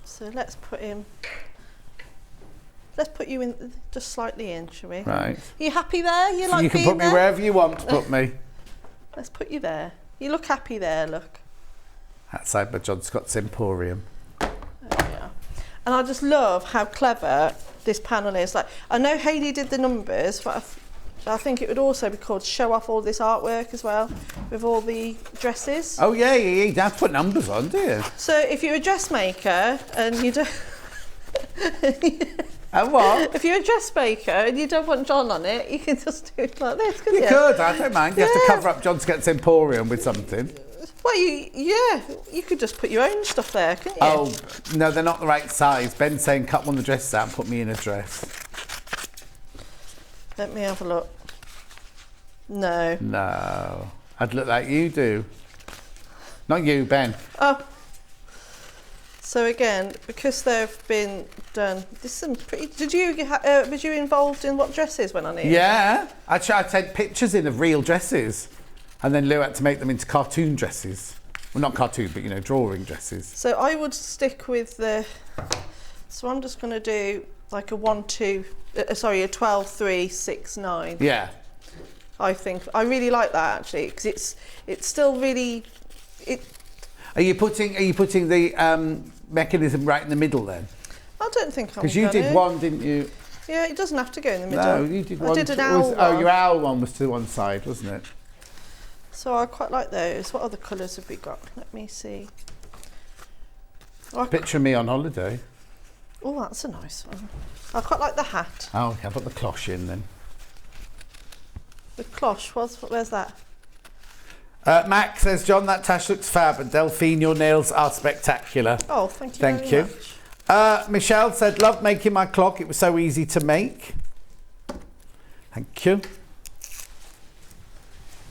So let's put you in just slightly in, shall we? Right. Are you happy there? You like You can being put me there? wherever you want to put me. Let's put you there. You look happy there, look. Outside by John Scott's Emporium. There we are. And I just love how clever this panel is. Like, I know Hayley did the numbers, but I think it would also be called show off all this artwork as well, with all the dresses. Oh yeah, you don't have to put numbers on, do you? So if you're a dressmaker and you don't... And what? If you're a dressmaker and you don't want John on it, you can just do it like this, couldn't you? You could, I don't mind. You have to cover up John Scott's Emporium with something. Well, you could just put your own stuff there, couldn't you? Oh, no, they're not the right size. Ben's saying cut one of the dresses out and put me in a dress. Let me have a look. No. No. I'd look like you do. Not you, Ben. Oh. So again, because they've been done, this is some pretty. Was you involved in what dresses went on here? Yeah. I tried to take pictures in of real dresses. And then Lou had to make them into cartoon dresses. Well, not cartoon, but, you know, drawing dresses. So I would stick with the... So I'm just going to do like a 12, 3, 6, 9. Yeah. I think. I really like that, actually, because it's still really... Are you putting the mechanism right in the middle then? I don't think I'm Because you did one, didn't you? Yeah, it doesn't have to go in the middle. No, you did one. I did an owl one. Oh, your owl one was to one side, wasn't it? So I quite like those. What other colours have we got? Let me see. Picture me on holiday. Oh, that's a nice one. I quite like the hat. Oh, okay, I'll put the cloche in then. The cloche, where's that? Mac says, John, that tash looks fab, and Delphine, your nails are spectacular. Oh, thank you Thank very you. much. Michelle said, love making my clock. It was so easy to make. Thank you.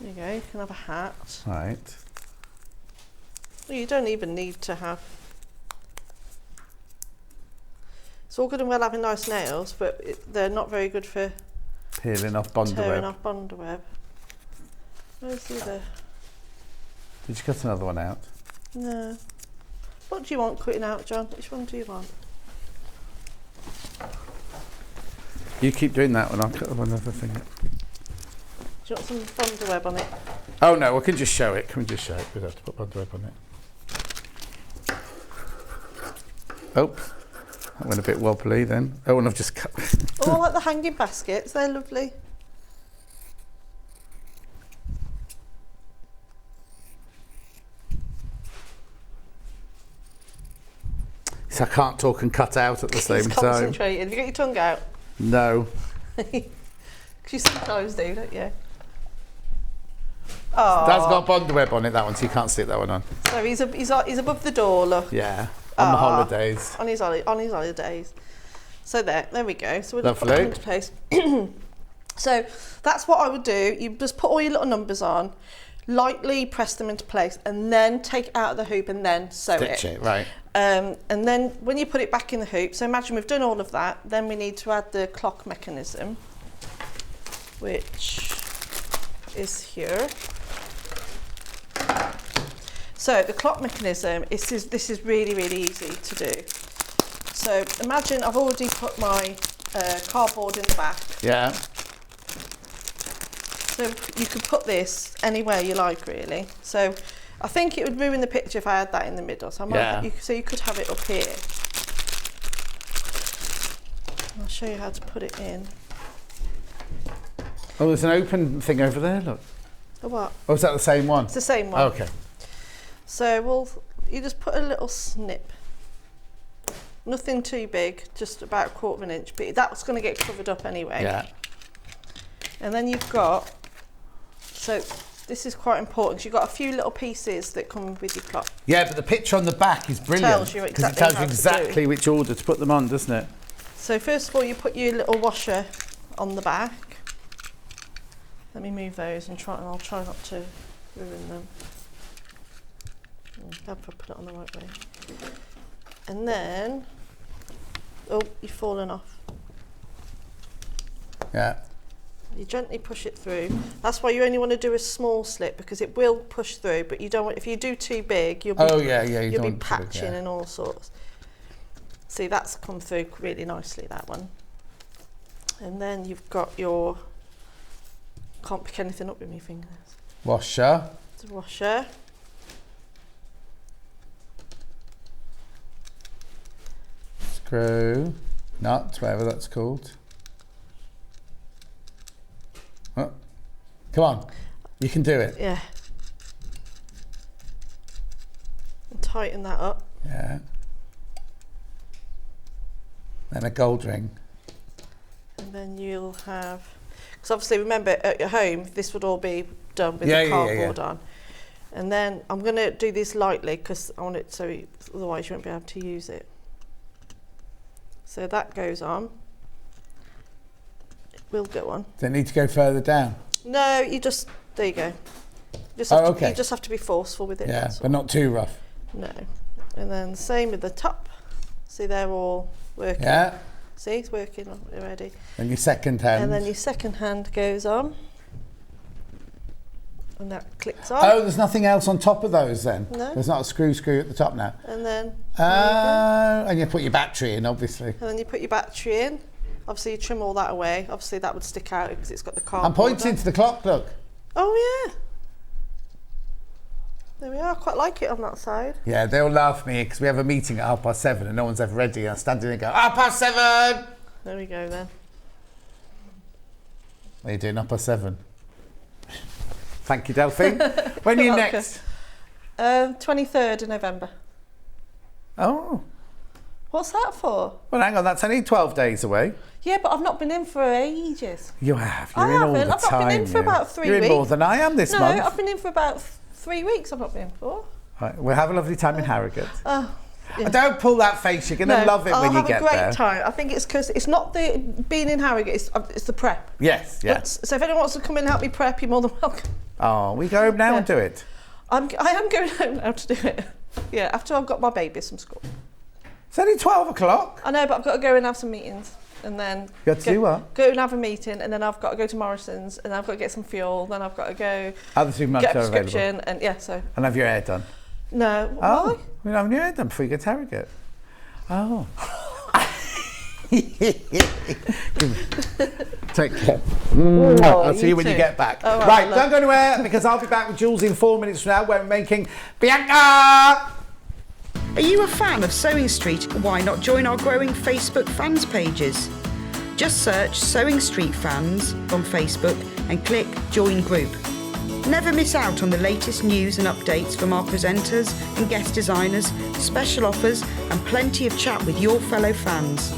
There you go, you can have a hat. Right. Well, you don't even need to have... It's all good and well having nice nails, but they're not very good for Peeling off tearing Bondaweb. off bondaweb. Where's the other? Did you cut another one out? No. What do you want cutting out, John? Which one do you want? You keep doing that one. I'll cut one other thing. Do you want some bondaweb on it? Oh no, we can just show it. Can we just show it? We'd have to put Bondaweb on it. Oh, that went a bit wobbly then. Oh, and I've just cut. Oh, I like the hanging baskets. They're lovely. So I can't talk and cut out at the same He's time. concentrating. Have you got your tongue out? No. Because you sometimes do, don't you? Oh. That's got Bondaweb on it, that one, so you can't stick that one on. So he's above the door, look. Yeah, on the holidays. On his holidays. So there we go. So we'll just put Lovely. them into place. So that's what I would do. You just put all your little numbers on, lightly press them into place, and then take it out of the hoop and then sew Stitch it, right. and then when you put it back in the hoop, so imagine we've done all of that, then we need to add the clock mechanism, which is here. So the clock mechanism, this is really, really easy to do. So imagine I've already put my cardboard in the back. Yeah. So you could put this anywhere you like, really. So I think it would ruin the picture if I had that in the middle. So so you could have it up here. I'll show you how to put it in. Oh, there's an open thing over there, look. The what? Oh, is that the same one? It's the same one. Okay. So you just put a little snip. Nothing too big, just about 1/4 of an inch, but that's going to get covered up anyway. Yeah. And then you've got, so this is quite important, because you've got a few little pieces that come with your clock. Yeah, but the picture on the back is brilliant. Tells you because exactly it tells you how to do exactly which order to put them on, doesn't it? So first of all, you put your little washer on the back. Let me move those and I'll try not to ruin them. I'll put it on the right way. And then, oh, you've fallen off. Yeah. You gently push it through. That's why you only want to do a small slip, because it will push through, but you don't want, if you do too big, you'll be, you'll be patching and all sorts. See, that's come through really nicely, that one. And then you've got your, can't pick anything up with my fingers. Washer. It's a washer. Screw. Nut, whatever that's called. Oh. Come on, you can do it. Yeah. And tighten that up. Yeah. Then a gold ring. And then you'll have, because obviously remember at your home this would all be done with the cardboard on. And then I'm going to do this lightly because I want it so otherwise you won't be able to use it. So that goes on. It will go on. Does it need to go further down? No, you just, there you go. You just have to be forceful with it. Yeah, but not too rough. No. And then the same with the top. See, they're all working. Yeah. See, it's working already. And your second hand. And then your second hand goes on. And that clicks on. Oh, there's nothing else on top of those then? No. There's not a screw at the top now? And then... and you put your battery in, obviously. And then you put your battery in. Obviously, you trim all that away. Obviously, that would stick out because it's got the cardboard. I'm pointing to the clock, look. Oh, yeah. There we are. I quite like it on that side. Yeah, they'll laugh at me because we have a meeting at 7:30 and no one's ever ready. I stand there and go, 7:30! There we go, then. What are you doing, 7:30? Thank you, Delphine. When are you next? 23rd of November. Oh. What's that for? Well, hang on, that's only 12 days away. Yeah, but I've not been in for ages. You have. I You're in all haven't. the I've not time. been in for about 3 You're weeks. in more than I am this month. No, I've been in for about 3 weeks I've not been before. Right, we'll have a lovely time in Harrogate. Yeah. Don't pull that face. You're going to love it when you get there. I'll have a great time. I think it's because it's not the being in Harrogate, it's the prep. Yes, yes. So if anyone wants to come in and help me prep, you're more than welcome. Oh, we go home now and do it. I am going home now to do it. Yeah, after I've got my babies from school. It's only 12 o'clock. I know, but I've got to go and have some meetings. And then You got to do what? Go and have a meeting, and then I've got to go to Morrison's, and I've got to get some fuel, then I've got to go Other supermarkets get a are available. prescription, and yeah, so. And have your hair done. No, Oh, why? we're having your hair done before you get to Harrogate. Oh. Take care. I'll see you when you too. get back. Oh, right, love. don't go anywhere because I'll be back with Jules in 4 minutes from now. We're making Bianca. Are you a fan of Sewing Street? Why not join our growing Facebook fans pages? Just search Sewing Street Fans on Facebook and click Join Group. Never miss out on the latest news and updates from our presenters and guest designers, special offers and plenty of chat with your fellow fans.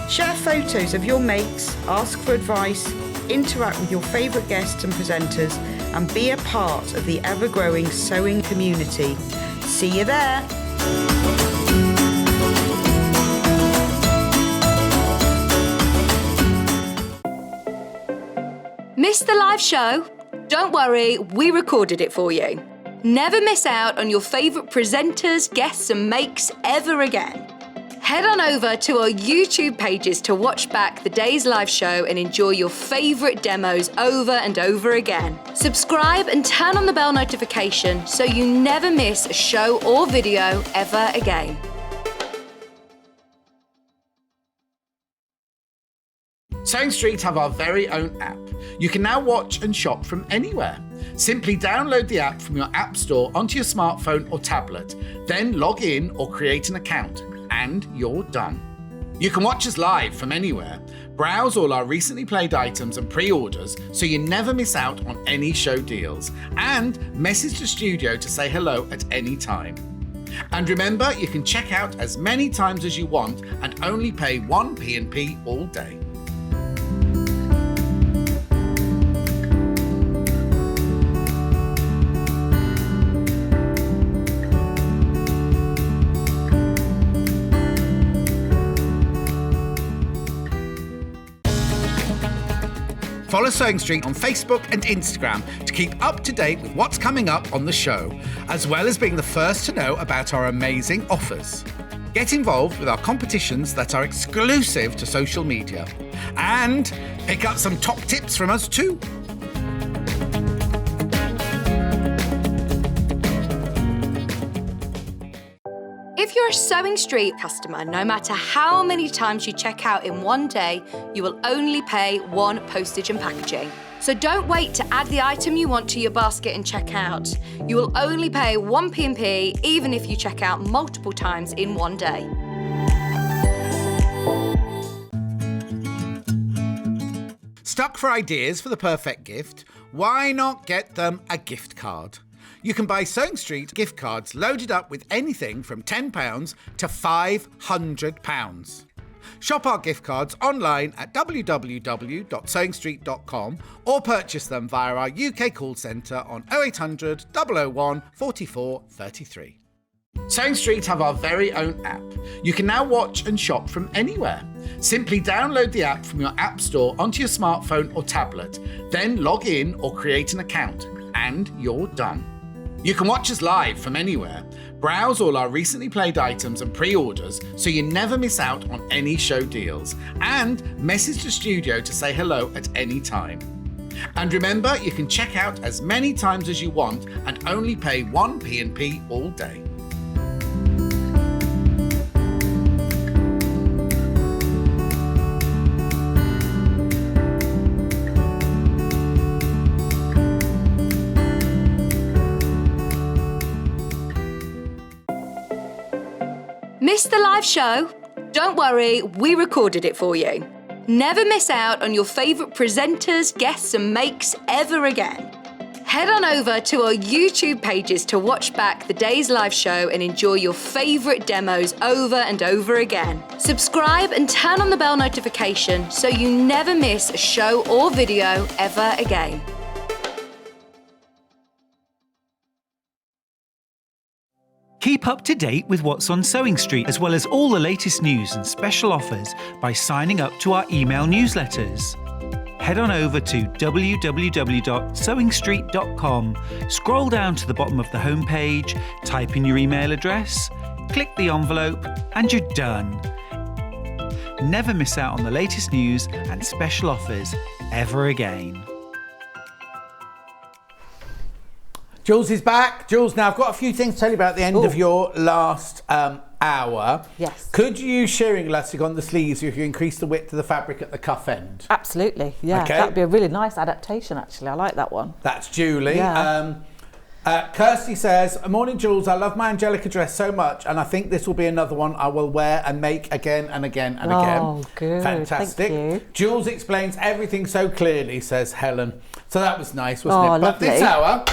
Share photos of your makes, ask for advice, interact with your favourite guests and presenters and be a part of the ever-growing sewing community. See you there! Missed the live show? Don't worry, we recorded it for you. Never miss out on your favourite presenters, guests and makes ever again. Head on over to our YouTube pages to watch back the day's live show and enjoy your favourite demos over and over again. Subscribe and turn on the bell notification so you never miss a show or video ever again. Sewing Street have our very own app. You can now watch and shop from anywhere. Simply download the app from your app store onto your smartphone or tablet, then log in or create an account, and you're done. You can watch us live from anywhere, browse all our recently played items and pre-orders so you never miss out on any show deals, and message the studio to say hello at any time. And remember, you can check out as many times as you want and only pay 1 P&P all day. Follow Sewing Street on Facebook and Instagram to keep up to date with what's coming up on the show, as well as being the first to know about our amazing offers. Get involved with our competitions that are exclusive to social media. And pick up some top tips from us too. If you're a Sewing Street customer, no matter how many times you check out in one day, you will only pay 1 postage and packaging. So don't wait to add the item you want to your basket and check out. You will only pay 1 P&P even if you check out multiple times in one day. Stuck for ideas for the perfect gift? Why not get them a gift card? You can buy Sewing Street gift cards loaded up with anything from £10 to £500. Shop our gift cards online at www.sewingstreet.com or purchase them via our UK call centre on 0800 001 44 33. Sewing Street have our very own app. You can now watch and shop from anywhere. Simply download the app from your app store onto your smartphone or tablet, then log in or create an account, and you're done. You can watch us live from anywhere, browse all our recently played items and pre-orders so you never miss out on any show deals, and message the studio to say hello at any time. And remember, you can check out as many times as you want and only pay 1 P&P all day. Missed the live show? Don't worry, we recorded it for you. Never miss out on your favourite presenters, guests and makes ever again. Head on over to our YouTube pages to watch back the day's live show and enjoy your favourite demos over and over again. Subscribe and turn on the bell notification so you never miss a show or video ever again. Keep up to date with what's on Sewing Street, as well as all the latest news and special offers by signing up to our email newsletters. Head on over to www.sewingstreet.com, scroll down to the bottom of the homepage, type in your email address, click the envelope, and you're done. Never miss out on the latest news and special offers ever again. Jules is back. Jules, now I've got a few things to tell you about the end of your last hour. Yes. Could you use shearing elastic on the sleeves if you increase the width of the fabric at the cuff end? Absolutely, yeah. Okay. That'd be a really nice adaptation, actually. I like that one. That's Julie. Yeah. Kirsty says, morning Jules, I love my Angelica dress so much and I think this will be another one I will wear and make again and again and again. Oh, good. Fantastic. Thank you. Jules explains everything so clearly, says Helen. So that was nice, wasn't it? But Lovely. this hour,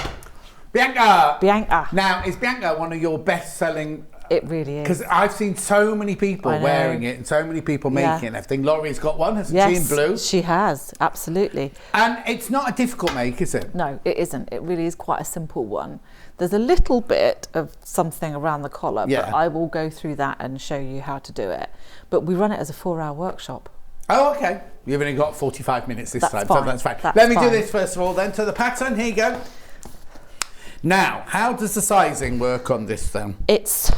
Bianca. Bianca. Now, is Bianca one of your best-selling? It really is. Because I've seen so many people wearing it and so many people making it and everything. Laurie's got one, hasn't she, in blue? She has, absolutely. And it's not a difficult make, is it? No, it isn't. It really is quite a simple one. There's a little bit of something around the collar, but I will go through that and show you how to do it. But we run it as a 4-hour workshop. Oh, okay. You've only got 45 minutes this time, fine. so that's fine. That's Let me do fine. this first of all then. So the pattern, here you go. Now, how does the sizing work on this then? It's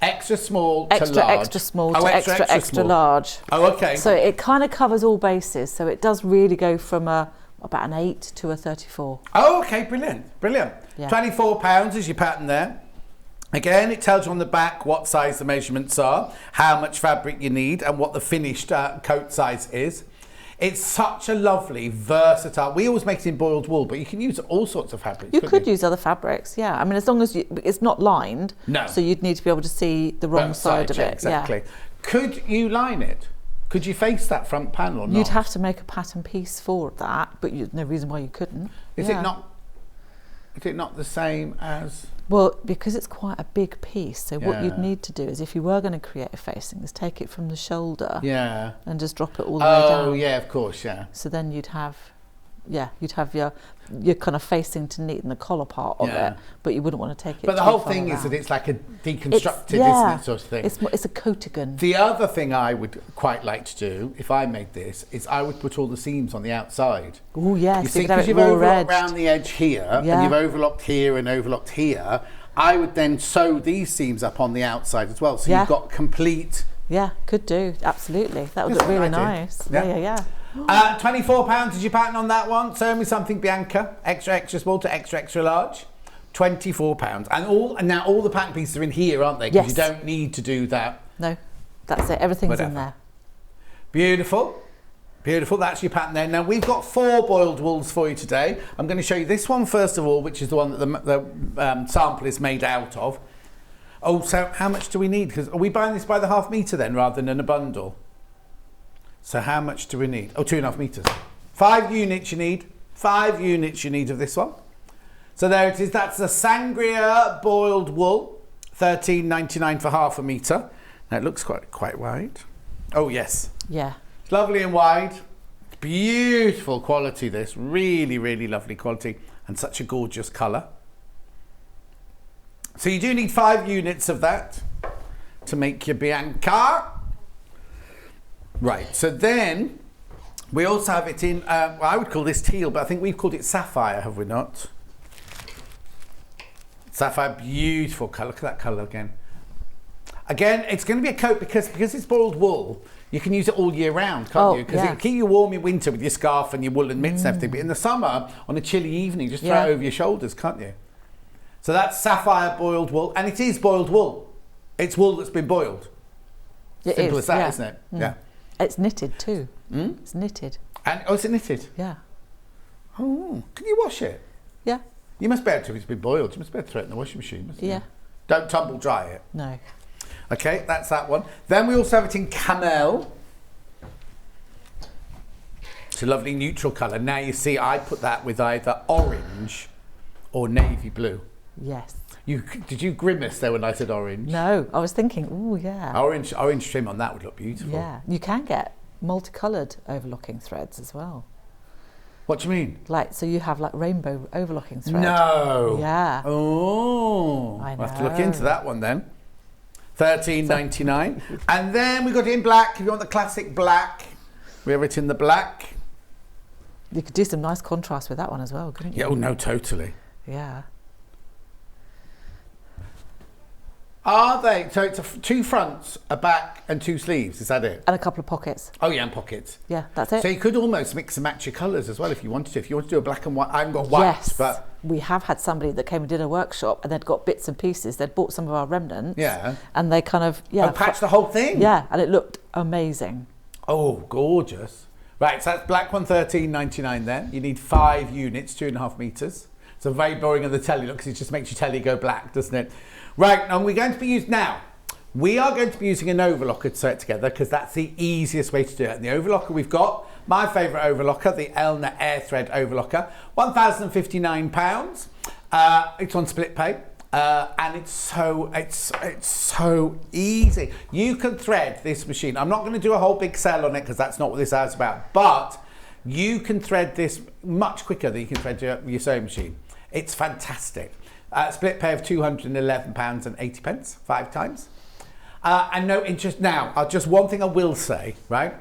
extra small to extra, large. extra small Oh, to extra small. large. Oh, okay. So it kind of covers all bases. So it does really go from about an 8 to a 34. Oh, okay, brilliant, brilliant. Yeah. £24 is your pattern there. Again, it tells you on the back what size the measurements are, how much fabric you need, and what the finished coat size is. It's such a lovely, versatile. We always make it in boiled wool, but you can use all sorts of fabrics. You could use other fabrics, yeah. I mean, as long as it's not lined. No. So you'd need to be able to see the wrong side of it. Exactly. Yeah. Could you line it? Could you face that front panel or not? You'd have to make a pattern piece for that, but no reason why you couldn't. Is it not? Is it not the same as? Well, because it's quite a big piece, so what you'd Yeah. need to do is, if you were going to create a facing, is take it from the shoulder and just drop it all the way down. Oh, yeah, of course, yeah. So then you'd have your kind of facing to neaten the collar part of it, but you wouldn't want to take it. But the too whole far thing is around. that it's like a deconstructed, isn't it, sort of thing? It's a coatigan. The other thing I would quite like to do, if I made this, is I would put all the seams on the outside. Oh, yes. You see, because you've overlocked around the edge here, and you've overlocked here and overlocked here, I would then sew these seams up on the outside as well. So you've got complete... Yeah, could do. Absolutely. That would look really nice. Yeah. £24 is your pattern on that one. Sew me something, Bianca. Extra, extra small to extra, extra large. £24. And now all the pattern pieces are in here, aren't they? Because you don't need to do that. No, that's it. Everything's in there. Beautiful. Beautiful, that's your pattern there. Now we've got 4 boiled wools for you today. I'm going to show you this one first of all, which is the one that the sample is made out of. Oh, so how much do we need? Because are we buying this by the ½ metre then, rather than in a bundle? So how much do we need? Oh, 2.5 metres. 5 units you need. 5 units you need of this one. So there it is. That's a Sangria boiled wool, £13.99 for ½ metre. Now it looks quite wide. Oh yes. Yeah. It's lovely and wide. Beautiful quality this. Really, really lovely quality. And such a gorgeous colour. So you do need 5 units of that to make your Bianca. Right, so then we also have it in, well, I would call this teal, but I think we've called it sapphire, have we not? Sapphire, beautiful colour. Look at that colour again. Again, it's going to be a coat because it's boiled wool. You can use it all year round, can't you? Because it'll keep you warm in winter with your scarf and your woolen mitts and everything. But in the summer, on a chilly evening, just throw it over your shoulders, can't you? So that's sapphire boiled wool, and it is boiled wool. It's wool that's been boiled. Simple as that, isn't it? Yeah. It's knitted too. It's knitted. And is it knitted? Yeah. Oh, can you wash it? Yeah. You must be able to if it's been boiled. You must be able to throw it in the washing machine, mustn't you? Don't tumble dry it. No. Okay, that's that one. Then we also have it in camel. It's a lovely neutral colour. Now you see, I put that with either orange or navy blue. Yes. Did you grimace there when I said orange? No, I was thinking, oh yeah. Orange trim on that would look beautiful. Yeah, you can get multicoloured overlocking threads as well. What do you mean? Like, so you have like rainbow overlocking thread. No. Yeah. Oh. I We'll have to look know. into that one then. $13.99. And then we got it in black. If you want the classic black, we have it in the black. You could do some nice contrast with that one as well, couldn't you? Yeah, oh no, totally. Yeah. Are they? So it's two fronts, a back, and two sleeves. Is that it? And a couple of pockets. Oh yeah, and pockets. Yeah, that's it. So you could almost mix and match your colours as well if you wanted to. If you want to do a black and white, I haven't got white, Yes, but we have had somebody that came and did a workshop and they'd got bits and pieces. They'd bought some of our remnants. Yeah. And they kind of, patch the whole thing. Yeah, and it looked amazing. Oh, gorgeous. Right, so that's black one, $13.99 then. You need 5 units, 2.5 metres. So very boring on the telly look, because it just makes your telly go black, doesn't it? Right, and we're going to be using now. We are going to be using an overlocker to sew it together because that's the easiest way to do it. And the overlocker we've got, my favourite overlocker, the Elna Air Thread overlocker, £1,059. It's on split pay. And it's so easy. You can thread this machine. I'm not going to do a whole big sell on it because that's not what this hour is about. But you can thread this much quicker than you can thread your sewing machine. It's fantastic. Split pay of £211.80, 5 times. And no interest. Now, just one thing I will say, right?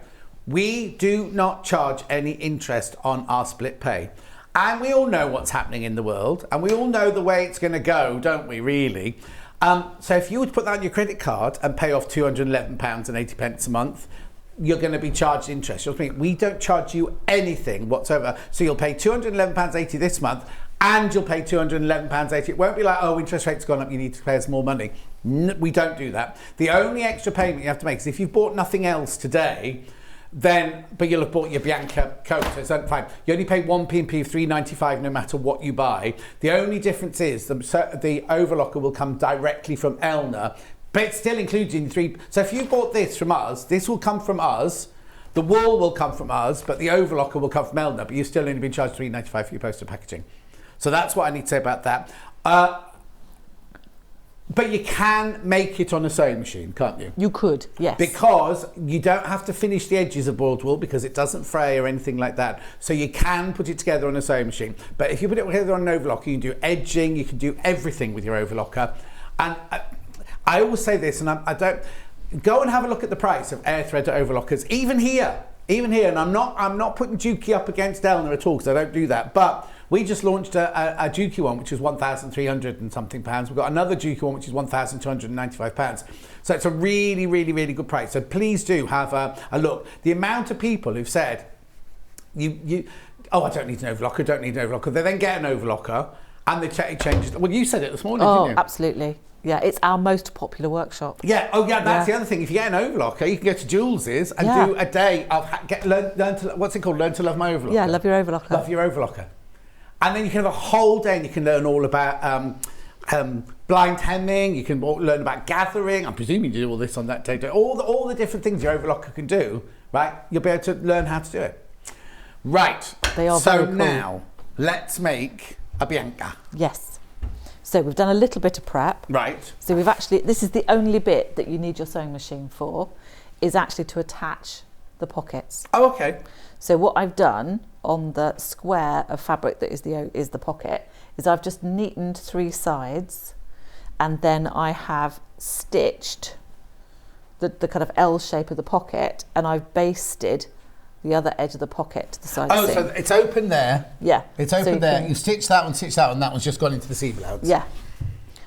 We do not charge any interest on our split pay. And we all know what's happening in the world, and we all know the way it's going to go, don't we, really? So if you would put that on your credit card and pay off £211.80 a month, you're going to be charged interest. We don't charge you anything whatsoever. So you'll pay £211.80 this month, and you'll pay £211.80. It won't be like, oh, interest rate's gone up, you need to pay us more money. We don't do that. The only extra payment you have to make is if you've bought nothing else today, but you'll have bought your Bianca coat, so it's fine. You only pay 1p&p of £3.95 no matter what you buy. The only difference is the overlocker will come directly from Elna, but it's still included in 3. So if you bought this from us, this will come from us. The wool will come from us, but the overlocker will come from Elna, but you've still only been charged £3.95 for your postal packaging. So that's what I need to say about that. But you can make it on a sewing machine, can't you? You could, yes. Because you don't have to finish the edges of boiled wool because it doesn't fray or anything like that. So you can put it together on a sewing machine. But if you put it together on an overlocker, you can do edging, you can do everything with your overlocker. And I always say this, and I don't... Go and have a look at the price of air thread overlockers, even here, and I'm not putting Juki up against Elna at all because I don't do that. But we just launched a Juki one, which is £1,300 and something pounds. We've got another Juki one, which is £1,295. So it's a really, really, really good price. So please do have a look. The amount of people who've said, oh, I don't need an overlocker, They then get an overlocker and it changes. Well, you said it this morning, didn't you? Oh, absolutely. Yeah, it's our most popular workshop. Yeah, that's the other thing. If you get an overlocker, you can go to Jules's and do a day of learn to what's it called? Learn to love my overlocker. Yeah, love your overlocker. Love your overlocker. And then you can have a whole day and you can learn all about blind hemming, you can learn about gathering. I'm presuming you do all this on that day. All the different things your overlocker can do, right? You'll be able to learn how to do it. Right. They are very cool. So now, let's make a Bianca. Yes. So we've done a little bit of prep. Right. So we've actually, this is the only bit that you need your sewing machine for, is actually to attach the pockets. Oh, okay. So what I've done on the square of fabric that is the pocket is I've just neatened 3 sides, and then I have stitched the kind of L shape of the pocket, and I've basted the other edge of the pocket to the side seam. So it's open there. Yeah. It's open there. You stitch that one, that one's just gone into the seam allowance. Yeah.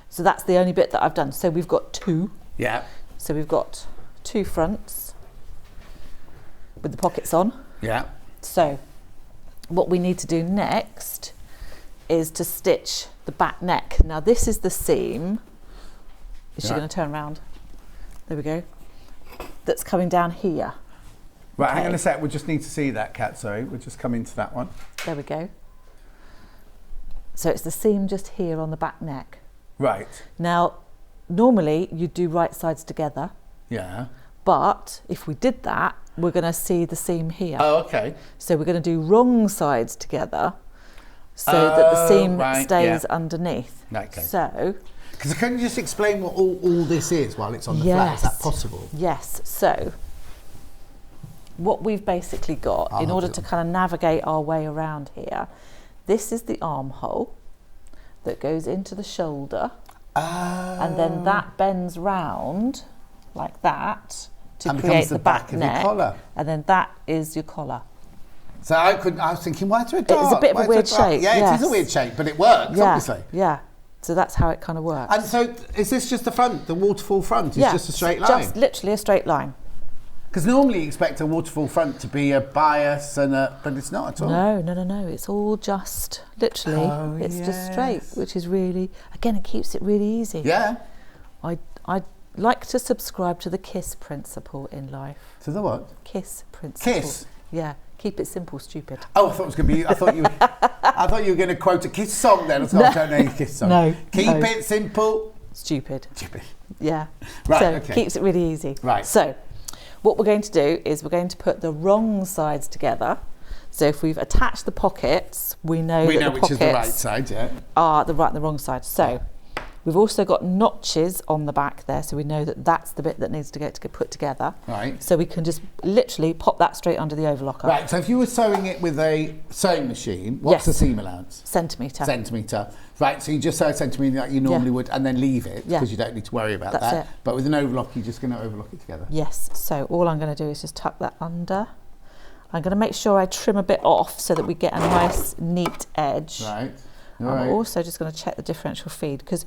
So that's the only bit that I've done. So we've got 2. Yeah. So we've got 2 fronts with the pockets on. Yeah. So what we need to do next is to stitch the back neck. Now this is the seam. Is she going to turn around? There we go. That's coming down here. Right, hang on a sec. We just need to see that, Kat. Sorry, we'll just come into that one. There we go. So it's the seam just here on the back neck. Right. Now, normally you do right sides together. Yeah. But if we did that, we're going to see the seam here. Oh, okay. So we're going to do wrong sides together so that the seam stays underneath. Okay. So... Because can you just explain what all this is while it's on the flat? Is that possible? Yes. So what we've basically got in order to kind of navigate our way around here, this is the armhole that goes into the shoulder, and then that bends round like that to create the back of neck, your collar. and then that is your collar. So I was thinking, why is there a dart? It's a bit of a weird shape. Yeah, yes. it is a weird shape, but it works, obviously. Yeah. So that's how it kind of works. And so, is this just the front, the waterfall front? It's just a straight line? Just literally a straight line. Because normally you expect a waterfall front to be a bias but it's not at all. No. It's all just literally, it's just straight, which is really, again, it keeps it really easy. Yeah. I like to subscribe to the KISS principle in life. To the what? KISS principle. KISS? Yeah. Keep it simple, stupid. Oh, I thought it was going to be. I thought you were going to quote a KISS song then. I was like, I don't know any KISS song. No. Keep it simple. Stupid. Stupid. Yeah. Right. So Okay. keeps it really easy. Right. So what we're going to do is we're going to put the wrong sides together. So if we've attached the pockets, we know that the which pockets is the right side. Yeah. are the right and the wrong side. So we've also got notches on the back there, so we know that that's the bit that needs to get put together. Right. So we can just literally pop that straight under the overlocker. Right. So if you were sewing it with a sewing machine, what's the seam allowance? Centimetre. Right. So you just sew a centimetre like you normally would, and then leave it because you don't need to worry about That's that. it. But with an overlock, you're just going to overlock it together. Yes. So all I'm going to do is just tuck that under. I'm going to make sure I trim a bit off so that we get a nice, neat edge. Right. I'm also just going to check the differential feed because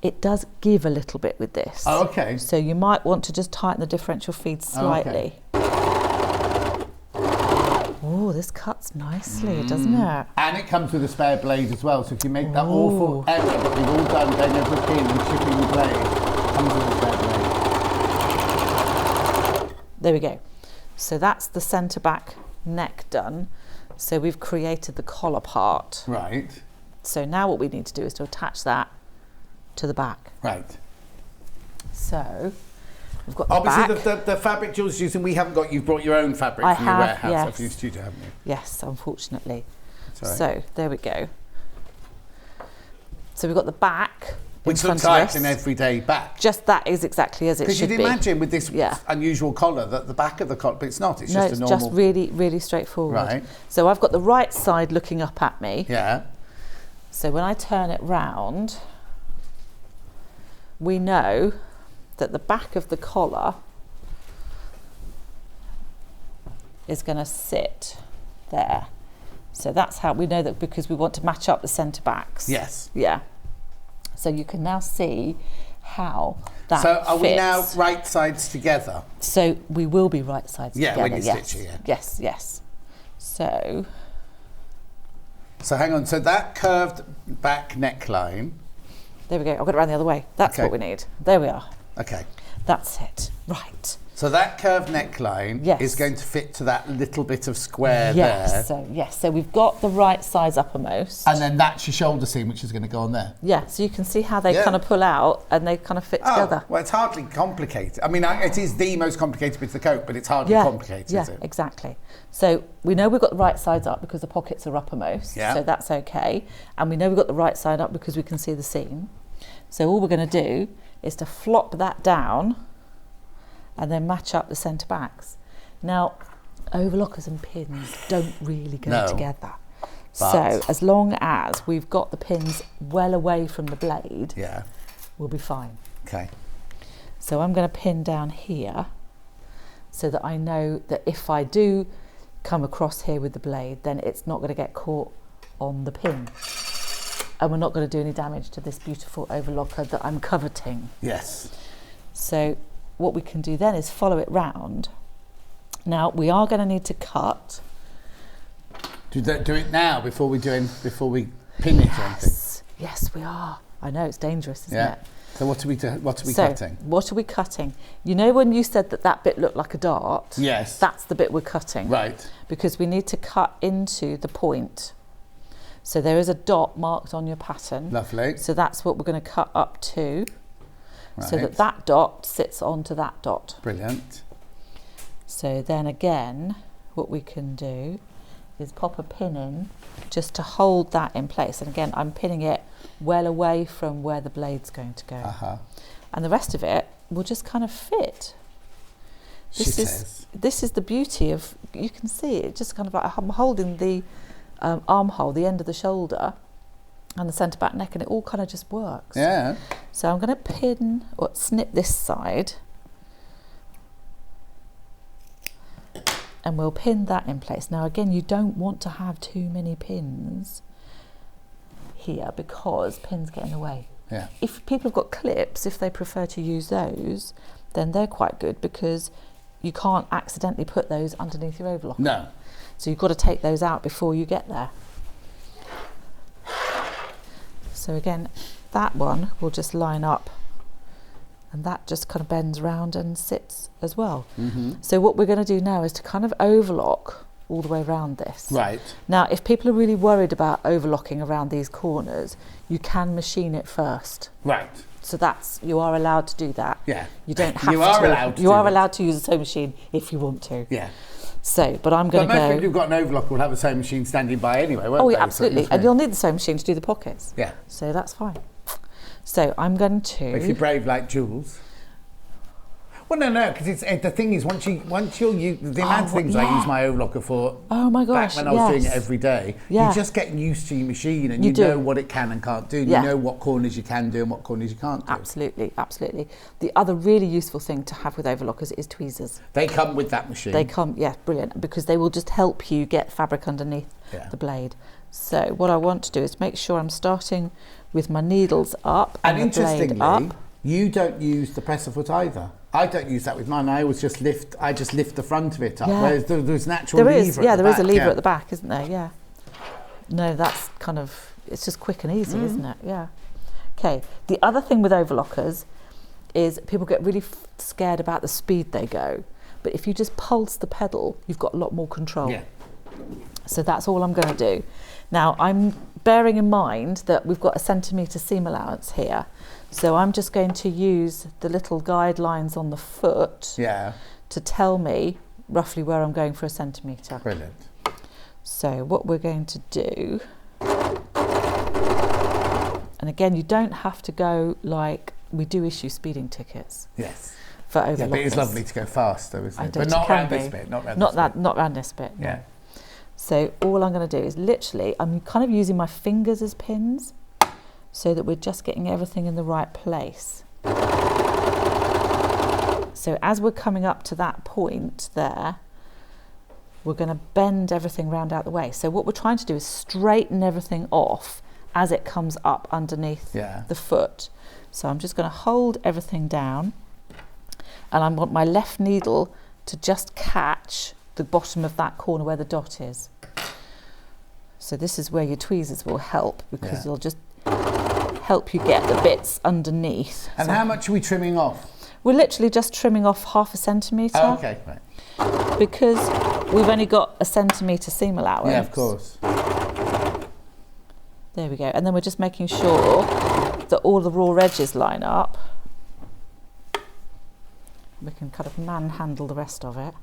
it does give a little bit with this. Oh, okay. So you might want to just tighten the differential feed slightly. Oh, this cuts nicely, doesn't it? And it comes with a spare blade as well. So if you make that awful error that we've all done, going over a pin and chipping the blade, it comes with a spare blade. There we go. So that's the centre back neck done. So we've created the collar part. Right. So now what we need to do is to attach that to the back. Right. So we've got the Obviously, back. the fabric Jules is using, we haven't got, you've brought your own fabric I from your have, warehouse yes. or from your studio, haven't you? Yes, unfortunately. That's So all right. there we go. So we've got the back. Which in looks front of like us. an everyday back. Just that is exactly as it Because should you'd be. imagine with this unusual collar that the back of the collar, but it's not, it's No, just it's a normal. just really, really straightforward. Right. So I've got the right side looking up at me. Yeah. So when I turn it round, we know that the back of the collar is going to sit there. So that's how we know that, because we want to match up the centre backs. Yes. Yeah. So you can now see how that So are we now fits. right sides together? So we will be right sides Yeah, together. when you yes. stitch it, yeah. Yes, yes. So So hang on, so that curved back neckline. there we go. I've got it around the other way. That's Okay. what we need. There we are. Okay. That's it. Right. So that curved neckline Yes. is going to fit to that little bit of square Yes. there. So we've got the right size uppermost. And then that's your shoulder seam, which is going to go on there. Yeah. So you can see how they Yeah. kind of pull out and they kind of fit together. Well, it's hardly complicated. I mean, it is the most complicated bit of the coat, but it's hardly complicated, yeah, is it? exactly. So we know we've got the right sides up because the pockets are uppermost. Yeah. So that's okay. And we know we've got the right side up because we can see the seam. So all we're going to do is to flop that down and then match up the centre backs. Now, overlockers and pins don't really go No, together. but- So as long as we've got the pins well away from the blade, Yeah. we'll be fine. Okay. So I'm going to pin down here so that I know that if I do come across here with the blade, then it's not going to get caught on the pin. And we're not going to do any damage to this beautiful overlocker that I'm coveting. Yes. So what we can do then is follow it round. Now we are going to need to cut. Do it now before we pin it or anything. Yes, we are. I know it's dangerous, isn't Yeah. it? So what are we So cutting? what are we cutting? You know when you said that bit looked like a dart? Yes. That's the bit we're cutting. Right. Because we need to cut into the point. So there is a dot marked on your pattern. Lovely. So that's what we're going to cut up to. So Right. that dot sits onto that dot. Brilliant. So then again, what we can do is pop a pin in just to hold that in place. And again, I'm pinning it well away from where the blade's going to go. Uh-huh. And the rest of it will just kind of fit. This is the beauty of, you can see it just kind of like I'm holding the armhole, the end of the shoulder and the centre back neck, and it all kind of just works. Yeah. So I'm going to pin or snip this side, and we'll pin that in place. Now again, you don't want to have too many pins here because pins get in the way. Yeah. If people have got clips, if they prefer to use those, then they're quite good because you can't accidentally put those underneath your overlock. No. So you've got to take those out before you get there. So again, that one will just line up, and that just kind of bends round and sits as well. So what we're going to do now is to kind of overlock all the way around this. Right. Now, if people are really worried about overlocking around these corners, you can machine it first. Right. So you are allowed to do that. Yeah. You don't have You to. are allowed to You do are that. allowed to use a sewing machine if you want to. Yeah. So, but I'm going But to most go. people who've got an overlock will have a sewing machine standing by anyway, won't Oh, they? yeah, absolutely. So And you'll need the sewing machine to do the pockets. Yeah. So that's fine. So I'm going to. If you're brave like Jules. Well, no, because the thing is, once you'll use the amount of things I use my overlocker for. Oh my gosh, Back when I was doing it yes. every day, Yeah. you just get used to your machine and You you do. know what it can and can't do. And Yeah. You know what corners you can do and what corners you can't do. Absolutely, absolutely. The other really useful thing to have with overlockers is tweezers. They come with that machine. They come, yeah, brilliant, because they will just help you get fabric underneath Yeah. the blade. So what I want to do is make sure I'm starting with my needles up And and the blade interestingly, up. you don't use the presser foot either. I don't use that with mine. I always just lift the front of it up. Yeah. Whereas there's an actual There lever is, at yeah, the there is a back, lever yeah. at the back, isn't there? Yeah. No, that's kind of, it's just quick and easy, isn't it? Yeah. Okay. The other thing with overlockers is people get really scared about the speed they go. But if you just pulse the pedal, you've got a lot more control. Yeah. So that's all I'm going to do. Now, I'm bearing in mind that we've got a centimetre seam allowance here. So I'm just going to use the little guidelines on the foot Yeah. to tell me roughly where I'm going for a centimetre. Brilliant. So what we're going to do, and again, you don't have to go like, we do issue speeding tickets Yes. for overlockers. Yeah, but it's lovely to go faster, isn't it? I But don't- not can around this be. bit. Not around Not this that, bit. not around this bit. no. Yeah. So all I'm going to do is literally, I'm kind of using my fingers as pins so that we're just getting everything in the right place. So as we're coming up to that point there, we're going to bend everything round out the way. So what we're trying to do is straighten everything off as it comes up underneath Yeah. the foot. So I'm just going to hold everything down, and I want my left needle to just catch the bottom of that corner where the dot is. So this is where your tweezers will help, because Yeah. they'll just help you get the bits underneath. And So how much are we trimming off? we're literally just trimming off 1/2 centimetre. Oh, okay, right. Because we've only got a centimetre seam allowance. Yeah, of course. There we go. And then we're just making sure that all the raw edges line up. We can kind of manhandle the rest of it.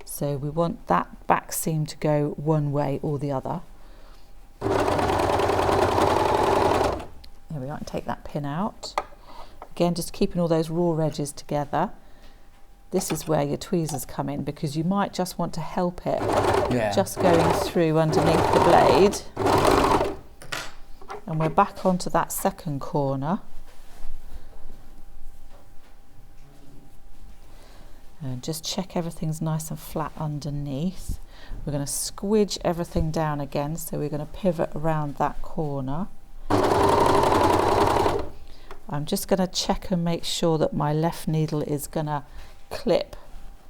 So we want that back seam to go one way or the other. There we are, and take that pin out. Again, just keeping all those raw edges together. This is where your tweezers come in, because you might just want to help it Yeah. just going through underneath the blade. And we're back onto that second corner. And just check everything's nice and flat underneath. We're going to squidge everything down again, so we're going to pivot around that corner. I'm just going to check and make sure that my left needle is going to clip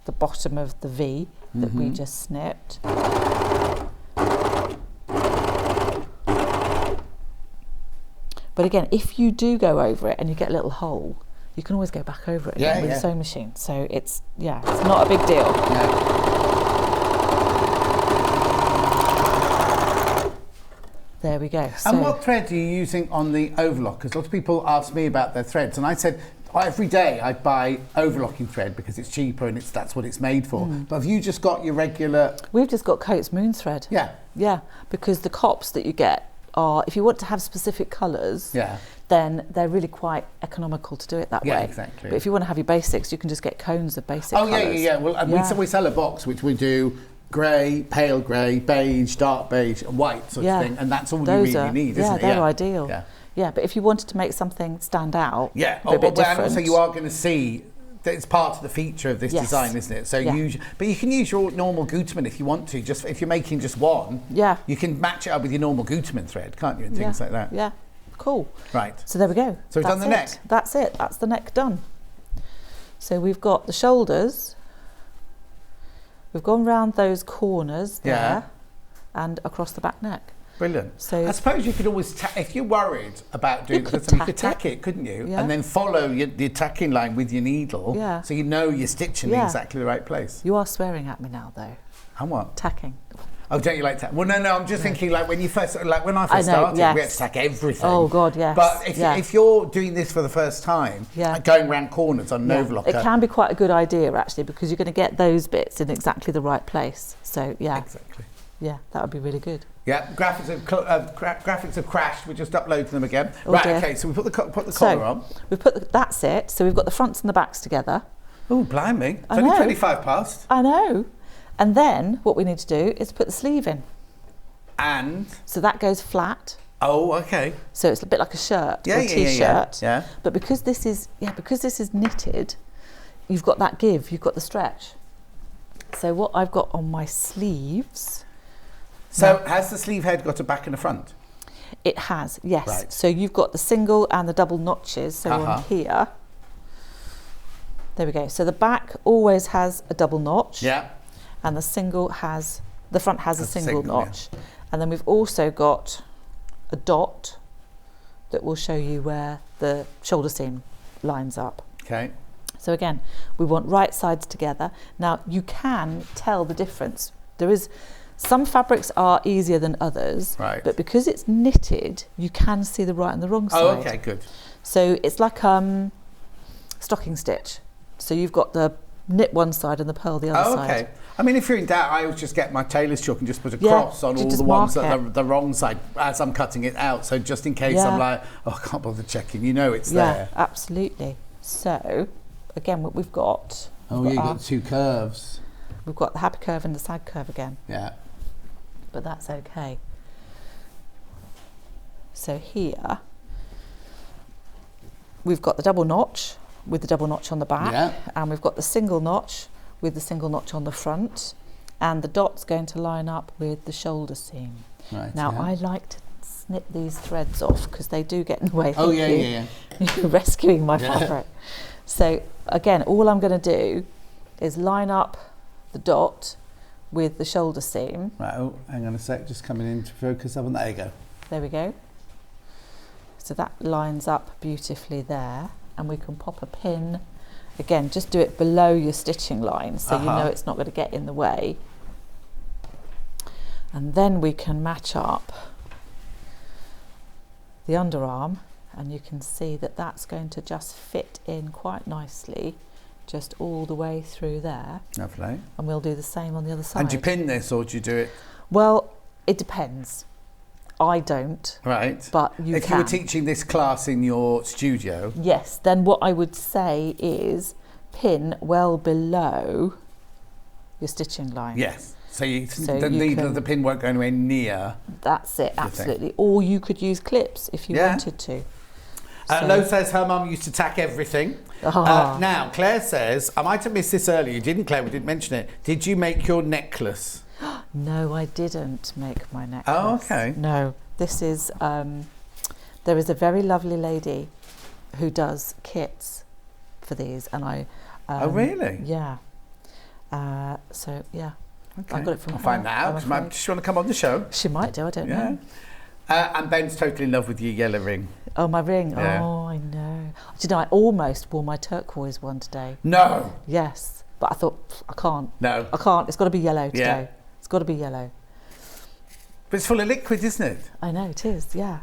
the bottom of the V that we just snipped. But again, if you do go over it and you get a little hole, you can always go back over it again with a sewing machine. So it's not a big deal. There we go. And what thread are you using on the overlock? Because lots of people ask me about their threads, and I said every day I buy overlocking thread because it's cheaper and that's what it's made for. But have you just got your regular? We've just got Coates Moon thread. Yeah. Yeah, because the cops that you get are, if you want to have specific colours, then they're really quite economical to do it that Yeah, way. exactly. But if you want to have your basics, you can just get cones of basic Oh, colours. yeah. Well, we sell a box which we do grey, pale grey, beige, dark beige, and white sort of thing, and that's all Those you really are, need, yeah, isn't it? they're ideal. Yeah. Yeah, but if you wanted to make something stand out, Yeah. a bit And different. also you are going to see that it's part of the feature of this Yes. design, isn't it? So Yeah. but you can use your normal Gutermann if you want to. Just if you're making just one, Yeah. you can match it up with your normal Gutermann thread, can't you? And things like that. Yeah, cool. Right. So there we go. So we've done the neck. That's it. That's the neck done. So we've got the shoulders. We've gone round those corners there Yeah. and across the back neck. Brilliant. So I suppose you could always, if you're worried about doing You could something, you could tack tack it, couldn't you? Yeah. And then follow the tacking line with your needle, Yeah. so you know you're stitching in Yeah. exactly the right place. You are swearing at me now, though. And what? Tacking. Oh, don't you like tack? Well, no. I'm just thinking like when I first I know, started, we had yes. to tack everything. Oh, God, yes. But Yeah. if you're doing this for the first time, Yeah. going round corners on an Yeah. overlocker, It can be quite a good idea, actually, because you're going to get those bits in exactly the right place. So, yeah. exactly. Yeah, that would be really good. Yeah, graphics have crashed. We're just uploading them again. Oh, right, dear. okay. So we put the collar So on. we've put that's it. So we've got the fronts and the backs together. Oh, blimey! It's I only know. 25 past. I know. And then what we need to do is put the sleeve in. And So that goes flat. oh, okay. So it's a bit like a shirt Yeah, or a yeah, t-shirt. yeah. But because this is knitted, you've got that give, you've got the stretch. So what I've got on my sleeves, So has the sleeve head got a back and a front? it has, yes. Right. So you've got the single and the double notches. So Uh-huh. on here, there we go. So the back always has a double notch. Yeah. And the front has a Has a single single, yeah. notch. And then we've also got a dot that will show you where the shoulder seam lines up. Okay. So again, we want right sides together. Now you can tell the difference. There is some fabrics are easier than others, Right. but because it's knitted, you can see the right and the wrong side. Oh, okay, good. So it's like stocking stitch. So you've got the knit one side and the purl the other Oh, side. okay. I mean, if you're in doubt, I always just get my tailor's chalk and just put a Yeah, cross on you all just the ones mark that it. are the wrong side as I'm cutting it out. So just in case Yeah. I'm like, oh, I can't bother checking. You know it's Yeah, there. absolutely. So again, what we've got. Oh, we've yeah, got you've got two curves. we've got the happy curve and the sag curve again, Yeah. but that's okay. So here we've got the double notch with the double notch on the back, Yeah. and we've got the single notch with the single notch on the front, and the dot's going to line up with the shoulder seam. Right. Now yeah. I like to snip these threads off because they do get in the way. Oh, Thank yeah, you. yeah, yeah. You're rescuing my Yeah. fabric. So again, all I'm going to do is line up the dot with the shoulder seam. Right, oh, hang on a sec, just coming in to focus up on that. There you go. There we go. So that lines up beautifully there, and we can pop a pin. Again, just do it below your stitching line so you know it's not going to get in the way. And then we can match up the underarm, and you can see that that's going to just fit in quite nicely just all the way through there, Lovely. and we'll do the same on the other side. And do you pin this or do you do it? Well, it depends. I don't, Right. but you if can. you were teaching this class in your studio, Yes, then what I would say is pin well below your stitching line. yes. So, So the you needle of can- the pin won't go anywhere near. That's it, thing. absolutely. Or you could use clips if you Yeah. wanted to. So- Lo says her mum used to tack everything. Ah. Now, Claire says, I might have missed this earlier. You didn't, Claire, we didn't mention it. Did you make your necklace? No, I didn't make my necklace. Oh, okay. No, this is, there is a very lovely lady who does kits for these, and I... Oh, really? Yeah. So, yeah. Okay. I got it from I'll her, find that I'm out. Does afraid. she want to come on the show? She might do, I don't Yeah. know. And Ben's totally in love with your yellow ring. Oh, my ring. Yeah. Oh, I know. Do you know, I almost wore my turquoise one today. No. Yes. But I thought, "Pff, I can't. No. I can't. It's got to be yellow today. Yeah. It's got to be yellow. But it's full of liquid, isn't it? I know, it is, yeah.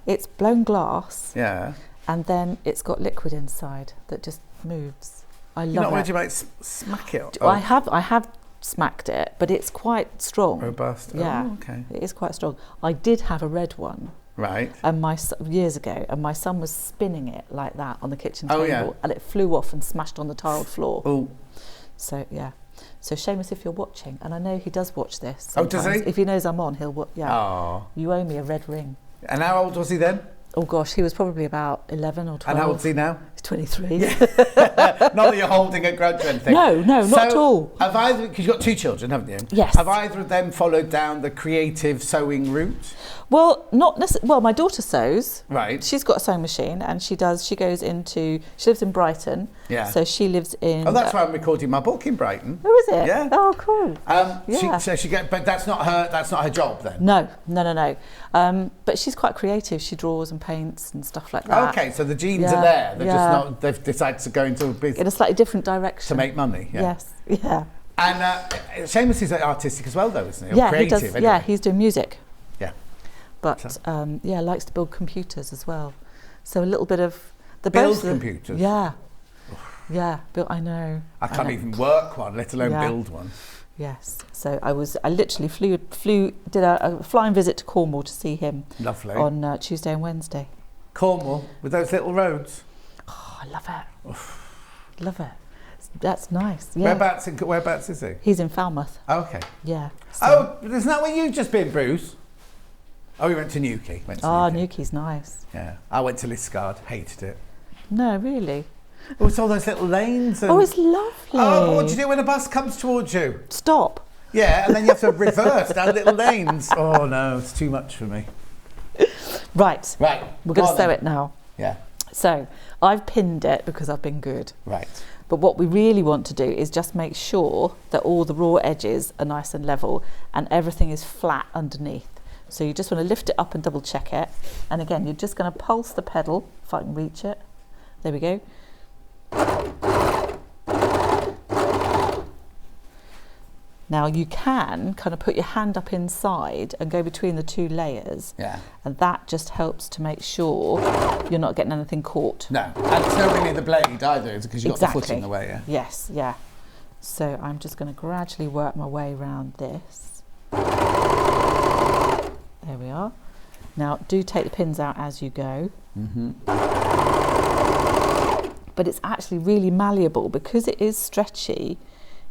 It's blown glass, Yeah. and then it's got liquid inside that just moves. I You're not love worried it. you might smack it? I have smacked it, but it's quite strong. Robust. Yeah. Oh, okay. It is quite strong. I did have a red one, Right. And years ago, and my son was spinning it like that on the kitchen Oh, table, yeah. and it flew off and smashed on the tiled floor. Oh. So yeah. So Seamus, if you're watching, and I know he does watch this. Oh, does sometimes. he? If he knows I'm on, he'll watch. Yeah. Oh. You owe me a red ring. And how old was he then? Oh gosh, he was probably about 11 or 12. And how old is he now? He's 23. Not that you're holding a grudge or anything. No, not at all. Have either, because you've got 2 children, haven't you? Yes. Have either of them followed down the creative sewing route? Well, not necessarily. Well, my daughter sews. Right. She's got a sewing machine, and she lives in Brighton. Yeah. So she lives in. Oh, that's why I'm recording my book in Brighton. Oh, is it? Yeah. Oh, cool. Yeah. But that's not her job then. No. But she's quite creative. She draws and paints and stuff like that. Okay, so the genes Yeah, are there. They're yeah. just not. They've decided to go into a business In a slightly different direction. to make money. Yeah. Yes. Yeah. And Seamus is artistic as well, though, isn't he? Or Yeah, creative, he does. anyway. Yeah, he's doing music. Yeah. But likes to build computers as well. So a little bit of the Build both of them- computers? Yeah. Yeah, I know. I can't know. even work one, let alone Yeah. build one. Yes. So I literally did a flying visit to Cornwall to see him. Lovely. On Tuesday and Wednesday. Cornwall with those little roads. Oh, I love it. Love it. That's nice. Yeah. Whereabouts is he? He's in Falmouth. Oh, okay. Yeah. Oh, isn't that where you've just been, Bruce? Oh, we went to Newquay. Newquay's nice. Yeah. I went to Liscard. Hated it. No, really. Oh, it's all those little lanes. And... Oh, it's lovely. Oh, what do you do when a bus comes towards you? Stop. Yeah, and then you have to reverse down little lanes. Oh, no, it's too much for me. Right. Right. We're going Go to on sew then. it now. Yeah. So I've pinned it because I've been good. Right. But what we really want to do is just make sure that all the raw edges are nice and level and everything is flat underneath. So you just want to lift it up and double check it. And again, you're just going to pulse the pedal, if I can reach it. There we go. Now you can kind of put your hand up inside and go between the 2 layers. Yeah. And that just helps to make sure you're not getting anything caught. No, and it's not really the blade either, is it? Because you've got the foot in the way, yeah. Yes, yeah. So I'm just going to gradually work my way around this. There we are. Now do take the pins out as you go. Mm-hmm. But it's actually really malleable because it is stretchy.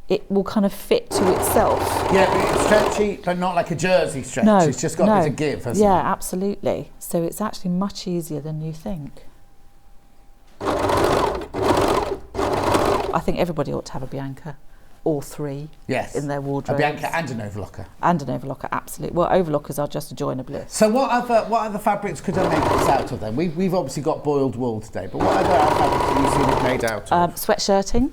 It will kind of fit to itself. Yeah, but it's stretchy, but not like a jersey stretch. No, It's just got a bit of give, hasn't yeah, it? absolutely. So it's actually much easier than you think. I think everybody ought to have a Bianca, or 3, Yes. in their wardrobe. A Bianca and an overlocker. And an overlocker, absolutely. Well, overlockers are just a joy and a bliss. So what other fabrics could I make this out of then? We've obviously got boiled wool today, but what other fabrics have you seen it made out of? Sweatshirting.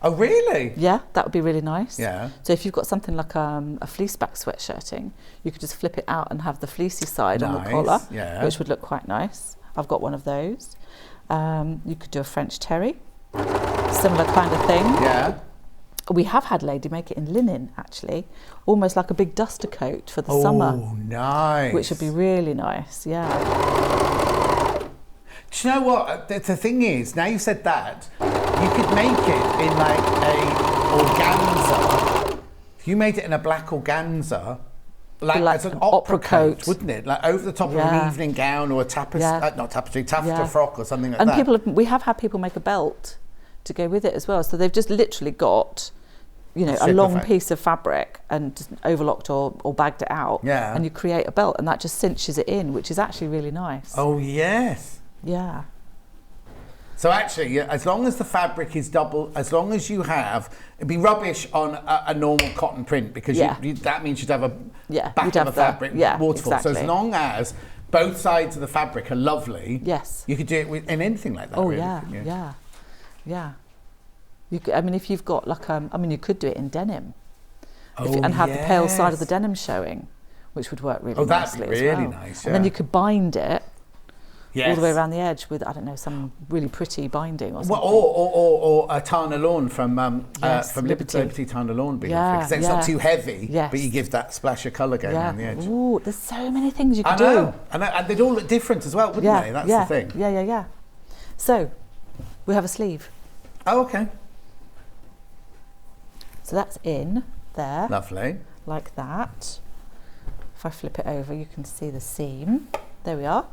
Oh, really? Yeah, that would be really nice. Yeah. So if you've got something like a fleece back sweatshirting, you could just flip it out and have the fleecy side on the Nice, collar, yeah. which would look quite nice. I've got one of those. You could do a French terry, similar kind of thing. Yeah. We have had a lady make it in linen, actually, almost like a big duster coat for the Oh, summer, nice. which would be really nice, yeah. Do you know what? The thing is, now you said that, you could make it in like a organza. If you made it in a black organza, like as an opera coat, wouldn't it? Like over the top of an evening gown or a taffeta frock or something like and that. We have had people make a belt to go with it as well. So they've just literally got, a long piece of fabric and just overlocked or bagged it out. Yeah. And you create a belt and that just cinches it in, which is actually really nice. Oh, yes. Yeah. So actually, as long as the fabric is double, as long as you have, it'd be rubbish on a normal cotton print because that means you'd have a back of the fabric waterfall. Exactly. So as long as both sides of the fabric are lovely, yes, you could do it in anything like that. Oh, really, yeah. You could, if you've got like, you could do it in denim, and have the pale side of the denim showing, which would work really nicely. That'd be really as well. nice. And then you could bind it. Yes. All the way around the edge with, I don't know, some really pretty binding or something. Or a Tana Lawn from Liberty Tana Lawn because it's not too heavy, but you give that splash of colour going around the edge. Ooh, there's so many things you could I know. do. And they'd all look different as well, wouldn't they? That's the thing. Yeah. So, we have a sleeve. Oh, okay. So that's in there. Lovely. Like that. If I flip it over, you can see the seam. There we are.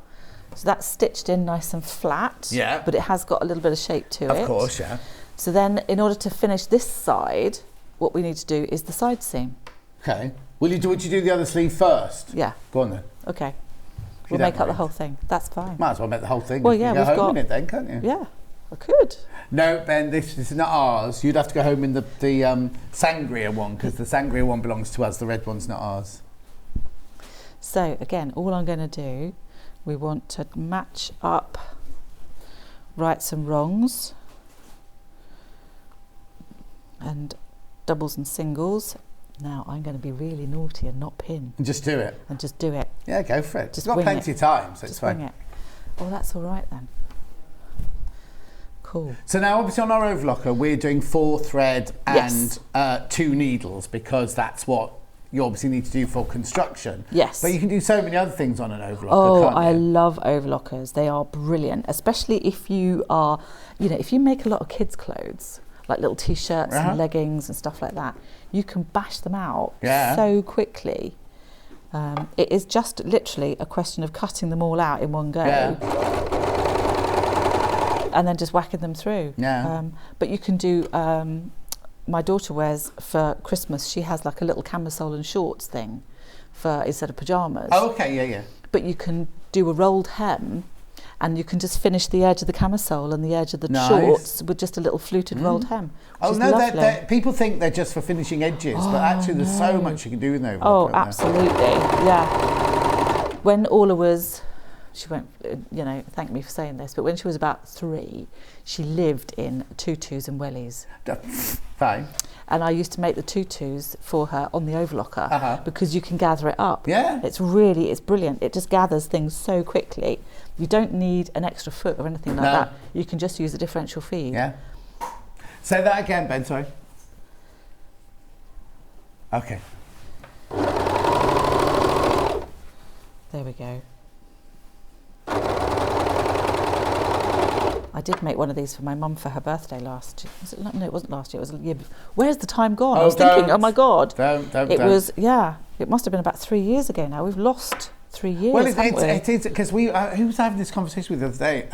So that's stitched in nice and flat. Yeah. But it has got a little bit of shape to it. Of course, yeah. So then, in order to finish this side, what we need to do is the side seam. Okay. Would you do the other sleeve first? Yeah. Go on then. Okay. If We'll you don't make up the mind. whole thing. That's fine. Might as well make the whole thing. Well, You yeah, can go we've home got- in it then, can't you? Yeah, I could. No, Ben, this is not ours. You'd have to go home in the sangria one, because the sangria one belongs to us. The red one's not ours. So again, all I'm going to do, we want to match up rights and wrongs and doubles and singles. Now I'm going to be really naughty and not pin And just do it. and just do it. Yeah, go for it. Just You've got wing plenty it. of time, so it's Just fine. wing it. Oh, that's all right then. Cool. So now, obviously, on our overlocker, we're doing 4 thread and Yes. 2 needles, because that's what you obviously need to do for construction. Yes. But you can do so many other things on an overlocker, Oh, can't you? I love overlockers. They are brilliant, especially if you are, if you make a lot of kids' clothes, like little t-shirts Uh-huh. and leggings and stuff like that, you can bash them out Yeah. so quickly. It is just literally a question of cutting them all out in one go. Yeah. And then just whacking them through. Yeah. But you can do, my daughter wears for Christmas, she has like a little camisole and shorts thing for instead of pyjamas. Oh, okay, yeah. But you can do a rolled hem and you can just finish the edge of the camisole and the edge of the Nice. shorts with just a little fluted rolled hem. Oh, which is no, lovely. people think they're just for finishing edges, but actually there's so much you can do with an overlocker. Oh, isn't there? absolutely, yeah. When Orla was, she won't, thank me for saying this, but when she was about 3, she lived in tutus and wellies. Fine. And I used to make the tutus for her on the overlocker Uh-huh. because you can gather it up. Yeah. It's brilliant. It just gathers things so quickly. You don't need an extra foot or anything like No. that. You can just use a differential feed. Yeah. Say that again, Ben, sorry. Okay. There we go. I did make one of these for my mum for her birthday last year. No, it wasn't last year. It was a year before. Where's the time gone? I Oh, was thinking, don't. oh my God. Don't. It was, it must have been about 3 years ago now. We've lost 3 years, Well, haven't we? it is, because we, who was having this conversation with the other day?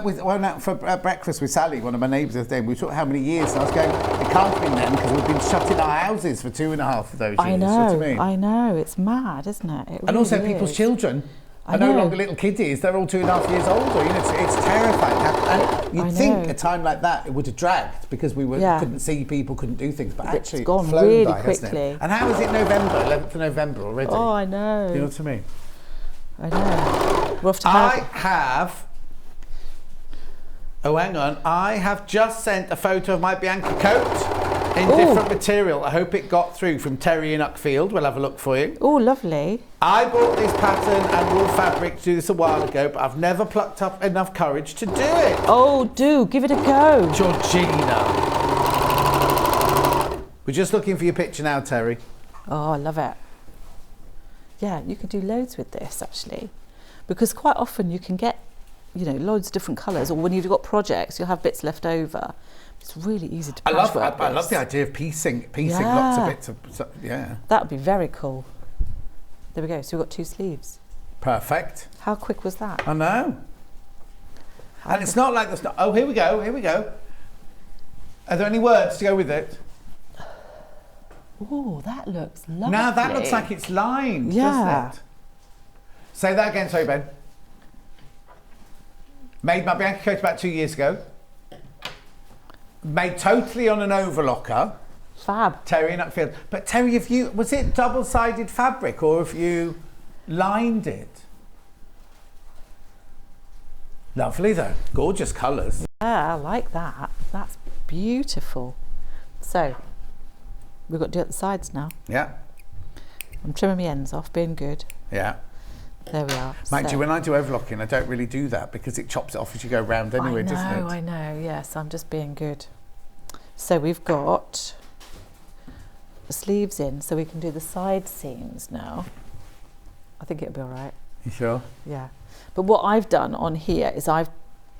We went out for breakfast with Sally, one of my neighbours the other day, and we talked how many years, and I was going, it can't have been then, because we've been shut in our houses for 2.5 of those years. I you know what know, I mean? I know. It's mad, isn't it? It And also really people's is. children I are no know. longer little kiddies, they're all 2.5 years older. It's terrifying. And you'd I think know. a time like that it would have dragged, because we Yeah. couldn't see people, couldn't do things, but It's actually gone it's flown really by, hasn't it? quickly. And how is it November, 11th of November already? Oh, I know. You know what I mean? I know. We're off to I Margaret. have. Oh, hang on. I have just sent a photo of my Bianca coat in Ooh. different material. I hope it got through from Terry in Uckfield. We'll have a look for you. Oh, lovely. I bought this pattern and wool fabric to do this a while ago, but I've never plucked up enough courage to do it. Oh, do give it a go. Georgina. We're just looking for your picture now, Terry. Oh, I love it. Yeah, you could do loads with this actually, because quite often you can get, loads of different colours, or when you've got projects, you'll have bits left over. It's really easy to I patchwork love this. the idea of piecing Yeah. lots of bits of, yeah. That would be very cool. There we go. So we've got 2 sleeves. Perfect. How quick was that? I know. And it's not like there's not. Oh, here we go. Are there any words to go with it? Oh, that looks lovely. Now that looks like it's lined, Yeah. doesn't it? Say that again, sorry, Ben. Made my Bianca coat about 2 years ago. Made totally on an overlocker. Fab. Terry in Uckfield. But Terry, was it double-sided fabric, or have you lined it? Lovely though, gorgeous colours. Yeah, I like that. That's beautiful. So, we've got to do it at the sides now. Yeah, I'm trimming my ends off, being good. yeah. There we are. Mind So- you, when I do overlocking, I don't really do that because it chops it off as you go round anyway, doesn't it? I know, yes, I'm just being good. So we've got the sleeves in, so we can do the side seams now. I think it'll be all right, You sure? yeah. But what I've done on here is I've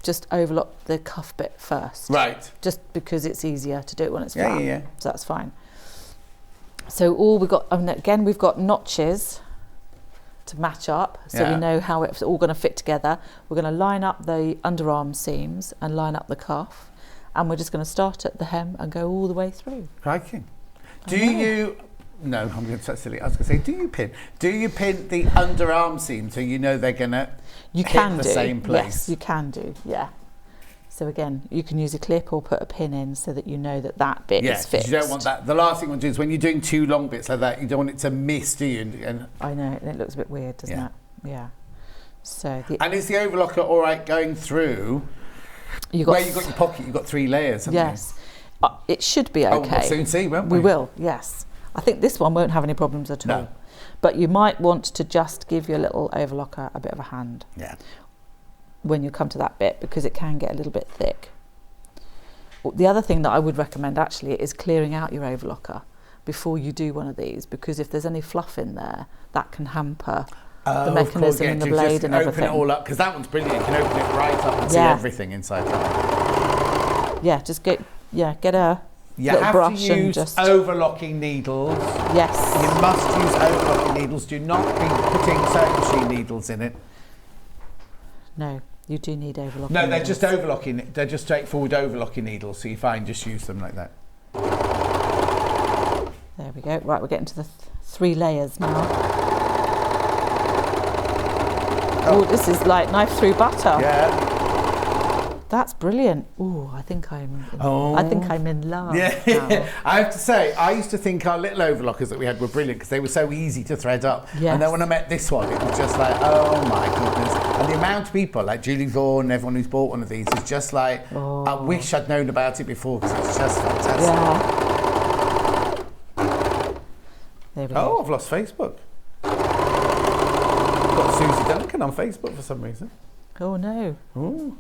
just overlocked the cuff bit first. Right. Just because it's easier to do it when it's Yeah, flat. yeah. So that's fine. So all we've got, and again, we've got notches to match up, so Yeah. we know how it's all going to fit together. We're going to line up the underarm seams and line up the cuff, and we're just going to start at the hem and go all the way through. Crikey. Do you... No, I'm going to say silly. I was going to say, do you pin the underarm seam so you know they're going to hit the same place? Yes, you can do, yeah. So again, you can use a clip or put a pin in so that you know that that bit is fixed. You don't want that. The last thing you want to do is when you're doing two long bits like that, you don't want it to miss, do you? And I know, and it looks a bit weird, doesn't it? Yeah. So and is the overlocker all right going through? Where you've got your pocket, you've got 3 layers, haven't yes. It should be okay. We'll soon see, won't we? We will, yes. I think this one won't have any problems at all. No. But you might want to just give your little overlocker a bit of a hand. Yeah. When you come to that bit, because it can get a little bit thick. The other thing that I would recommend actually is clearing out your overlocker before you do one of these, because if there's any fluff in there, that can hamper the mechanism and the blade and everything. Open it all up, because that one's brilliant. You can open it right up and see everything inside. Yeah, just get a You little have brush to and use just overlocking needles. Yes. You must use overlocking needles. Do not be putting sewing machine needles in it. No, you do need overlocking. No, they're needles. just overlocking. They're just straightforward overlocking needles. So you find just use them like that. There we go. Right, we're getting to the 3 layers now. Oh, this is like knife through butter. Yeah. That's brilliant. Oh, I think I'm in love. Yeah. now. I have to say, I used to think our little overlockers that we had were brilliant because they were so easy to thread up. Yes. And then when I met this one, it was just like, oh my goodness. And the amount of people, like Julie Vaughan and everyone who's bought one of these, is just like, I wish I'd known about it before because it's just fantastic. Yeah. There we go. Oh, I've lost Facebook. I've got Susie Duncan on Facebook for some reason. Oh no. Ooh.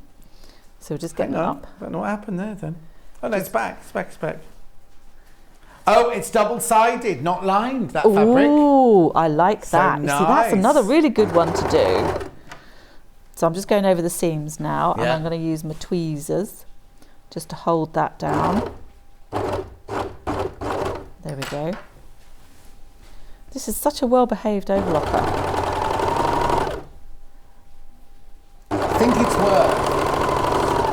So we're just getting it up. Don't know what happened there then. Oh no, it's back. Oh, it's double-sided, not lined, that fabric. Ooh, I like So that. You see, that's nice. another really good one to do. So I'm just going over the seams now, and Yeah. I'm going to use my tweezers just to hold that down. There we go. This is such a well-behaved overlocker. I think it's worth,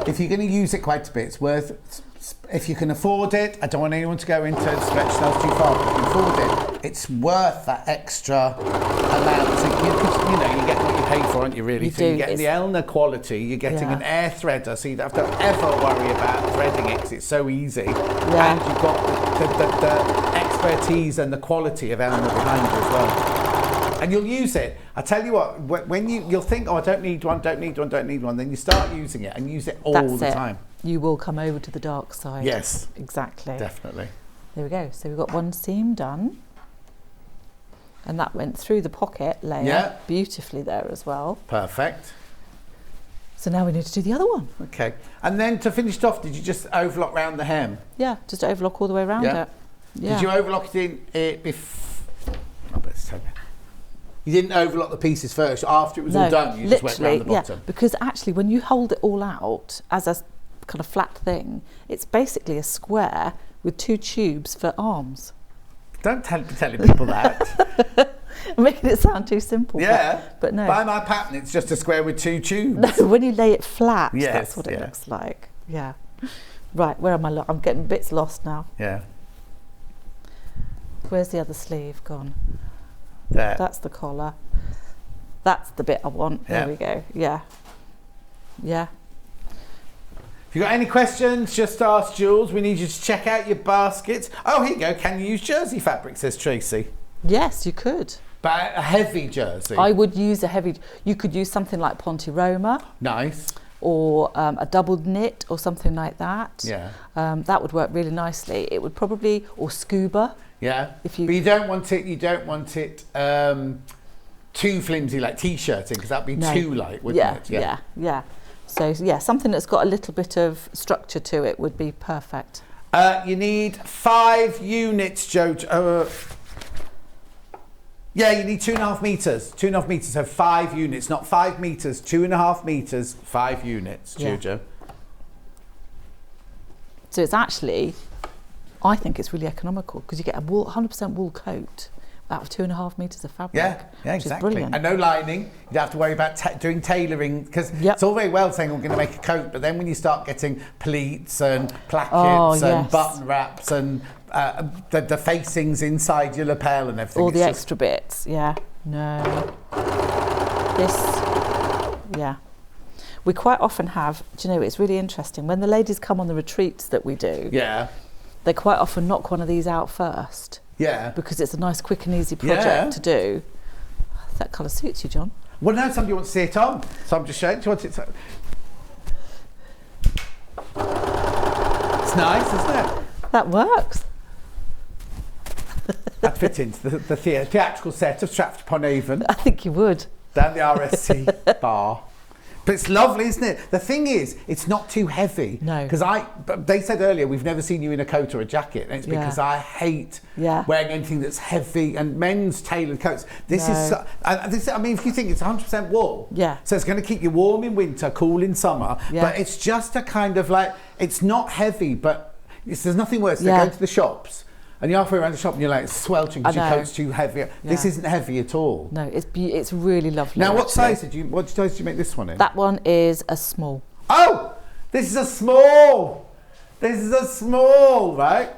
if you're going to use it quite a bit, it's worth, if you can afford it, I don't want anyone to go into stretch themselves too far, but if you can afford it, it's worth that extra amount. So you know, you get what you pay for, aren't you, really? You so do. you're getting the Elna quality, you're getting an air threader, so you don't have to ever worry about threading it because it's so easy. Yeah. And you've got the expertise and the quality of Elna behind you as well. And you'll use it. I tell you what, when you'll think, oh, I don't need one. Then you start using it and use it all the time. You will come over to the dark side. Yes. Exactly. Definitely. There we go. So we've got one seam done. And that went through the pocket layer beautifully there as well. Perfect. So now we need to do the other one. Okay. And then to finish it off, did you just overlock round the hem? Yeah, just overlock all the way around it. Yeah. Did you overlock it before? Oh, but it's okay. You didn't overlock the pieces first. After it was all done, you just went round the bottom. Yeah, because actually when you hold it all out as a kind of flat thing, it's basically a square with 2 tubes for arms. Don't be telling people that. Making it sound too simple. Yeah. But no. By my pattern, it's just a square with 2 tubes. No, when you lay it flat, Yes, that's what it looks like. Yeah. Right, where am I? I'm getting bits lost now. Yeah. Where's the other sleeve gone? There. That's the collar. That's the bit I want. Yeah. There we go. Yeah. Yeah. If you've got any questions, just ask Jules. We need you to check out your baskets. Oh, here you go. Can you use jersey fabric, says Tracy. Yes, you could. But a heavy jersey. I would use a heavy... You could use something like Ponte Roma. Nice. Or a doubled knit or something like that. Yeah. That would work really nicely. It would probably... Or scuba. Yeah. If you... But you don't want it too flimsy like t-shirting because that'd be too light, wouldn't it? Yeah. So yeah, something that's got a little bit of structure to it would be perfect. You need 5 units, Jojo. Yeah, you need 2.5 meters. 2.5 meters, so 5 units, not 5 meters, 2.5 meters, 5 units, Jojo. So it's actually, I think it's really economical because you get a 100% wool coat out of 2.5 metres of fabric. Yeah, which is exactly. brilliant. And no lining. You don't have to worry about doing tailoring, because Yep. it's all very well saying we're going to make a coat, but then when you start getting pleats and plackets Oh, and yes. button wraps and the facings inside your lapel and everything. All it's the just- extra bits, yeah. No. This, yeah. We quite often have, do you know, it's really interesting. When the ladies come on the retreats that we do, Yeah, they quite often knock one of these out first yeah. because it's a nice, quick and easy project Yeah. to do. That colour suits you, John. Well, now somebody wants to see it on, so I'm just showing. Do you want it to... It's nice, isn't it? That works. That fits into the theatrical set of Stratford upon Avon I think you would. down the RSC bar. But it's lovely, isn't it? The thing is, it's not too heavy. No. Because they said earlier, we've never seen you in a coat or a jacket. And it's Yeah. because I hate Yeah. wearing anything that's heavy and men's tailored coats. This is, No. I mean, if you think it's 100% wool. Yeah. So it's going to keep you warm in winter, cool in summer. Yeah. But it's just a kind of like, it's not heavy, but there's nothing worse than Yeah. going to the shops. And you're halfway around the shop and you're like sweltering because I your know. coat's too heavy. This Yeah. isn't heavy at all. No, it's really lovely. Now, what actually. size did you make this one in? That one is a small. Oh, this is a small. This is a small, right?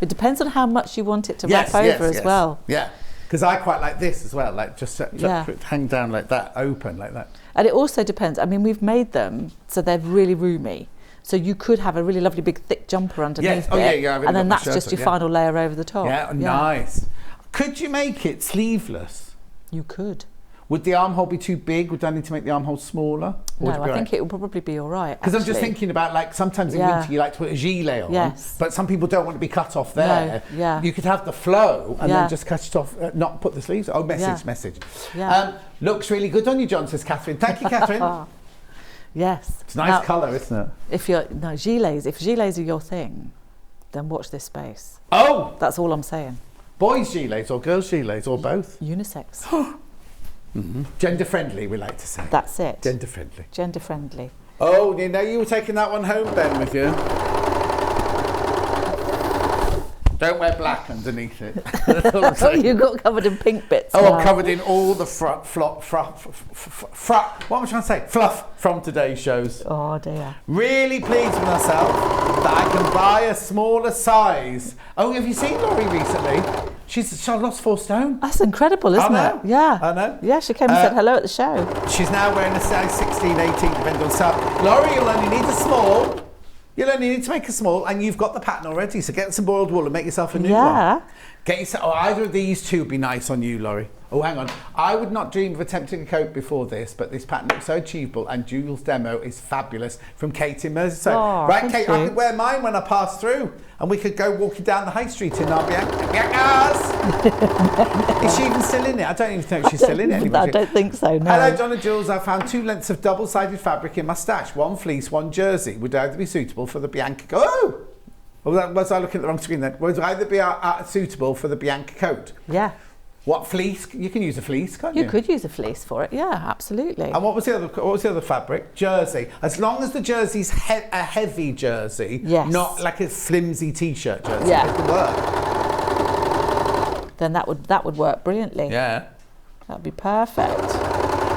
It depends on how much you want it to wrap over as well. Yeah, because I quite like this as well, like just Yeah. hang down like that, open like that. And it also depends. I mean, we've made them so they're really roomy. So you could have a really lovely big thick jumper underneath Oh, yeah, it, yeah, I've and really then got my that's shirt just on, your yeah. final layer over the top. Yeah, nice. Could you make it sleeveless? You could. Would the armhole be too big? Would I need to make the armhole smaller? No, I think it would probably be all right. Because I'm just actually. thinking about, like, sometimes in Yeah. winter you like to put a gilet on, Yes. but some people don't want to be cut off there. No, yeah. You could have the flow and Yeah. then just cut it off, not put the sleeves. Oh, message. Yeah. Looks really good on you, John, says Catherine. Thank you, Catherine. Yes. It's a nice colour, isn't it? If gilets are your thing, then watch this space. Oh, That's all I'm saying. boys' gilets or girls' gilets or both. Unisex. Gender friendly, we like to say. That's it. Gender friendly. Gender friendly. Oh, you know you were taking that one home, Ben, with you. Don't wear black underneath it. That's all I'm Oh, saying. you got covered in pink bits. Oh, now. I'm covered in all the what am I trying to say? Fluff from today's shows. Oh dear. Really pleased with myself that I can buy a smaller size. Oh, have you seen Laurie recently? She's lost 4 stone. That's incredible, isn't know. it? Yeah. I know. Yeah, she came and said hello at the show. She's now wearing a size 16, 18, depending on size. Laurie, you'll only need a small. You'll only need to make a small, and you've got the pattern already. So get some boiled wool and make yourself a new Yeah. one. Get yourself. Oh, either of these two would be nice on you, Laurie. Oh, hang on. I would not dream of attempting a coat before this, but this pattern looks so achievable, and Jules' demo is fabulous from Kate in Merseyside. Oh, right, thank Kate, you. I could wear mine when I pass through, and we could go walking down the high street in our Bianca's. Is she even still in it? I don't even know if she's still in it anymore. I don't think so, no. Hello, John and Jules. I found 2 lengths of double-sided fabric in my stash. 1 fleece, 1 jersey. Would either be suitable for the Bianca coat? Oh! Was I looking at the wrong screen then? Would either be suitable for the Bianca coat? Yeah. What fleece? You can use a fleece, can't you? You could use a fleece for it, yeah, absolutely. And what was the other fabric? Jersey. As long as the jersey's a heavy jersey, Yes. not like a flimsy t-shirt jersey, Yeah. it can work. Then that would work brilliantly. Yeah. That'd be perfect.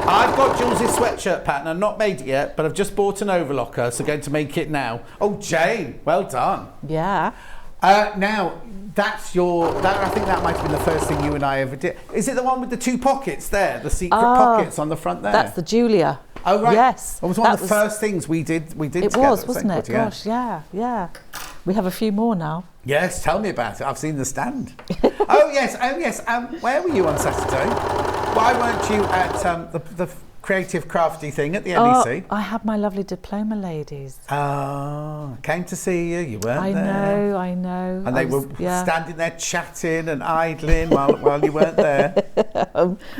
I've got Jules' sweatshirt pattern. I've not made it yet, but I've just bought an overlocker, so going to make it now. Oh, Jane, well done. Yeah. Now, I think that might have been the first thing you and I ever did. Is it the one with the 2 pockets there? The secret pockets on the front there? That's the Julia. Oh, right. Yes. It was one of the first things we did It together. was, at wasn't St. it? Court, yeah. Gosh, yeah. We have a few more now. Yes, tell me about it. I've seen the stand. Oh, yes. Where were you on Saturday? Why weren't you at the creative crafty thing at the NEC? I had my lovely diploma ladies. Oh, came to see you. You weren't there. I know. And they were standing there chatting and idling while you weren't there.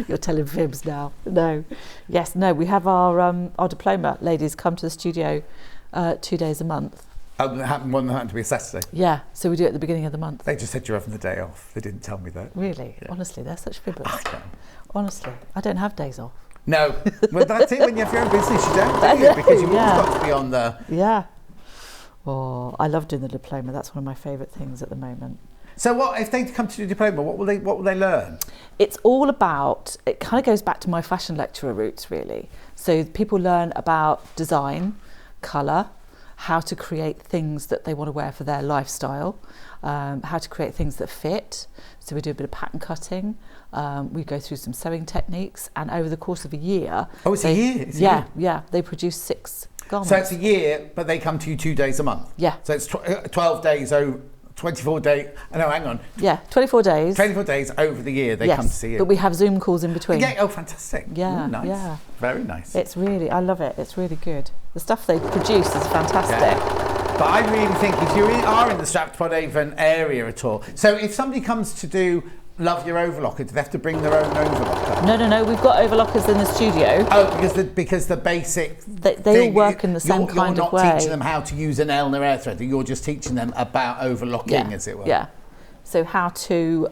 You're telling fibs now. No. Yes, no, we have our diploma ladies come to the studio 2 days a month. Oh, one happened to be a Saturday. Yeah, so we do it at the beginning of the month. They just said you're having the day off. They didn't tell me that. Really? Yeah. Honestly, they're such fibbers. I know. Honestly, I don't have days off. No, well that's it. When you have your own business, you don't, do you? Because you've always got to be on the. Yeah. Oh, I love doing the diploma. That's one of my favourite things at the moment. So what if they come to do diploma? What will they learn? It's all about, it kind of goes back to my fashion lecturer roots really. So people learn about design, colour, how to create things that they want to wear for their lifestyle, how to create things that fit. So we do a bit of pattern cutting, we go through some sewing techniques, and over the course of a year... Oh, it's a year? It's a year? Yeah, they produce 6 garments. So it's a year, but they come to you 2 days a month? Yeah. So it's 12 days, 24 days, no, hang on. Yeah, 24 days. 24 days over the year they come to see you. But we have Zoom calls in between. Yeah, oh, fantastic. Yeah, Ooh, nice. yeah. Very nice. It's really, I love it. It's really good. The stuff they produce is fantastic. Yeah. But I really think if you are in the Stratford-upon-Avon area at all, so if somebody comes to do Love Your Overlocker, do they have to bring their own overlocker? No, we've got overlockers in the studio. Oh, because the basic they all work in the same kind of way. You're not teaching them how to use an Elner air thread, you're just teaching them about overlocking, as it were. Yeah. So how to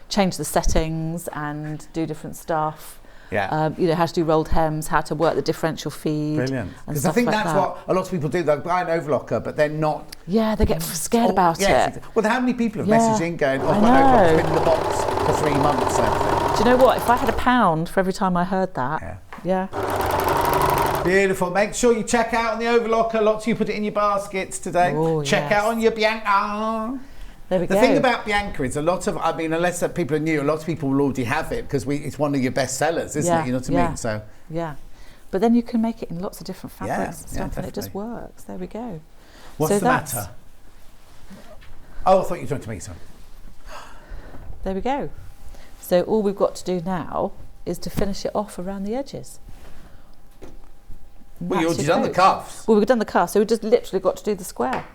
change the settings and do different stuff. Yeah. How to do rolled hems, how to work the differential feed. Brilliant. Because I think that's what a lot of people do. They buy an overlocker, but they're not. Yeah, they get scared about it. Well, how many people have messaged in going, "Oh, my overlocker's been in the box for 3 months." Do you know what? If I had £1 for every time I heard that, yeah. Beautiful. Make sure you check out on the overlocker. Lots of you put it in your baskets today. Oh, check out on your Bianca. There we go. The thing about Bianca is unless people are new, a lot of people will already have it because it's one of your best sellers, isn't it? You know what I mean? So yeah, but then you can make it in lots of different fabrics and stuff, and it just definitely works. There we go. What's the matter? Oh, I thought you were talking to me, son. There we go. So all we've got to do now is to finish it off around the edges. Well, you've already done the cuffs. Well, we've done the cuffs, so we've just literally got to do the square.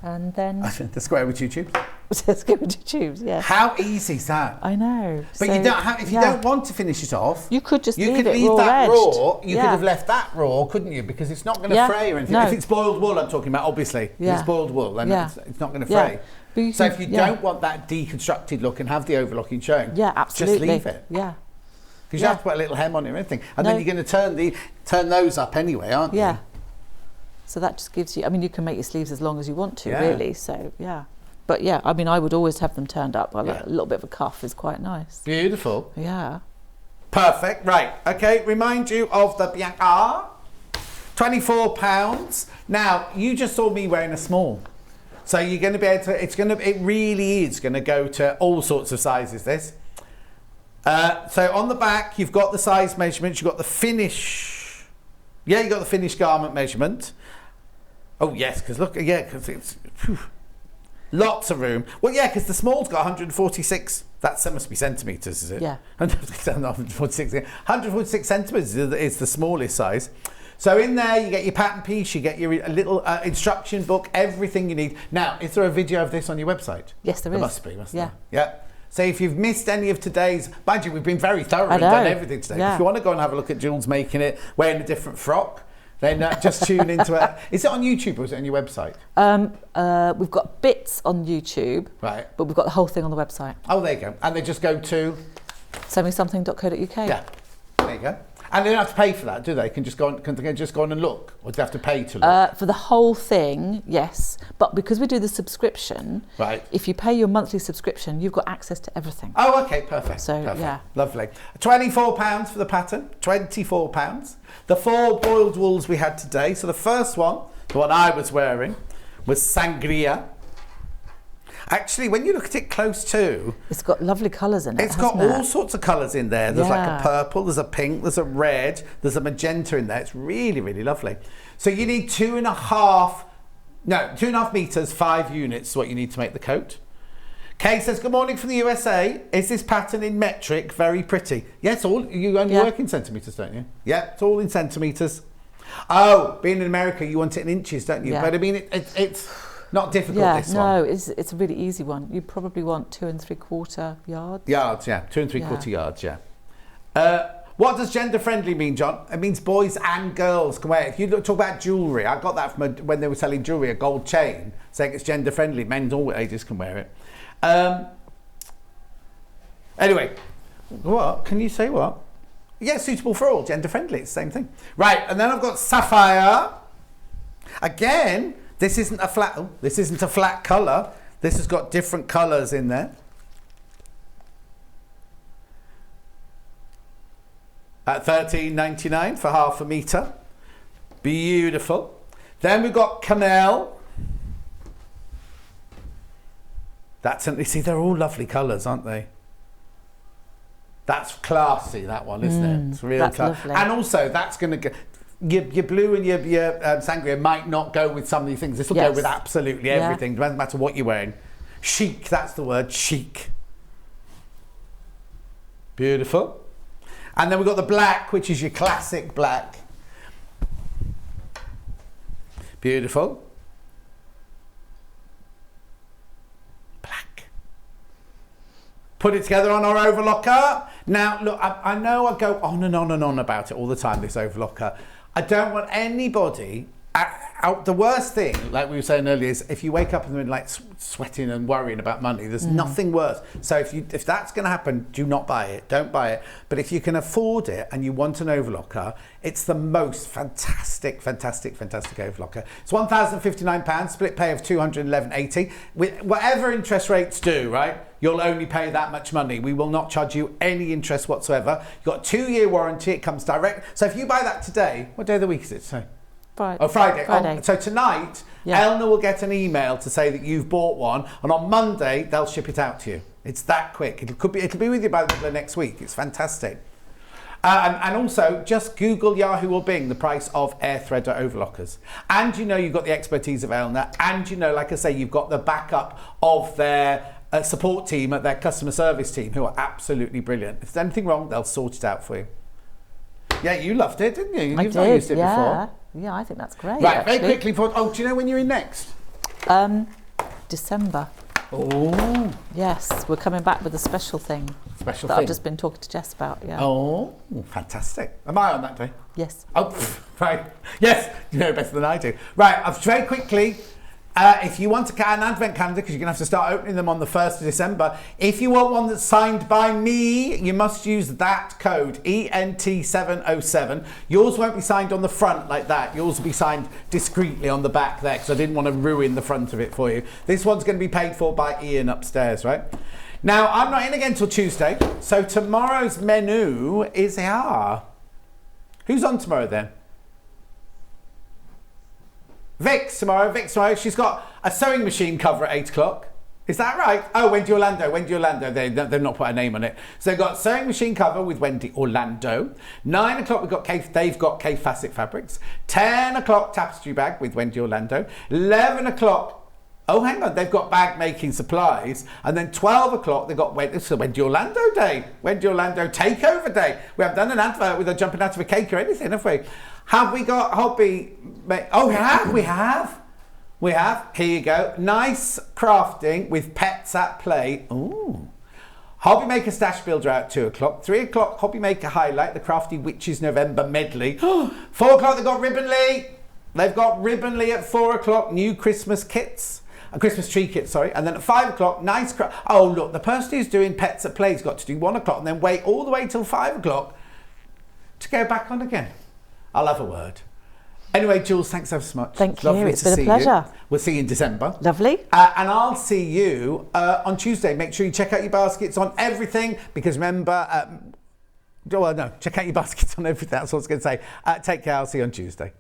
And then the square with 2 tubes. Square with 2 tubes, yeah. How easy is that? I know. But you don't have, if you don't want to finish it off, you could just leave it that raw-edged. raw. You could have left that raw, couldn't you? Because it's not going to fray or anything. No. If it's boiled wool, I'm talking about, obviously. If it's boiled wool, then it's not going to fray. So if you don't want that deconstructed look and have the overlocking showing, absolutely. just leave it. Yeah. Because you have to put a little hem on it and everything. And then you're going to turn those up anyway, aren't you? Yeah. So that just gives you, I mean, you can make your sleeves as long as you want to, really. So, yeah. But yeah, I mean, I would always have them turned up. A little bit of a cuff is quite nice. Beautiful. Yeah. Perfect. Right. Okay. Remind you of the Bianca. £24. Now, you just saw me wearing a small. So you're going to be able to, it really is going to go to all sorts of sizes, this. So on the back, you've got the size measurements, you've got the finish. Yeah, you've got the finished garment measurement. Oh, yes, because look, because it's lots of room. Well, yeah, because the small's got 146. That must be centimetres, is it? Yeah. 146 centimetres is the smallest size. So in there, you get your pattern piece, you get your little instruction book, everything you need. Now, is there a video of this on your website? Yes, there is. There must be, mustn't there? Yeah. So if you've missed any of today's, mind you, we've been very thorough and done everything today. Yeah. If you want to go and have a look at Jules making it, wearing a different frock, then just tune into it. Is it on YouTube or is it on your website? We've got bits on YouTube, right? But we've got the whole thing on the website. Oh, there you go. And they just go to sewing-something.co.uk. Yeah, there you go. And they don't have to pay for that, do they? Can they just go on and look, or do they have to pay to look? For the whole thing, yes. But because we do the subscription, right? If you pay your monthly subscription, you've got access to everything. Oh, okay, perfect. So perfect. yeah, lovely. £24 for the pattern. £24. The 4 boiled wools we had today. So the first one, the one I was wearing, was Sangria. Actually, when you look at it close to... It's got lovely colours in it, It's got all sorts of colours in there. There's like a purple, there's a pink, there's a red, there's a magenta in there. It's really, really lovely. So you need 2.5 metres, 5 units is what you need to make the coat. Kay says, good morning from the USA. Is this pattern in metric? Very pretty. Yes, you only work in centimetres, don't you? Yeah, it's all in centimetres. Oh, being in America, you want it in inches, don't you? Yeah. But I mean, it's not difficult, this one. No, it's a really easy one. You probably want 2 3/4 yards. Yards, yeah. 2 3/4 yards, yeah. What does gender friendly mean, John? It means boys and girls can wear it. If you talk about jewellery, I got that from when they were selling jewellery, a gold chain, saying it's gender friendly. Men all ages can wear it. Anyway, what? Can you say what? Yeah, suitable for all, gender friendly, it's the same thing. Right, and then I've got Sapphire. Again, this isn't a flat colour. This has got different colours in there. At $13.99 for half a metre. Beautiful. Then we've got Camel. You see, they're all lovely colours, aren't they? That's classy, that one, isn't it? It's real classy. And also, that's going to go... Your blue and your sangria might not go with some of these things. This will go with absolutely everything. Doesn't matter what you're wearing. Chic, that's the word, chic. Beautiful. And then we've got the black, which is your classic black. Beautiful. Black. Put it together on our overlocker. Now, look, I know I go on and on and on about it all the time, this overlocker. I don't want anybody... the worst thing, like we were saying earlier, is if you wake up and you're like sweating and worrying about money, there's nothing worse. So if that's going to happen, do not buy it. Don't buy it. But if you can afford it and you want an overlocker, it's the most fantastic overlocker. It's £1,059, split pay of £211.80. With whatever interest rates do, right? You'll only pay that much money. We will not charge you any interest whatsoever. You've got a 2-year warranty. It comes direct. So if you buy that today, what day of the week is it? So. Friday. So tonight, Eleanor will get an email to say that you've bought one, and on Monday they'll ship it out to you. It's that quick. It'll be with you by the next week. It's fantastic. And also, just Google, Yahoo or Bing the price of air threader overlockers. And you know you've got the expertise of Eleanor, and you know, like I say, you've got the backup of their support team at their customer service team, who are absolutely brilliant. If there's anything wrong, they'll sort it out for you. Yeah, you loved it, didn't you? You've not used it before. Yeah, I think that's great. Right, very quickly. Do you know when you're in next? December. Oh. Yes, we're coming back with a special thing. I've just been talking to Jess about, Oh, fantastic. Am I on that day? Yes. Oh, right. Yes, you know better than I do. Right, very quickly, if you want an advent calendar, because you're going to have to start opening them on the 1st of December, if you want one that's signed by me, you must use that code, ENT707. Yours won't be signed on the front like that. Yours will be signed discreetly on the back there, because I didn't want to ruin the front of it for you. This one's going to be paid for by Ian upstairs, right? Now, I'm not in again till Tuesday, so tomorrow's menu is here. Who's on tomorrow then? Vic's tomorrow. She's got a sewing machine cover at 8 o'clock. Is that right? Oh, Wendy Orlando. They've not put a name on it. So they've got sewing machine cover with Wendy Orlando. 9 o'clock they've got K Facet Fabrics. 10 o'clock tapestry bag with Wendy Orlando. 11 o'clock, oh hang on, they've got bag making supplies. And then 12 o'clock they've got Wendy Orlando Day. Wendy Orlando Takeover Day. We haven't done an advert with her jumping out of a cake or anything, have we? Have we got hobby? Oh, we have. Here you go. Nice crafting with pets at play. Ooh. Hobby Maker Stash Builder at 2 o'clock. 3 o'clock, Hobby Maker Highlight, the Crafty Witches November medley. 4 o'clock, they've got Ribbonly. They've got Ribbonly at 4 o'clock. New Christmas kits. Christmas tree kit, sorry. And then at 5 o'clock, nice craft. Oh, look, the person who's doing Pets at Play's got to do 1 o'clock and then wait all the way till 5 o'clock to go back on again. I'll have a word. Anyway, Jules, thanks ever so much. Thank you. It's been a pleasure. We'll see you in December. Lovely. And I'll see you on Tuesday. Make sure you check out your baskets on everything, because remember, check out your baskets on everything. That's what I was going to say. Take care. I'll see you on Tuesday.